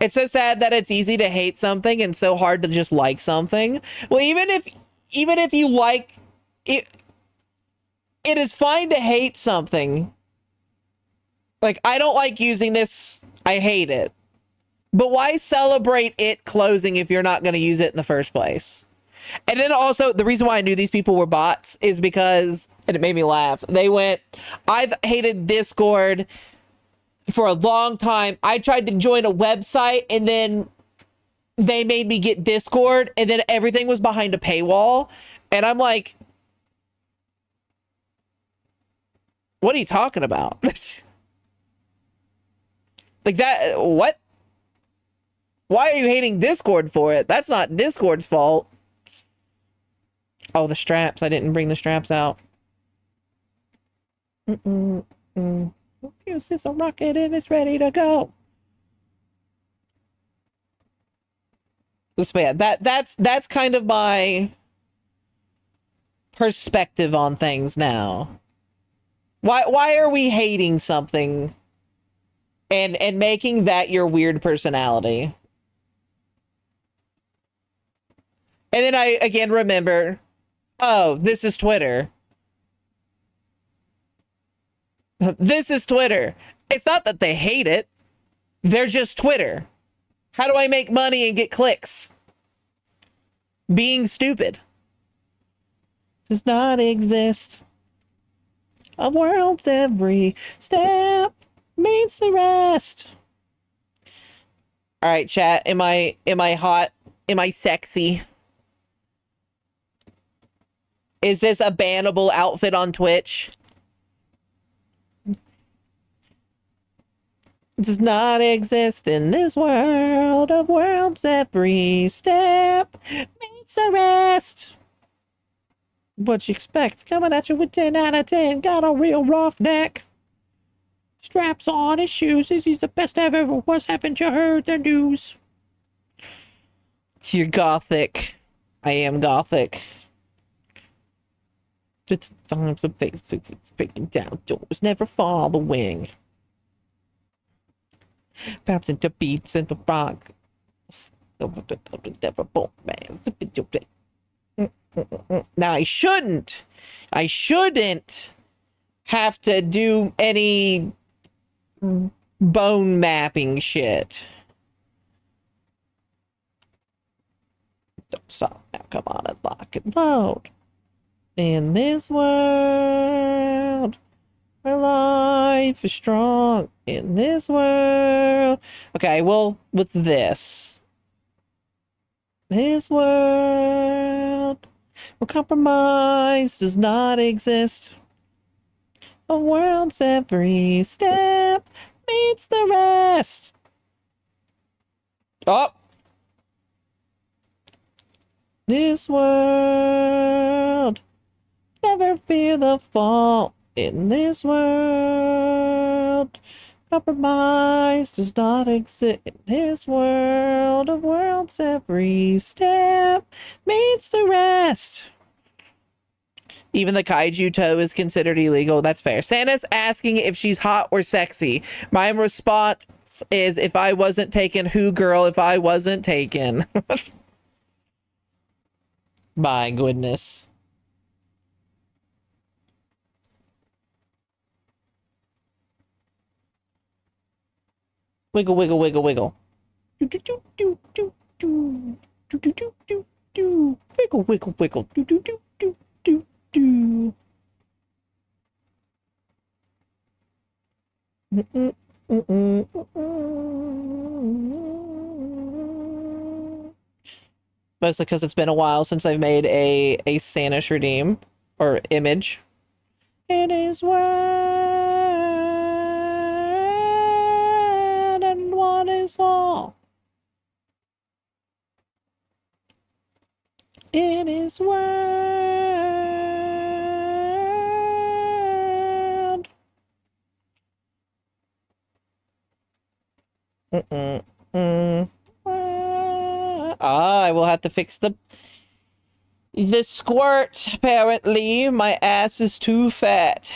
It's so sad that it's easy to hate something and so hard to just like something. Well, even if you like it, it is fine to hate something. Like, I don't like using this. I hate it. But why celebrate it closing if you're not going to use it in the first place? And then also, the reason why I knew these people were bots is because, and it made me laugh, they went, I've hated Discord for a long time. I tried to join a website, and then they made me get Discord, and then everything was behind a paywall. And I'm like, what are you talking about? Like that, what? Why are you hating Discord for it? That's not Discord's fault. Oh, the straps. I didn't bring the straps out. It's a rocket and it's ready to go. This man, that's kind of my perspective on things now. Why are we hating something and making that your weird personality? And then I again remember, oh, this is Twitter. This is Twitter. It's not that they hate it. They're just Twitter. How do I make money and get clicks? Being stupid. Does not exist. A world's every step means the rest. All right, chat. Am I hot? Am I sexy? Is this a bannable outfit on Twitch? Does not exist in this world of worlds. Every step means the rest. What you expect? Coming at you with 10 out of 10. Got a real rough neck. Straps on his shoes. He's the best I've ever was. Haven't you heard the news? You're gothic. I am gothic. Just times of face breaking down doors, never following. Bouncing to beats in the rock. Now I shouldn't have to do any bone mapping shit. Don't stop now, come on and lock and load. In this world, where life is strong. In this world. Okay, well, with this world. where compromise does not exist. A world's every step meets the rest. Oh! This world, never fear the fall. In this world, compromise does not exist. In his world of worlds, every step meets the rest. Even the kaiju toe is considered illegal. That's fair. Santa's asking if she's hot or sexy. My response is, if I wasn't taken, who, girl, if I wasn't taken? My goodness. Wiggle, wiggle, wiggle, wiggle. Do, do, do, do, do, do. Do, do, do, do, do. Wiggle, wiggle, wiggle. Do, do, do, do, do, do. Mm-mm, mm-mm, mm-mm. Mostly because it's been a while since I've made a Sanish redeem or image. It is word and what is fall. It is world. I will have to fix the squirt. Apparently, my ass is too fat.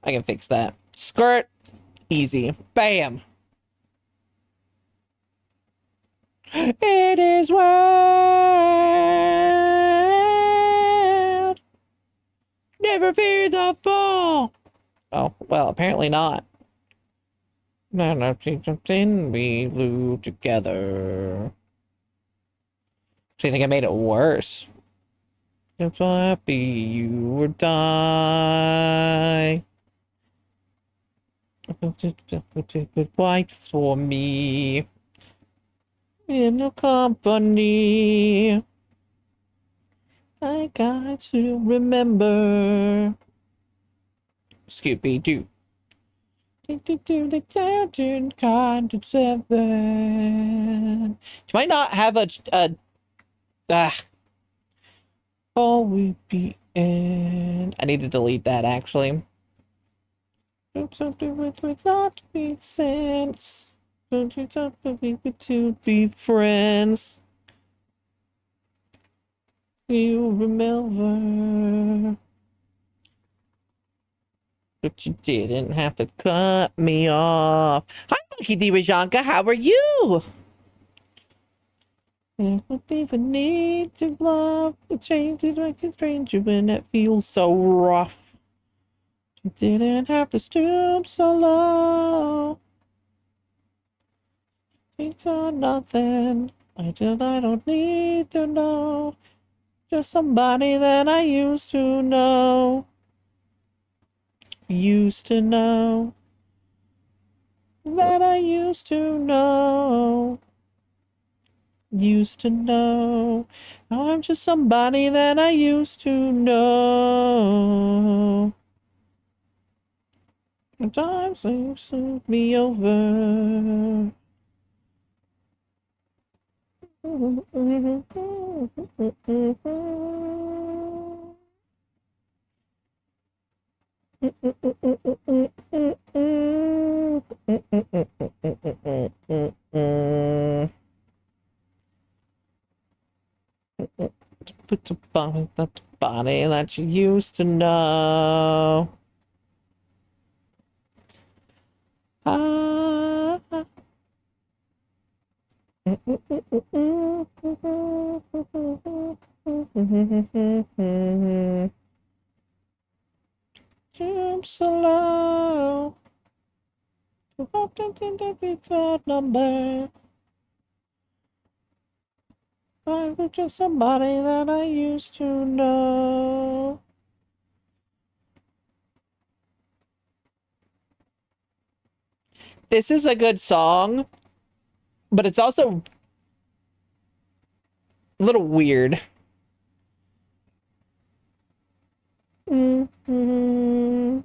I can fix that. Skirt, easy. Bam. It is world. Never fear the fall. Oh, well, apparently not. No, something we flew together. So you think I made it worse? I'm so happy you would die. Good white for me. In a company. I got to remember. Scooby-Doo. The Detergent kind of 7. Do I not have a all we be in? I need to delete that actually. Something with not make sense. Don't you talk to me to be friends? You remember. But you didn't have to cut me off. Hi, Monkey D. Rajanka. How are you? It would even need to love to change it like a stranger when it feels so rough. You didn't have to stoop so low. It's nothing. I don't need to know. Just somebody that I used to know. Used to know. That I used to know. Used to know. Now I'm just somebody that I used to know. Sometimes you suit me over. Put the body that you used to know. Jump so low. To hop into the third number. I was just somebody that I used to know. This is a good song, but it's also A little weird. Mm-hmm.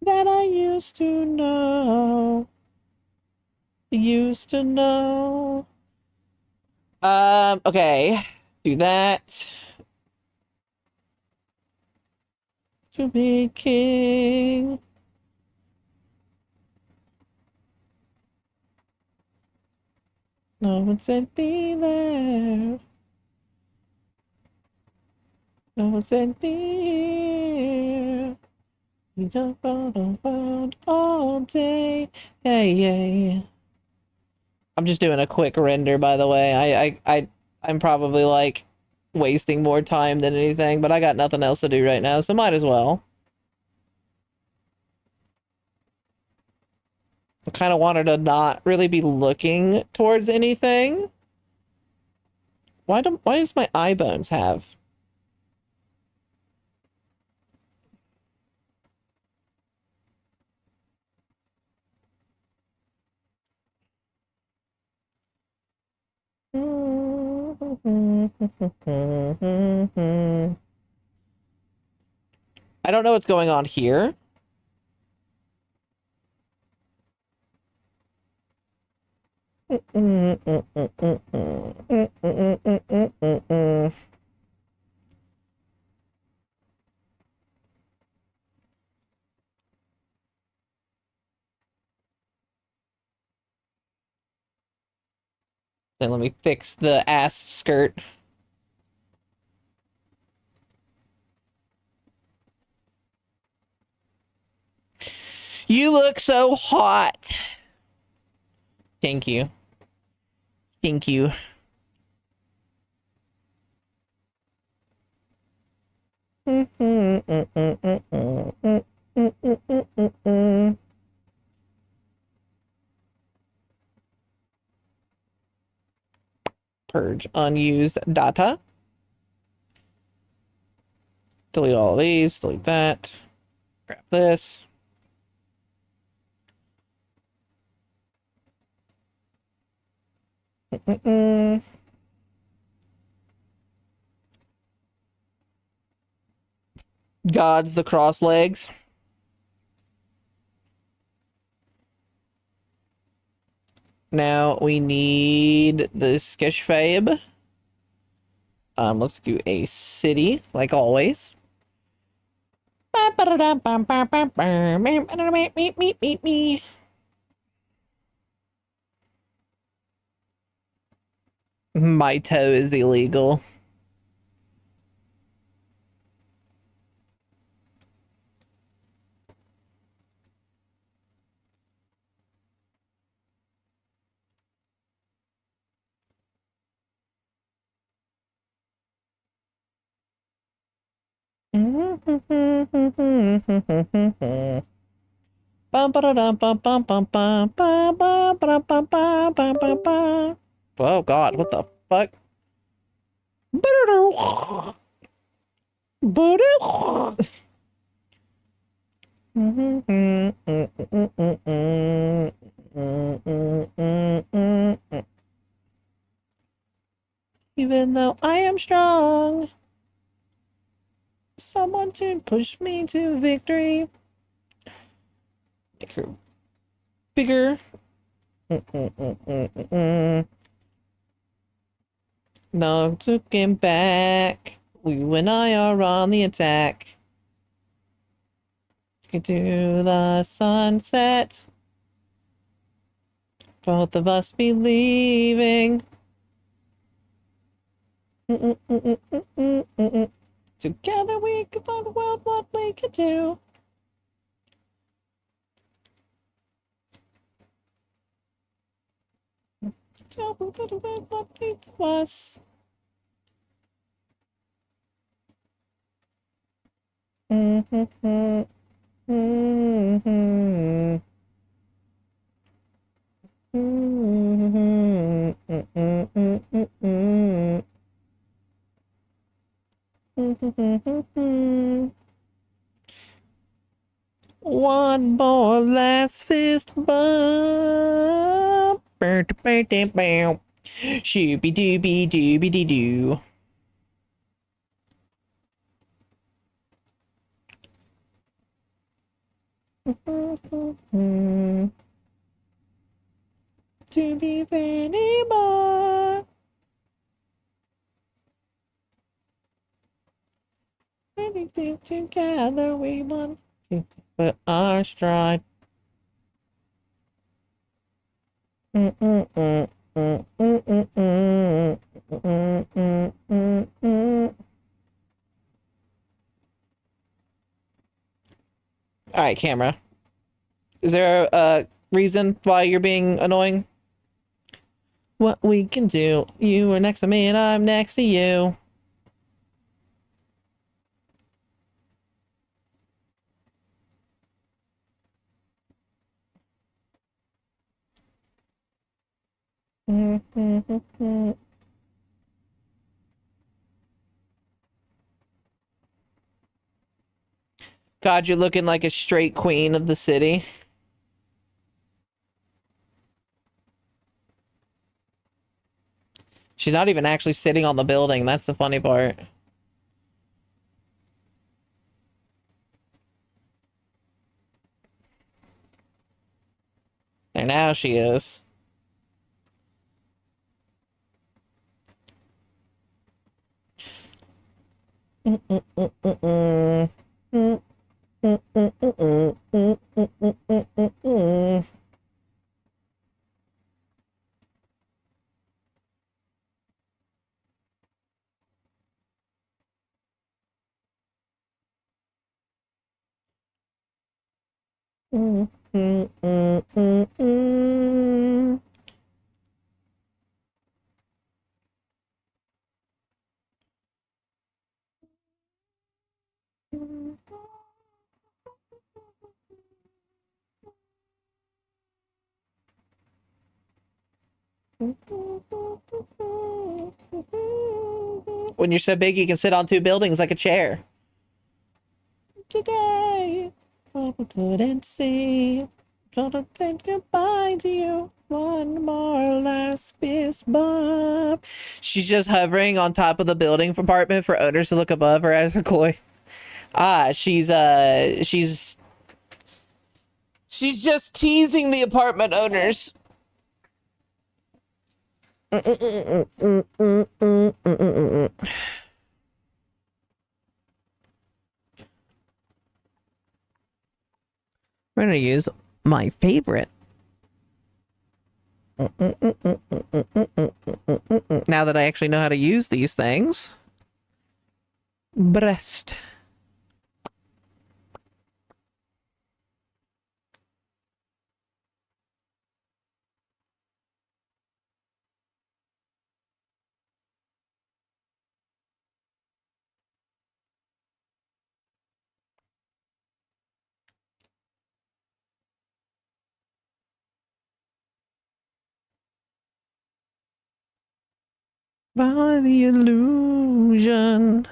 That I used to know. Used to know. Okay. Do that. To be king. No one said be there. No one said be here. We jump around all day. Hey, yeah. I'm just doing a quick render, by the way. I'm probably like wasting more time than anything, but I got nothing else to do right now, so might as well. I kind of wanted to not really be looking towards anything. Why does my eye bones have? I don't know what's going on here. Then let me fix the ass skirt. You look so hot. Thank you. Thank you. Purge unused data. Delete all these, delete that. Grab this. Gods the cross legs. Now we need the Sketchfab. Let's do a city, like always. My toe is illegal. Oh God, what the fuck? Even though I am strong, someone to push me to victory. Make her bigger. No looking back. You and I are on the attack. To the sunset. Both of us be leaving. Together we can find a world what we can do. Tell me what leads to us. One more last fist bump. Shooby dooby dooby dee doo. To be anymore. Everything together we want to put our stride. All right, camera. Is there a reason why you're being annoying? What we can do. You are next to me and I'm next to you. God, you're looking like a straight queen of the city. She's not even actually sitting on the building. That's the funny part. There, now she is. When you're so big, you can sit on two buildings like a chair. Today, I couldn't see. Gonna say goodbye to you. One more last fist bump. She's just hovering on top of the building apartment for owners to look above her as a coy. She's just teasing the apartment owners. We're gonna use my favorite. Now that I actually know how to use these things. Breast. By the illusion.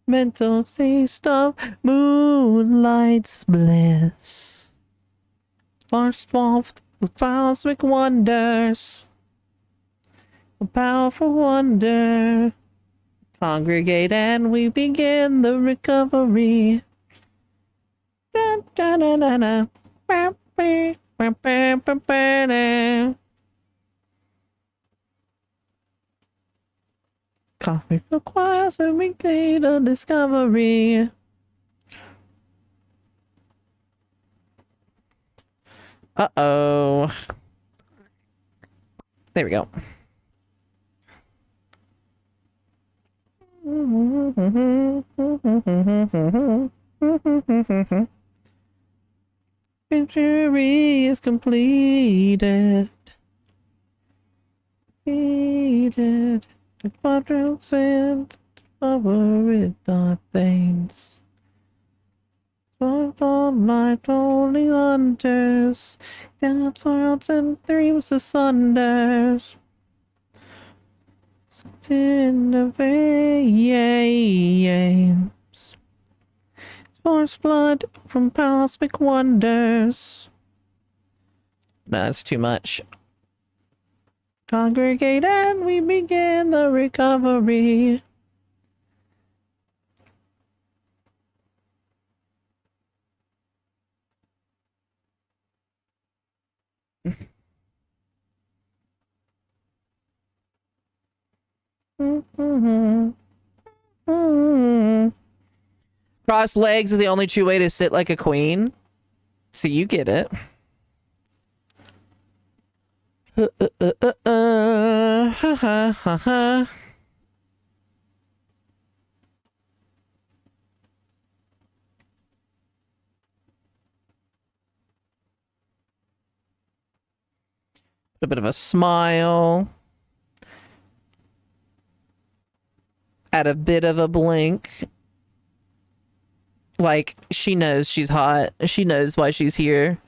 Mental taste of moonlight's bliss. Far swamped with cosmic wonders. A powerful wonder. Congregate and we begin the recovery. Da, da, da, da, da. Ba, ba, ba, ba, ba, ba, da. Coffee requires a weekly to discovery. Uh-oh. There we go. Victory is completed. Completed. The quadrants and over it, dark things. of night, only hunters. Down worlds and dreams asunders. In the veins. Force blood from cosmic wonders. No, that's too much. Congregate and we begin the recovery. Cross legs is the only true way to sit like a queen. So you get it. A bit of a smile. Add a bit of a blink. Like, she knows she's hot. She knows why she's here.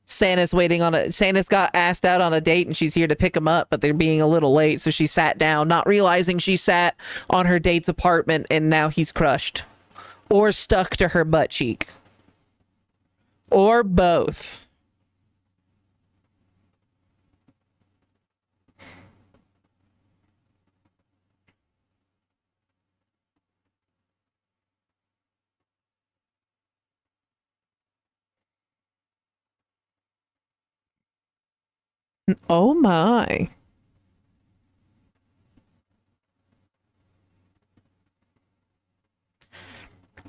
Santa's waiting on a... Santa's got asked out on a date and she's here to pick him up, but they're being a little late, so she sat down, not realizing she sat on her date's apartment and now he's crushed. Or stuck to her butt cheek. Or both. Oh my.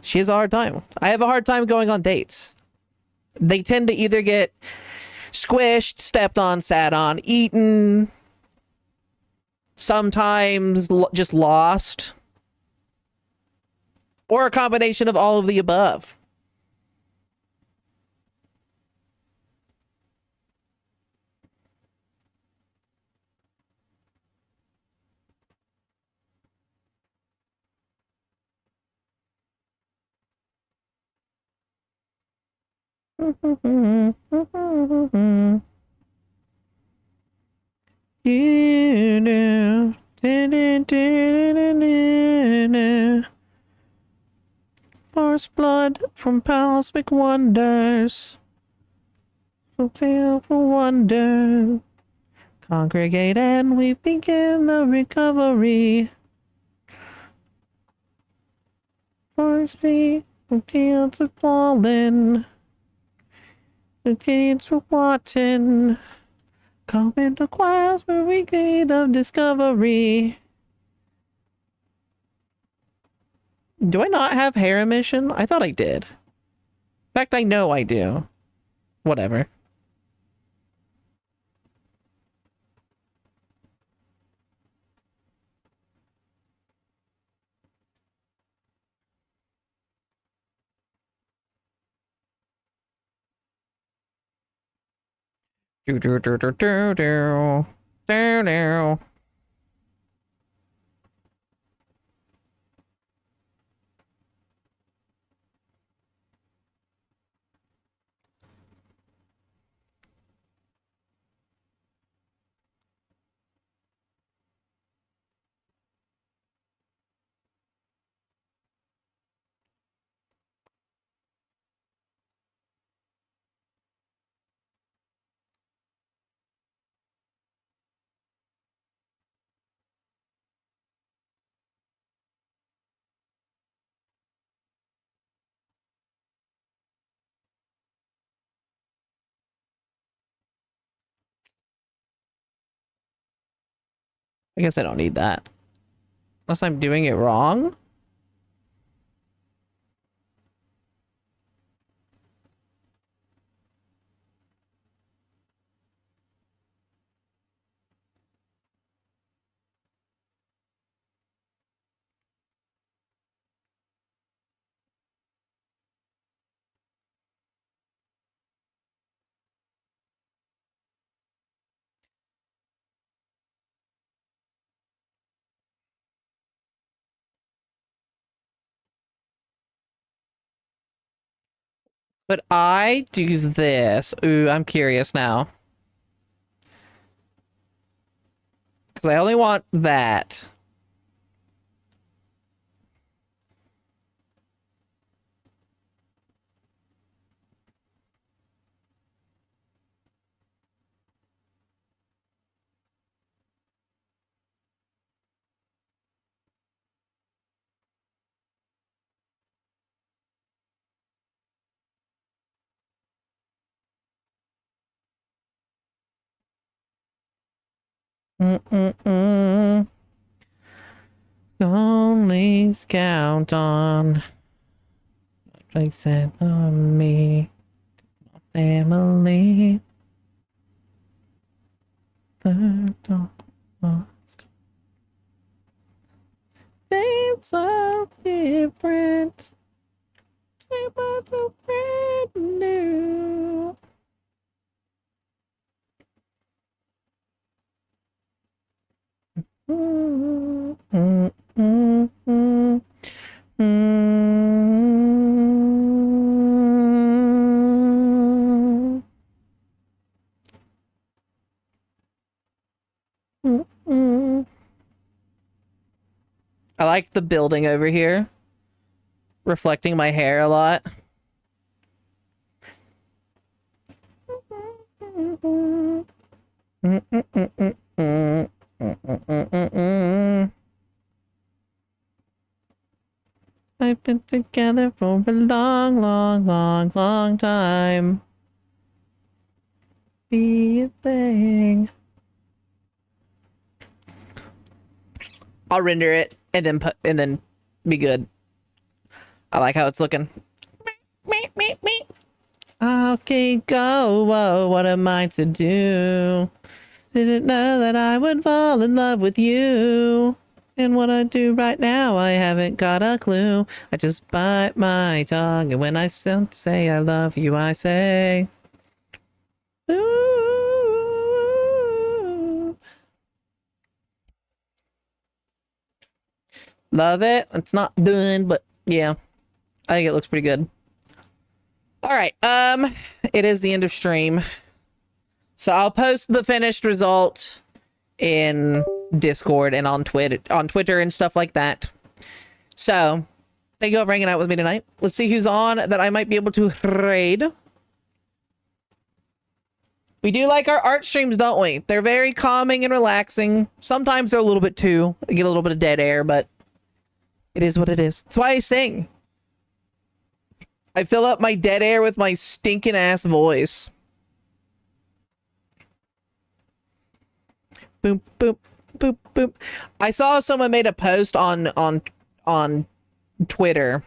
She has a hard time. I have a hard time going on dates. They tend to either get squished, stepped on, sat on, eaten, sometimes just lost, or a combination of all of the above. You know. Force blood from cosmic wonders. Fulfill for wonder. Congregate and we begin the recovery. First the fields are fallen. The gates were watching. Come into choirs for we gate of discovery. Do I not have hair emission? I thought I did. In fact, I know I do. Whatever. Do do do do do do do do. I guess I don't need that. Unless I'm doing it wrong. But I do this. Ooh, I'm curious now. Because I only want that. Mm-mm-mm. Only count on place it on me, family. Seems so different. They were so brand new. Mm, mm, mm, mm, mm, mm. I like the building over here, reflecting my hair a lot. I've been together for a long, long, long, long time. Be a thing. I'll render it and then put and then be good. I like how it's looking. Okay, go. Whoa, what am I to do? Didn't know that I would fall in love with you. And what I do right now, I haven't got a clue. I just bite my tongue, and when I say I love you, I say, ooh. Love it. It's not done, but yeah, I think it looks pretty good. All right, it is the end of stream, so I'll post the finished result in Discord and on Twitter and stuff like that. So thank you all for hanging out with me tonight. Let's see who's on that I might be able to raid. We do like our art streams, don't we? They're very calming and relaxing. Sometimes they're a little bit too. I get a little bit of dead air, but it is what it is. That's why I sing. I fill up my dead air with my stinking ass voice. Boop, boop, boop, boop. I saw someone made a post on Twitter,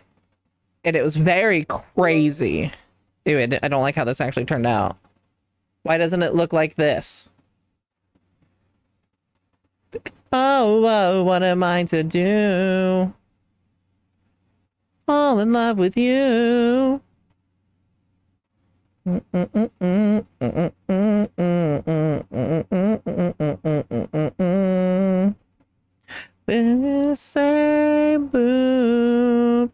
and it was very crazy. Ew, I don't like how this actually turned out. Why doesn't it look like this? Oh, oh, what am I to do? Fall in love with you. Same boop.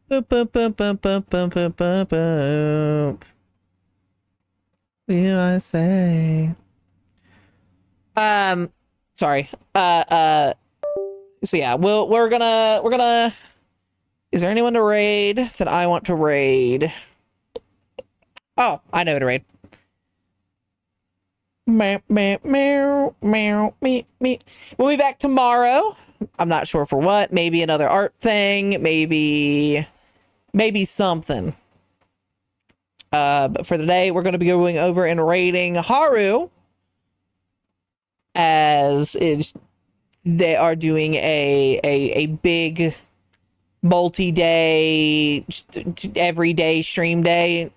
Boop, boop, boop, boop, boop, boop, boop, boop, boop. You I say. Sorry. So yeah, we're gonna. Is there anyone to raid that I want to raid? Oh, I know who to raid. Meow, meow, meow, meow, me, me. We'll be back tomorrow. I'm not sure for what. Maybe another art thing. Maybe something. But for today, we're going to be going over and raiding Haru, as they are doing a big multi-day, everyday stream day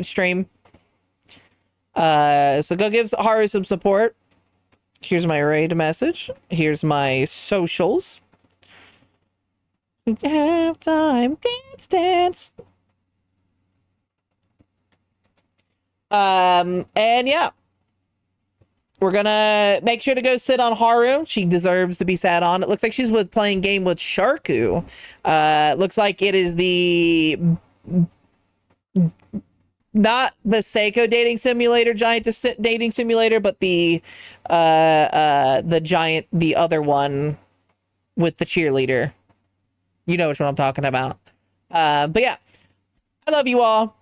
stream. So go give Haru some support. Here's my raid message. Here's my socials. Have time, dance, dance. And yeah, we're gonna make sure to go sit on Haru. She deserves to be sat on. It looks like she's playing game with Sharku. Looks like it is the Not the Seiko dating simulator, dating simulator, but the giant, the other one with the cheerleader. You know which one I'm talking about. But yeah, I love you all.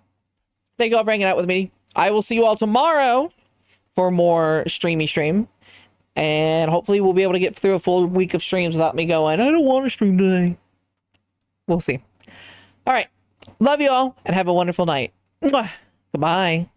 Thank you all for hanging out with me. I will see you all tomorrow for more stream. And hopefully we'll be able to get through a full week of streams without me going, I don't want to stream today. We'll see. All right. Love you all and have a wonderful night. Mwah. Goodbye.